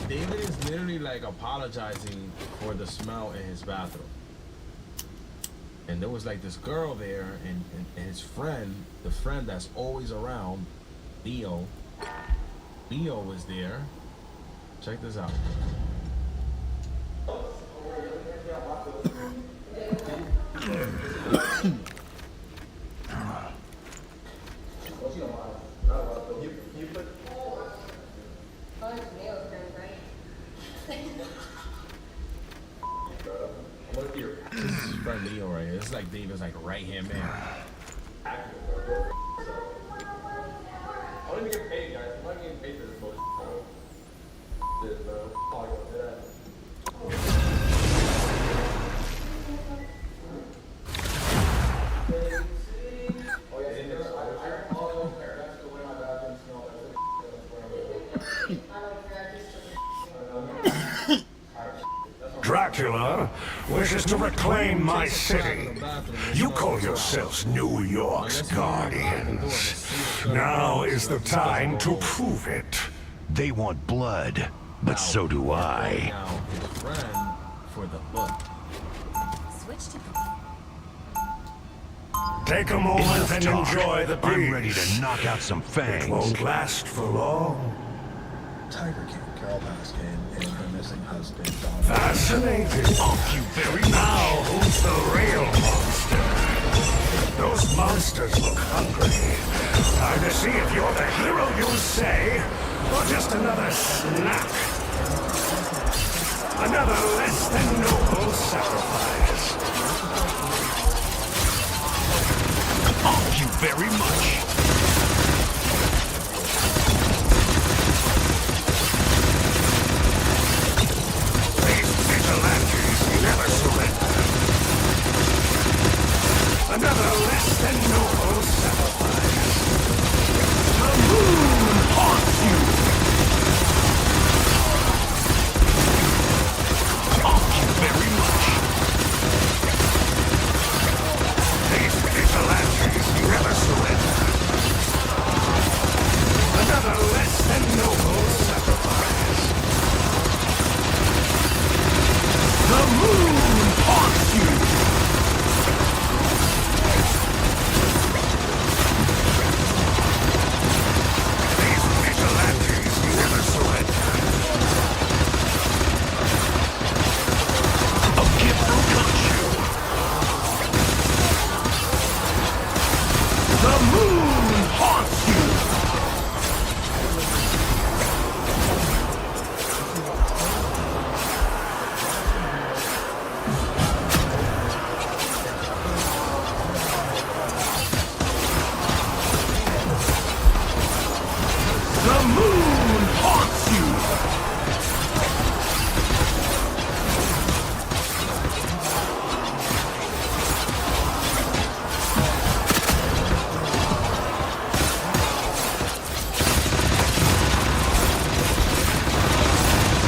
David is literally like apologizing for the smell in his bathroom. And there was like this girl there and his friend, the friend that's always around, Leo was there. Check this out. This is his friend Leo right here. This is like David's like right hand man. I don't even get paid, guys. I'm not getting paid for this bullshit. Dude, bro. Oh, I got that. Dracula wishes to reclaim my city. You call yourselves New York's guardians. Now is the time to prove it. They want blood, but so do I. His friend for the book. Switch to... Take a moment and enjoy the breeze. I'm ready to knock out some fangs. It won't last for long. Tiger King, Carol Baskin, and her missing husband, Don. Fascinating. Thank you very much. Now, who's the real monster? Those monsters look hungry. Time to see if you're the hero you say, or just another snack. Another less than noble sacrifice. Thank you very much. Never surrender. Another less than noble sacrifice. The moon haunts you. Thank you very much. These vigilantes never surrender. Another less than noble sacrifice. The moon haunts you! These vigilantes never surrender. A gift from Khonshu. The moon haunts you! The moon haunts you!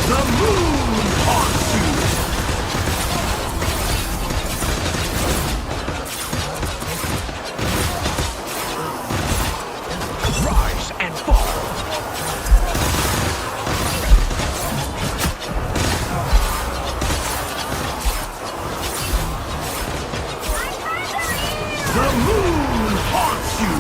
The moon haunts you! Rise and fall! The moon haunts you!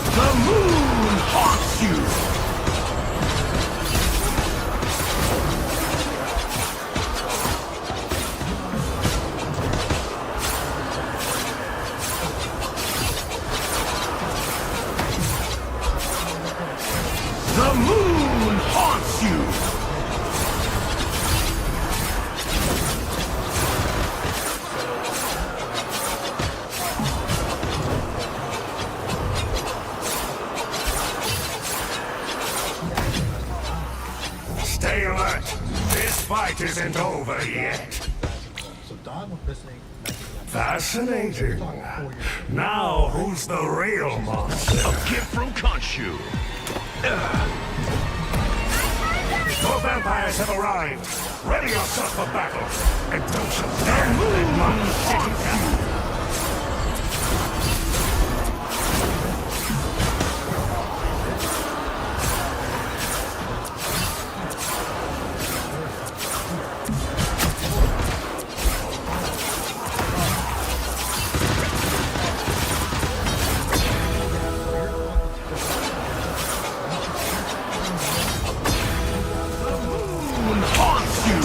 The moon haunts you! The moon haunts you! Stay alert! This fight isn't over yet. So Don was missing. Fascinating. Now, who's the real monster? A gift from Khonshu. Your vampires have arrived. Ready yourself for battle. And don't you dare let my city down. Haunts you!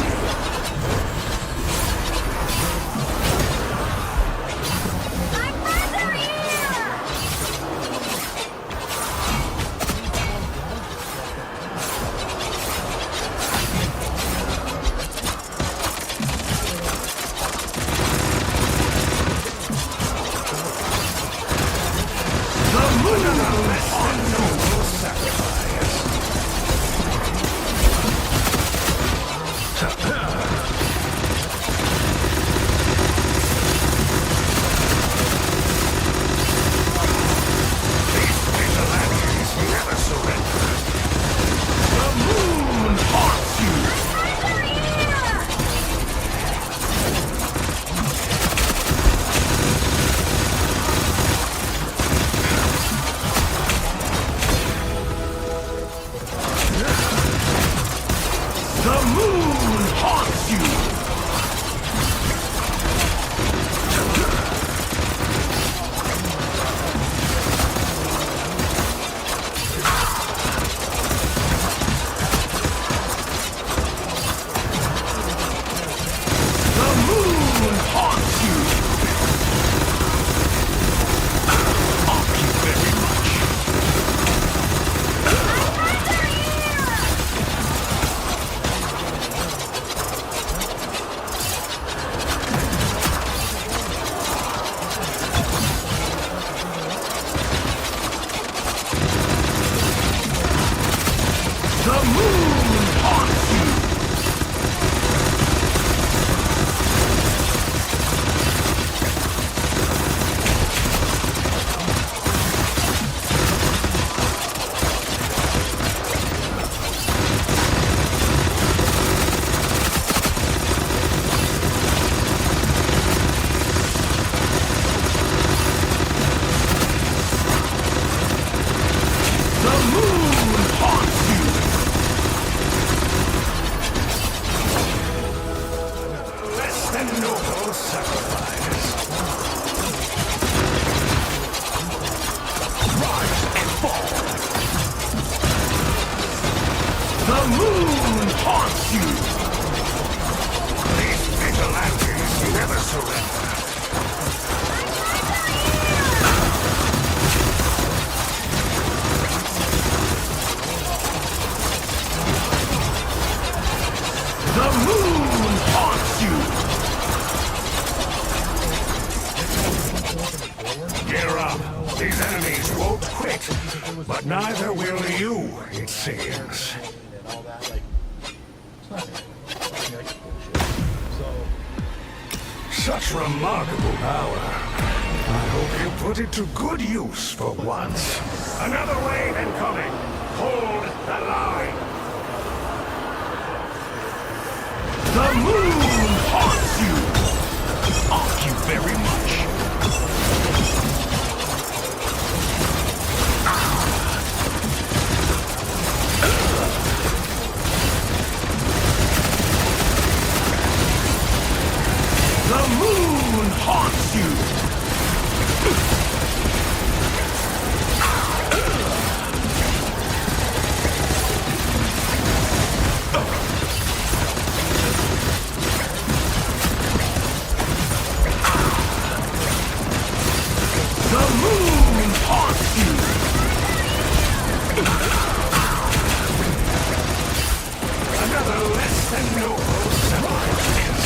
moon haunts you! But neither will you, it seems. Such remarkable power. I hope you put it to good use for once. Another wave incoming. Hold the line. The moon haunts you. Thank you very much. The moon haunts you! The moon haunts you! Another less than noble semi-chance.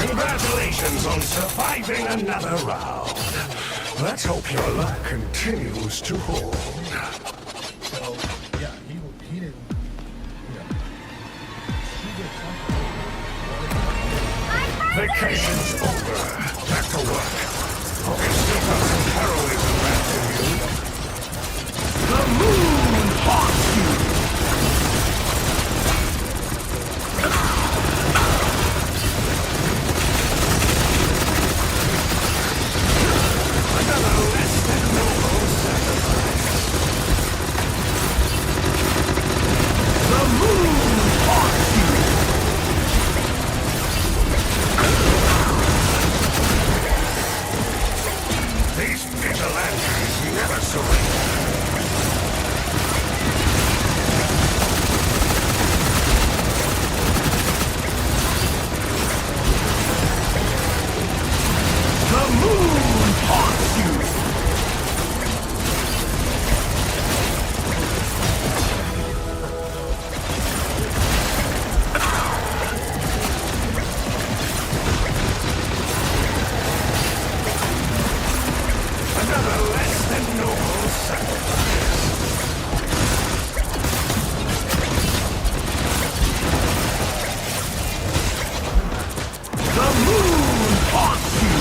Congratulations on surviving another round. Let's hope your luck continues to hold. So, yeah, he didn't, you know, Vacation's over. Back to work. Hope you still got some heroism left in you. The moon The moon haunts you! Another less than noble sacrifice. The moon haunts you!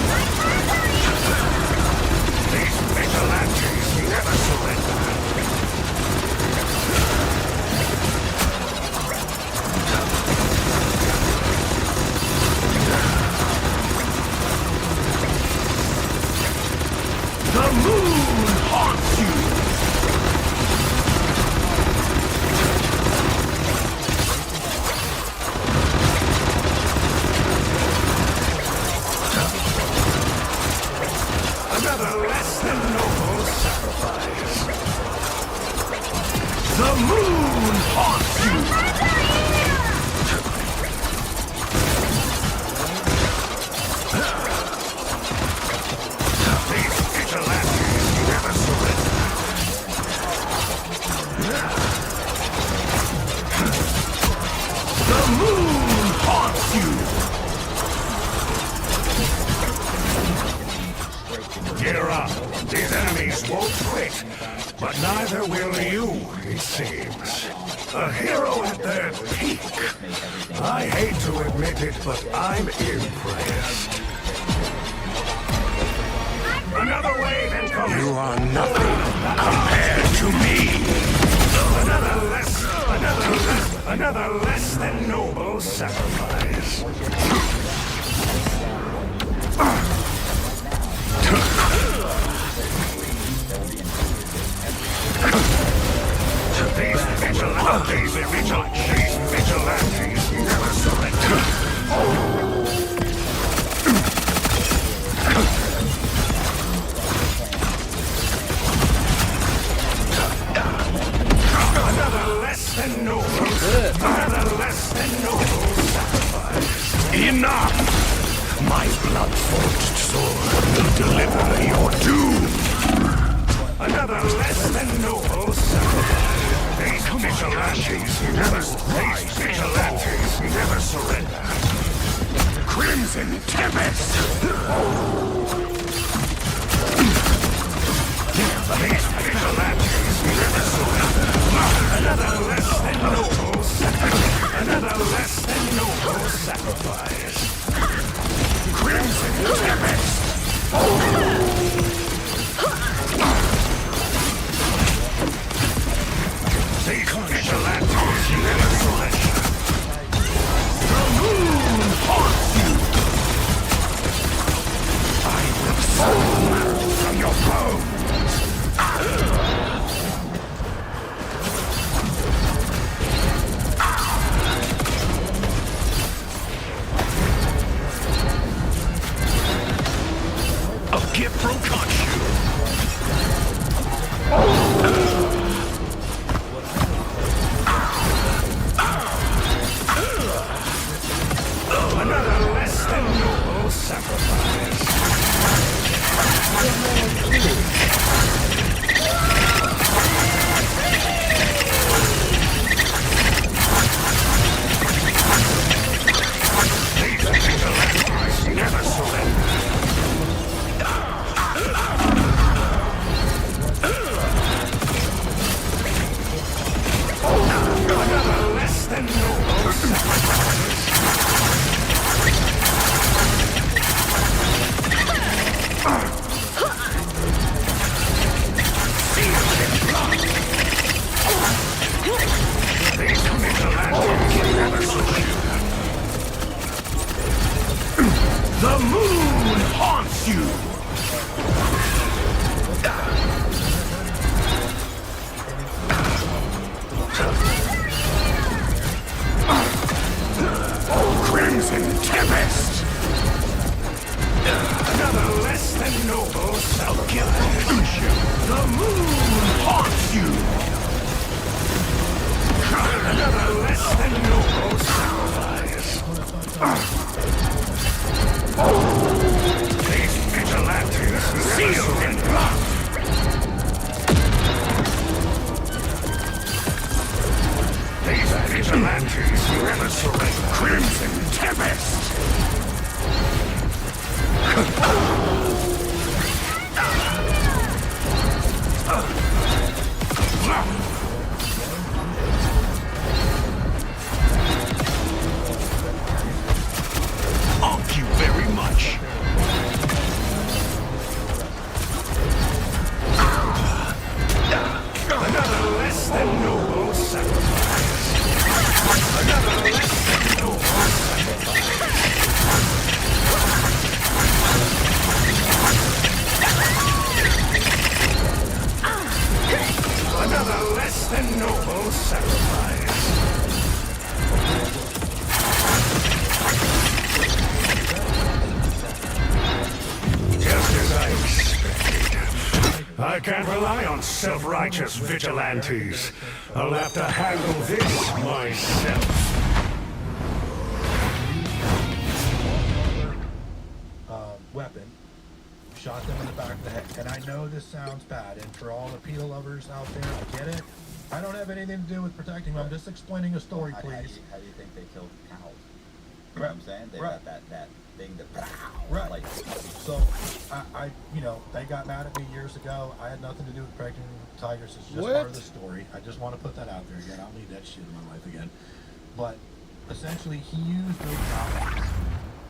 These vigilantes never surrender. The moon haunts you! Another less than noble sacrifice. The moon haunts you! These vigilantes never surrender. The moon haunts you! Gear up. These enemies won't quit, but neither will you, it seems. A hero at their peak. I hate to admit it, but I'm impressed. Another wave incoming! You are nothing compared to me! Another less than noble sacrifice. These vigilantes never surrender. Another less than noble. Another less than noble sacrifice. Enough! My blood-forged sword will deliver your doom. Another less than noble sacrifice. These vigilantes never surrender. Crimson Tempest! These vigilantes never surrender. Another less than noble sacrifice. Another less than noble sacrifice. Crimson Tempest! These vigilantes never surrender. The moon haunts you! A noble sacrifice. Just as I expected. I can't rely on self-righteous vigilantes. I'll have to handle this myself. Weapon, shot them in the back of the head. And I know this sounds bad, and for all the PETA lovers out there, I get it. I don't have anything to do with protecting them. I'm just explaining a story, How please. do you think they killed cows? You know what I'm saying? They got that thing that Right. like So, I, you know, they got mad at me years ago. I had nothing to do with protecting tigers. It's just part of the story. I just want to put that out there again. I don't need that shit in my life again. But essentially, he used those documents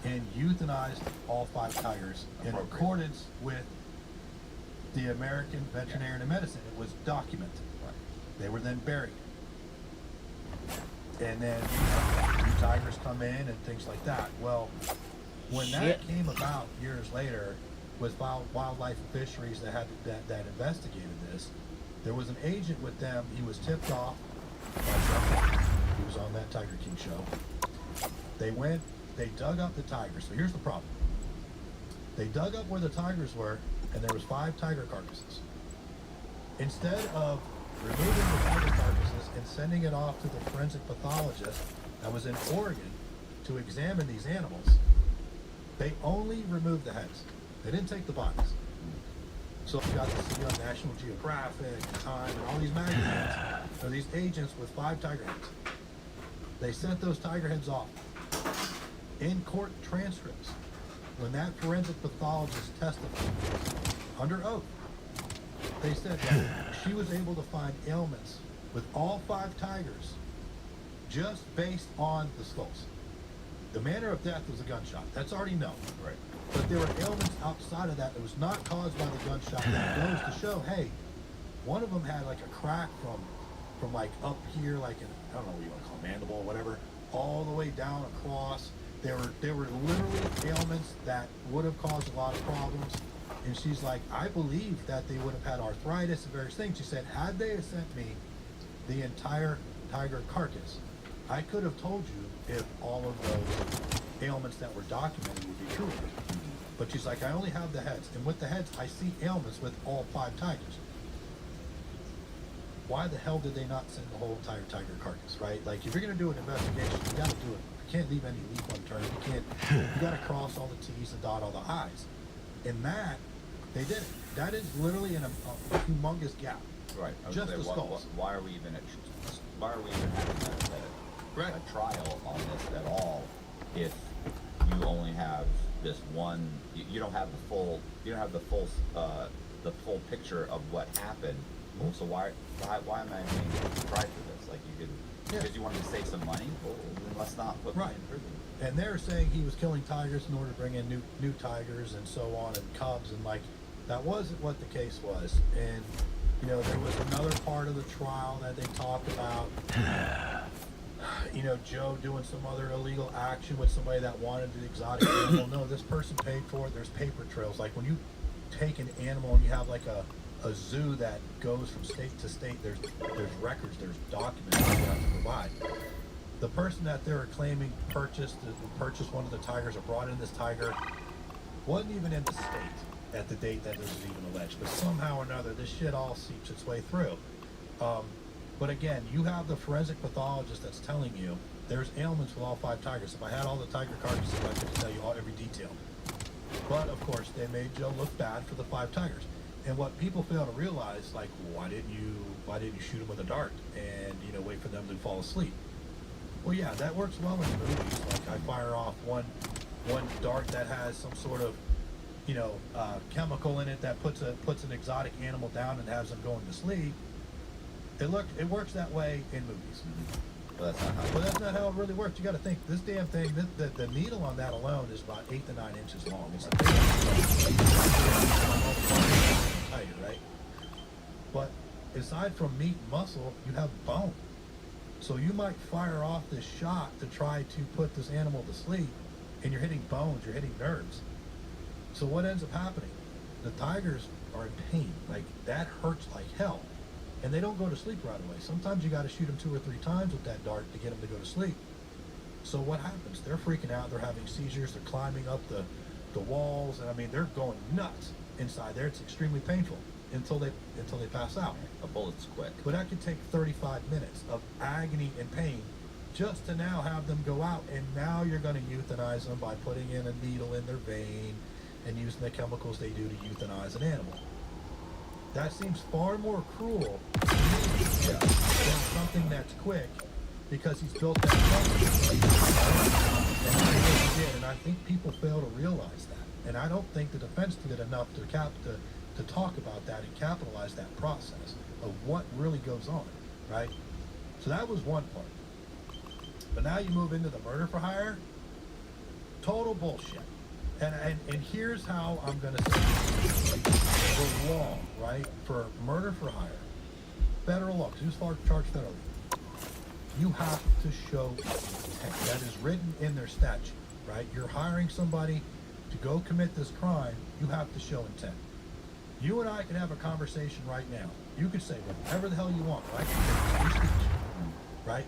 and euthanized all 5 tigers in accordance with the American Veterinarian of Medicine. It was documented. They were then buried. And then new tigers come in and things like that. Well, when that came about years later with Wildlife and Fisheries that investigated this, there was an agent with them. He was tipped off by Jeff. He was on that Tiger King show. They dug up the tigers. So here's the problem. They dug up where the tigers were, and there was 5 tiger carcasses. Instead of removing the tiger carcasses and sending it off to the forensic pathologist that was in Oregon to examine these animals, they only removed the heads. They didn't take the bodies. So you got to see on National Geographic and Time and all these magazines, there are these agents with 5 tiger heads. They sent those tiger heads off. In court transcripts, when that forensic pathologist testified under oath, they said that she was able to find ailments with all 5 tigers just based on the skulls. The manner of death was a gunshot. That's already known. Right. But there were ailments outside of that was not caused by the gunshot that goes to show, hey, one of them had like a crack from like up here, like in, I don't know what you want to call it, mandible or whatever, all the way down across. There were literally ailments that would have caused a lot of problems. And she's like, I believe that they would have had arthritis and various things. She said, had they sent me the entire tiger carcass, I could have told you if all of those ailments that were documented would be true. But she's like, I only have the heads. And with the heads, I see ailments with all 5 tigers. Why the hell did they not send the whole entire tiger carcass, right? Like, if you're going to do an investigation, you got to do it. You can't leave any leaf unturned. You got to cross all the T's and dot all the I's. And that, they did it. That is literally a humongous gap. Right. Just the skulls. Why are we even having a trial on this at all if you only have this one? You don't have the full picture of what happened. So why am I being tried for this? Like, you could, because you wanted to save some money? Well, then let's not put me in prison. And they're saying he was killing tigers in order to bring in new tigers and so on, and cubs, and like, that wasn't what the case was. And you know, there was another part of the trial that they talked about, you know, Joe doing some other illegal action with somebody that wanted the exotic animal. No, this person paid for it. There's paper trails. Like, when you take an animal and you have like a zoo that goes from state to state, there's records, there's documents that you have to provide. The person that they were claiming purchased one of the tigers or brought in this tiger wasn't even in the state at the date that this was even alleged. But somehow or another, this shit all seeps its way through. But again, you have the forensic pathologist that's telling you there's ailments with all 5 tigers. If I had all the tiger carcasses, I could tell you every detail. But of course, they made Joe look bad for the 5 tigers. And what people fail to realize, like, why didn't you shoot them with a dart and, you know, wait for them to fall asleep? Well, yeah, that works well in movies. Like, I fire off one dart that has some sort of, you know, chemical in it that puts an exotic animal down and has them going to sleep. It works that way in movies. But that's not how it really works. You got to think, this damn thing, the needle on that alone is about 8 to 9 inches long. It's a tighter, right? But aside from meat and muscle, you have bone. So you might fire off this shot to try to put this animal to sleep, and you're hitting bones, you're hitting nerves. So what ends up happening? The tigers are in pain. Like, that hurts like hell. and they don't go to sleep right away. Sometimes you got to shoot them 2 or 3 times with that dart to get them to go to sleep. So what happens? They're freaking out. They're having seizures. They're climbing up the walls, and I mean they're going nuts inside there. It's extremely painful until they pass out. A bullet's quick. But that could take 35 minutes of agony and pain just to now have them go out, and now you're going to euthanize them by putting in a needle in their vein and using the chemicals they do to euthanize an animal. That seems far more cruel than something that's quick, because he's built that company. And I think people fail to realize that. And I don't think the defense did enough to talk about that and capitalize that process of what really goes on, right? So that was one part. But now you move into the murder for hire. Total bullshit. And here's how I'm going to say it. The law, right, for murder for hire, federal law, because who's charged federally? You have to show intent. That is written in their statute, right? You're hiring somebody to go commit this crime, you have to show intent. You and I can have a conversation right now. You could say whatever the hell you want, right? Free speech, right?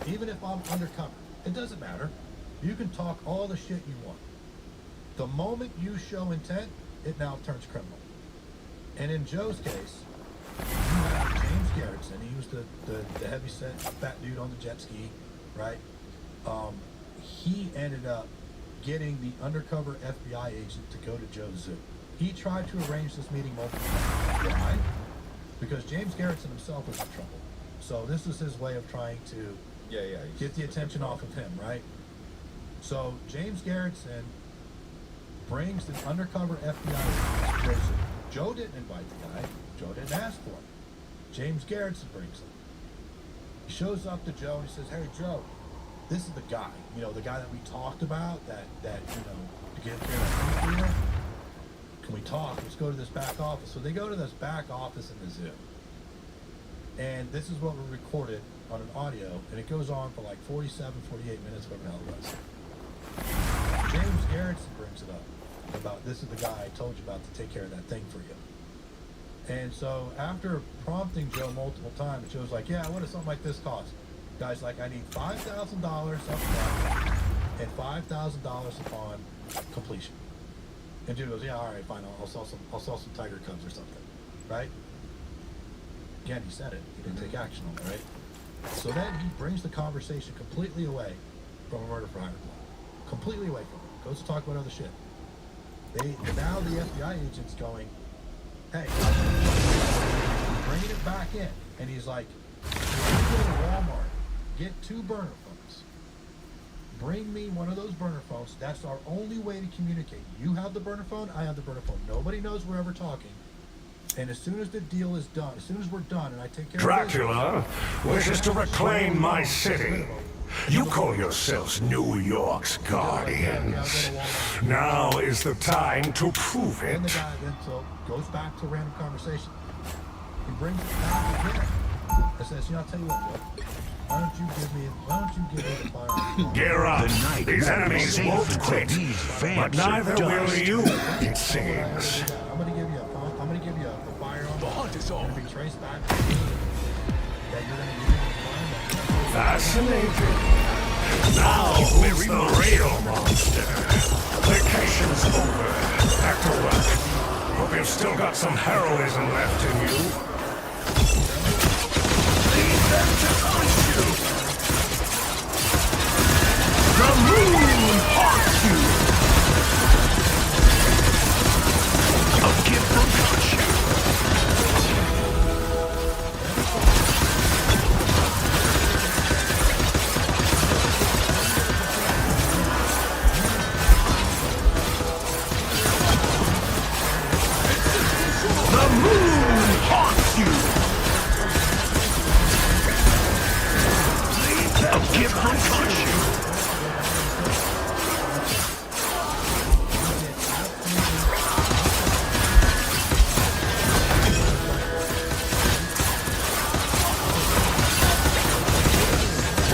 Even if I'm undercover, it doesn't matter. You can talk all the shit you want. The moment you show intent, it now turns criminal. And in Joe's case, you have James Garrettson. He was the heavy-set fat dude on the jet ski, right? He ended up getting the undercover FBI agent to go to Joe's zoo. He tried to arrange this meeting multiple times. Why? Because James Garrettson himself was in trouble. So this is his way of trying to get the attention off of him, right? So James Garrettson brings the undercover FBI agent to Joe's zoo. Joe didn't invite the guy. Joe didn't ask for him. James Garrettson brings him. He shows up to Joe and he says, "Hey, Joe, this is the guy, the guy that we talked about, that to get care of thing for you. Can we talk? Let's go to this back office." So they go to this back office in the zoo. And this is what we recorded on an audio, and it goes on for like 47, 48 minutes, whatever the hell it was. James Garrettson brings it up about, "This is the guy I told you about to take care of that thing for you." And so after prompting Joe multiple times, Joe's like, "Yeah, what does something like this cost?" Guy's like, "I need $5,000 up front and $5,000 upon completion." And Joe goes, "Yeah, all right, fine. I'll sell some tiger cubs or something," right? Again, he said it. He didn't take action on it, right? So then he brings the conversation completely away from a murder for hire. Completely away from it. Goes to talk about other shit. Now the FBI agent's going, "Hey," bringing it back in. And he's like, "If you go to Walmart, get 2 burner phones. Bring me one of those burner phones. That's our only way to communicate. You have the burner phone, I have the burner phone. Nobody knows we're ever talking. And as soon as the deal is done, as soon as we're done and I take care Dracula wishes to reclaim my city. You call yourselves New York's guardians. Now is the time to prove And the it. guy then goes back to a random conversation. He brings it back again. And says, "I'll tell you what, Joe. Why don't you give me the firearm?" Gear up. The night These won't be enemies safe won't until quit. these But vamps are neither will dust. you, it seems. I'm gonna give you a firearm. The hunt is on. Be traced back. That you're gonna use in the firearm. Fascinating. Now who's the real monster? Vacation's over. Back to work. Hope you've still got some heroism left in you. Leave them to hunt you. The moon haunts you. A gift from Khonshu. The moon haunts you. A gift from Khonshu.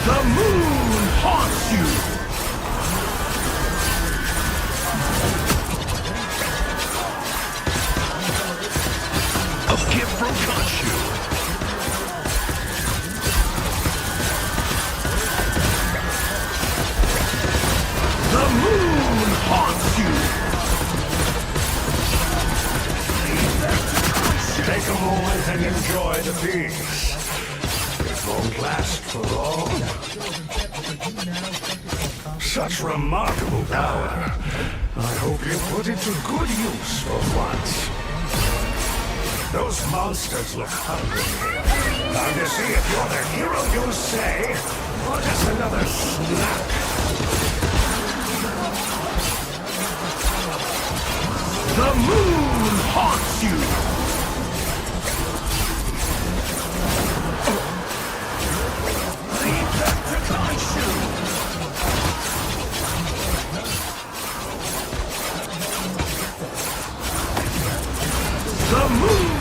The moon haunts you. A gift from Khonshu. a moment and enjoy the peace. It won't last for long. Such remarkable power. I hope you put it to good use for once. Those monsters look hungry. Time to see if you're the hero you say, or just another snack. The moon haunts you! Leave that to Kaishu! The moon!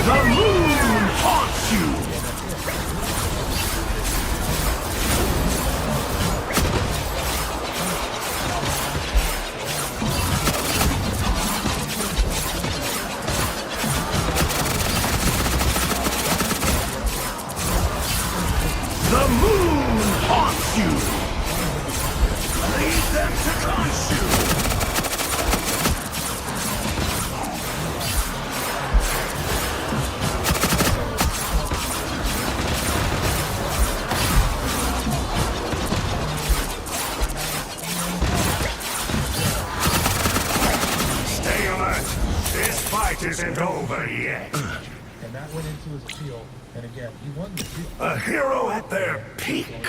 The moon haunts you! The moon haunts you! Lead them to Kaishu! Isn't over yet. And that went into his appeal. And again, he won the appeal. A hero at their peak.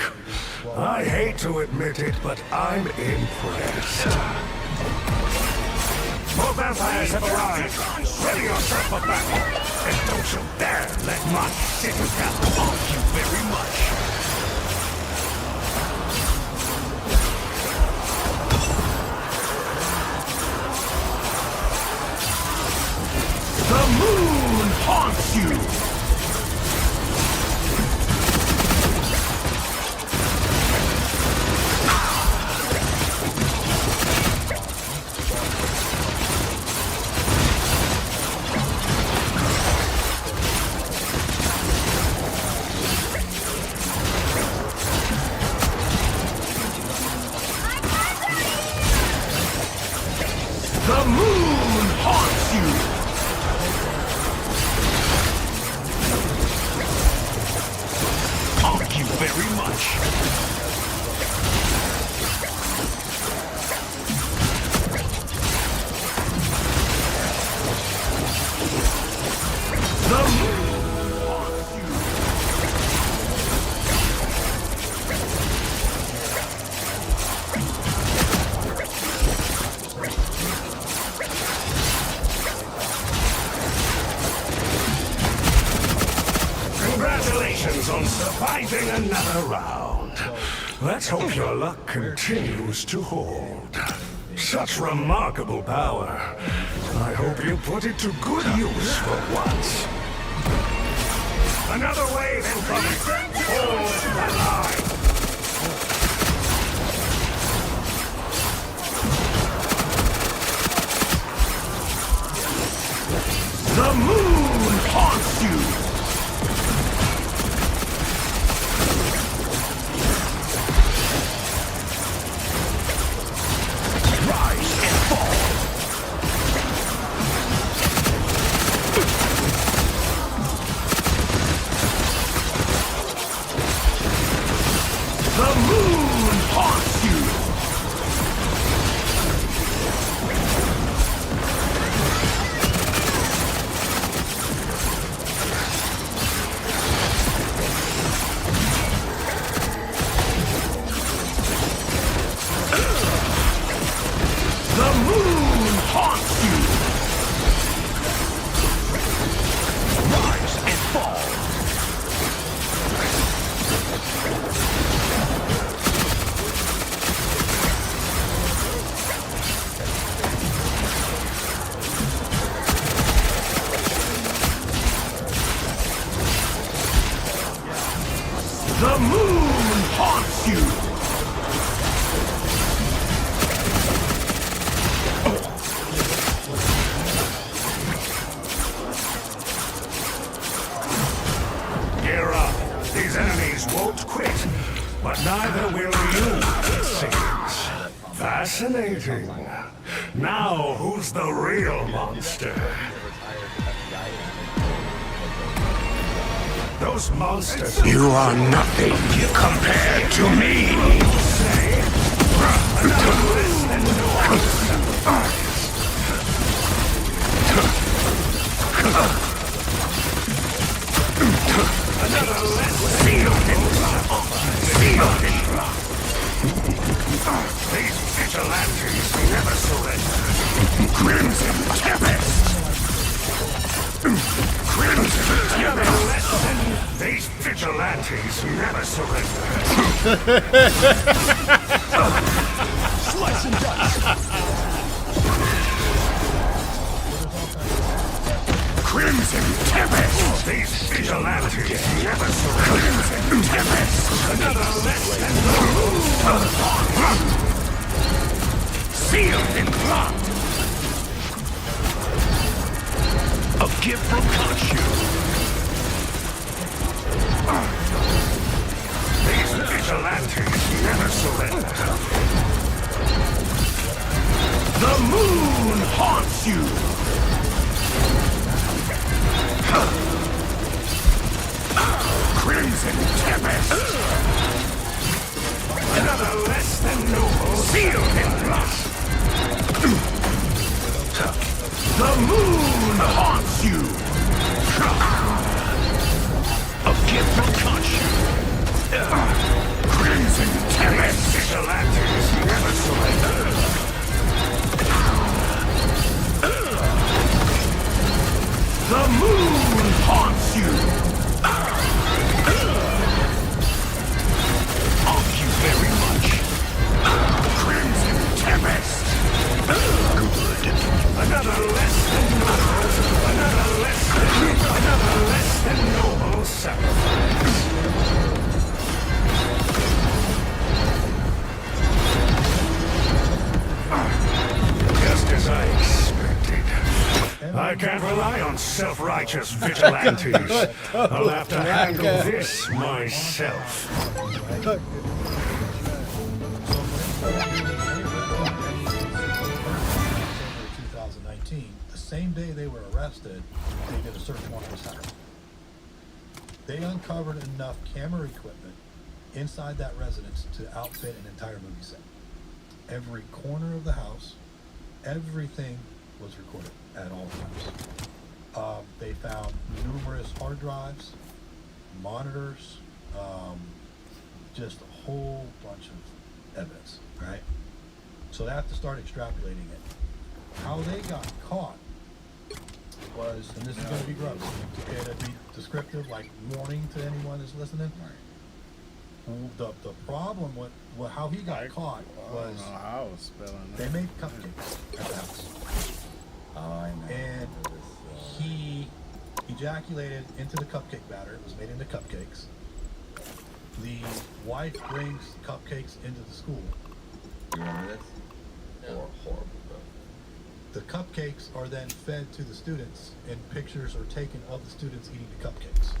I hate to admit it, but I'm impressed. More vampires have arrived. Ready yourself for battle. And don't you dare let my city thank you very much. The moon haunts you! The moon haunts you! Thank you very much. The moon haunts you. Congratulations on surviving another round. Let's hope your luck continues to hold. Such remarkable power. I hope you put it to good use for once. Another wave incoming! Hold the line! The moon haunts you! The moon haunts you! The moon haunts you! Rise and fall! The moon haunts you! Fascinating. Now, who's the real monster? Those monsters. You are nothing compared to me. These vigilantes never surrender. Crimson Tempest! Crimson Tempest! These vigilantes never surrender. Slice and dice! Crimson Tempest! These vigilantes never surrender. Crimson Tempest! Another less than sealed in blood! A gift from Khonshu! These vigilantes never surrender. The moon haunts you! Crimson Tempest! Another less than noble sealed in blood! The moon haunts you! A gift from Khonshu! Crimson Tempest! Vigilantes never surrender! The moon haunts you! Thank you very much. Crimson Tempest! Good. Another less than noble. Another less than noble sacrifice. Just as I expected. I can't rely on self-righteous vigilantes. I'll have to handle this myself. 2019, the same day they were arrested, they did a search warrant on his house. They uncovered enough camera equipment inside that residence to outfit an entire movie set. Every corner of the house, everything was recorded at all times. They found numerous hard drives, monitors, just a whole bunch of evidence, right? So they have to start extrapolating it. How they got caught was, and this is going to be gross, okay, to be descriptive, like warning to anyone that's listening. The problem with how he got caught was they made cupcakes at the house. And he ejaculated into the cupcake batter. It was made into cupcakes. The wife brings cupcakes into the school. You remember this? No. Horrible, bro. The cupcakes are then fed to the students, and pictures are taken of the students eating the cupcakes.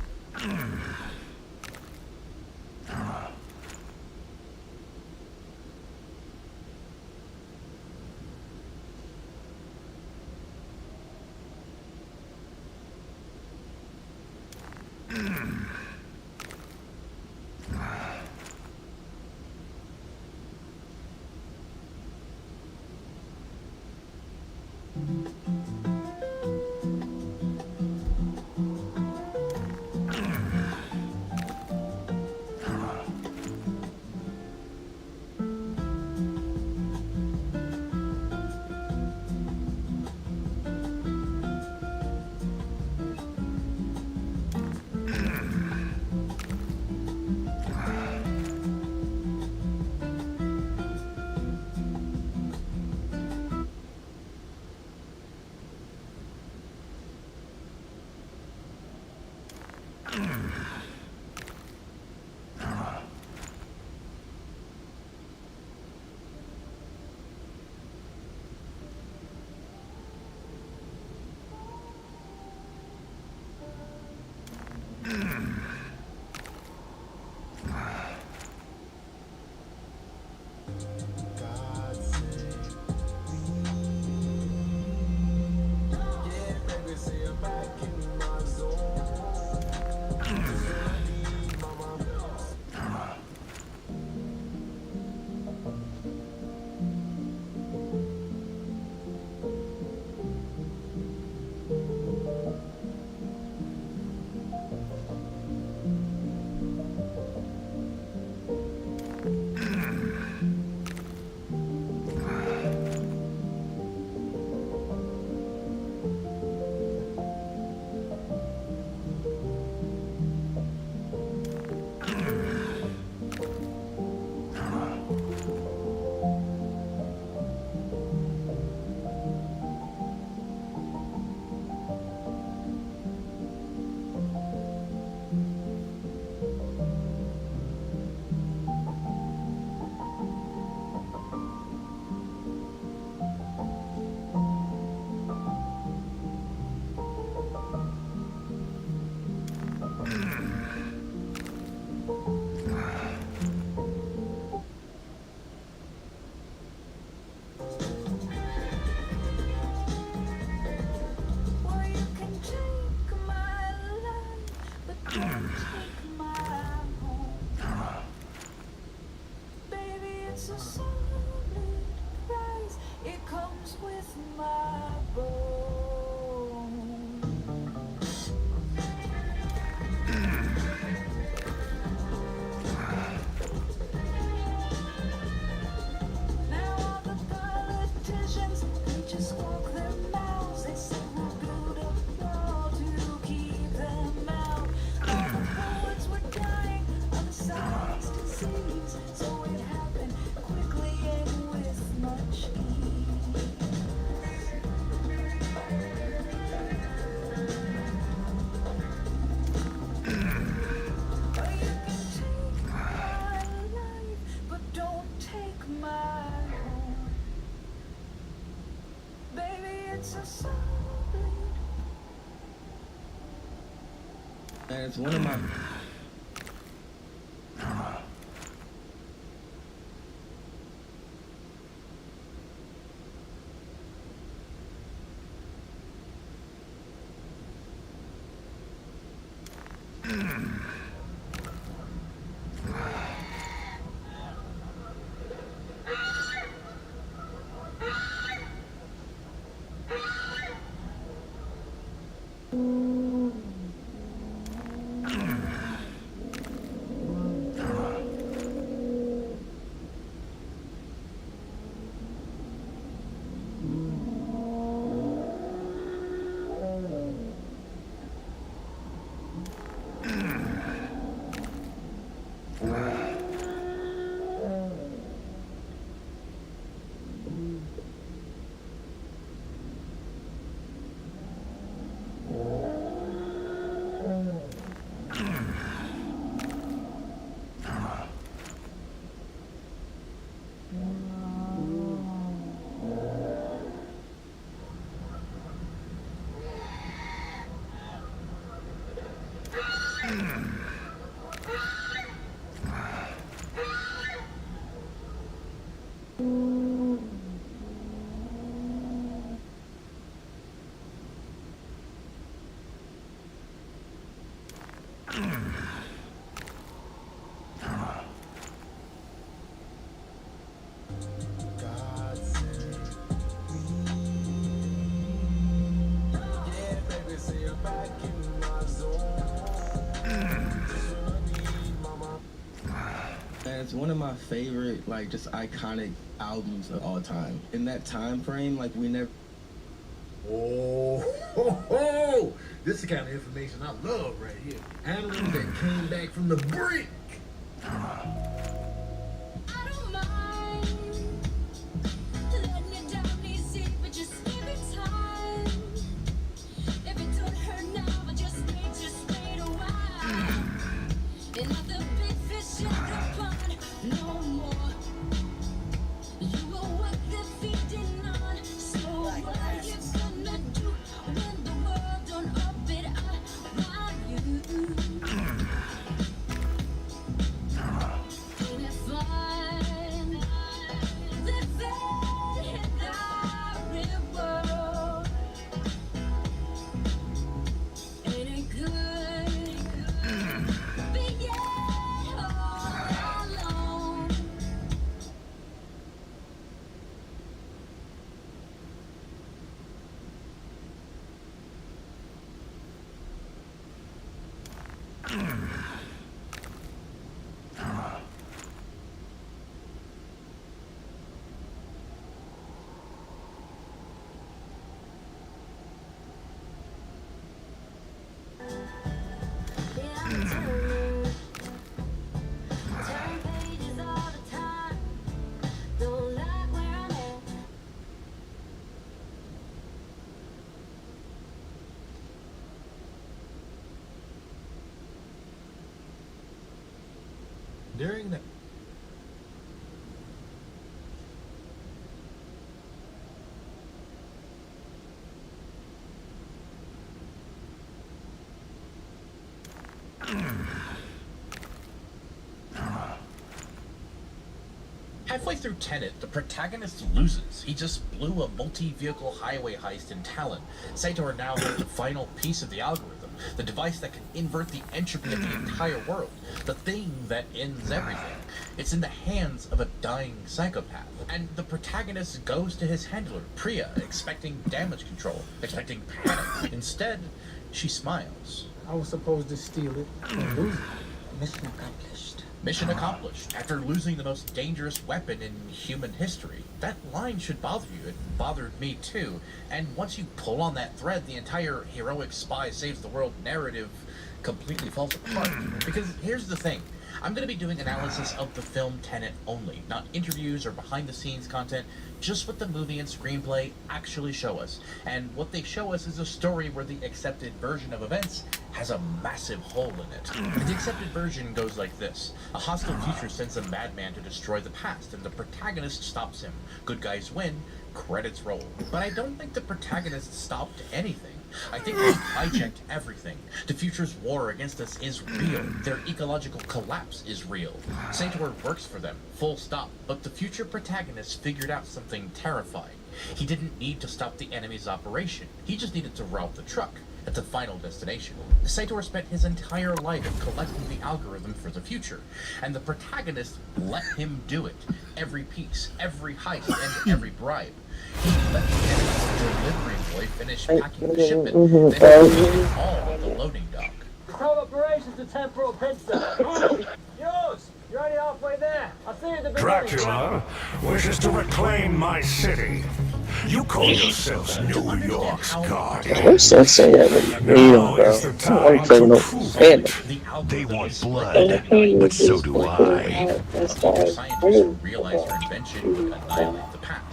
And it's one of my it's one of my favorite, like, just iconic albums of all time. In that time frame, like, we never... Oh, this is the kind of information I love right here. Animals that came back from the brink. During the Halfway through Tenet, the protagonist loses. He just blew a multi-vehicle highway heist in Talon. Sator now has the final piece of the algorithm, the device that can invert the entropy of the entire world, the thing that ends everything. It's in the hands of a dying psychopath. And the protagonist goes to his handler, Priya, expecting damage control, expecting panic. Instead, she smiles. I was supposed to steal it and lose it. Mission accomplished. Mission accomplished. After losing the most dangerous weapon in human history. That line should bother you. It bothered me too. And once you pull on that thread, the entire heroic spy saves the world narrative completely falls apart. Because here's the thing. I'm going to be doing analysis of the film Tenet only, not interviews or behind-the-scenes content, just what the movie and screenplay actually show us. And what they show us is a story where the accepted version of events has a massive hole in it. The accepted version goes like this. A hostile future sends a madman to destroy the past, and the protagonist stops him. Good guys win, credits roll. But I don't think the protagonist stopped anything. I think they hijacked everything. The future's war against us is real. Their ecological collapse is real. Sator works for them, full stop. But the future protagonist figured out something terrifying. He didn't need to stop the enemy's operation. He just needed to rob the truck at the final destination. Sator spent his entire life collecting the algorithm for the future, and the protagonist let him do it. Every piece, every heist, and every bribe. He let the enemy's delivery boy finish packing the shipment, then he did it all at the loading dock. Tell operations to temporal pincer. Yours! You're already halfway there. I'll see you at the beginning. Dracula wishes to reclaim my city. You call yourselves New York's guardian. What's that saying? Now is the time to prove it. They want blood, but so do I. Scientists realize her invention would annihilate the past.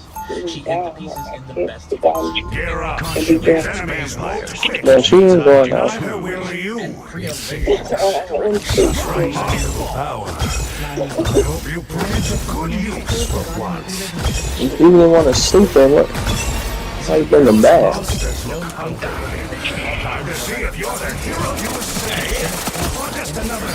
She hid the pieces in the best of Gear up. These enemies might quit. No, she ain't going out. Neither will you. Such remarkable power. I hope you put it to good use for once. You even want to sleep in what? How you bring them back? Time to see if you're the hero you say, or just another.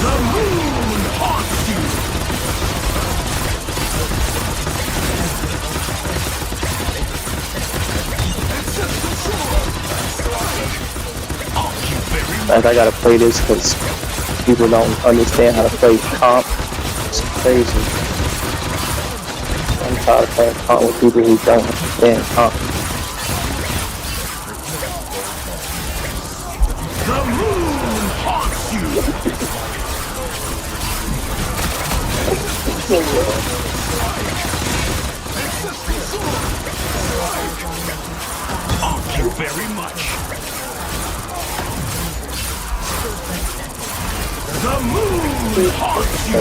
The moon haunts you! Like, I gotta play this because people don't understand how to play comp. It's crazy. I'm tired of playing comp with people who don't understand comp. The moon haunts you! Thank you very much. The moon haunts you.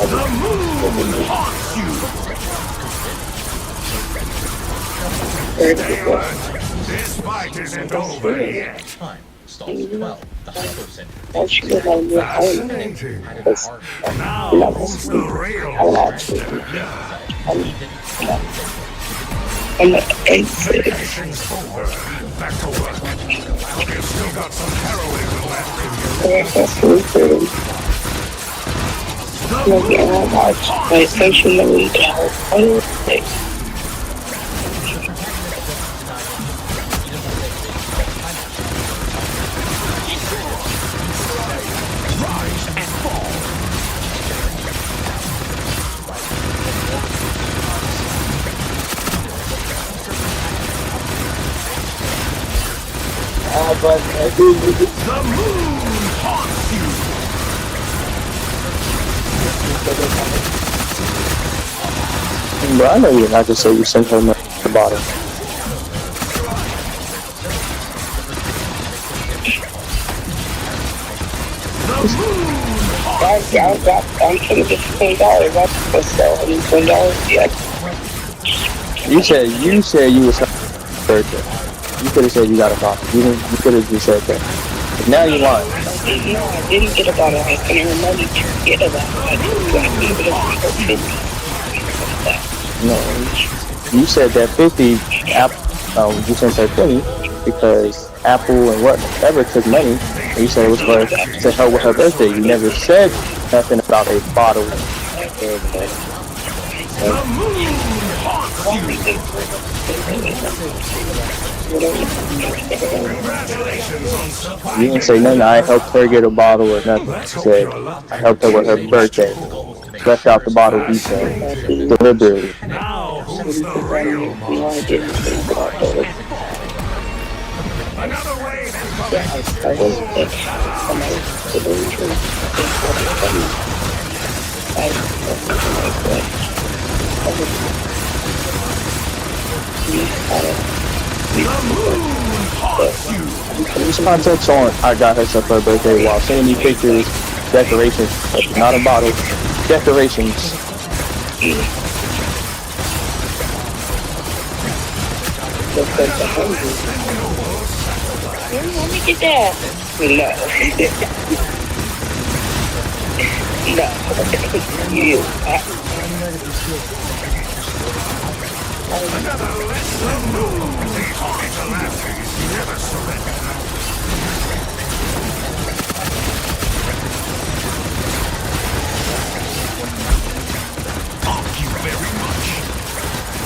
The moon haunts you. Stay alert. This fight isn't over yet. Time. Stalls 12. The hypocenter. Fascinating. Now, who's the real master? Vacation's over. Back to work. You've still got some heroism left in you. The moon haunts you. But I know you're not to say you sent home at the bottom. The moon haunts I'm gonna get $20. What's that? $20? Yeah. You said you was her birthday. You could have said you got a copy. You could have just said that. But now you're lying. No, I didn't get a bottle. I was spending her money to get a bottle. I didn't get a bottle. No, you said that 50, you sent her 20 because Apple and whatever took money, and you said it was for to help with her birthday. You never said nothing about a bottle. You didn't say nothing. I helped her get a bottle or nothing. You said I helped her with her birthday. Left out the bottle detail deliberately. Now, who's the real monster? Another wave This context on I got herself for her birthday while sending me pictures, decorations, not a bottle, decorations. Let me get that. No. You. Another lesson. These vigilantes never surrender. Thank you very much.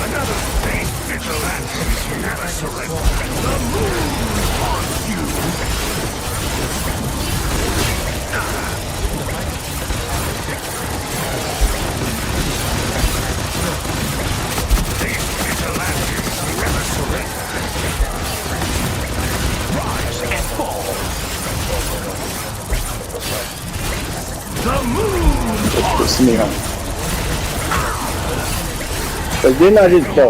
Another these vigilantes never surrender. The moon haunts you. These vigilantes never surrender. Rise and fall. The moon haunts you. But didn't I just go?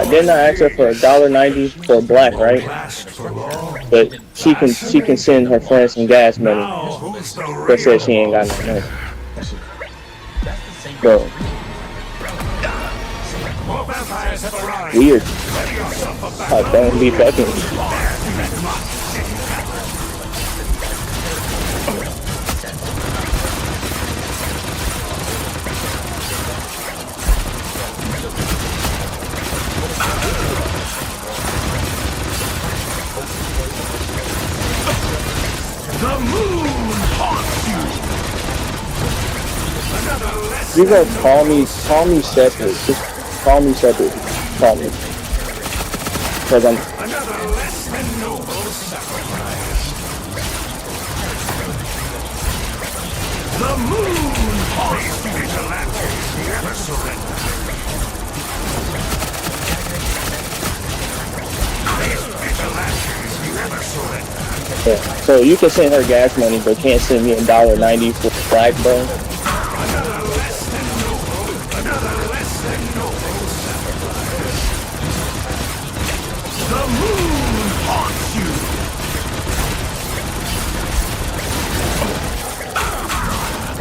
Didn't I ask her for $1.90 for black, right? But she can send her friends some gas money. But said she ain't got no money. Bro. Weird. Don't be fucking. The moon haunts you. You guys call me separate. Just call me separate. Call me. Cause I'm. Another less than noble sacrifice. The moon haunts vigilantes never surrender. These vigilantes never surrender. Yeah. So you can send her gas money, but can't send me $1.90 for black, bro. Another less than noble sacrifice. The moon haunts you.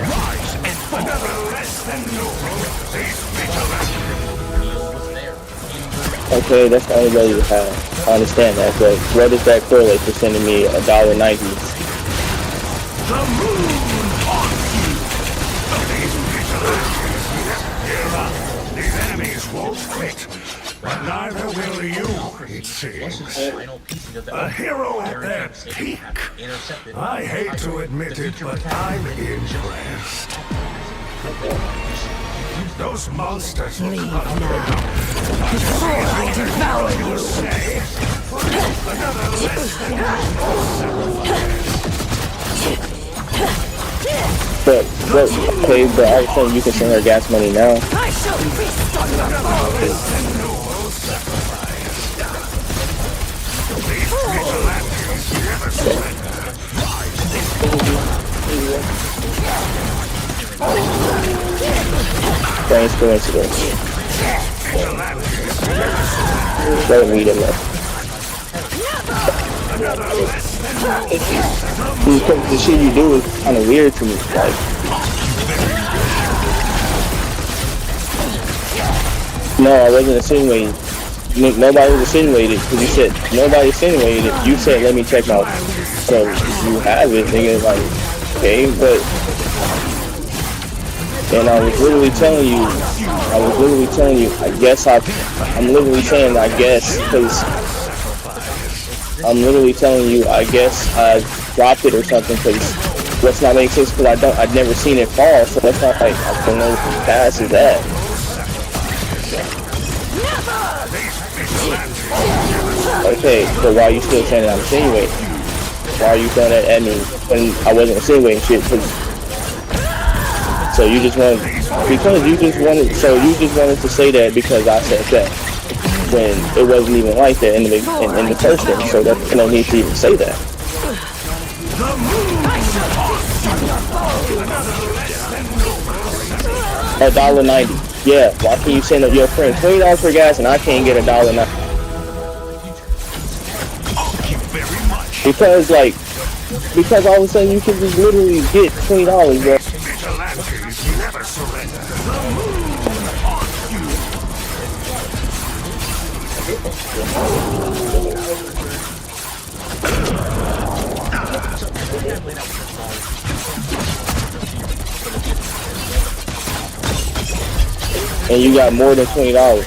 Rise and fall. Another less than noble. These vigilantes. Okay, that's the only way you have. I understand that, but where does that correlate to sending me $1.90? The moon haunts you. These vigilantes give up. These enemies won't quit, but neither will you, it seems. A hero at their peak. I hate to admit it, but I'm impressed. Those monsters will come down. Before I devour you, say. Another less than But okay, but all of a sudden you can send her gas money now. I shall feast on another less than noble sacrifice. These vigilantes never surrender. Strange coincidence. Let me read it up. The shit you do is kind of weird to me. Like, No, I wasn't insinuating. Nobody was insinuated because you said nobody insinuated it. You said let me check my. So you have it, nigga. Like, okay, but. And I was literally telling you. I guess I'm literally saying I guess because I'm literally telling you I guess I dropped it or something because what's not making sense because I've never seen it fall, so that's not like I don't know what pass is that. Okay, but why are you still saying that I'm insinuating? Why are you throwing that at me when I wasn't insinuating shit? So you just wanted to say that because I said that when it wasn't even like that in the first thing. So there's no need to even say that. $1.90. Yeah, why can you send your friend $20 for gas and I can't get $1.90? Because all of a sudden you can just literally get $20, bro. Never surrender. And you got more than $20.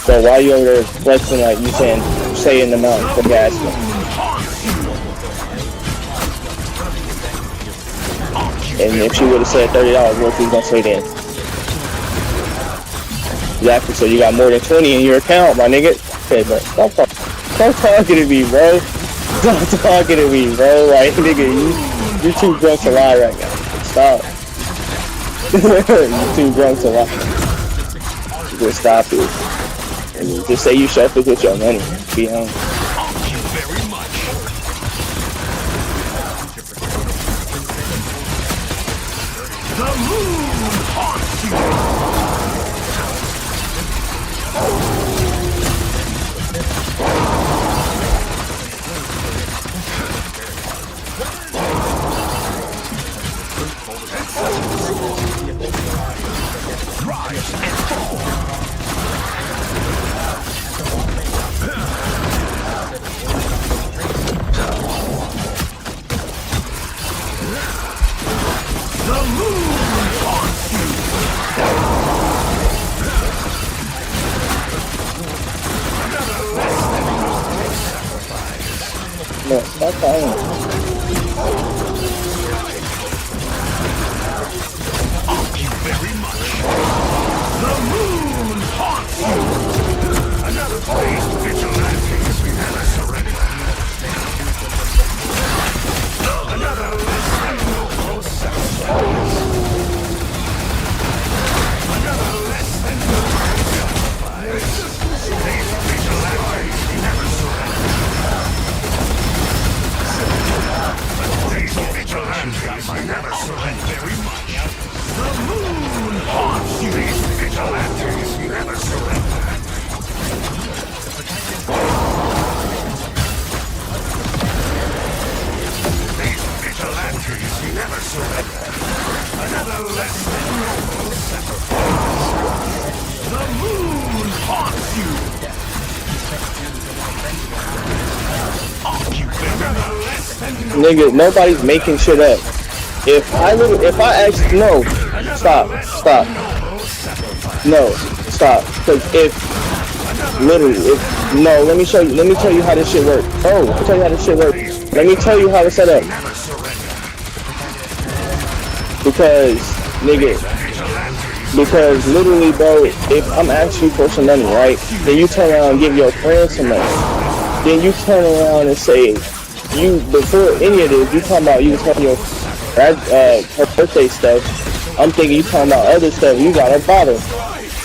So why you over there flexing like you saying the amount for gas? And if she would have said $30, what you gonna say then? Exactly. So you got more than 20 in your account, my nigga. Okay, but stop talking to me, bro. Stop talking to me, bro. Like, nigga, you're too drunk to lie right now. Stop. You're too drunk to lie. Just stop it. And just say you selfish with your money. Be honest. The moon haunts you. Rise and fall. The moon haunts you. Another less than sacrifice. No, stop calling. Thank you very much. The moon haunts you. Another place vigilantes never surrender. Another less than noble sacrifice. Another less than noble sacrifice. These vigilantes never surrender. These vigilantes never surrender very much. The moon haunts you. These vigilantes never surrender. These vigilantes never surrender. Another less than noble sacrifice. The moon haunts you. Another less than Nigga, nobody's making shit up. If I actually, no, stop. No, stop. Cause no, let me tell you how this shit works. Oh, let me tell you how this shit works. Let me tell you how it's set up. Because literally, bro, if I'm asking you for some money, right, then you turn around and give your friend some money. Then you turn around and say, before any of this, you talking about you telling your her birthday stuff. I'm thinking you talking about other stuff. You got a bottle.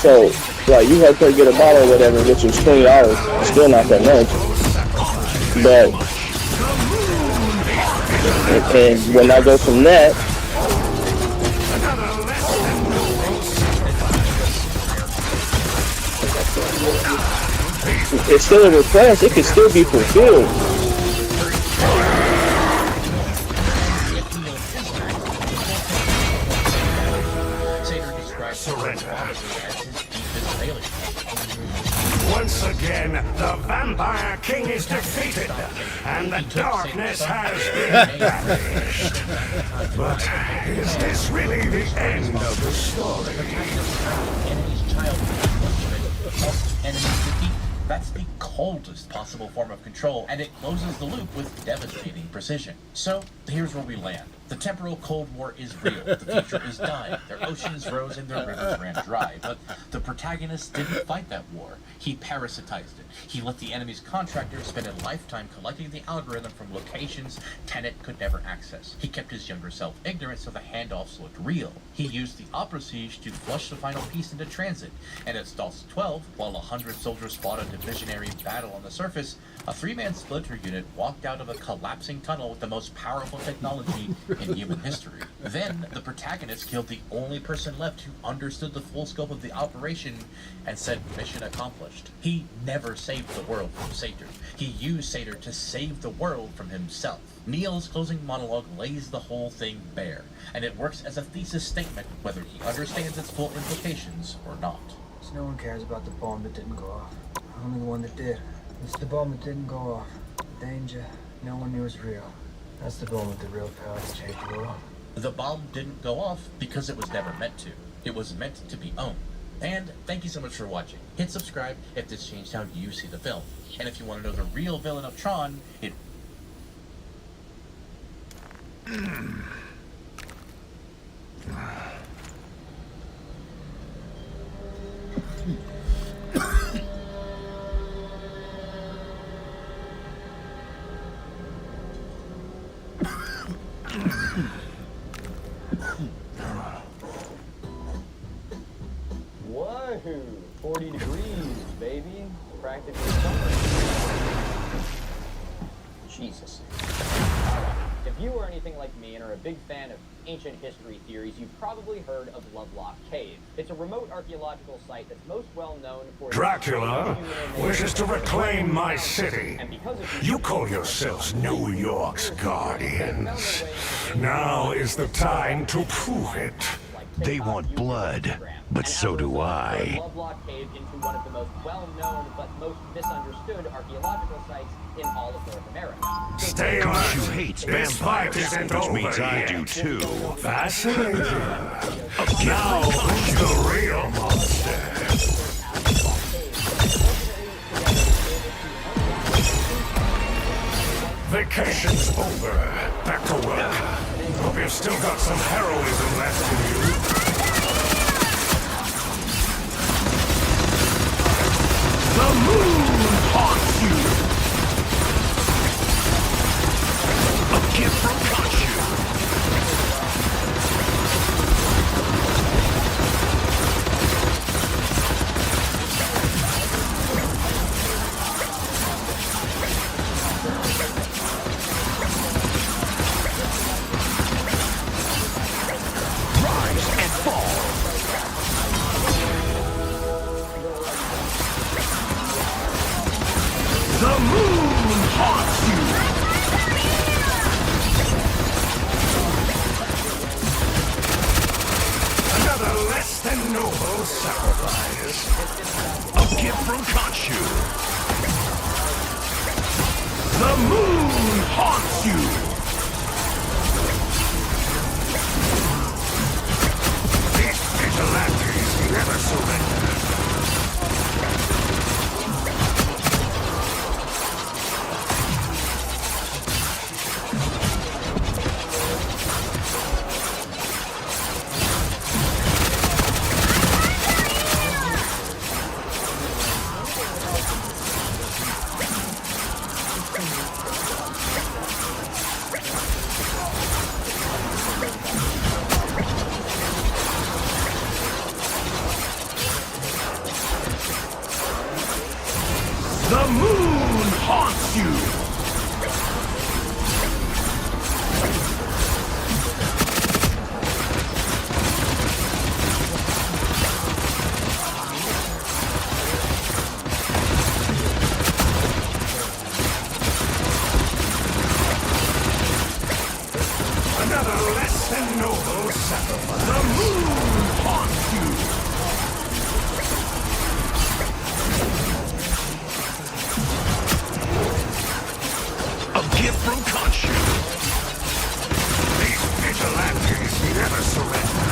So, like, you helped her get a bottle or whatever, which was $20. Still not that much. But, and when I go from that, it's still a request. It can still be fulfilled. failure. Once again, the Vampire King is defeated, and the darkness has been banished. But is this really the end of the story? Enemy's child enemy's defeat. That's the coldest possible form of control, and it closes the loop with devastating precision. So, here's where we land. The temporal Cold War is real. The future is dying. Their oceans rose and their rivers ran dry. But the protagonist didn't fight that war. He parasitized it. He let the enemy's contractors spend a lifetime collecting the algorithm from locations Tenet could never access. He kept his younger self ignorant so the handoffs looked real. He used the Opera Siege to flush the final piece into transit. And at Staltz 12, while 100 soldiers fought a divisionary battle on the surface, a 3-man splinter unit walked out of a collapsing tunnel with the most powerful technology in human history. Then, the protagonist killed the only person left who understood the full scope of the operation and said, mission accomplished. He never saved the world from Sator. He used Sator to save the world from himself. Neil's closing monologue lays the whole thing bare, and it works as a thesis statement whether he understands its full implications or not. So no one cares about the bomb that didn't go off. Only the one that did. It's the bomb that didn't go off. The danger no one knew was real. That's the bomb with the real power to change the world. The bomb didn't go off because it was never meant to. It was meant to be owned. And thank you so much for watching. Hit subscribe if this changed how you see the film. And if you want to know the real villain of Tron, it... Whoa, 40 degrees, baby. Practically summer. Jesus. If you are anything like me and are a big fan of ancient history theories, you've probably heard of Lovelock Cave. It's a remote archaeological site that's most well known for... Dracula wishes to reclaim my city. You call yourselves New York's guardians. Now is the time to prove it. They want blood, but so do I. Lovelock Cave into one of the most well-known but most misunderstood archaeological sites in all of North America. Stay on. You hate vampires, which means I do too. Fascinating. Now who's the real monster? Vacation's over. Back to work. Hope you've still got some heroism left in you. The moon haunts you! A gift from Khonshu! Rise and fall! The moon haunts you! Another less than noble sacrifice. A gift from Khonshu! The moon haunts you! These vigilantes never surrender. The moon haunts you! Another less than noble sacrifice. The moon haunts you! launch you. These vigilantes never surrender.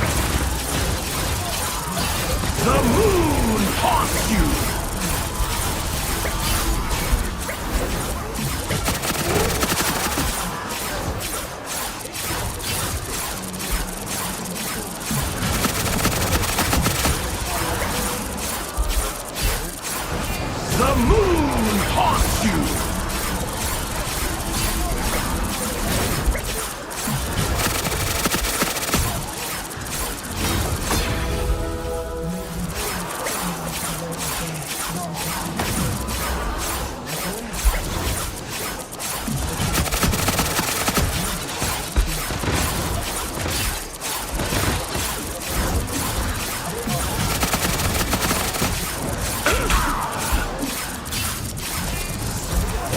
The moon haunts you. The moon haunts you!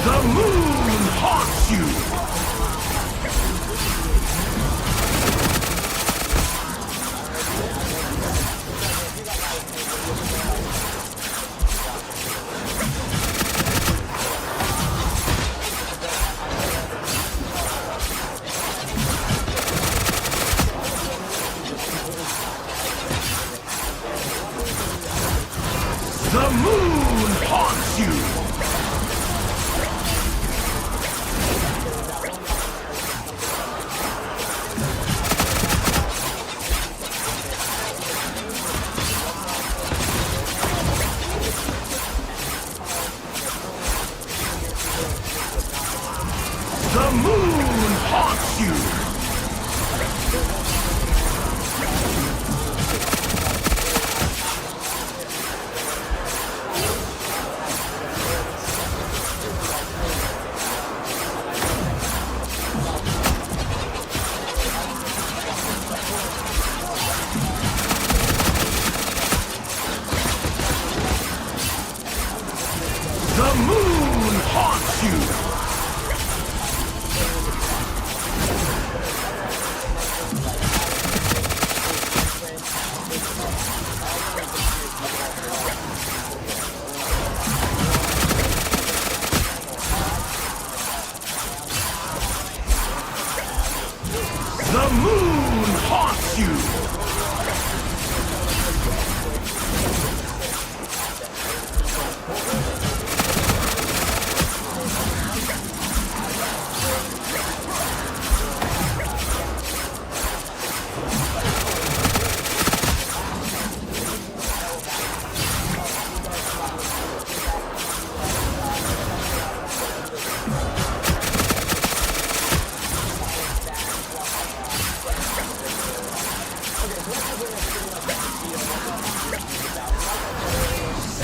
The moon haunts you! The moon haunts you! The moon haunts you! The moon haunts you! The moon haunts you!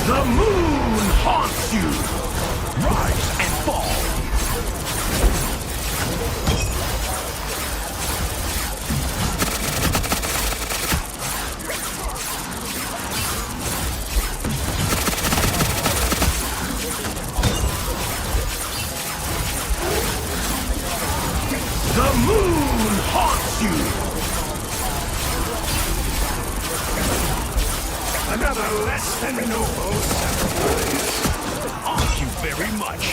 The moon haunts you! Rise and fall! The moon haunts you! Another less than noble sacrifice. Thank you very much.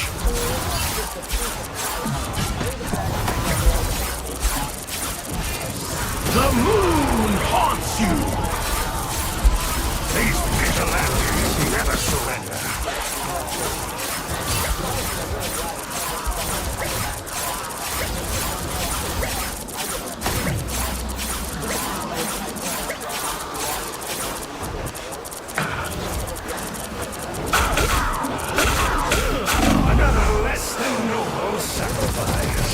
The moon haunts you. These vigilantes never surrender. Another less than noble sacrifice.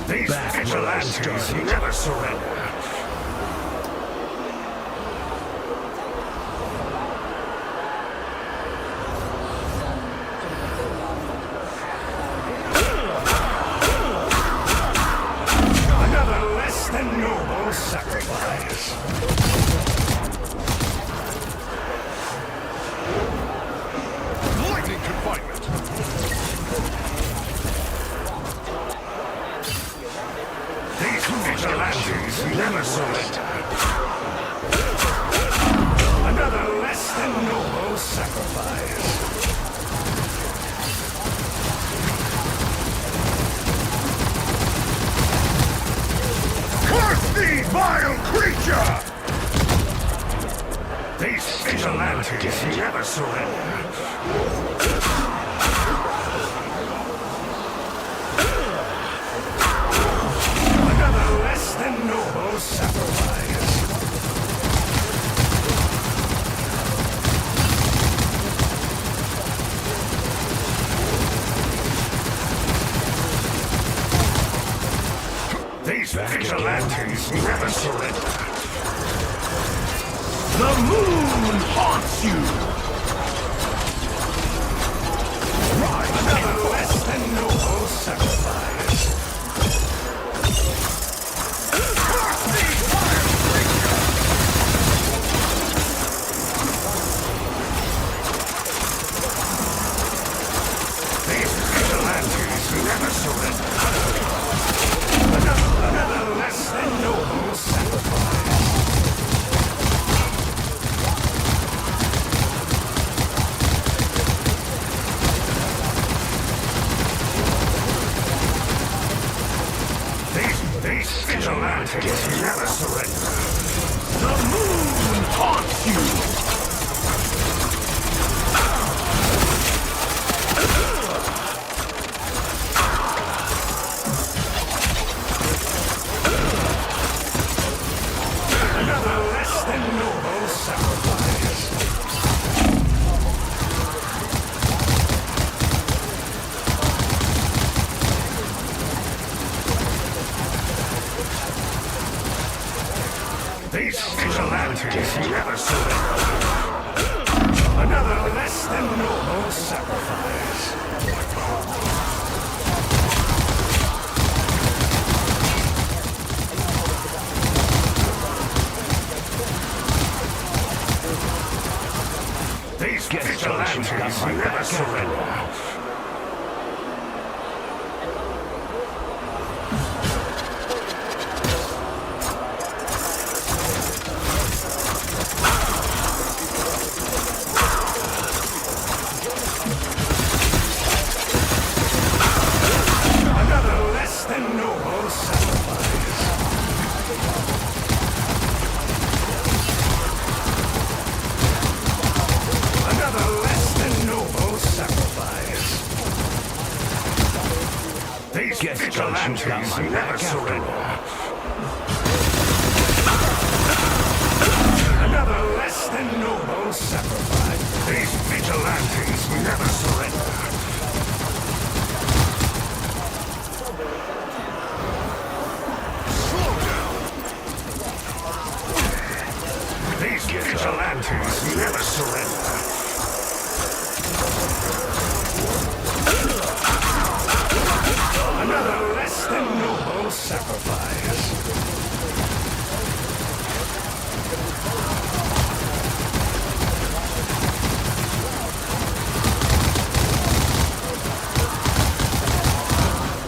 These vigilantes never surrender. Another less than noble sacrifice. Lightning confinement. These vigilantes never surrender. Another less than noble sacrifice. Curse thee, vile creature! These vigilantes never surrender. Another less than noble sacrifice. These vigilantes never surrender. The moon haunts you! Right, another less than noble sacrifice. These vigilantes never surrender. Another less than noble sacrifice. These vigilantes never surrender. The moon haunts you! Another less than noble sacrifice. These vigilantes never surrender. Another less than noble sacrifice. These vigilantes never surrender. Another less than noble sacrifice. Another less than noble sacrifice. These vigilantes never surrender. Another less than noble sacrifice. These vigilantes never surrender. These vigilantes never surrender. Another less than noble sacrifice.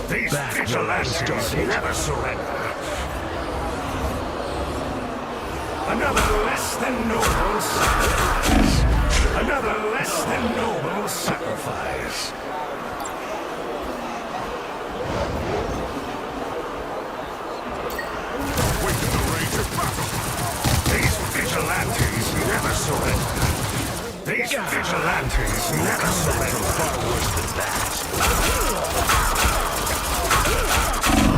These vigilantes never surrender. Another less than noble sacrifice. Another less than noble sacrifice. Within the range of battle. These vigilantes never surrender. These vigilantes never surrender. Far worse than that.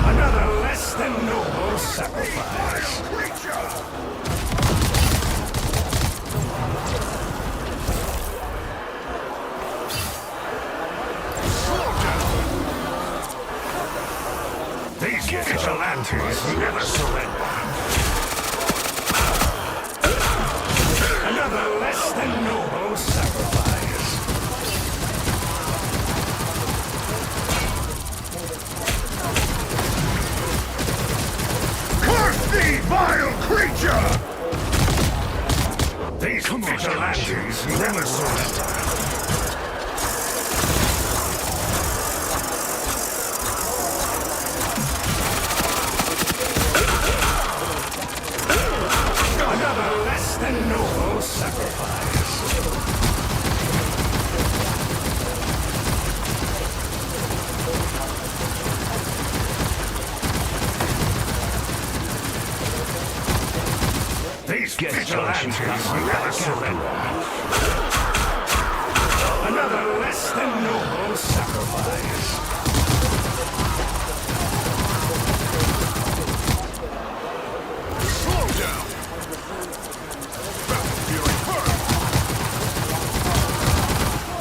Another less than noble sacrifice. These vigilantes never surrender. Another less than noble sacrifice. Curse thee, vile creature! These vigilantes never surrender. vigilantes never surrender. Another less than noble sacrifice. Slow down.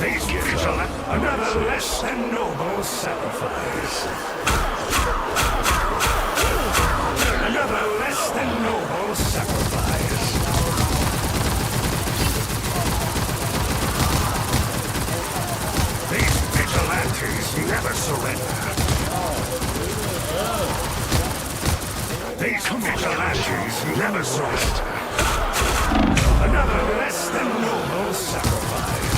These vigilant, another less than noble sacrifice. Another less than noble sacrifice. These vigilantes never surrender. These vigilantes never surrender. Another less than noble sacrifice.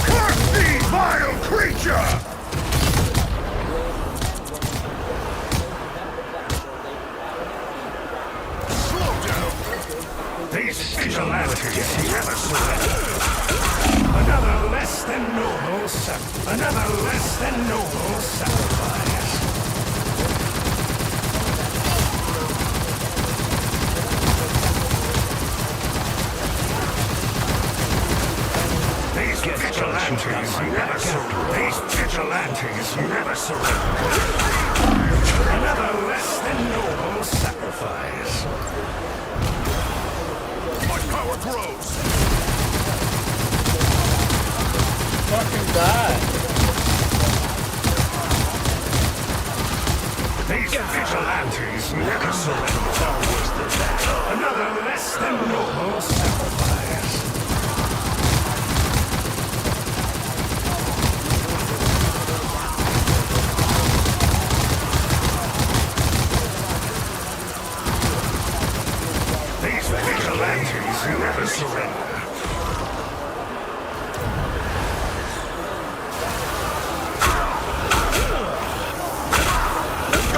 Curse thee, vile creature! These vigilantes never surrender. Another less than noble sacrifice. Another less than noble sacrifice. These vigilantes never surrender. These vigilantes never surrender. Another less than noble sacrifice. My power grows. Fucking die. These vigilantes never surrender. Another less than noble sacrifice. These vigilantes never surrender.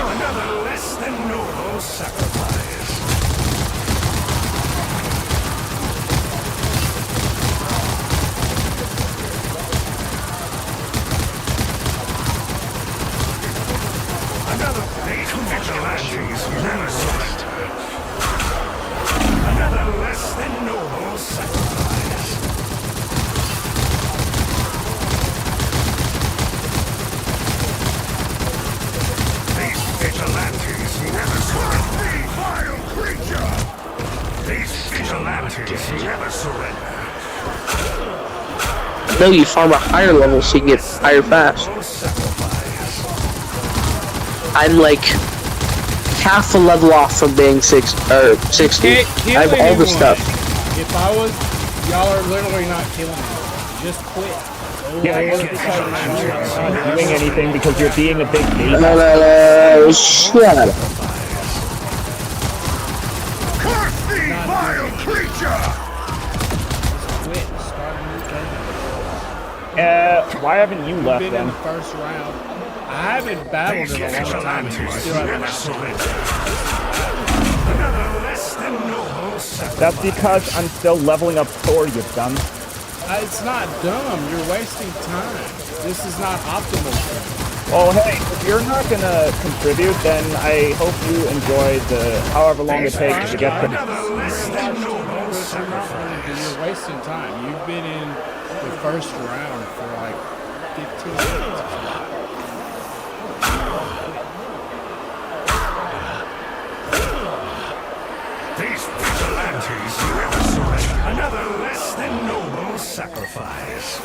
Another less than noble sacrifice. Another vigilantes never surrender. Another less than noble sacrifice. These vigilantes never surrender. Vile creature! These vigilantes never surrender. No, you farm a higher level so you get higher fast. I'm like half a level off from being 60. I have all the stuff. If I was, y'all are literally not killing me. Just quit. You're not doing anything because you're being a big baby. No, shut up. Curse thee, vile creature! Quit. Start a new game. Why haven't you left Been then? in the first round. I haven't battled in a long time. And you still haven't. That's because I'm still leveling up Thor, you dumb. It's not dumb. You're wasting time. This is not optimal for you. Well, hey, if you're not gonna contribute, then I hope you enjoy the however long it takes to get to. You're wasting time. You've been in the first round for like 15 minutes. These vigilantes never surrender. Another less than noble sacrifice.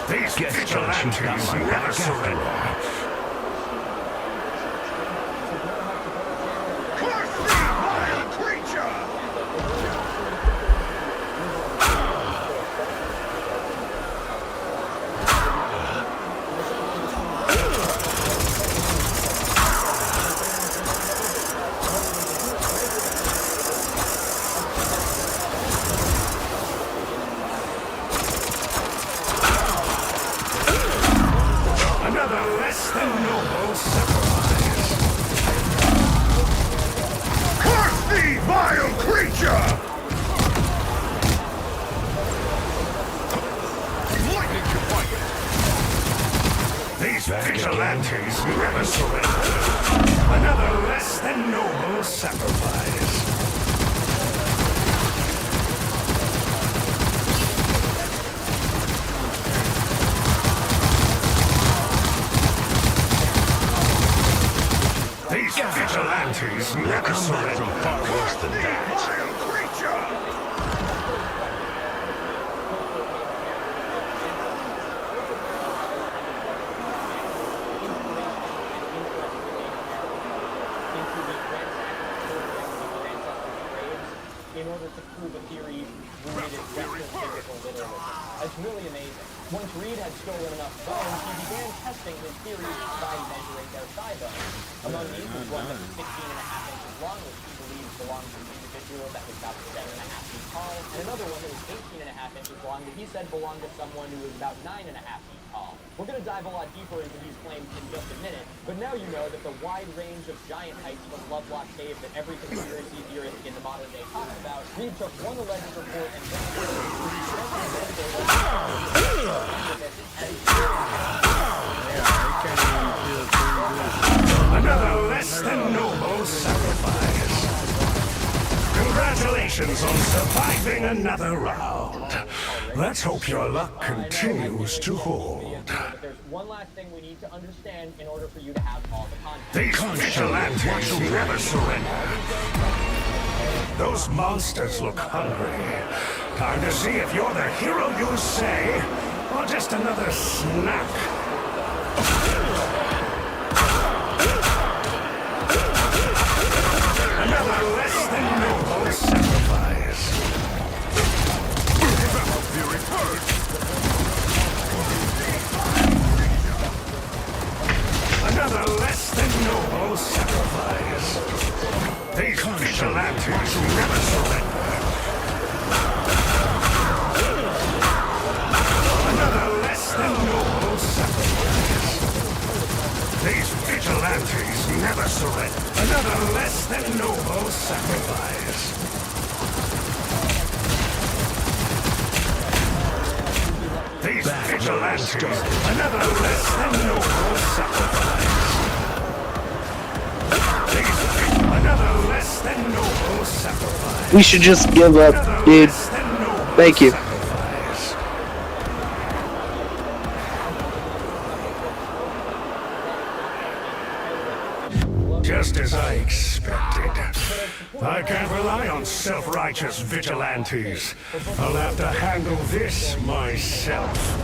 These vigilantes never surrender. Curse thee, vile creature! Another sacrifice. These vigilantes never surrender. Far worse than that. In order to prove a theory rooted in Western physical literalism. It's really amazing. Once Reed had stolen enough bones, he began testing his theories by measuring their thigh bones. Among these was one that was 16.5 inches long, which he believes belonged to an individual that was about 7.5 feet tall, and another one that was 18.5 inches long that he said belonged to someone who was about 9.5 feet tall. We're going to dive a lot deeper into these claims in just a minute, but now you know that the wide range of giant heights from Lovelock Cave that every conspiracy theorist in the modern day talks about, Reed took one alleged report and Another less than noble sacrifice. Congratulations on surviving another round. Let's hope your luck continues to hold. But there's one last thing we need to understand in order for you to have all the context. These vigilantes never surrender. Those monsters look hungry. Time to see if you're the hero you say, or just another snack. Another less than noble sacrifice. Another less than noble sacrifice. These vigilantes never surrender. Another less than noble sacrifice. These vigilantes never surrender. Another less than noble sacrifice. These vigilantes, another less than noble sacrifice. Another less than noble sacrifice. We should just give up, dude. Thank you. Just as I expected. I can't rely on self-righteous vigilantes. I'll have to handle this myself.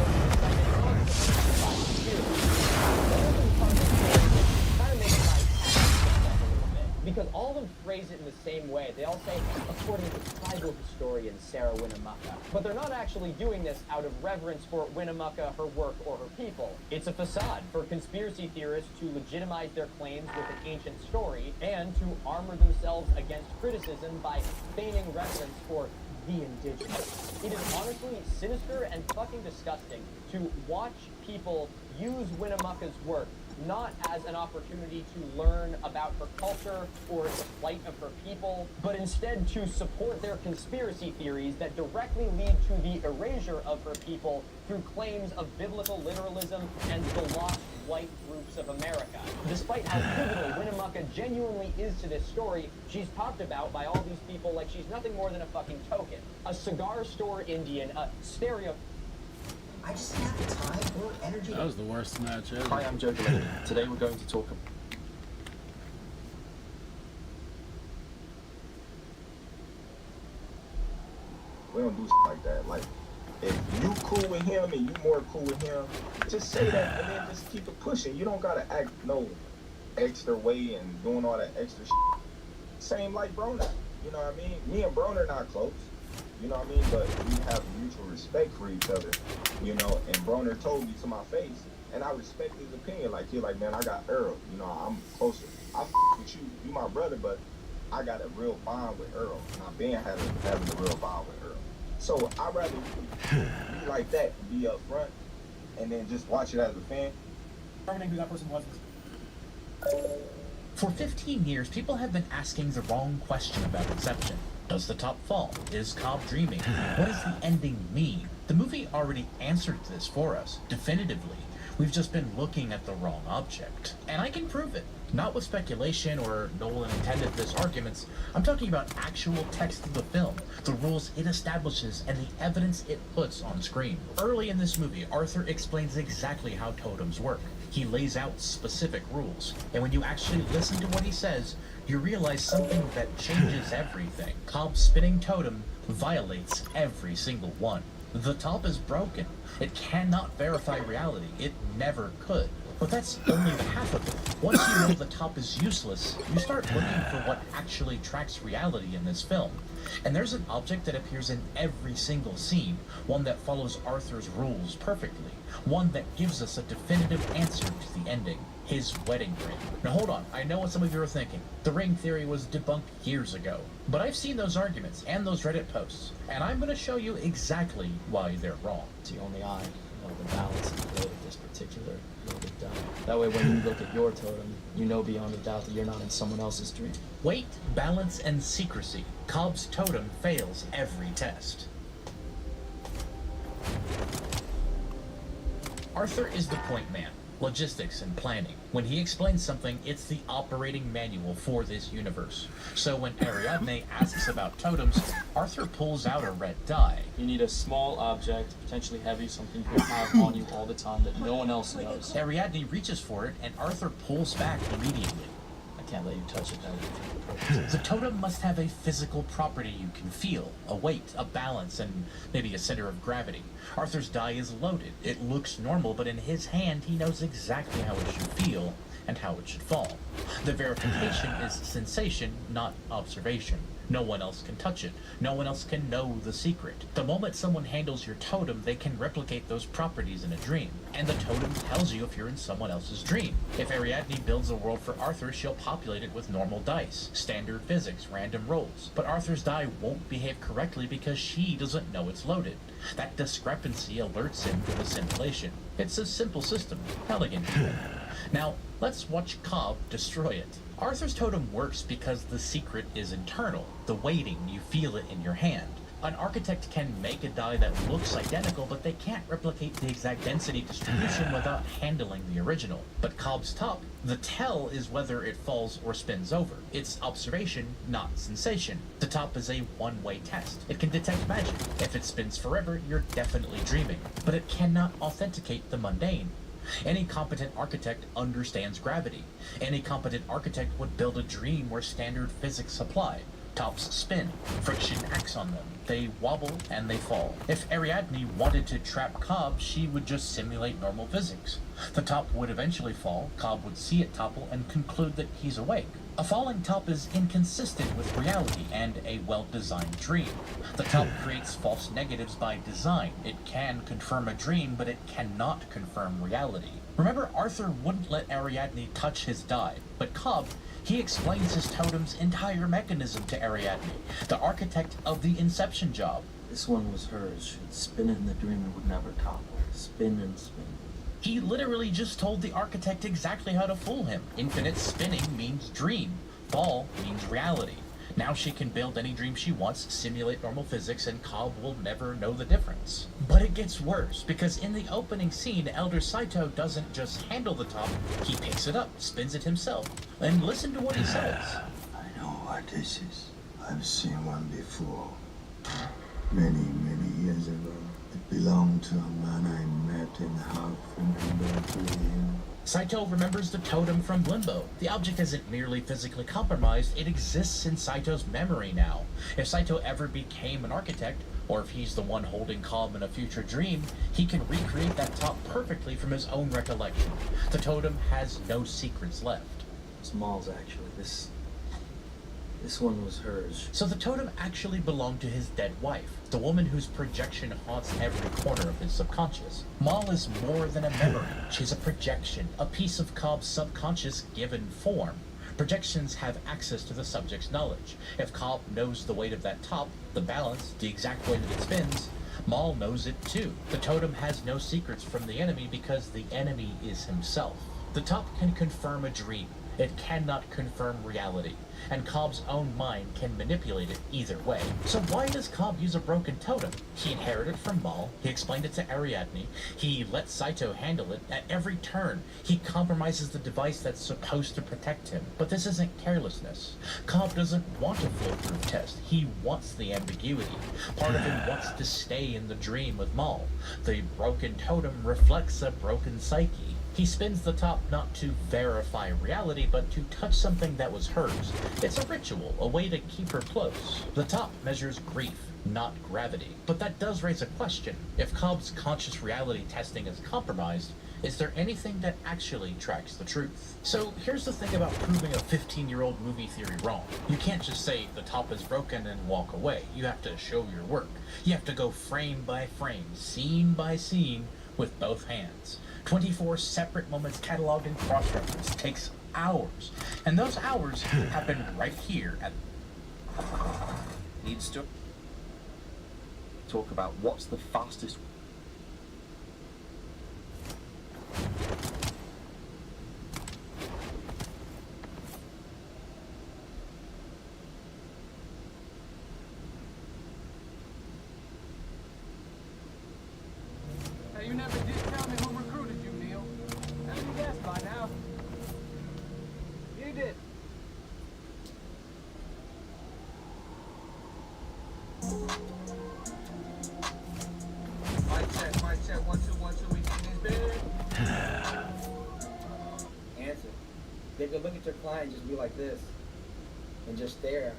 Because all of them phrase it in the same way. They all say, according to tribal historian Sarah Winnemucca. But they're not actually doing this out of reverence for Winnemucca, her work, or her people. It's a facade for conspiracy theorists to legitimize their claims with an ancient story and to armor themselves against criticism by feigning reverence for the indigenous. It is honestly sinister and fucking disgusting to watch people use Winnemucca's work not as an opportunity to learn about her culture or the plight of her people, but instead to support their conspiracy theories that directly lead to the erasure of her people through claims of biblical literalism and the lost white groups of America. Despite how pivotal Winnemucca genuinely is to this story, she's talked about by all these people like she's nothing more than a fucking token. A cigar store Indian, a stereo... I just didn't have the time or energy. That was the worst match ever. Hi, I'm Joe Delaney. Today we're going to talk about... We don't do like that. Like, if you cool with him and you more cool with him, just say that and then just keep it pushing. You don't gotta act no extra way and doing all that extra shit. Same like Broner. You know what I mean? Me and Broner not close. You know what I mean? But we have mutual respect for each other. You know, and Broner told me to my face, and I respect his opinion. Like, he's like, man, I got Earl. You know, I'm closer. I with you. You my brother, but I got a real bond with Earl. And I've been having a real bond with Earl. So I'd rather be like that and be up front and then just watch it as a fan. Determining who that person was. For 15 years, people have been asking the wrong question about Inception. Does the top fall? Is Cobb dreaming? What does the ending mean? The movie already answered this for us, definitively. We've just been looking at the wrong object. And I can prove it. Not with speculation or Nolan intended this arguments. I'm talking about actual text of the film, the rules it establishes, and the evidence it puts on screen. Early in this movie, Arthur explains exactly how totems work. He lays out specific rules, and when you actually listen to what he says, you realize something that changes everything. Cobb's spinning totem violates every single one. The top is broken. It cannot verify reality. It never could. But that's only half of it. Once you know the top is useless, you start looking for what actually tracks reality in this film. And there's an object that appears in every single scene, one that follows Arthur's rules perfectly, one that gives us a definitive answer to the ending. His wedding ring. Now hold on, I know what some of you are thinking. The ring theory was debunked years ago. But I've seen those arguments and those Reddit posts, and I'm going to show you exactly why they're wrong. The only eye know the balance and the load of this particular loaded die. That way when you look at your totem, you know beyond a doubt that you're not in someone else's dream. Weight, balance, and secrecy. Cobb's totem fails every test. Arthur is the point man. Logistics and planning. When he explains something, it's the operating manual for this universe. So when Ariadne asks about totems, Arthur pulls out a red die. You need a small object, potentially heavy, something you have on you all the time that no one else knows. Ariadne reaches for it, and Arthur pulls back immediately. I can't let you touch it, that would defeat the purpose. The totem must have a physical property you can feel, a weight, a balance, and maybe a center of gravity. Arthur's die is loaded. It looks normal, but in his hand, he knows exactly how it should feel and how it should fall. The verification is sensation, not observation. No one else can touch it. No one else can know the secret. The moment someone handles your totem, they can replicate those properties in a dream. And the totem tells you if you're in someone else's dream. If Ariadne builds a world for Arthur, she'll populate it with normal dice, standard physics, random rolls. But Arthur's die won't behave correctly because she doesn't know it's loaded. That discrepancy alerts him to the simulation. It's a simple system, elegant even. Now, let's watch Cobb destroy it. Arthur's totem works because the secret is internal. The weighting, you feel it in your hand. An architect can make a die that looks identical, but they can't replicate the exact density distribution without handling the original. But Cobb's top, the tell is whether it falls or spins over. It's observation, not sensation. The top is a one-way test. It can detect magic. If it spins forever, you're definitely dreaming. But it cannot authenticate the mundane. Any competent architect understands gravity. Any competent architect would build a dream where standard physics apply. Tops spin, friction acts on them, they wobble and they fall. If Ariadne wanted to trap Cobb, she would just simulate normal physics. The top would eventually fall, Cobb would see it topple and conclude that he's awake. A falling top is inconsistent with reality and a well-designed dream. The top creates false negatives by design. It can confirm a dream, but it cannot confirm reality. Remember, Arthur wouldn't let Ariadne touch his die, but Cobb, he explains his totem's entire mechanism to Ariadne, the architect of the Inception job. This one was hers. She'd spin it in the dream and would never topple. Spin and spin. He literally just told the architect exactly how to fool him. Infinite spinning means dream. Fall means reality. Now she can build any dream she wants, simulate normal physics, and Cobb will never know the difference. But it gets worse, because in the opening scene, Elder Saito doesn't just handle the top, he picks it up, spins it himself. And listen to what he says. I know what this is. I've seen one before. Many, many years ago. It belonged to a man I met in half remember him. Saito remembers the totem from Limbo. The object isn't merely physically compromised, it exists in Saito's memory now. If Saito ever became an architect, or if he's the one holding Cobb in a future dream, he can recreate that top perfectly from his own recollection. The totem has no secrets left. It's Maul's, actually. This one was hers. So the totem actually belonged to his dead wife, the woman whose projection haunts every corner of his subconscious. Maul is more than a memory. She's a projection, a piece of Cobb's subconscious given form. Projections have access to the subject's knowledge. If Cobb knows the weight of that top, the balance, the exact way that it spins, Maul knows it too. The totem has no secrets from the enemy because the enemy is himself. The top can confirm a dream. It cannot confirm reality, and Cobb's own mind can manipulate it either way. So why does Cobb use a broken totem? He inherited it from Maul, he explained it to Ariadne, he let Saito handle it at every turn. He compromises the device that's supposed to protect him. But this isn't carelessness. Cobb doesn't want a foolproof test. He wants the ambiguity. Part of him wants to stay in the dream with Maul. The broken totem reflects a broken psyche. He spins the top not to verify reality, but to touch something that was hers. It's a ritual, a way to keep her close. The top measures grief, not gravity. But that does raise a question. If Cobb's conscious reality testing is compromised, is there anything that actually tracks the truth? So here's the thing about proving a 15-year-old movie theory wrong. You can't just say the top is broken and walk away. You have to show your work. You have to go frame by frame, scene by scene, with both hands. 24 separate moments cataloged and cross-referenced takes hours. And those hours happen right here at... Needs to talk about what's the fastest... Hey, you never did tell me who recruited you, Neil. How did you guess by now? You did. Mic check, 1 2 1 2. We in this bed. Answer. They could look at your client and just be like this, and just stare,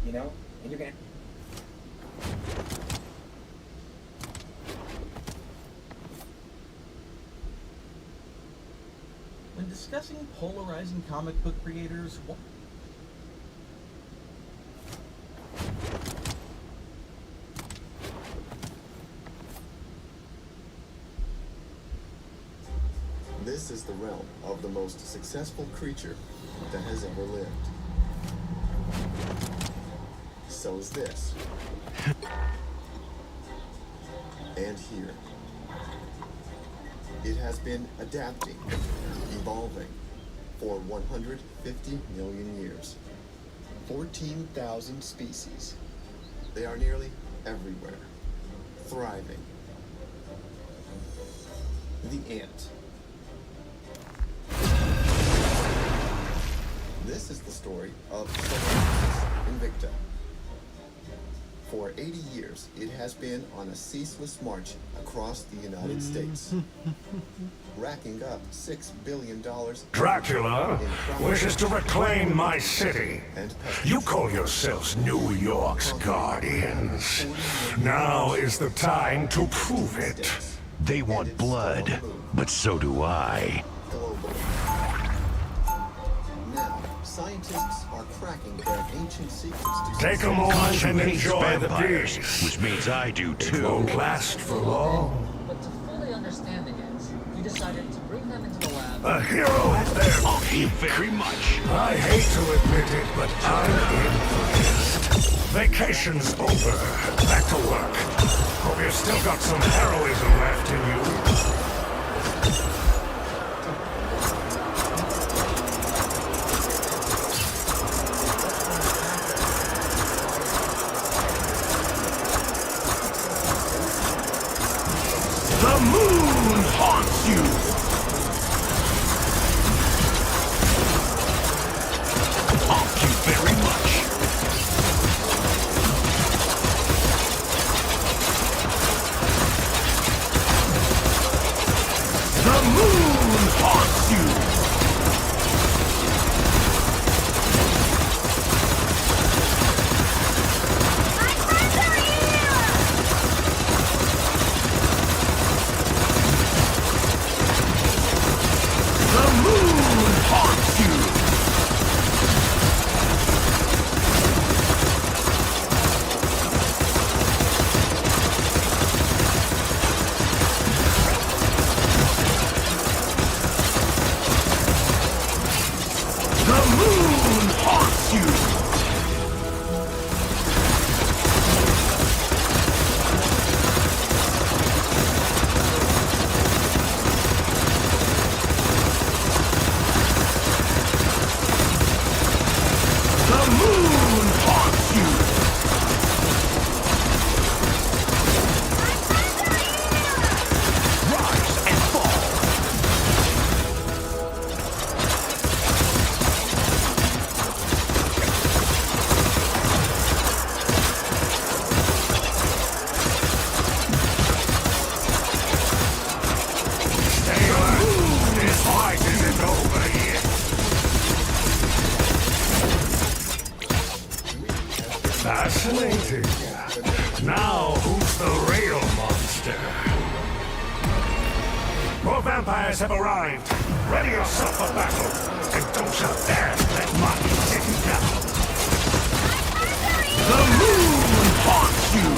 you know, and you can. When discussing polarizing comic book creators, This is the realm of the most successful creature that has ever lived. So is this. And here. It has been adapting, evolving, for 150 million years. 14,000 species. They are nearly everywhere, thriving. The ant. This is the story of Invicta. For 80 years, it has been on a ceaseless march across the United States, racking up $6 billion. Dracula wishes to reclaim my city. You call yourselves New York's guardians. Now is the time to prove it. They want blood, but so do I. Now, scientists are cracking their ancient secrets to Take a moment and enjoy the vampires, peace. which means I do too. It won't last for long. But to fully understand the ants, he decided to bring them into the lab. A hero at their Thank you very much. I hate to admit it, but I'm impressed. Vacation's over. Back to work. Hope you've still got some heroism left in you. The moon haunts you! Thank you very much. The moon haunts you! The moon haunts you! The moon haunts you! Fascinating. Now, who's the real monster? More vampires have arrived. Ready yourself for battle. And don't you dare let Marty take you down. The moon haunts you.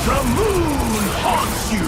The moon haunts you!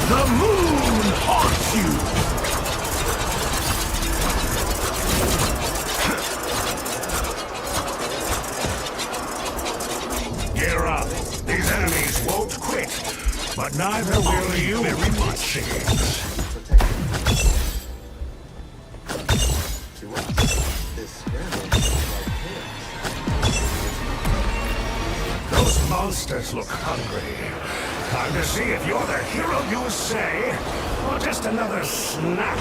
The moon haunts you! Gear up. These enemies won't quit, but neither will you, very much seems. Those monsters look hungry. Time to see if you're the hero you say, or just another snack.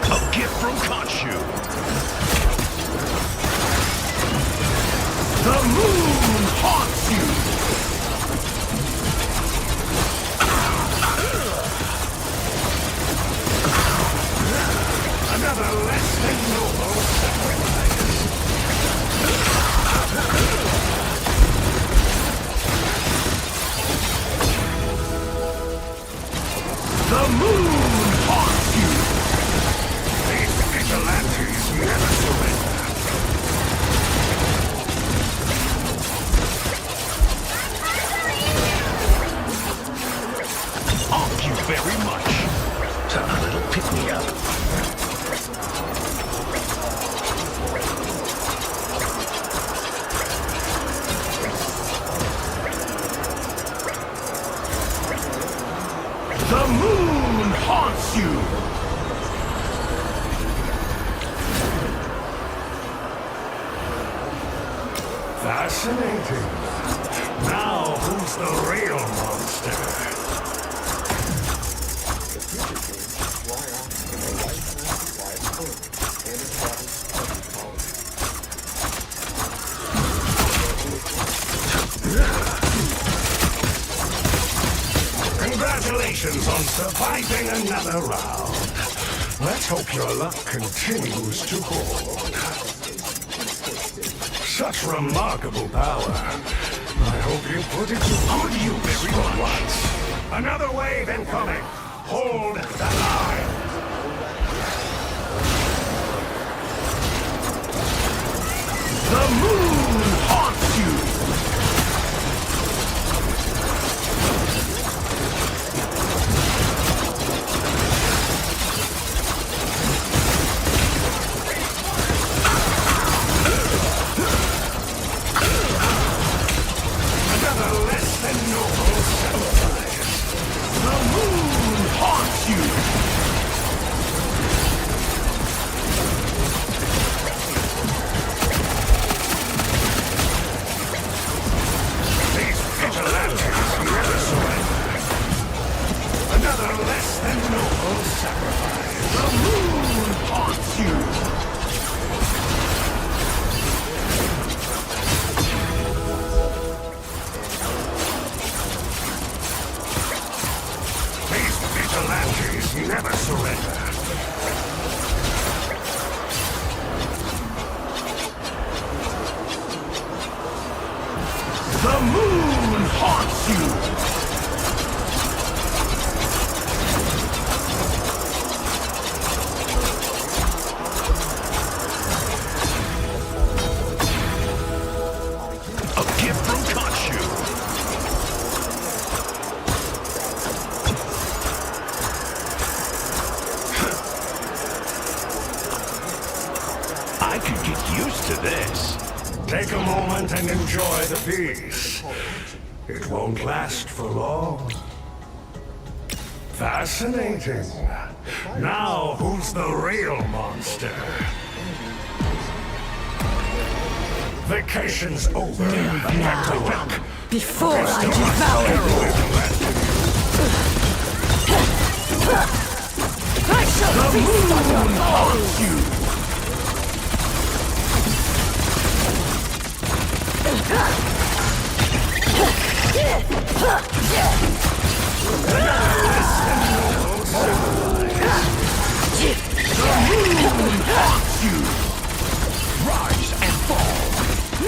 A gift from Khonshu. The moon haunts you. Another less than noble sacrifice. The moon haunts you! These vigilantes never surrender. Thank you very much. A little pick-me-up. The moon haunts you! Fascinating. Now, who's the real monster? Congratulations on surviving another round. Let's hope your luck continues to hold. Such remarkable power. I hope you put it to good use for once. Another wave incoming. Hold the line. The moon haunts you. Another less than noble sacrifice. The moon haunts you. These vigilantes never surrender. Another less than noble sacrifice. The moon haunts you. surrender. The moon haunts you! A gift from Khonshu! I could get used to this. Take a moment and enjoy the peace. It won't last for long. Fascinating. Now, who's the real monster? Vacation's over. Back to work. Before I devour I shall feast on your bones! Rise and fall.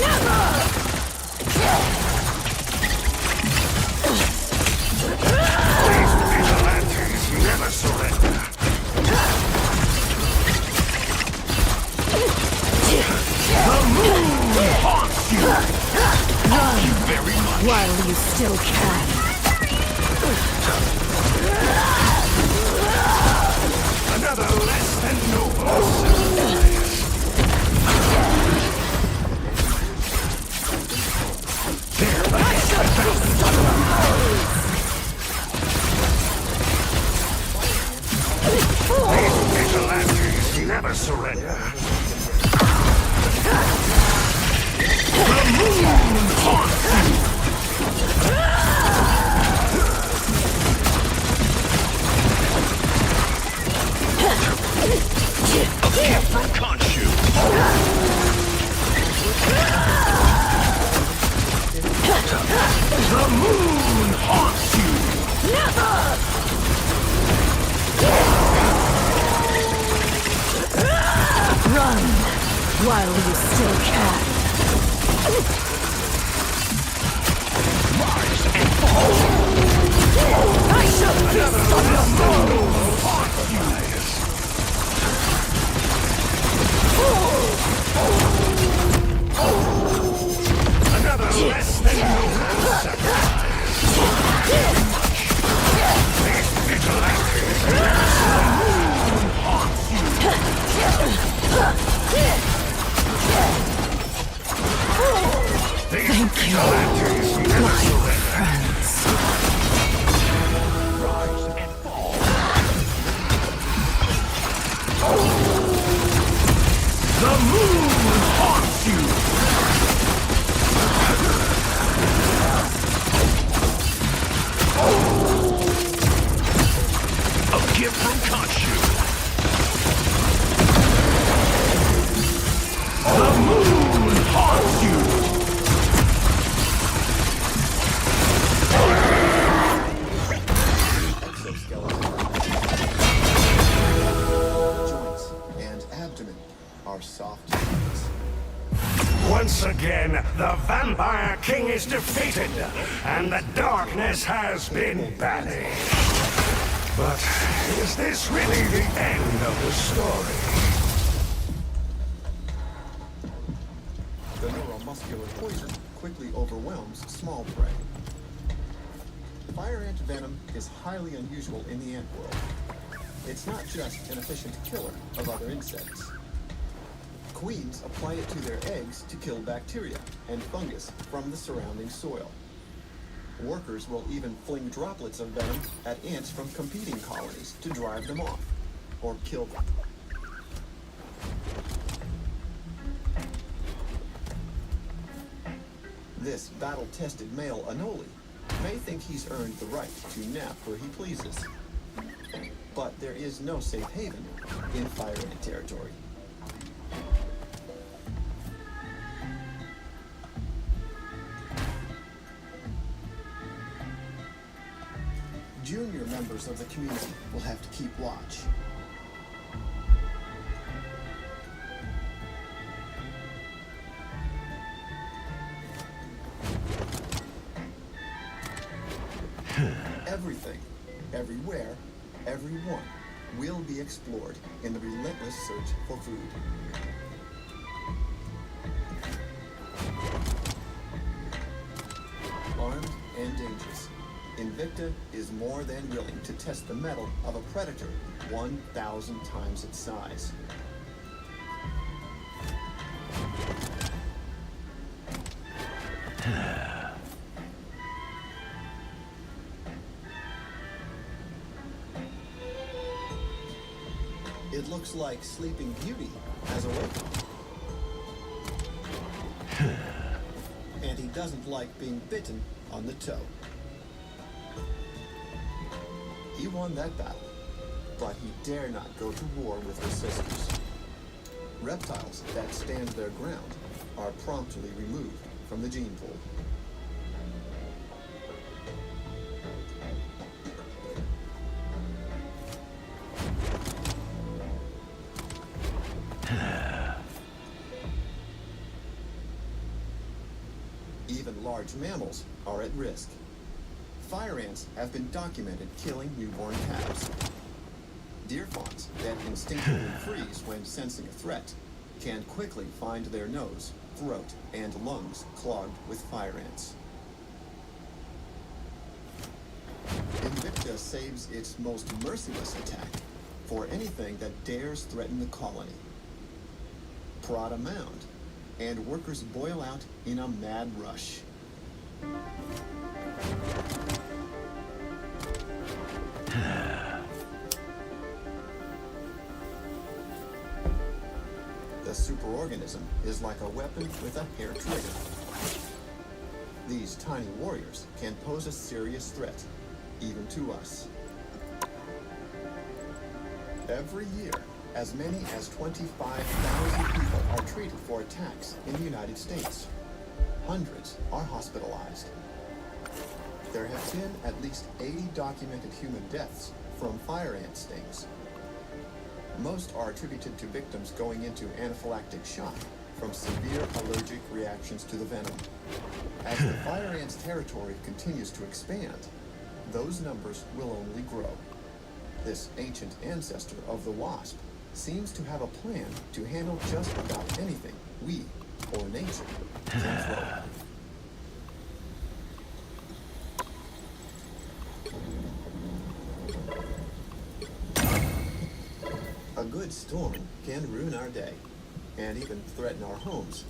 Never! These vigilantes never surrender. The moon haunts you. Thank you very much. While you still can. Another less than noble sacrifice. I shall feast on your These vigilantes never surrender. The moon haunts you. A gift from Khonshu. The moon haunts you. Never! Run while you still can. Rise and fall. I shall feast on your bones. Another less than noble sacrifice. These vigilantes never Thank you, my friends. Rise and fall. The moon haunts you. A gift from Khonshu. The moon haunts you. Joints and abdomen are soft joints. Once again, the Vampire King is defeated, and the darkness has been banished. But is this really the end of the story? The neuromuscular poison quickly overwhelms small prey. Fire ant venom is highly unusual in the ant world. It's not just an efficient killer of other insects. Queens apply it to their eggs to kill bacteria and fungus from the surrounding soil. Workers will even fling droplets of venom at ants from competing colonies to drive them off or kill them. This battle-tested male Anoli may think he's earned the right to nap where he pleases. But there is no safe haven in Fire Ant territory. junior members of the community will have to keep watch. Everything, everywhere, everyone will be explored in the relentless search for food. Armed and dangerous, Invicta is more than willing to test the mettle of a predator 1,000 times its size. It looks like Sleeping Beauty has awakened. And he doesn't like being bitten on the toe. He won that battle, but he dare not go to war with her sisters. Reptiles that stand their ground are promptly removed from the gene pool. Even large mammals are at risk. Fire ants have been documented killing newborn calves. Deer fawns that instinctively freeze when sensing a threat can quickly find their nose, throat, and lungs clogged with fire ants. Invicta saves its most merciless attack for anything that dares threaten the colony. Prod a mound, and workers boil out in a mad rush. The superorganism is like a weapon with a hair trigger. These tiny warriors can pose a serious threat, even to us. Every year, as many as 25,000 people are treated for attacks in the United States. Hundreds are hospitalized. There have been at least 80 documented human deaths from fire ant stings. Most are attributed to victims going into anaphylactic shock from severe allergic reactions to the venom. As the fire ant's territory continues to expand, those numbers will only grow. This ancient ancestor of the wasp seems to have a plan to handle just about anything we, or nature, can throw. A good storm can ruin our day, and even threaten our homes.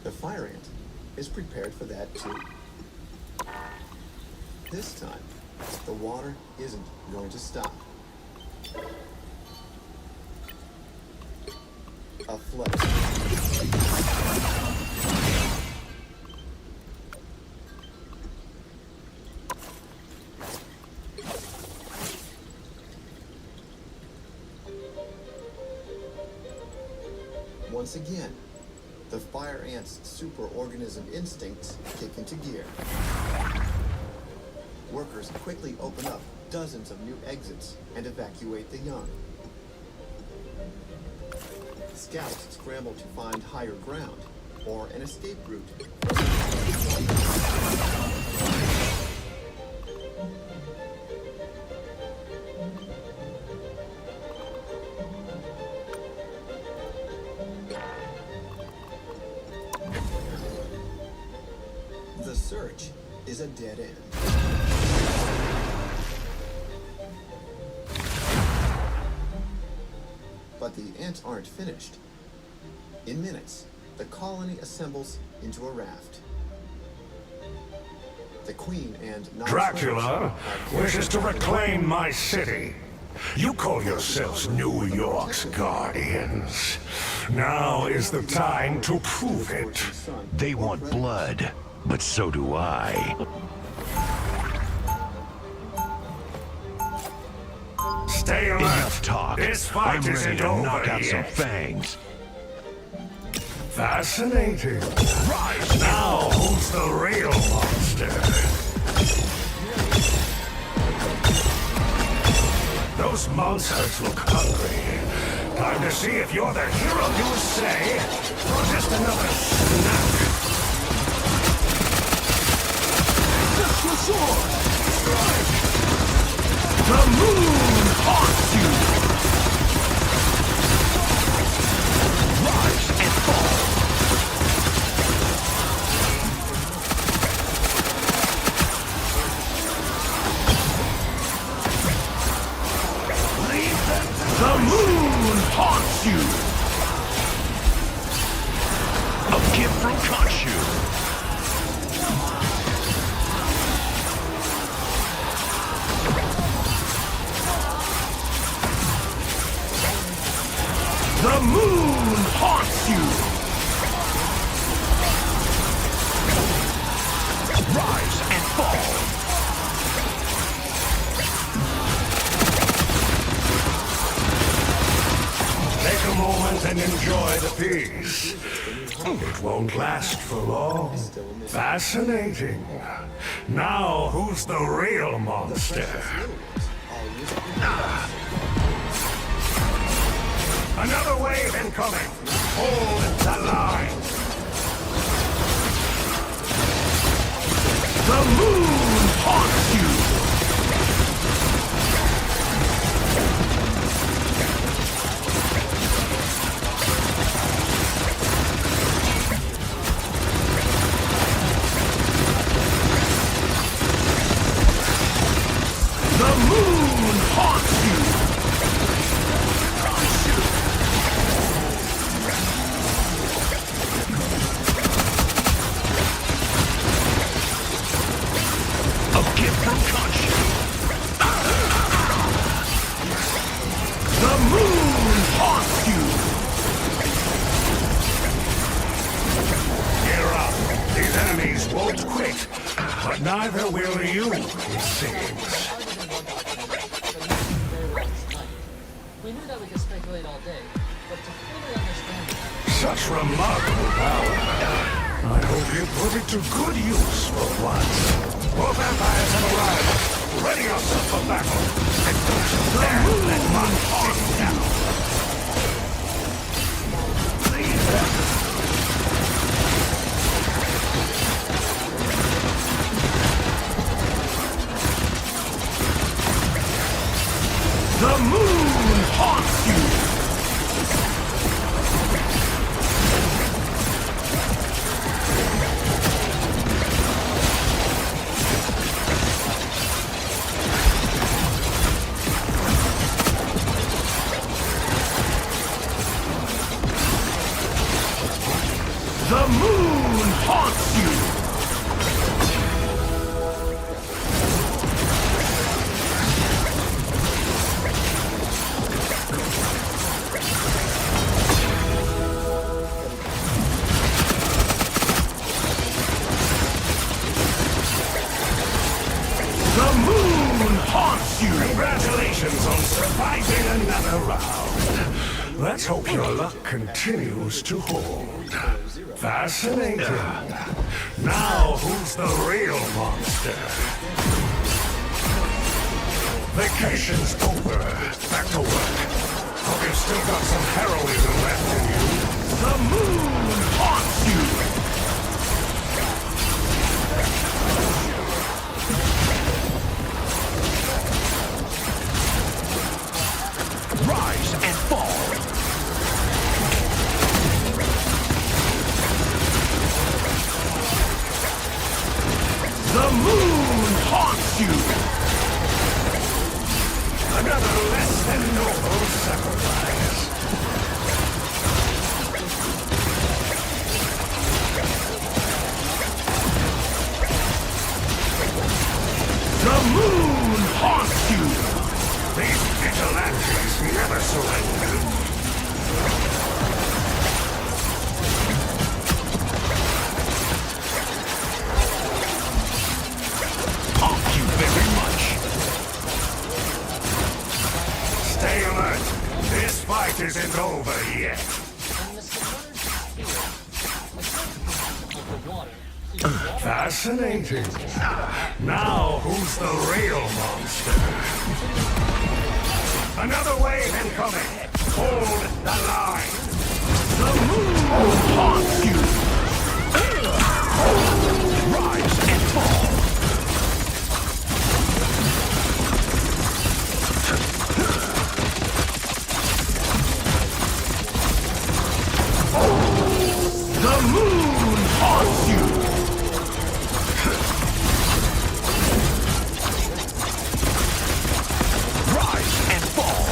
The fire ant is prepared for that too. This time, the water isn't going to stop. A flood. Once again, the fire ant's superorganism instincts kick into gear. Workers quickly open up dozens of new exits and evacuate the young. Scouts scramble to find higher ground or an escape route. The search is a dead end. But the ants aren't finished. In minutes, the colony assembles into a raft. The queen and Dracula wishes to reclaim my city. You call yourselves New York's guardians. Now is the time to prove it. They want blood, but so do I. Stay alert. Enough talk. This fight I'm isn't ready to over knock out some yet. fangs. Fascinating. Right now, who's the real monster? monsters look hungry. Time to see if you're the hero you say, or just another snack. Just your sword! Strike! The moon haunts you! Rise and fall! The moon haunts you! A gift from Khonshu! The moon haunts you! Rise and fall! Take a moment and enjoy the peace. It won't last for long. Fascinating. Now, who's the real monster? Another wave incoming. Hold the line. The moon haunts you. The moon haunts you! A gift from Khonshu! The moon haunts you! Gear up! These enemies won't quit, but neither will you, it seems. We knew that we could speculate all day, but to fully understand it, Such remarkable power. I hope you put it to good use for once. More vampires have arrived. Ready yourself for battle. And don't you dare let my heart down. The moon haunts you! The moon haunts you! The moon haunts you! Congratulations on surviving another round. Let's hope your luck continues to hold. Fascinating. Now, who's the real monster? Vacation's over. Back to work. Hope you've still got some heroism left in you. The moon haunts you! Rise and fall! The moon haunts you! Another less than noble sacrifice. The moon haunts you! These vigilantes never surrender. Thank you very much. Stay alert. This fight isn't over yet. Fascinating. Now, who's the real monster? Another wave incoming! Hold the line! The moon haunts you! Rise and fall! The moon haunts you! Rise and fall!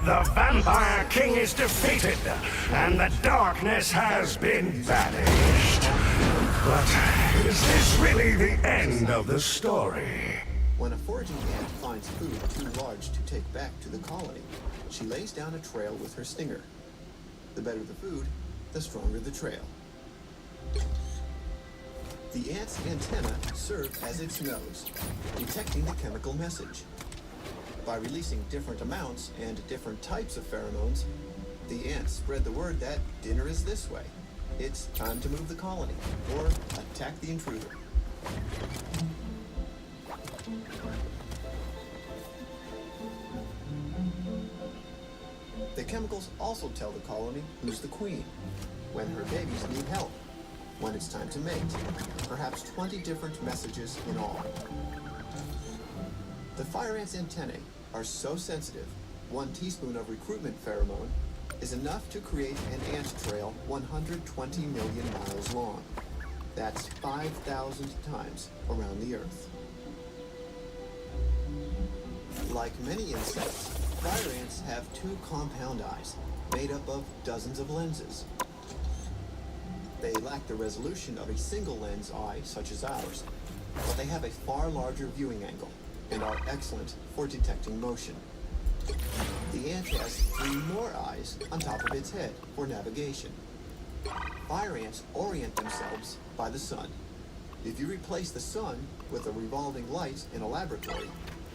The Vampire King is defeated, and the darkness has been banished. But is this really the end of the story? When a foraging ant finds food too large to take back to the colony, she lays down a trail with her stinger. The better the food, the stronger the trail. The ant's antenna serve as its nose, detecting the chemical message. By releasing different amounts and different types of pheromones, the ants spread the word that dinner is this way. It's time to move the colony, or attack the intruder. The chemicals also tell the colony who's the queen, when her babies need help, when it's time to mate, perhaps 20 different messages in all. The fire ant's antennae are so sensitive, 1 teaspoon of recruitment pheromone is enough to create an ant trail 120 million miles long. That's 5,000 times around the Earth. Like many insects, fire ants have 2 compound eyes, made up of dozens of lenses. They lack the resolution of a single lens eye such as ours, but they have a far larger viewing angle and are excellent for detecting motion. The ant has 3 more eyes on top of its head for navigation. Fire ants orient themselves by the sun. If you replace the sun with a revolving light in a laboratory,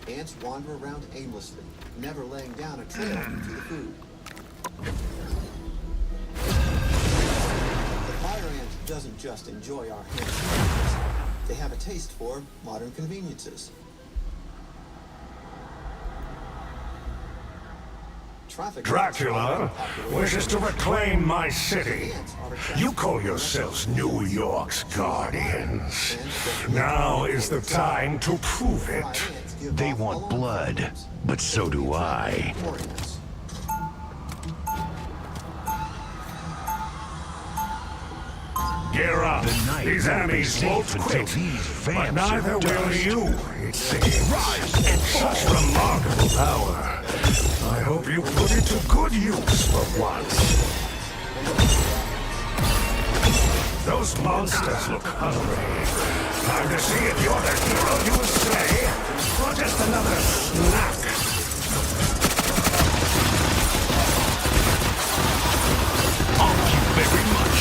ants wander around aimlessly, never laying down a trail to the food. The fire ant doesn't just enjoy our handsome, they have a taste for modern conveniences. Dracula wishes to reclaim my city. You call yourselves New York's guardians. Now is the time to prove it. They want blood, but so do I. Gear up. These enemies won't quit, but neither will you, it seems. Such remarkable power. I hope you put it to good use for once. Those monsters look hungry. Time to see if you're the hero you say, or just another snack. Thank you very much.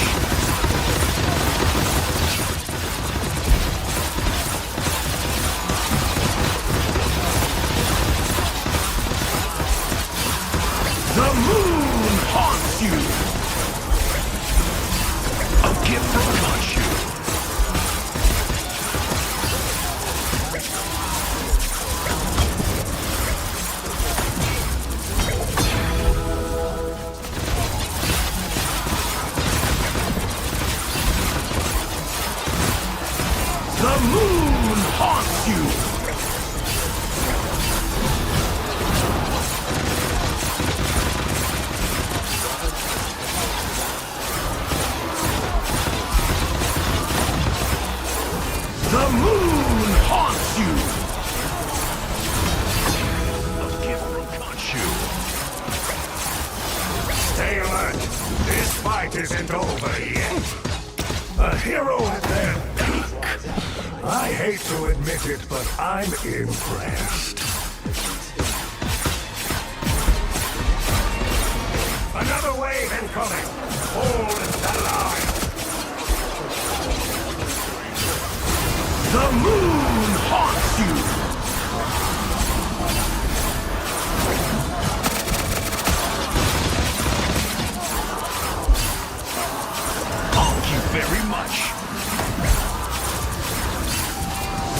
The moon haunts you! A gift from Khonshu. The moon haunts you! The moon haunts you! A gift from Khonshu. Stay alert! This fight isn't over yet! A hero at their peak! I hate to admit it, but I'm impressed. Another wave incoming! Hold the line! The moon haunts you! Thank you very much.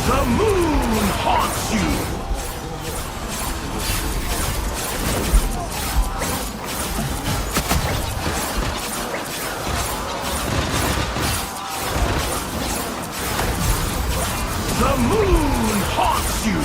The moon haunts you! The moon haunts you!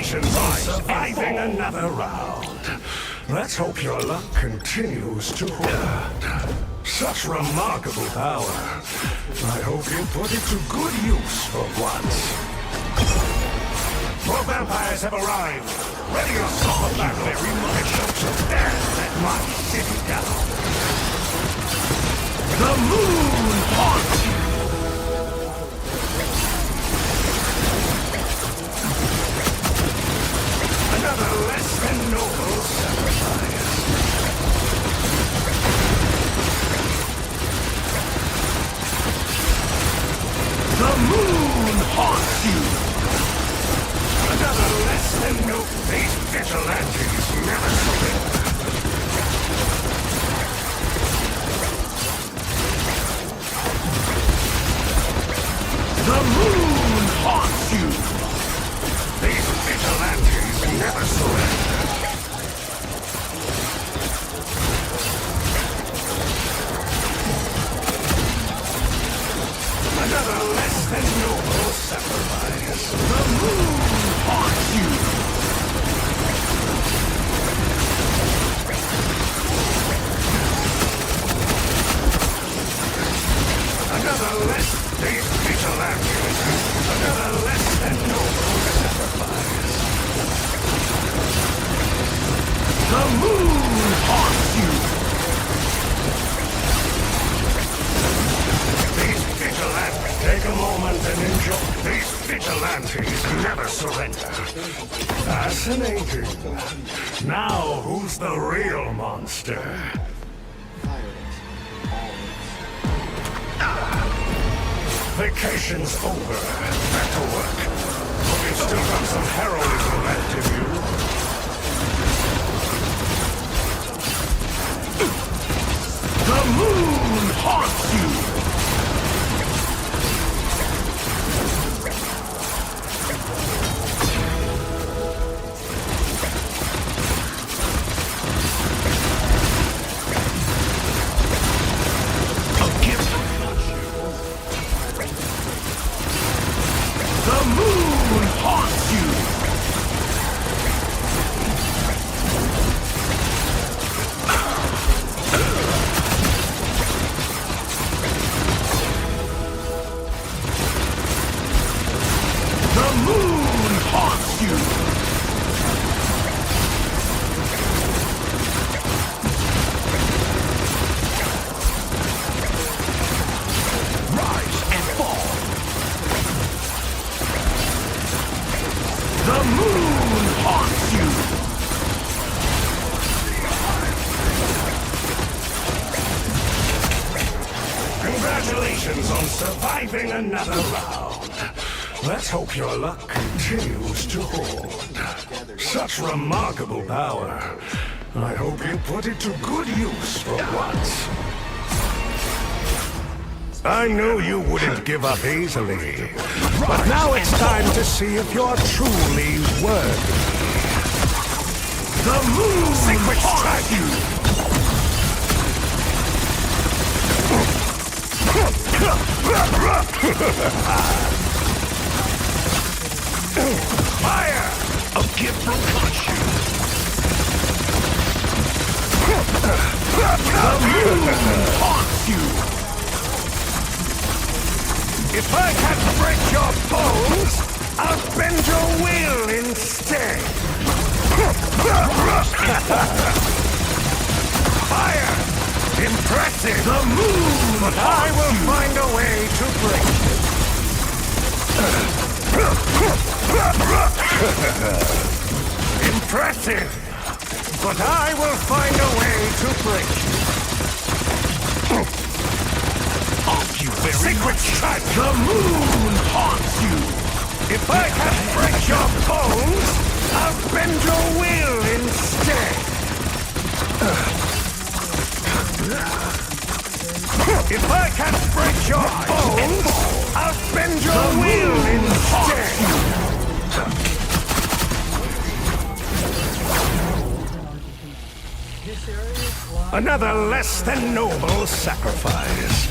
Congratulations on surviving another round. Let's hope your luck continues to hold. Such remarkable power. I hope you put it to good use for once. More vampires have arrived. Ready or for battle. Very much to dance at my city down. The moon haunts you. Another less than noble sacrifice. The moon haunts you. Another less than noble. These vigilantes never surrender. The moon haunts you. These vigilantes never surrender. Another less than noble sacrifice. The moon haunts you. Another less these vigilantes. Another less than noble sacrifice. The moon haunts you. These vigilantes. Take a moment and enjoy. These vigilantes never surrender. Fascinating. Now, who's the real monster? Vacation's over. Back to work. Hope you've still got some heroism left in you. The moon haunts you. The moon haunts you! The moon haunts you! Rise and fall! The moon haunts you! Congratulations on surviving another round. Let's hope your luck continues to hold. Such remarkable power. I hope you put it to good use for once. I knew you wouldn't give up easily. But now it's time to see if you're truly worthy. The moon secret strike you! Fire! A gift from Khonshu! The moon haunts you! If I can't break your bones, I'll bend your will instead. Fire! Impressive! The moon! But I will find a way to break it. Impressive! But I will find a way to break it. You very secret strike! The moon haunts you! If I can't break your bones, I'll bend your will instead! If I can't break your bones, I'll bend your will instead! Another less than noble sacrifice.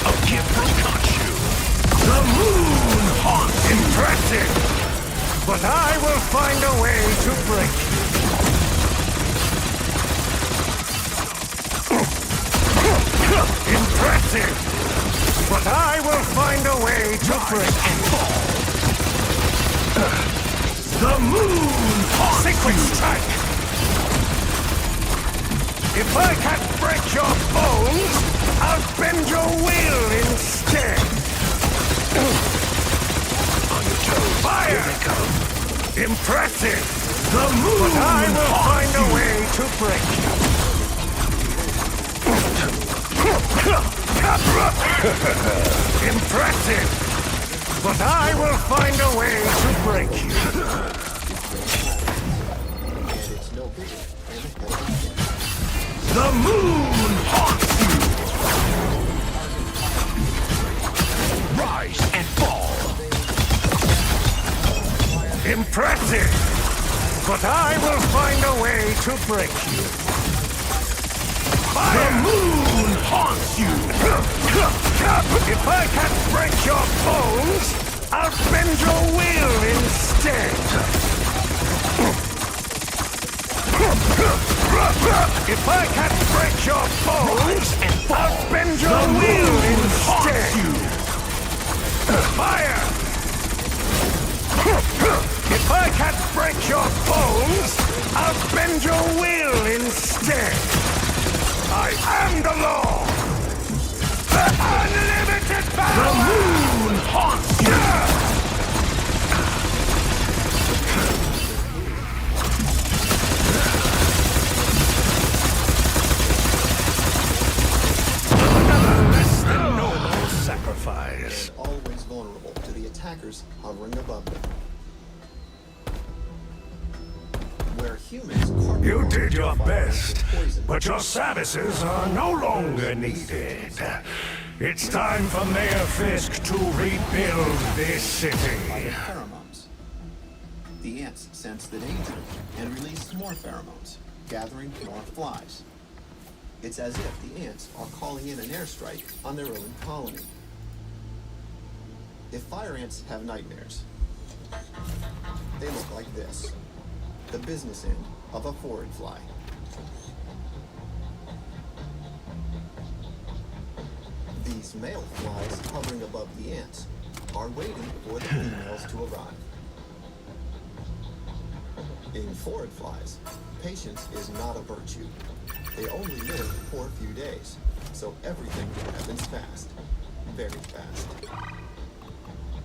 A gift from Khonshu. The moon haunts. Impressive! but I will find a way to break you. Impressive, but I will find a way to break you. The moon sequence strike. If I can't break your bones, I'll bend your will instead. On your toes. Fire! Here they come. Impressive. The moon. But I will find a way to break you. Impressive. But I will find a way to break you. And it's no bigger than a head. The moon haunts you! Rise and fall! Impressive! But I will find a way to break you. Fire. The moon haunts you! If I can't break your bones, I'll bend your will instead! If I can't break your bones, I'll bend your will instead! Fire! If I can't break your bones, I'll bend your will instead! I am the law! Unlimited power! The moon haunts you! Sacrifice. And always vulnerable to the attackers hovering above them. Where humans You did your best, but your services are no longer needed. It's time for Mayor Fisk to rebuild this city. By the pheromones. The ants sense the danger and release more pheromones, gathering more flies. It's as if the ants are calling in an airstrike on their own colony. If fire ants have nightmares, they look like this. The business end of a forward fly. These male flies hovering above the ants are waiting for the females to arrive. In forward flies, patience is not a virtue. They only live for a few days, so everything happens fast, very fast.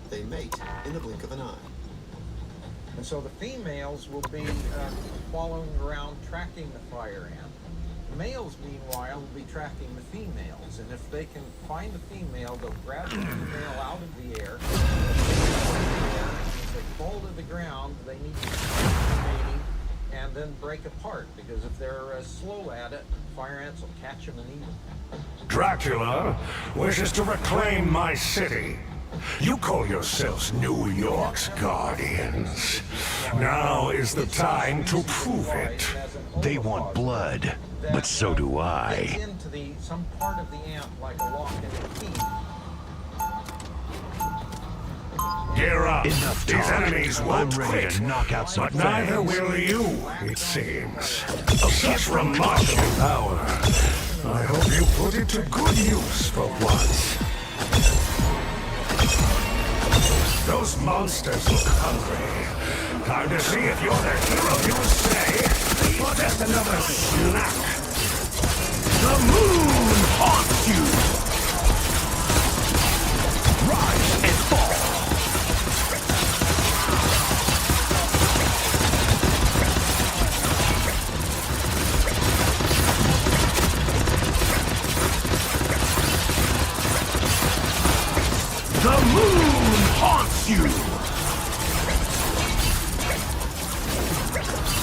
They mate in the blink of an eye. And so the females will be following around, tracking the fire ant. The males, meanwhile, will be tracking the females. And if they can find the female, they'll grab the female out of the air. If they fall to the ground, they need to stop mating and then break apart. Because if they're slow at it, fire ants will catch them and eat them. Dracula wishes to reclaim my city. You call yourselves New York's guardians. Now is the time to prove it. They want blood, but so do I. Into some part of the ant like a lock in a key. Gear up. Enough These talk. enemies I'm won't ready quit. to knock out some But neither fangs. will you, it seems. Such remarkable power. I hope you put it to good use for once. Those monsters look hungry. Time to see if you're the hero you say, or just another snack. The moon haunts you! Rise and fall! The moon haunts you!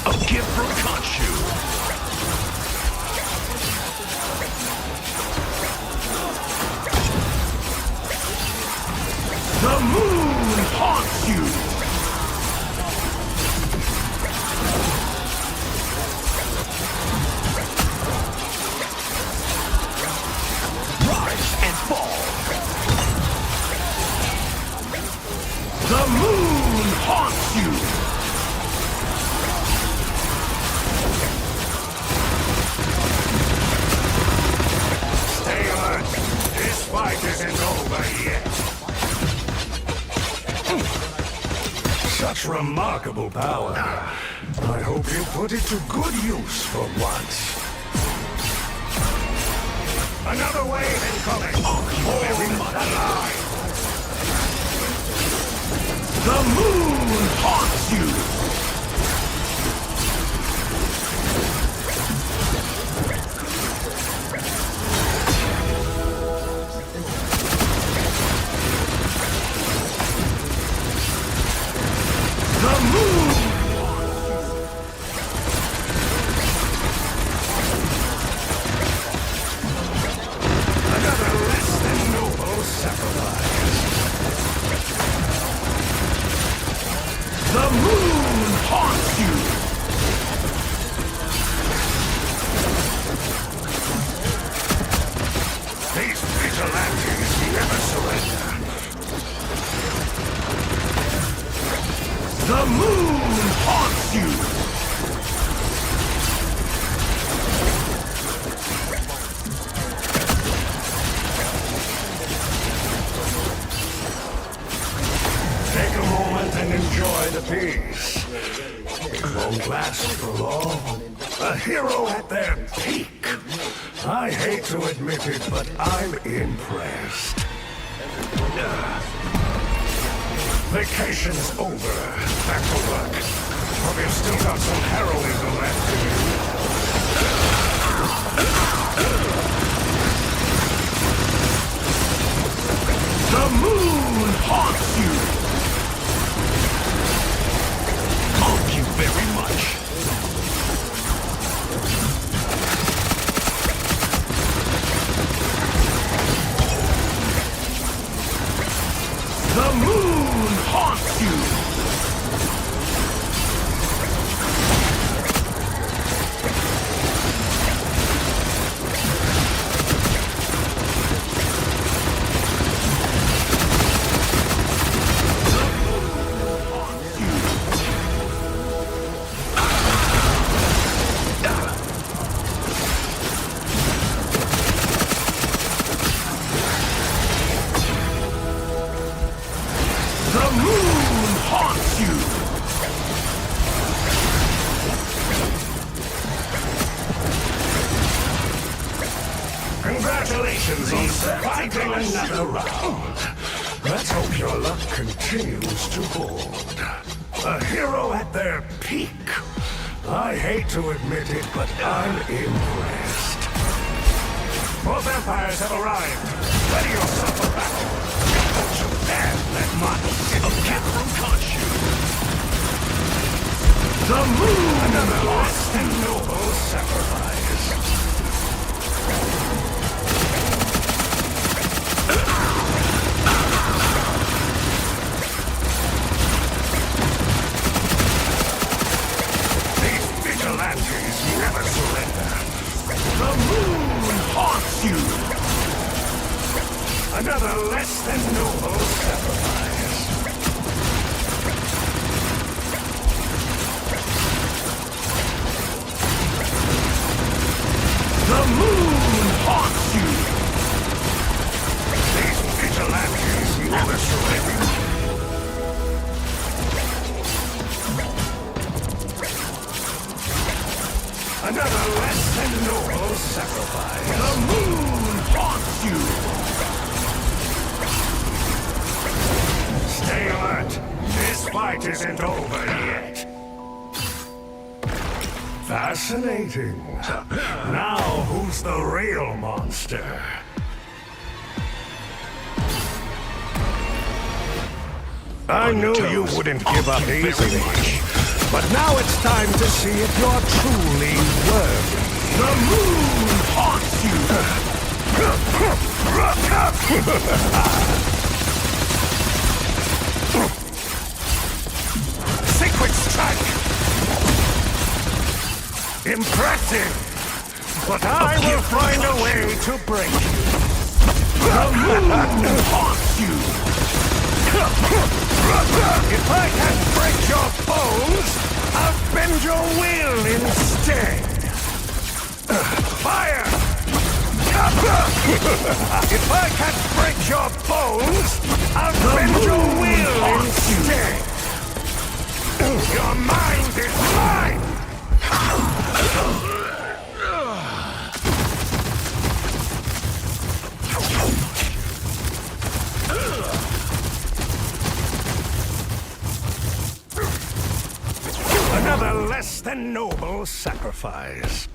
A gift from Khonshu. The moon haunts you! Rise and fall. The over yet. Such remarkable power. I hope you put it to good use for once. Another wave incoming! Very much alive! The moon haunts you! The moon! Another less than noble sacrifice. The moon haunts you! These vigilantes never surrender. The moon haunts you! Take a moment and enjoy the peace. It won't last for long. A hero at their peak. I hate to admit it, but I'm impressed. Vacation's over. Back to work. Hope you've still got some heroism left in you. The moon haunts you! Thank you very much. The moon haunts you! The moon haunts you! Congratulations on surviving another round. Let's hope your luck continues to hold. A hero at their peak. I hate to admit it, but I'm impressed. More vampires have arrived. Ready yourself for battle. Don't you dare let my Captain catch you. The moon! Another lost and noble sacrifice. These vigilantes never surrender. The moon haunts you! Another less than noble sacrifice. The moon haunts you! These vigilantes never surrender. Another less than noble sacrifice. The moon haunts you! Stay alert. This fight isn't over yet. Fascinating. Now, who's the real monster? I knew you wouldn't give up easily. But now it's time to see if you're truly worthy. The moon haunts you! Secret strike! Impressive! But I will find a way to break you. The moon haunts you! If I can't break your bones, I'll bend your will instead. Fire! If I can't break your bones, I'll bend your will instead. Your mind is mine! Another less than noble sacrifice.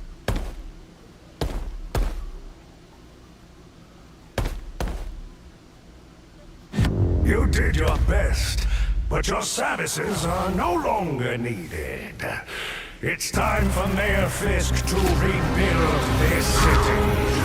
You did your best, but your services are no longer needed. It's time for Mayor Fisk to rebuild this city.